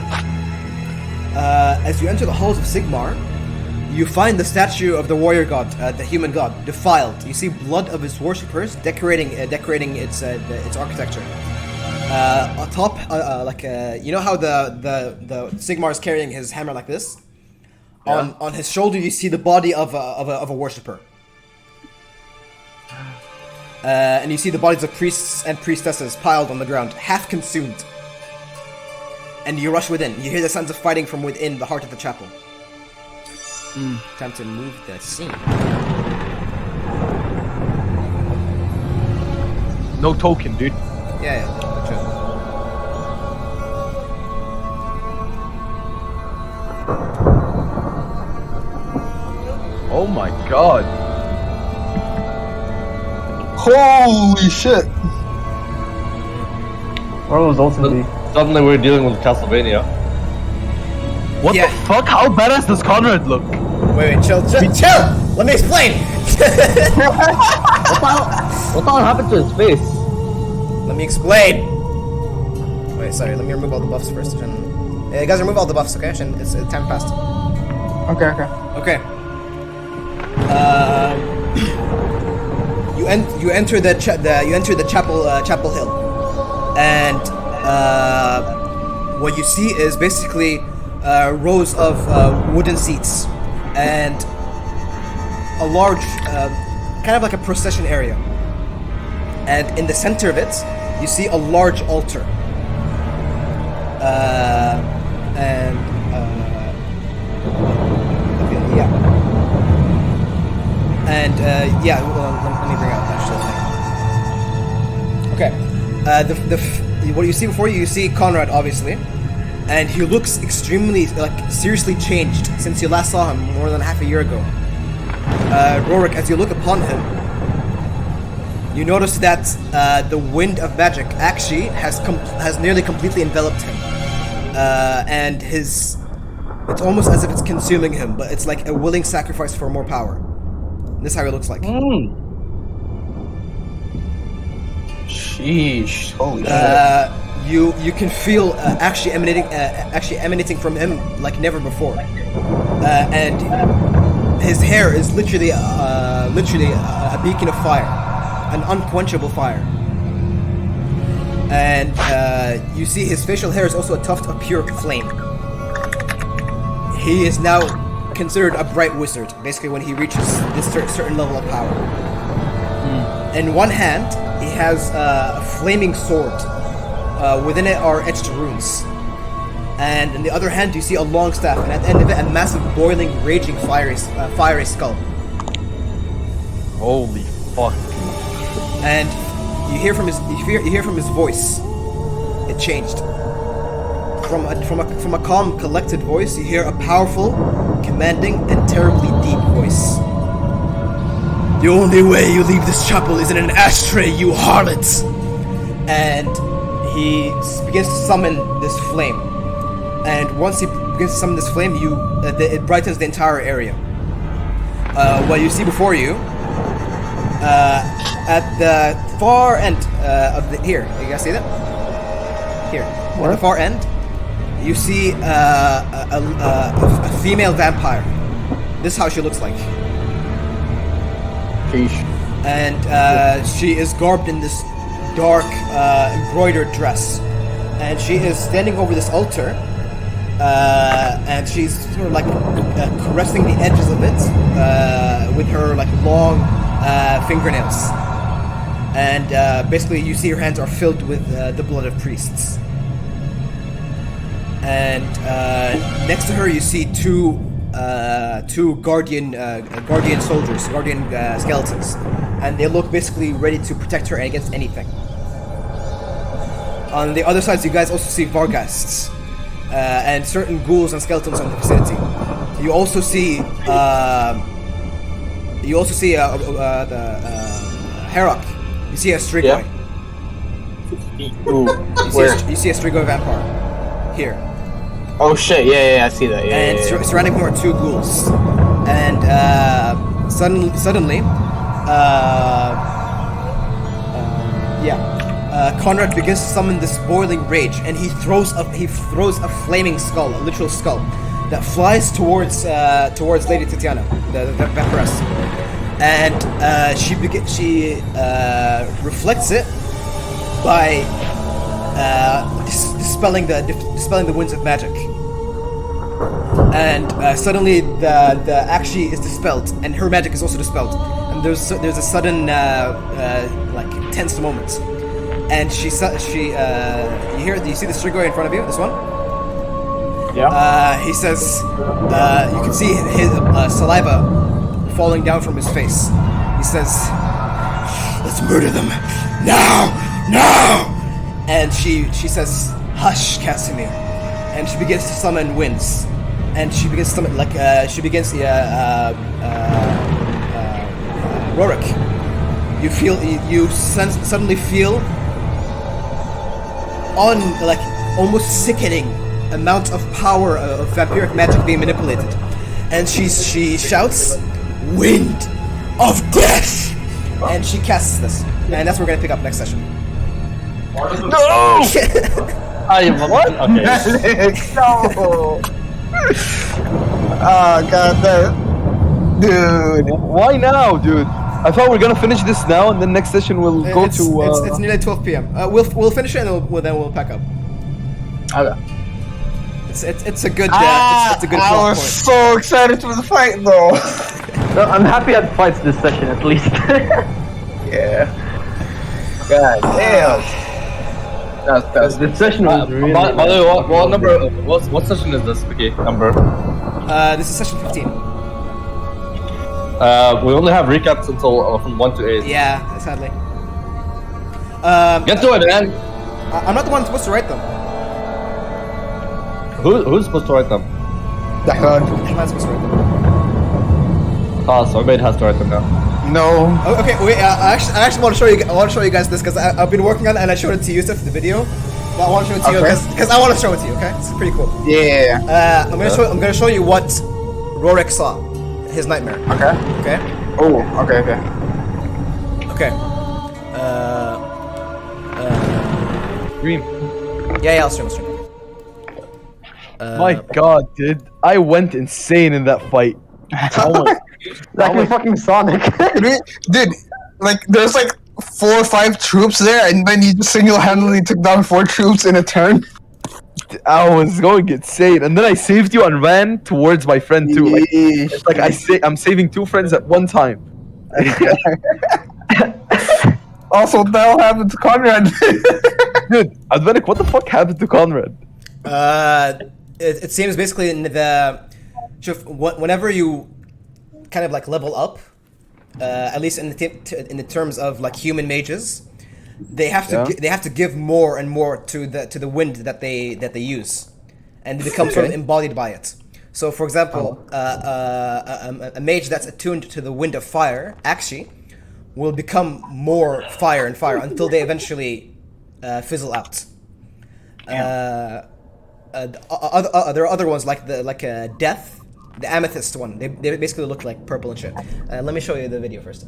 As you enter the halls of Sigmar, you find the statue of the warrior god, the human god, defiled. You see blood of his worshippers decorating its architecture. Atop, you know how the Sigmar is carrying his hammer like this? Yeah. On his shoulder, you see the body of a worshipper. And you see the bodies of priests and priestesses piled on the ground, half consumed. And you rush within. You hear the sounds of fighting from within the heart of the chapel. Time to move the scene. No token, dude. Yeah, true. Oh my god. Holy shit! Where was Zoltan be? Suddenly we're dealing with Castlevania. What Yeah. the fuck? How badass does Conrad look? Wait, chill! Let me explain! What the hell happened to his face? Let me explain! Wait, sorry, let me remove all the buffs first. Guys, remove all the buffs, okay? It's time passed. Okay. Okay. You enter the chapel hill, and what you see is basically rows of wooden seats and a large, kind of like a procession area. And in the center of it, you see a large altar. Let me bring out actually. Okay. What you see before you see Conrad, obviously, and he looks extremely, seriously changed since you last saw him more than half a year ago. Rorik, as you look upon him, you notice that the wind of magic actually has nearly completely enveloped him, and it's almost as if it's consuming him, but it's like a willing sacrifice for more power. This is how he looks like. Sheesh! Holy shit! You can feel actually emanating from him like never before, and his hair is literally a beacon of fire, an unquenchable fire. And you see his facial hair is also a tuft of pure flame. He is now considered a bright wizard, basically when he reaches this certain level of power. In one hand, he has a flaming sword. Within it are etched runes. And in the other hand, you see a long staff, and at the end of it, a massive, boiling, raging, fiery skull. Holy fuck. And you hear from his voice. It changed. From a calm, collected voice, you hear a powerful, commanding, and terribly deep voice. The only way you leave this chapel is in an ashtray, you harlots! And he begins to summon this flame. And once he begins to summon this flame, it brightens the entire area. What you see before you, at the far end of the... Here, you guys see that? Here. At the far end, you see a female vampire. This is how she looks like. Sheesh. And she is garbed in this dark embroidered dress. And she is standing over this altar. And she's sort of like caressing the edges of it with her like long fingernails. And basically you see her hands are filled with the blood of priests. And next to her you see two guardian soldiers, guardian skeletons, and they look basically ready to protect her against anything. On the other side, you guys also see Varghasts and certain ghouls and skeletons in the vicinity. You also see the Herok. You see a Strigoi. Ooh, You see a Strigoi vampire here. Oh shit! Yeah, I see that. Yeah, And yeah. surrounding him are two ghouls. And suddenly, Conrad begins to summon this boiling rage, and he throws a flaming skull, a literal skull, that flies towards Lady Tatiana, the vampiress, and she reflects it by dispelling the winds of magic. And suddenly the Akshi is dispelled, and her magic is also dispelled. And there's a sudden like tense moment. And you see the Strigoi in front of you, this one? Yeah. He says, you can see his saliva falling down from his face. He says, "Let's murder them now!" And she says, "Hush, Casimir." And she begins to summon winds. And she begins to summon, Rorik. You suddenly feel almost sickening amount of power of vampiric magic being manipulated. And she shouts, "Wind of death!" And she casts this. And that's what we're gonna pick up next session. No! What? Okay. No! Oh god damn. Dude. Why now, dude? I thought we were gonna finish this now, and then next session we'll go It's to. it's nearly 12 p.m. We'll finish it, and then we'll pack up. Okay. It's a good it's a good I plot was point. so excited for the fight though. No, I'm happy at fights this session at least. Yeah. God damn. That's This session was really. By the way, what number? What session is this? Okay, number. This is session 15. We only have recaps until from 1 to 8. Yeah, sadly. Get to it, man. I'm not the one supposed to write them. Who's supposed to write them? that hard. I'm not supposed to write them. So everybody has to write them down. No. Oh, okay, wait. I actually want to show you. I want to show you guys this because I've been working on it and I showed it to Yusuf the video. But I want to show it to you Okay. because I want to show it to you. Okay, it's pretty cool. Yeah. I'm gonna show you what Rorik saw, his nightmare. Okay. Okay. Oh. Okay. Okay. Okay. Dream. Yeah, I'll stream. My God, dude, I went insane in that fight. Like in fucking Sonic. Dude, like there's like 4 or 5 troops there, and then you just single-handedly took down 4 troops in a turn. I was going insane, and then I saved you and ran towards my friend too. Like, it's like I'm saving 2 friends at one time. Also, what the hell happened to Conrad? Dude, Advenic, what the fuck happened to Conrad? It seems basically in the whenever you kind of like level up, at least in the terms of like human mages, they have to they have to give more and more to the wind that they use, and they become sort of embodied by it. So, for example, a mage that's attuned to the wind of fire actually will become more fire and fire until they eventually fizzle out. There are other ones like death, the amethyst one. They basically look like purple and shit. Let me show you the video first.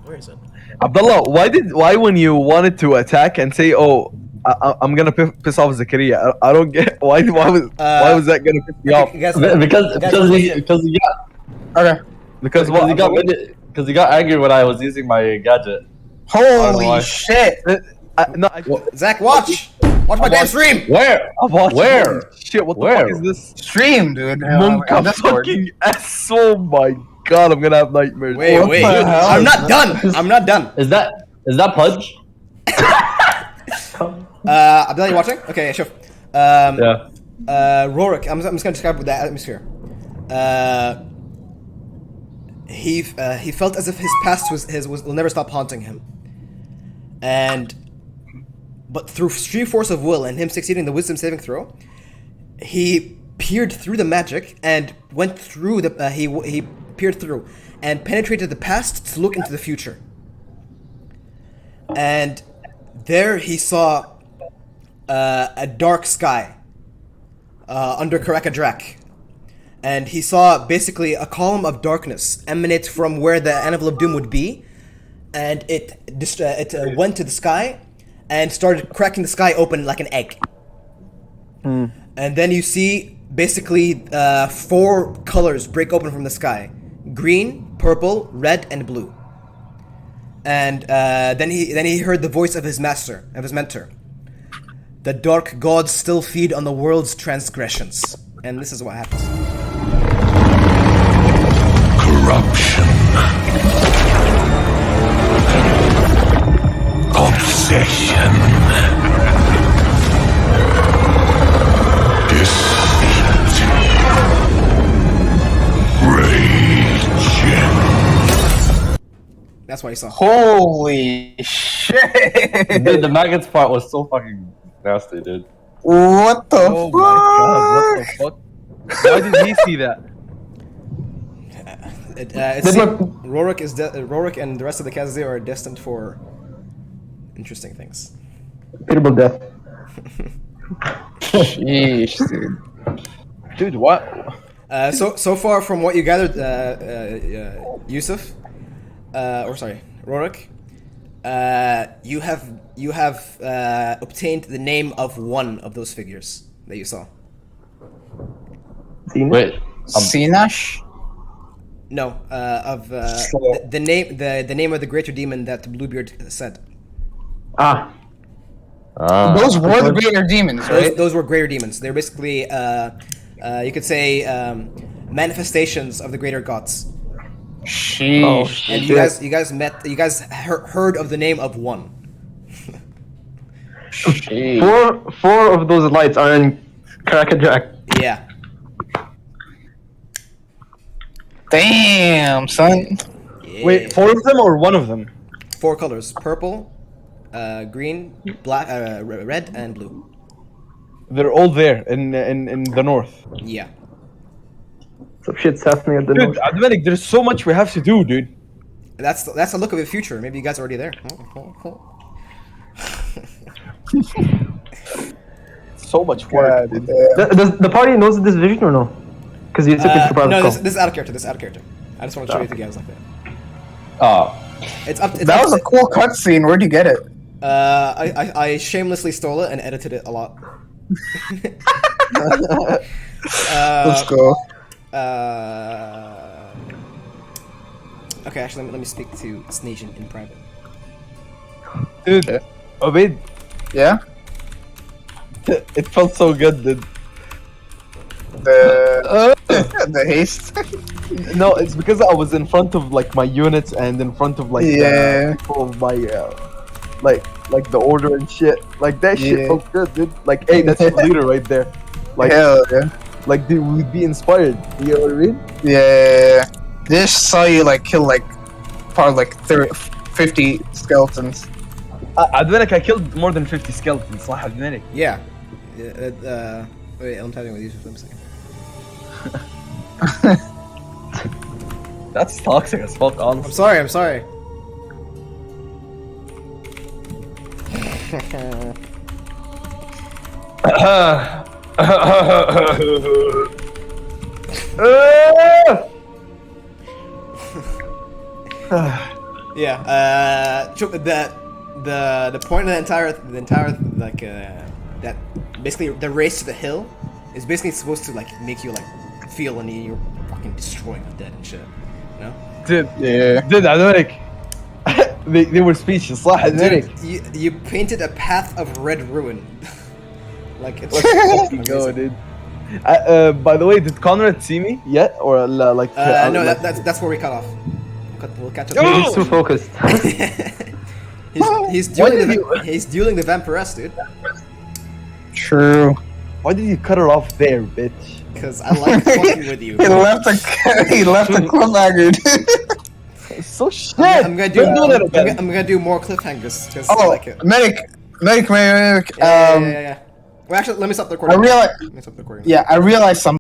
Where is it? Abdullah, why when you wanted to attack and say, "Oh, I'm gonna piss off Zakaria," I don't get why was that gonna piss me off? Because he got Okay. Because he got angry when I was using my gadget. Holy shit! Zach, watch my damn stream. Where? Where? Shit, what the Where? fuck is this? Stream, dude. Monka fucking S. Oh my god, I'm gonna have nightmares. Wait, What wait. the hell? I'm not done. I'm not done. Is that Pudge? Abdullah, you watching? Okay, yeah, sure. Yeah. Rorik, I'm just gonna describe the atmosphere. He felt as if his past will never stop haunting him, but through sheer force of will and him succeeding the wisdom saving throw, he peered through the magic and went through the he peered through and penetrated the past to look into the future. And there he saw a dark sky under Karakadrak. And he saw basically a column of darkness emanate from where the Anvil of Doom would be, and it went to the sky and started cracking the sky open like an egg. And then you see basically 4 colors break open from the sky: green, purple, red, and blue. And then he heard the voice of his master, of his mentor. The dark gods still feed on the world's transgressions. And this is what happens. Corruption. Obsession. Deceit. Rage. That's what he saw. Holy shit! Dude, the maggots part was so fucking nasty, dude. What the Oh fuck? my god, what the fuck? Why did he see that? Rorik and the rest of the Kazazir are destined for interesting things. Pitiable death. Sheesh, dude. Dude, what? So far from what you gathered, Yusuf, Rorik, you have obtained the name of one of those figures that you saw. Wait. Sinash? No, the name of the greater demon that Bluebeard said. Those were the greater demons, right? Those were greater demons. They're basically, you could say, manifestations of the greater gods. Sheesh. And you guys heard of the name of one. Four of those lights are in Karakajak. Yeah. Damn, son. Yeah. Wait, 4 of them or 1 of them? 4 colors: purple, green, black, red, and blue. They're all there in the north. Yeah. Some shit's happening at the Dude, north. Advenic, there's so much we have to do, dude. That's the look of the future. Maybe you guys are already there. So much work. dude. Does the party knows this vision or no? Because you took it to private No, call. this is out of character. This is out of character. I just want to show you the guys like that. Oh. That was a cool cutscene. Where'd you get it? I shamelessly stole it and edited it a lot. Let's go. Okay, actually, let me speak to Snasian in private. Dude, Obaid, Yeah? it felt so good, dude. the haste. No, it's because I was in front of like my units and in front of like Yeah. the people of my like the order and shit. Like that shit Yeah. felt good, dude. Like, hey, that's the leader right there. Like, Hell yeah. like they would be inspired. You know what I mean? Yeah. They just saw you like kill like probably like 50 skeletons. Advenek, I killed more than 50 skeletons. صح Advenek. Yeah. Wait, I'm typing with Yusuf. Let me see. That's toxic as fuck, I'm honestly. sorry. I'm sorry. Yeah. The point of the entire like that basically the race to the hill is basically supposed to like make you like feel when you're fucking destroying the dead and shit. You know? Dude, Yeah. dude, Advenek. they were speechless. صح Advenek. Dude, you painted a path of red ruin. Like it's Fucking go, dude. By the way, did Conrad see me yet, or like? no, like- that's where we cut off. We'll catch up. He's too focused. he's dueling the vampiress, dude. True. Why did you cut her off there, bitch? Because I like fucking with you. He left a cliffhanger, dude. So shit. I'm gonna do. Don't do that again. I'm gonna do more cliffhangers because I Oh, like it. medic. Yeah. Well, actually, let me stop the recording. I realize. Let me stop the recording. Yeah, I realized something.